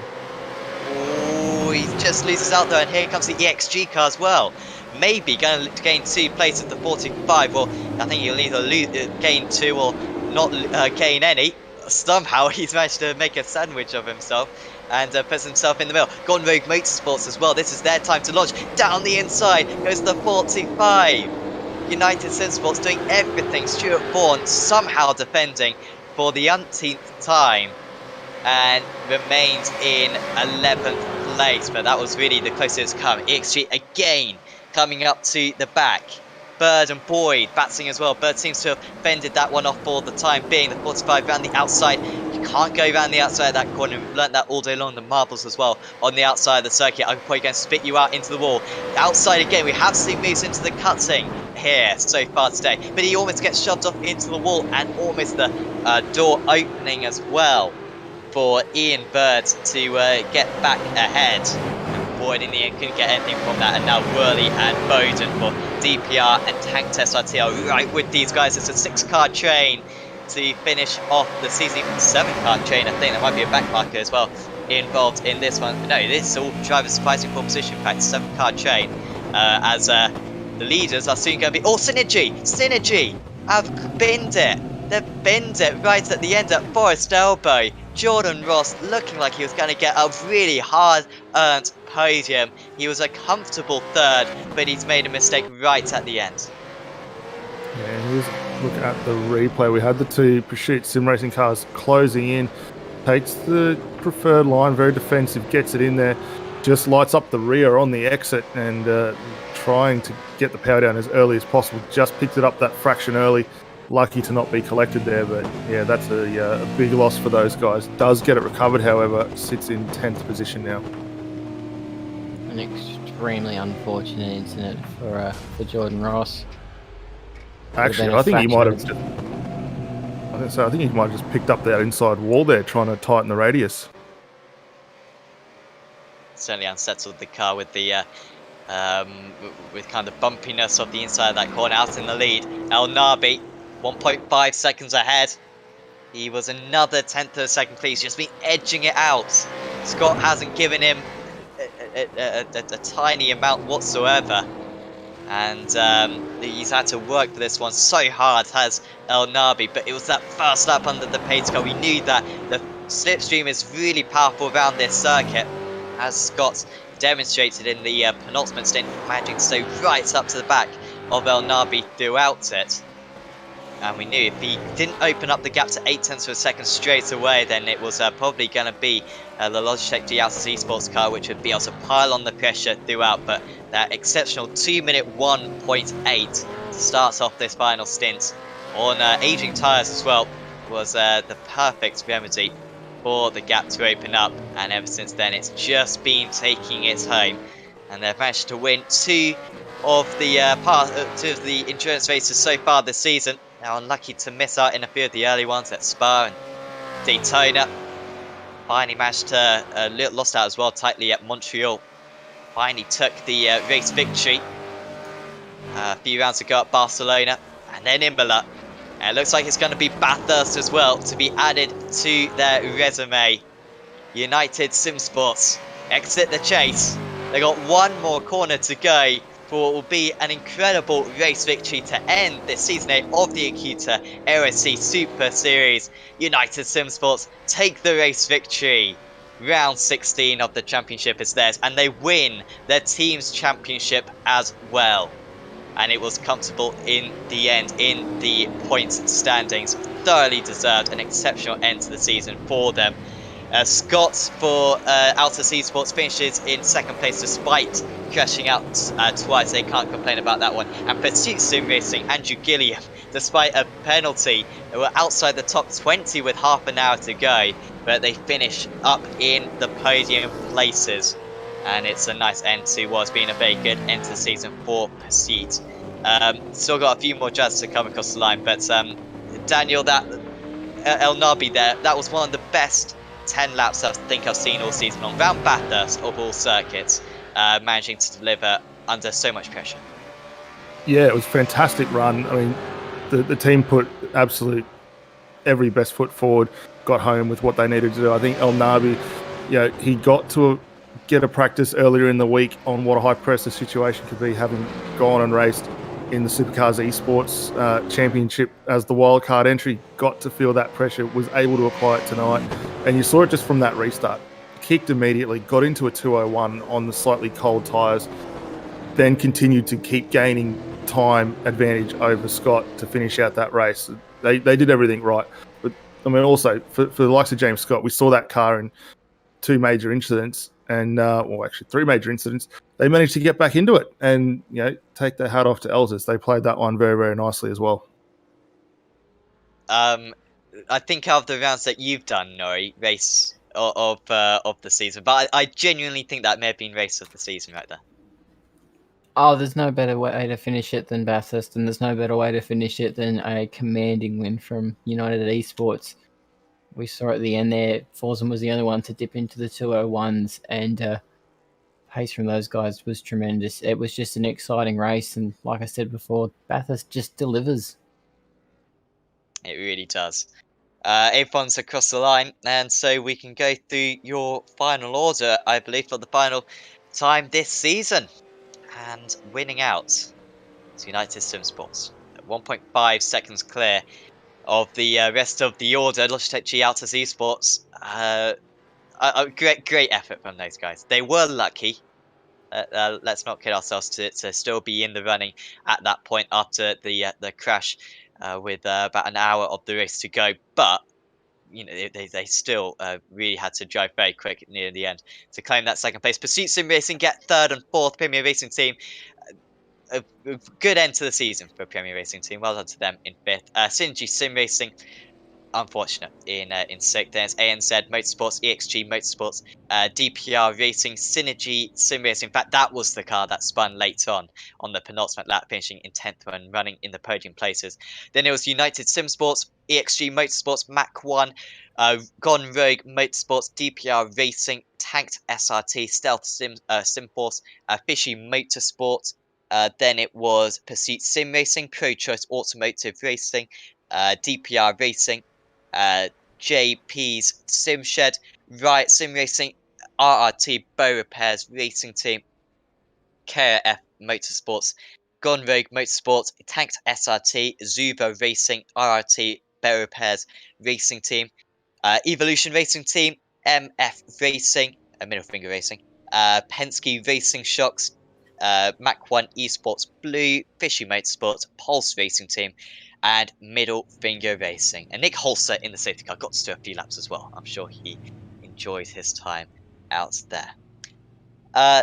Oh, he just loses out there, and here comes the EXG car as well. Maybe going to gain 2 places at the 45. Well, I think he'll either gain 2 or not gain any. Somehow he's managed to make a sandwich of himself and puts himself in the middle. Gone Rogue Motorsports as well. This is their time to launch. Down the inside goes the 45. United SimSports doing everything. Stuart Vaughan somehow defending for the umpteenth time and remains in 11th place. But that was really the closest come. EXG again coming up to the back. Bird and Boyd batsing as well. Bird seems to have fended that one off for the time being. The 45 round the outside. You can't go around the outside of that corner. We've learnt that all day long. The marbles as well on the outside of the circuit. I'm probably going to spit you out into the wall. Outside again. We have seen moves into the cutting here so far today. But he almost gets shoved off into the wall and almost the door opening as well. for Ian Bird to get back ahead. Boyd in the end couldn't get anything from that, and now Worley and Bowden for DPR and Tank Test RTL right with these guys. It's a 6-car train to finish off the season. 7-car train, I think. There might be a backmarker as well involved in this one. But no, this is all drivers fighting for position. In fact, 7-car train as the leaders are soon going to be... Oh, Synergy have binned it. They've binned it right at the end at Forest Elbow. Jordan Ross looking like he was going to get a really hard-earned podium. He was a comfortable third, but he's made a mistake right at the end. Yeah, here's a look at the replay. We had the 2 Pursuit sim racing cars closing in. Takes the preferred line, very defensive, gets it in there, just lights up the rear on the exit and trying to get the power down as early as possible. Just picked it up that fraction early. Lucky to not be collected there, but yeah, that's a big loss for those guys. Does get it recovered, however, sits in 10th position now. An extremely unfortunate incident for Jordan Ross. Actually, I think he might have just picked up that inside wall there, trying to tighten the radius. Certainly unsettled the car with the with kind of bumpiness of the inside of that corner. Out in the lead, El Nabi, 1.5 seconds ahead. He was another 10th of a second, please. Just been edging it out. Scott hasn't given him a tiny amount whatsoever. And he's had to work for this one so hard, has El Nabi. But it was that first lap under the pace car. We knew that the slipstream is really powerful around this circuit, as Scott demonstrated in the penultimate stint, managing to stay right up to the back of El Nabi throughout it. And we knew if he didn't open up the gap to 0.8 of a second straight away, then it was probably going to be the Logitech G AOSC Esports car, which would be able to pile on the pressure throughout. But that exceptional 2-minute 1.8 to start off this final stint on aging tyres as well was the perfect remedy for the gap to open up. And ever since then, it's just been taking its home. And they've managed to win two of the endurance races so far this season. Now unlucky to miss out in a few of the early ones at Spa and Daytona. Finally managed to lost out as well tightly at Montreal. Finally took the race victory a few rounds ago at Barcelona, and then Imola. And it looks like it's going to be Bathurst as well to be added to their resume. United Sim Sports exit the chase. They got one more corner to go for what will be an incredible race victory to end this season 8 of the Acuta AOSC Super Series. United Sim Sports take the race victory. Round 16 of the championship is theirs, and they win their team's championship as well. And it was comfortable in the end in the points standings. Thoroughly deserved an exceptional end to the season for them. Scott for AOSC Esports finishes in second place despite crashing out twice. They can't complain about that one. And Pursuit Sim Racing, Andrew Gilliam, despite a penalty, they were outside the top 20 with half an hour to go, but they finish up in the podium places. And it's a nice end to what's been a very good end to the season for Pursuit. Still got a few more judges to come across the line, but Daniel, that El Nabi there, that was one of the best 10 laps I think I've seen all season on round Bathurst of all circuits, managing to deliver under so much pressure. Yeah, it was a fantastic run. I mean, the team put absolute every best foot forward, got home with what they needed to do. I think El Nabi, he got to get a practice earlier in the week on what a high pressure situation could be, having gone and raced in the Supercars Esports Championship as the wildcard entry, got to feel that pressure, was able to apply it tonight. And you saw it just from that restart. Kicked immediately, got into a 201 on the slightly cold tyres, then continued to keep gaining time advantage over Scott to finish out that race. They did everything right. But I mean, also, for the likes of James Scott, we saw that car in two major incidents, and actually 3 major incidents. They managed to get back into it and take their hat off to Elzers. They played that one very, very nicely as well. I think out of the rounds that you've done, Nori, race of the season, but I genuinely think that may have been race of the season right there. Oh, there's no better way to finish it than Bathurst, and there's no better way to finish it than a commanding win from United Esports. we saw at the end there, Forsen was the only one to dip into the 201s, and pace from those guys was tremendous. It was just an exciting race, and like I said before, Bathurst just delivers. It really does. Avon's across the line, and so we can go through your final order, I believe, for the final time this season. And winning out is United Sim Sports. 1.5 seconds clear of the rest of the order. Logitech G Altus Esports. Great effort from those guys. They were lucky. Let's not kid ourselves to still be in the running at that point after the crash with about an hour of the race to go. But you know they still really had to drive very quick near the end to claim that second place. Pursuit Sim Racing get third and fourth. Premier Racing Team, a good end to the season for Premier Racing Team. Well done to them in fifth. Synergy Sim Racing, unfortunate in sixth. There's ANZ Motorsports, EXG Motorsports, DPR Racing, Synergy Sim Racing. In fact, that was the car that spun late on the penultimate lap, finishing in 10th and running in the podium places. Then it was United Sim Sports, EXG Motorsports, Mac 1, Gone Rogue Motorsports, DPR Racing, Tanked SRT, Stealth Simforce, Fishy Motorsports. Then it was Pursuit Sim Racing, Pro Choice Automotive Racing, DPR Racing, JP's Sim Shed, Riot Sim Racing, RRT Bow Repairs Racing Team, KF Motorsports, Gone Rogue Motorsports, Tanked SRT, Zubo Racing, RRT Bow Repairs Racing Team, Evolution Racing Team, MF Racing, Middle Finger Racing, Penske Racing Shocks, Mac 1 Esports Blue, Fishy Motorsports, Pulse Racing Team, and Middle Finger Racing. And Nick Holster in the safety car got to do a few laps as well. I'm sure he enjoyed his time out there.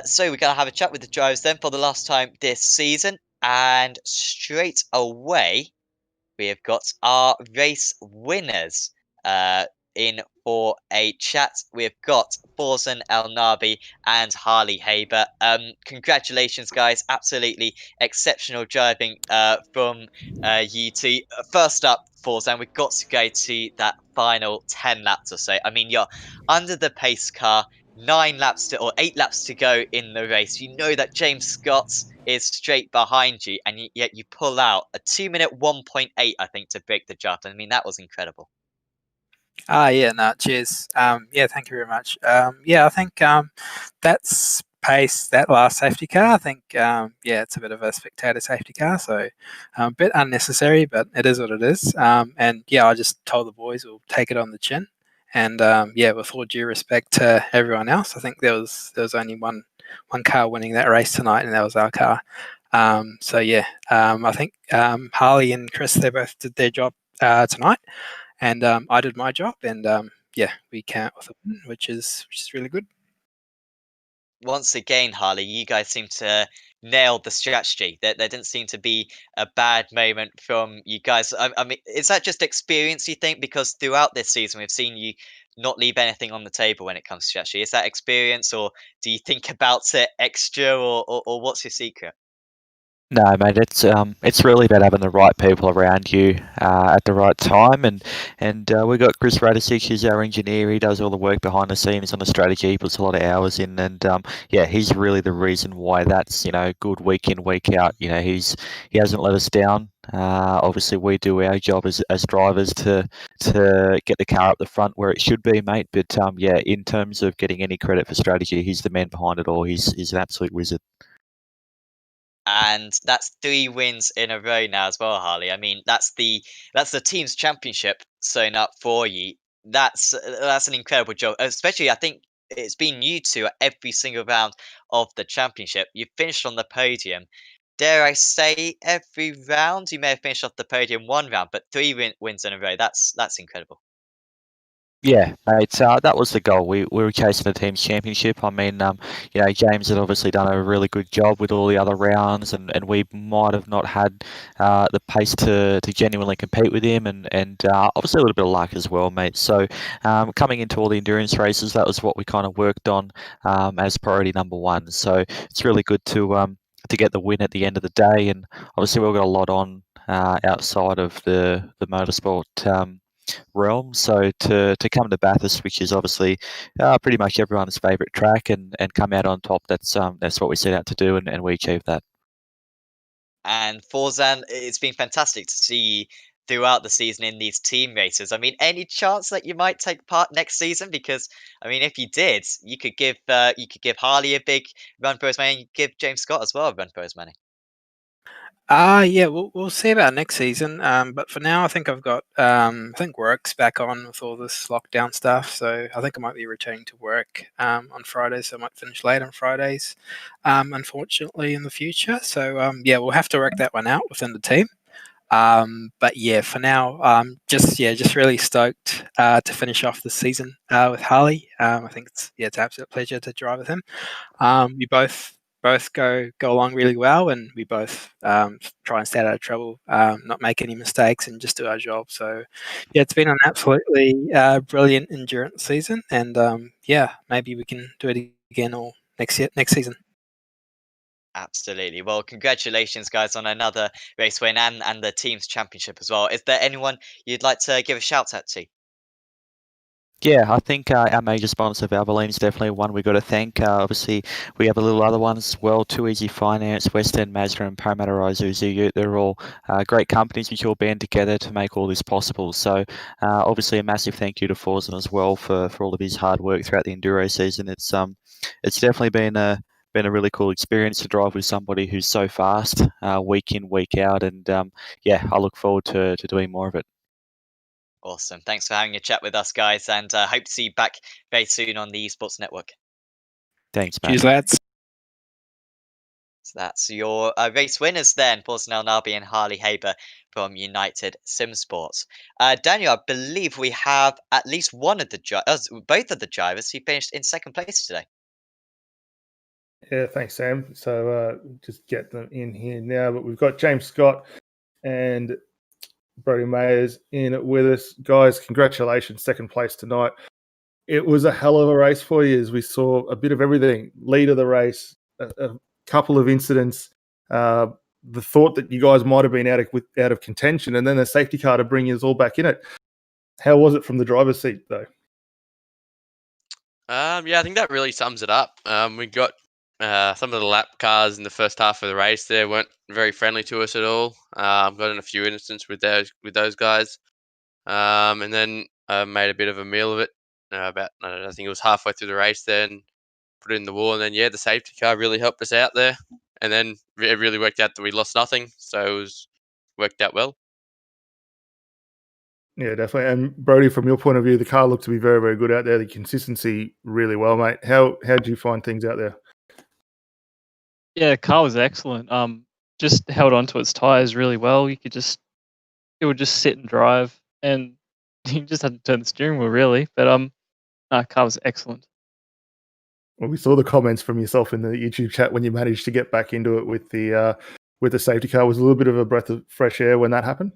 So we're going to have a chat with the drivers then for the last time this season. And straight away, we have got our race winners in for a chat. We've got Forsen El Nabi and Harley Haber. Congratulations, guys. Absolutely exceptional driving from you two. First up, Forsen, we've got to go to that final 10 laps or so. I mean, you're under the pace car. 8 laps to go in the race. You know that James Scott is straight behind you, and yet you pull out a 2-minute 1.8, I think, to break the draft. I mean, that was incredible. Yeah, no, cheers. Yeah, thank you very much. Yeah, I think that's pace, that last safety car. I think, yeah, it's a bit of a spectator safety car, so a bit unnecessary, but it is what it is. And yeah, I just told the boys we'll take it on the chin. And yeah, with all due respect to everyone else, I think there was only one car winning that race tonight, and that was our car. So yeah, I think Harley and Chris, they both did their job tonight, and I did my job, and yeah, we came out with a win, which is really good. Once again, Harley, you guys seem to nail the strategy. There didn't seem to be a bad moment from you guys. I mean, is that just experience, you think? Because throughout this season, we've seen you not leave anything on the table when it comes to strategy. Is that experience, or do you think about it extra, or what's your secret? No, mate, it's really about having the right people around you at the right time, and we got Chris Radicic, who's our engineer. He does all the work behind the scenes on the strategy. He puts a lot of hours in, and yeah, he's really the reason why that's good week in, week out. He hasn't let us down. Obviously, we do our job as drivers to get the car up the front where it should be, mate. But yeah, in terms of getting any credit for strategy, he's the man behind it all. He's an absolute wizard. And that's 3 wins in a row now as well, Harley. I mean, that's the team's championship sewn up for you. That's an incredible job. Especially, I think it's been you two at every single round of the championship. You've finished on the podium. Dare I say, every round? You may have finished off the podium 1 round, but 3 wins in a row. That's incredible. Yeah, mate, that was the goal. We were chasing the team's championship. I mean, James had obviously done a really good job with all the other rounds, and we might have not had the pace to genuinely compete with him, and obviously a little bit of luck as well, mate. So coming into all the endurance races, that was what we kind of worked on as priority number 1. So it's really good to get the win at the end of the day, and obviously we've got a lot on outside of the motorsport. realm. So to come to Bathurst, which is obviously pretty much everyone's favourite track, and come out on top, that's what we set out to do, and we achieved that. And Forzan, it's been fantastic to see you throughout the season in these team races. I mean, any chance that you might take part next season? Because I mean, if you did, you could give Harley a big run for his money, and you could give James Scott as well a run for his money. Yeah, we'll see about next season. But for now, I think I've got I think work's back on with all this lockdown stuff. So I think I might be returning to work on Fridays. So I might finish late on Fridays, unfortunately, in the future. So yeah, we'll have to work that one out within the team. But yeah, for now, just really stoked to finish off the season with Harley. I think it's an absolute pleasure to drive with him. We both go along really well, and we both try and stay out of trouble, not make any mistakes, and just do our job. So yeah, it's been an absolutely brilliant endurance season, and yeah, maybe we can do it again or next season. Absolutely. Well, congratulations, guys, on another race win and the team's championship as well. Is there anyone you'd like to give a shout out to? Yeah, I think our major sponsor, Valvoline, is definitely one we got to thank. Obviously, we have a little other ones as well, Too Easy Finance, Western, Mazda, and Parramatta Isuzu. They're all great companies which all band together to make all this possible. So, obviously, a massive thank you to Forzen as well for all of his hard work throughout the Enduro season. It's definitely been a really cool experience to drive with somebody who's so fast, week in, week out, and yeah, I look forward to doing more of it. Awesome. Thanks for having a chat with us, guys, and hope to see you back very soon on the Esports Network. Thanks, mate. Cheers, lads. So that's your race winners then, Porcelain Narby and Harley Haber from United Sim Sports. Daniel, I believe we have at least one of the both of the drivers who finished in second place today. Yeah, thanks, Sam. So just get them in here now. But we've got James Scott and Brody Mayers in with us. Guys, congratulations, second place tonight. It was a hell of a race for you, as we saw a bit of everything. Lead of the race, a couple of incidents, the thought that you guys might have been out of contention, and then a safety car to bring you all back in it. How was it from the driver's seat, though? Yeah, I think that really sums it up. We got some of the lap cars in the first half of the race there weren't very friendly to us at all. Got in a few instances with those guys, and then made a bit of a meal of it. About I think it was halfway through the race, then put it in the wall, and then yeah, the safety car really helped us out there, and then it really worked out that we lost nothing, so it worked out well. Yeah, definitely. And Brody, from your point of view, the car looked to be very, very good out there. The consistency really well, mate. How did you find things out there? Yeah, the car was excellent. Just held onto its tires really well. It would just sit and drive, and you just had to turn the steering wheel really. But car was excellent. Well, we saw the comments from yourself in the YouTube chat when you managed to get back into it with the safety car. Was a little bit of a breath of fresh air when that happened.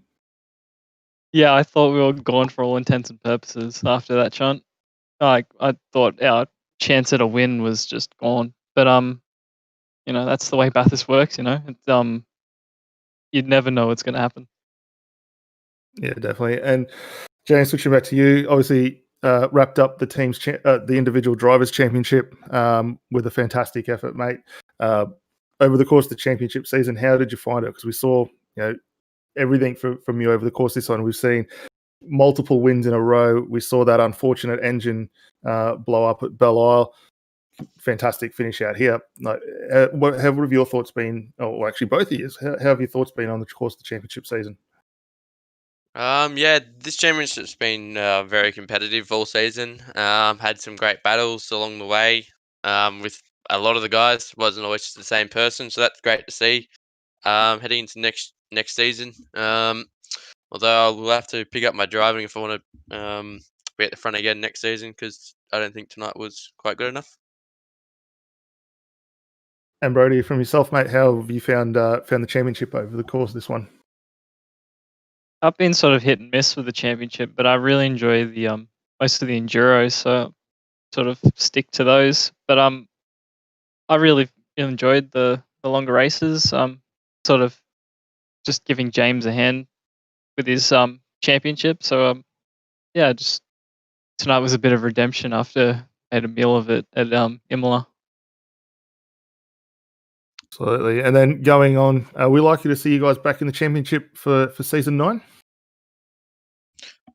Yeah, I thought we were gone for all intents and purposes after that shunt. I thought our chance at a win was just gone. But that's the way Bathurst works. It's, you'd never know what's going to happen. Yeah, definitely. And James, switching back to you, obviously wrapped up the team's the individual drivers' championship with a fantastic effort, mate. Over the course of the championship season, how did you find it? Because we saw everything from you over the course of this one. We've seen multiple wins in a row. We saw that unfortunate engine blow up at Belle Isle. Fantastic finish out here. What have your thoughts been? Or actually, both of you. How have your thoughts been on the course of the championship season? Yeah, this championship's been very competitive all season. Had some great battles along the way. With a lot of the guys, wasn't always just the same person, so that's great to see. Heading into next season. Although I will have to pick up my driving if I want to be at the front again next season, because I don't think tonight was quite good enough. And Brody, from yourself, mate, how have you found the championship over the course of this one? I've been sort of hit and miss with the championship, but I really enjoy the most of the enduros, so sort of stick to those. But I really enjoyed the longer races. Sort of just giving James a hand with his championship. So yeah, just tonight was a bit of redemption after I had a meal of it at Imola. Absolutely. And then going on, are we likely to see you guys back in the championship for season 9?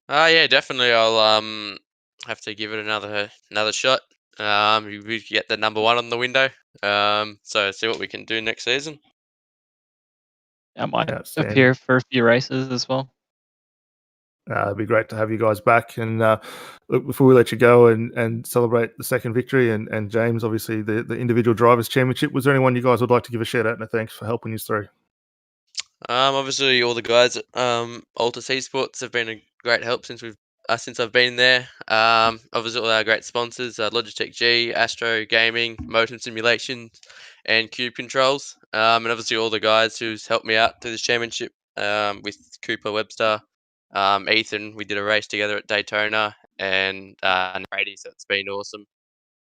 Yeah, definitely. I'll have to give it another shot. We get the number 1 on the window. So see what we can do next season. I might Outstanding. appear for a few races as well. It'd be great to have you guys back. And look, before we let you go and celebrate the second victory, and James, obviously the individual drivers championship, was there anyone you guys would like to give a shout out and a thanks for helping us through? Obviously all the guys at Altus Esports have been a great help since I've been there. Obviously all our great sponsors, Logitech G, Astro Gaming, Motion Simulations, and Cube Controls. And obviously all the guys who's helped me out through this championship, with Cooper Webster, Ethan. We did a race together at Daytona, and Brady, so it's been awesome.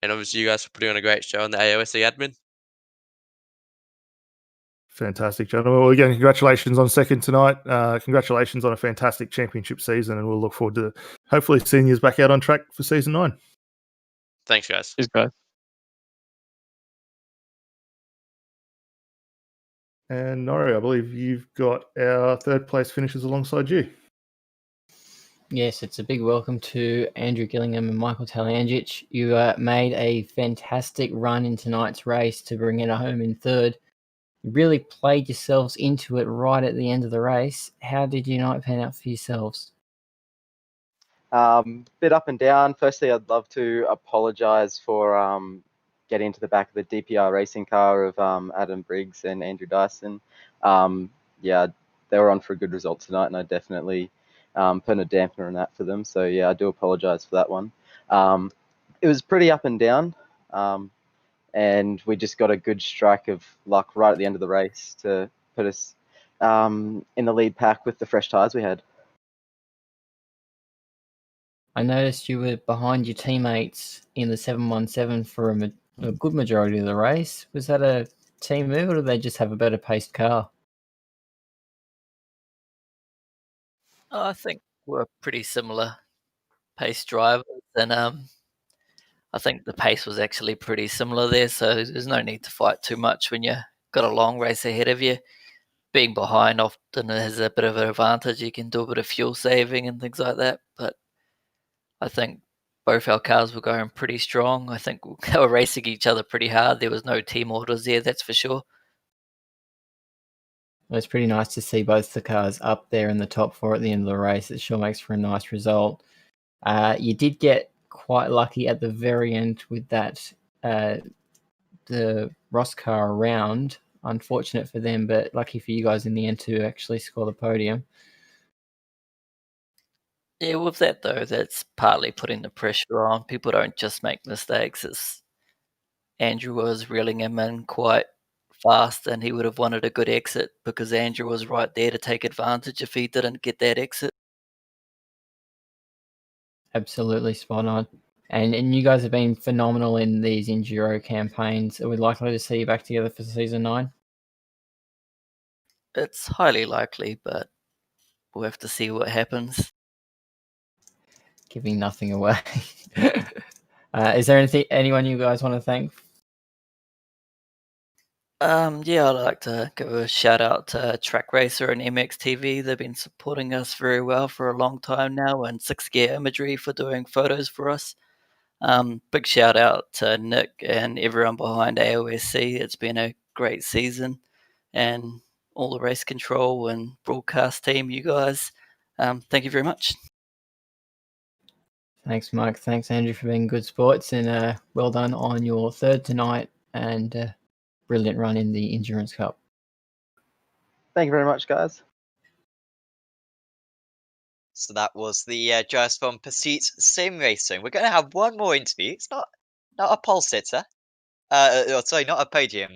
And obviously you guys for putting on a great show on the AOSC admin. Fantastic, gentlemen. Well, again, congratulations on second tonight. Congratulations on a fantastic championship season, and we'll look forward to hopefully seeing you back out on track for season 9. Thanks, guys. Cheers, guys. And Nori, I believe you've got our third place finishers alongside you. Yes, it's a big welcome to Andrew Gillingham and Michael Talangic. You made a fantastic run in tonight's race to bring it home in third. You really played yourselves into it right at the end of the race. How did your night pan out for yourselves? Bit up and down. Firstly, I'd love to apologise for getting into the back of the DPR racing car of Adam Briggs and Andrew Dyson. Yeah, they were on for a good result tonight, and I definitely put a dampener on that for them. So yeah, I do apologise for that one. It was pretty up and down, and we just got a good strike of luck right at the end of the race to put us in the lead pack with the fresh tyres we had. I noticed you were behind your teammates in the 717 for a good majority of the race. Was that a team move, or did they just have a better paced car? I think we're pretty similar pace drivers, and I think the pace was actually pretty similar there. So there's no need to fight too much when you got a long race ahead of you. Being behind often has a bit of an advantage. You can do a bit of fuel saving and things like that. But I think both our cars were going pretty strong. I think they were racing each other pretty hard. There was no team orders there, that's for sure. It was pretty nice to see both the cars up there in the top 4 at the end of the race. It sure makes for a nice result. You did get quite lucky at the very end with that, the Ross car around. Unfortunate for them, but lucky for you guys in the end to actually score the podium. Yeah, with that though, that's partly putting the pressure on. People don't just make mistakes. Andrew was reeling him in quite fast, and he would have wanted a good exit because Andrew was right there to take advantage if he didn't get that exit. Absolutely spot on. And you guys have been phenomenal in these Enduro campaigns. Are we likely to see you back together for season 9? It's highly likely, but we'll have to see what happens. Giving nothing away. Is there anyone you guys want to thank? Yeah, I'd like to give a shout out to Track Racer and MX TV. They've been supporting us very well for a long time now, and 6 Gear Imagery for doing photos for us. Big shout out to Nick and everyone behind AOSC. It's been a great season, and all the race control and broadcast team, you guys. Thank you very much. Thanks, Mike. Thanks, Andrew, for being good sports, and well done on your third tonight and brilliant run in the Endurance Cup. Thank you very much, guys. So that was the drivers from Pursuit Sim Racing. We're going to have one more interview. It's not a pole sitter. Sorry, not a podium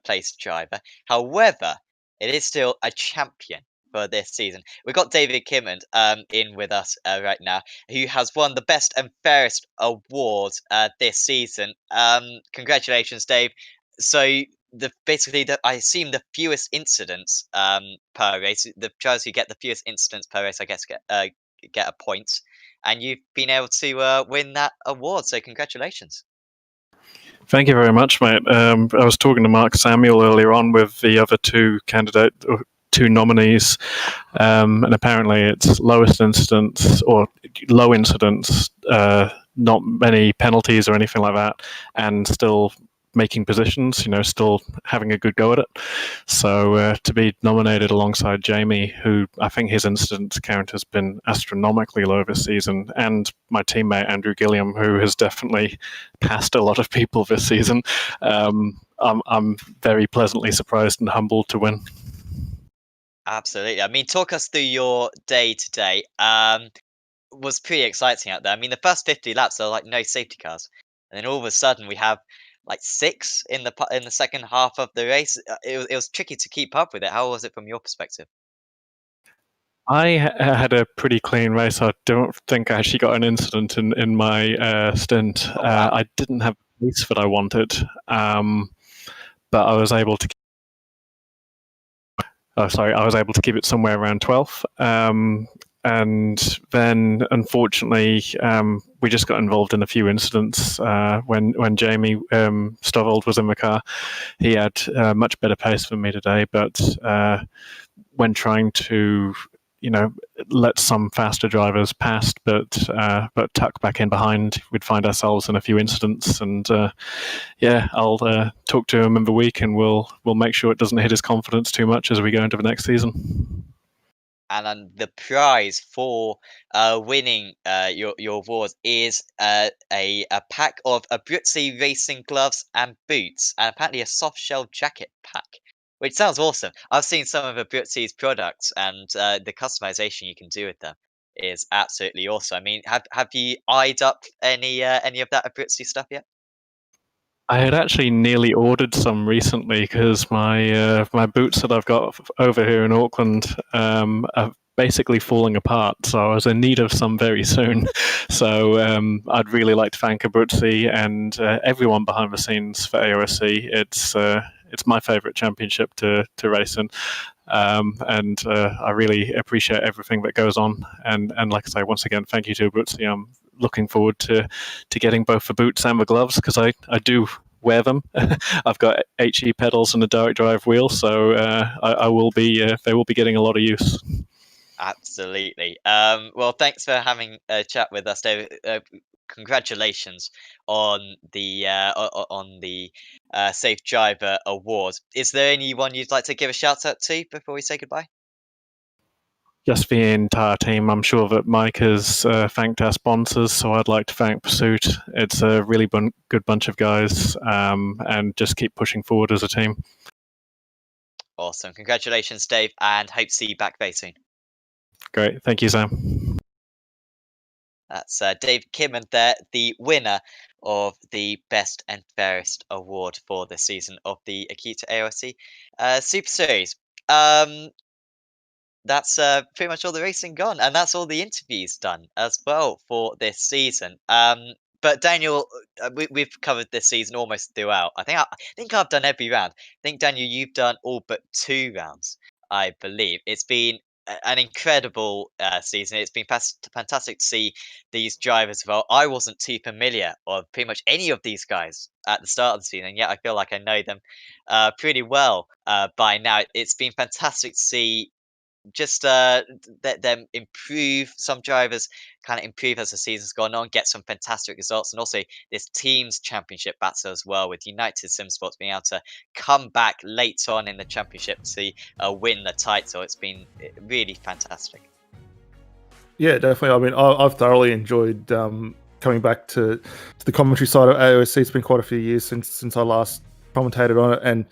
place driver. However, it is still a champion for this season. We've got David Kimmond in with us right now, who has won the Best and Fairest award this season. Congratulations, Dave. So I assume the fewest incidents per race. The drivers who get the fewest incidents per race, I guess, get a point. and you've been able to win that award. So congratulations. Thank you very much, mate. I was talking to Mark Samuel earlier on with the other two nominees, and apparently it's lowest incidence or low incidence, not many penalties or anything like that, and still making positions, still having a good go at it. So to be nominated alongside Jamie, who I think his incidence count has been astronomically low this season, and my teammate Andrew Gilliam, who has definitely passed a lot of people this season, I'm very pleasantly surprised and humbled to win. Absolutely. I mean, talk us through your day today. Was pretty exciting out there. I mean, the first 50 laps are like no safety cars, and then all of a sudden we have like 6 in the second half of the race. It was tricky to keep up with it. How was it from your perspective? I had a pretty clean race. I don't think I actually got an incident in my stint. Oh, wow. I didn't have the pace that I wanted, but I was able to. I was able to keep it somewhere around 12th. And then, unfortunately, we just got involved in a few incidents when Jamie Stovald was in the car. He had much better pace than me today, but when trying to, let some faster drivers past, but tuck back in behind, we'd find ourselves in a few incidents. And I'll talk to him in the week, and we'll make sure it doesn't hit his confidence too much as we go into the next season. And the prize for winning your award is a pack of Abruzzi racing gloves and boots, and apparently a soft shell jacket pack, which sounds awesome. I've seen some of Abruzzi's products, and the customization you can do with them is absolutely awesome. I mean, have you eyed up any of that Abruzzi stuff yet? I had actually nearly ordered some recently because my boots that I've got over here in Auckland are basically falling apart. So I was in need of some very soon. So I'd really like to thank Abruzzi and everyone behind the scenes for AOSC. It's my favourite championship to race in. And I really appreciate everything that goes on. And like I say, once again, thank you to Abruzzi. I'm looking forward to getting both the boots and the gloves because I do wear them. I've got HE pedals and a direct drive wheel, so I will be they will be getting a lot of use. Absolutely. Well, thanks for having a chat with us, David. Congratulations on the Safe Driver Award. Is there anyone you'd like to give a shout out to before we say goodbye? Just the entire team. I'm sure that Mike has thanked our sponsors, so I'd like to thank Pursuit. It's a really good bunch of guys, and just keep pushing forward as a team. Awesome. Congratulations, Dave, and hope to see you back very soon. Great. Thank you, Sam. That's Dave Kimmon there, the winner of the Best and Fairest Award for the season of the Acuta AOSC Super Series. That's pretty much all the racing gone, and that's all the interviews done as well for this season. But Daniel, we've covered this season almost throughout. I think I've done every round. I think Daniel, you've done all but 2 rounds, I believe. It's been an incredible season. It's been fantastic to see these drivers. Well, I wasn't too familiar with pretty much any of these guys at the start of the season, yet I feel like I know them pretty well by now. It's been fantastic to see just them improve. Some drivers kind of improve as the season's gone on, get some fantastic results, and also this team's championship battle as well, with United Sim Sports being able to come back later on in the championship to win the title. It's been really fantastic. Yeah, definitely. I mean, I've thoroughly enjoyed coming back to the commentary side of AOSC. It's been quite a few years since I last commentated on it, and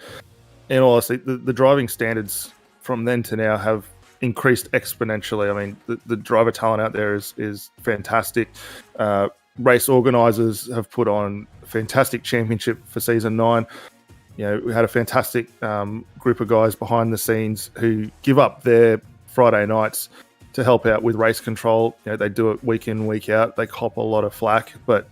in all honesty, the driving standards from then to now have increased exponentially. I mean, the driver talent out there is fantastic. Race organisers have put on a fantastic championship for season 9. We had a fantastic group of guys behind the scenes who give up their Friday nights to help out with race control. They do it week in, week out. They cop a lot of flack, but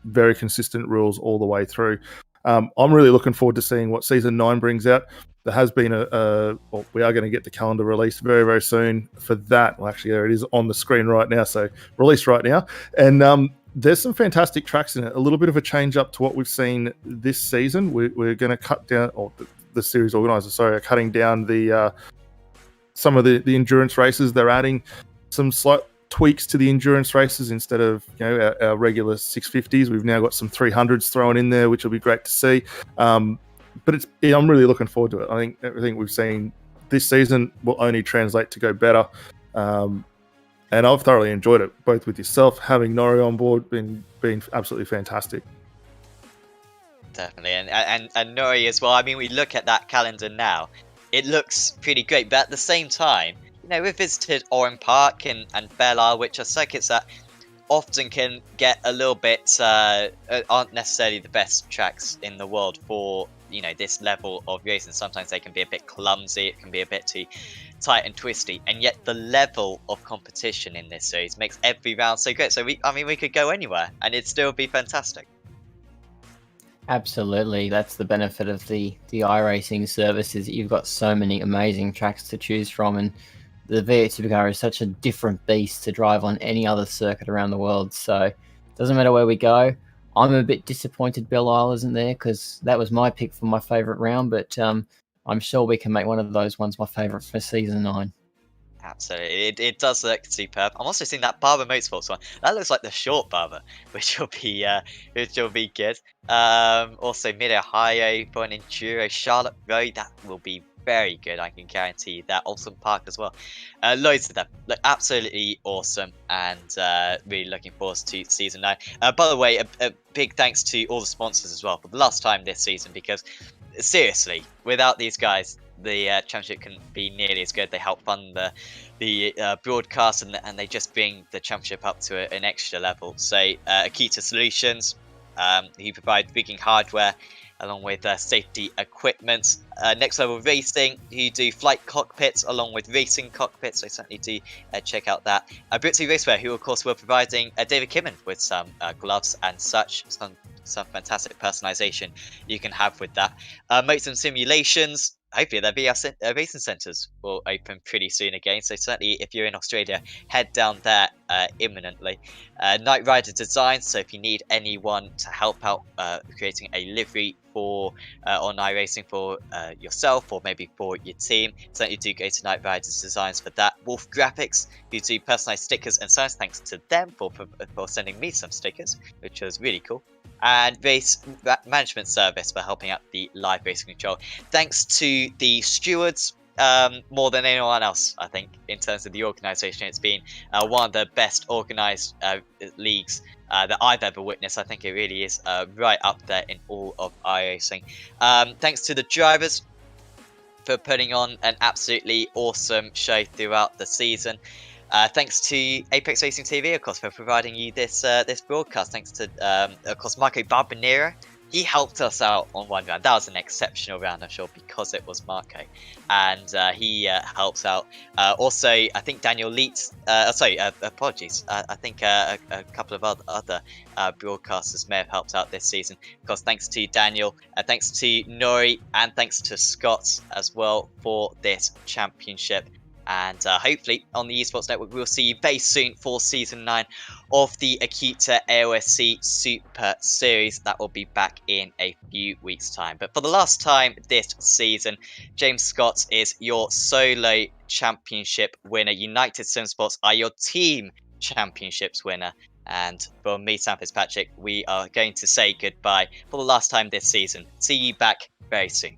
very consistent rules all the way through. I'm really looking forward to seeing what season 9 brings out. there has been well, we are going to get the calendar released very, very soon for that. Well, actually, there it is on the screen right now, so released right now. And there's some fantastic tracks in it. A little bit of a change up to what we've seen this season. We're going to cut down, or the series organisers, sorry, are cutting down the some of the endurance races. They're adding some slight tweaks to the endurance races. Instead of our regular 650s, we've now got some 300s thrown in there, which will be great to see. But I'm really looking forward to it. I think everything we've seen this season will only translate to go better. And I've thoroughly enjoyed it, both with yourself, having Nori on board, been absolutely fantastic. Definitely, and Nori as well. I mean, we look at that calendar now, it looks pretty great, but at the same time, we've visited Oran Park and Belle Isle, which are circuits that often can get a little bit aren't necessarily the best tracks in the world for this level of racing. Sometimes they can be a bit clumsy, it can be a bit too tight and twisty, and yet the level of competition in this series makes every round so great. So we could go anywhere and it'd still be fantastic. Absolutely, that's the benefit of the iRacing service, is that you've got so many amazing tracks to choose from, and the V8 Supercar is such a different beast to drive on any other circuit around the world. So it doesn't matter where we go. I'm a bit disappointed Belle Isle isn't there, because that was my pick for my favourite round, but I'm sure we can make one of those ones my favourite for Season 9. Absolutely, it does look superb. I'm also seeing that Barber Motorsports one. That looks like the short Barber, which will be good. Also Mid-Ohio for an Enduro, Charlotte Road, that will be very good. I can guarantee you that. Alton Park as well. Loads of them look absolutely awesome, and really looking forward to Season 9. By the way, a big thanks to all the sponsors as well for the last time this season, because seriously, without these guys, the championship can be nearly as good. They help fund the broadcast, and they just bring the championship up to an extra level. So Acuta Solutions, who provide rigging hardware along with safety equipment. Next Level Racing, who do flight cockpits along with racing cockpits, so certainly do check out that. Britzy Racewear, who of course were providing David Kimman with some gloves and such, some fantastic personalization you can have with that. Motion Simulations, hopefully their VR racing centres will open pretty soon again, so certainly if you're in Australia, head down there imminently. Night Rider Design, so if you need anyone to help out creating a livery for on iRacing for yourself or maybe for your team, certainly do go to Night Riders Designs for that. Wolf Graphics, who do personalised stickers and signs, thanks to them for sending me some stickers, which was really cool. And Race Management Service for helping out the live racing control. Thanks to the stewards, more than anyone else, I think, in terms of the organisation. It's been one of the best organised leagues that I've ever witnessed. I think it really is right up there in all of iRacing. Thanks to the drivers for putting on an absolutely awesome show throughout the season. Thanks to Apex Racing TV, of course, for providing you this this broadcast. Thanks to, of course, Marco Barbanero. He helped us out on one round. That was an exceptional round, I'm sure, because it was Marco. And he helps out. Also, I think Daniel Leitz, apologies. I think a couple of other broadcasters may have helped out this season. Of course, thanks to Daniel, thanks to Nori, and thanks to Scott as well for this championship. And hopefully on the Esports Network, we'll see you very soon for Season 9 of the Acuta AOSC Super Series. That will be back in a few weeks' time. But for the last time this season, James Scott is your solo championship winner. United Sim Sports are your team championships winner. And for me, Sam Fitzpatrick, we are going to say goodbye for the last time this season. See you back very soon.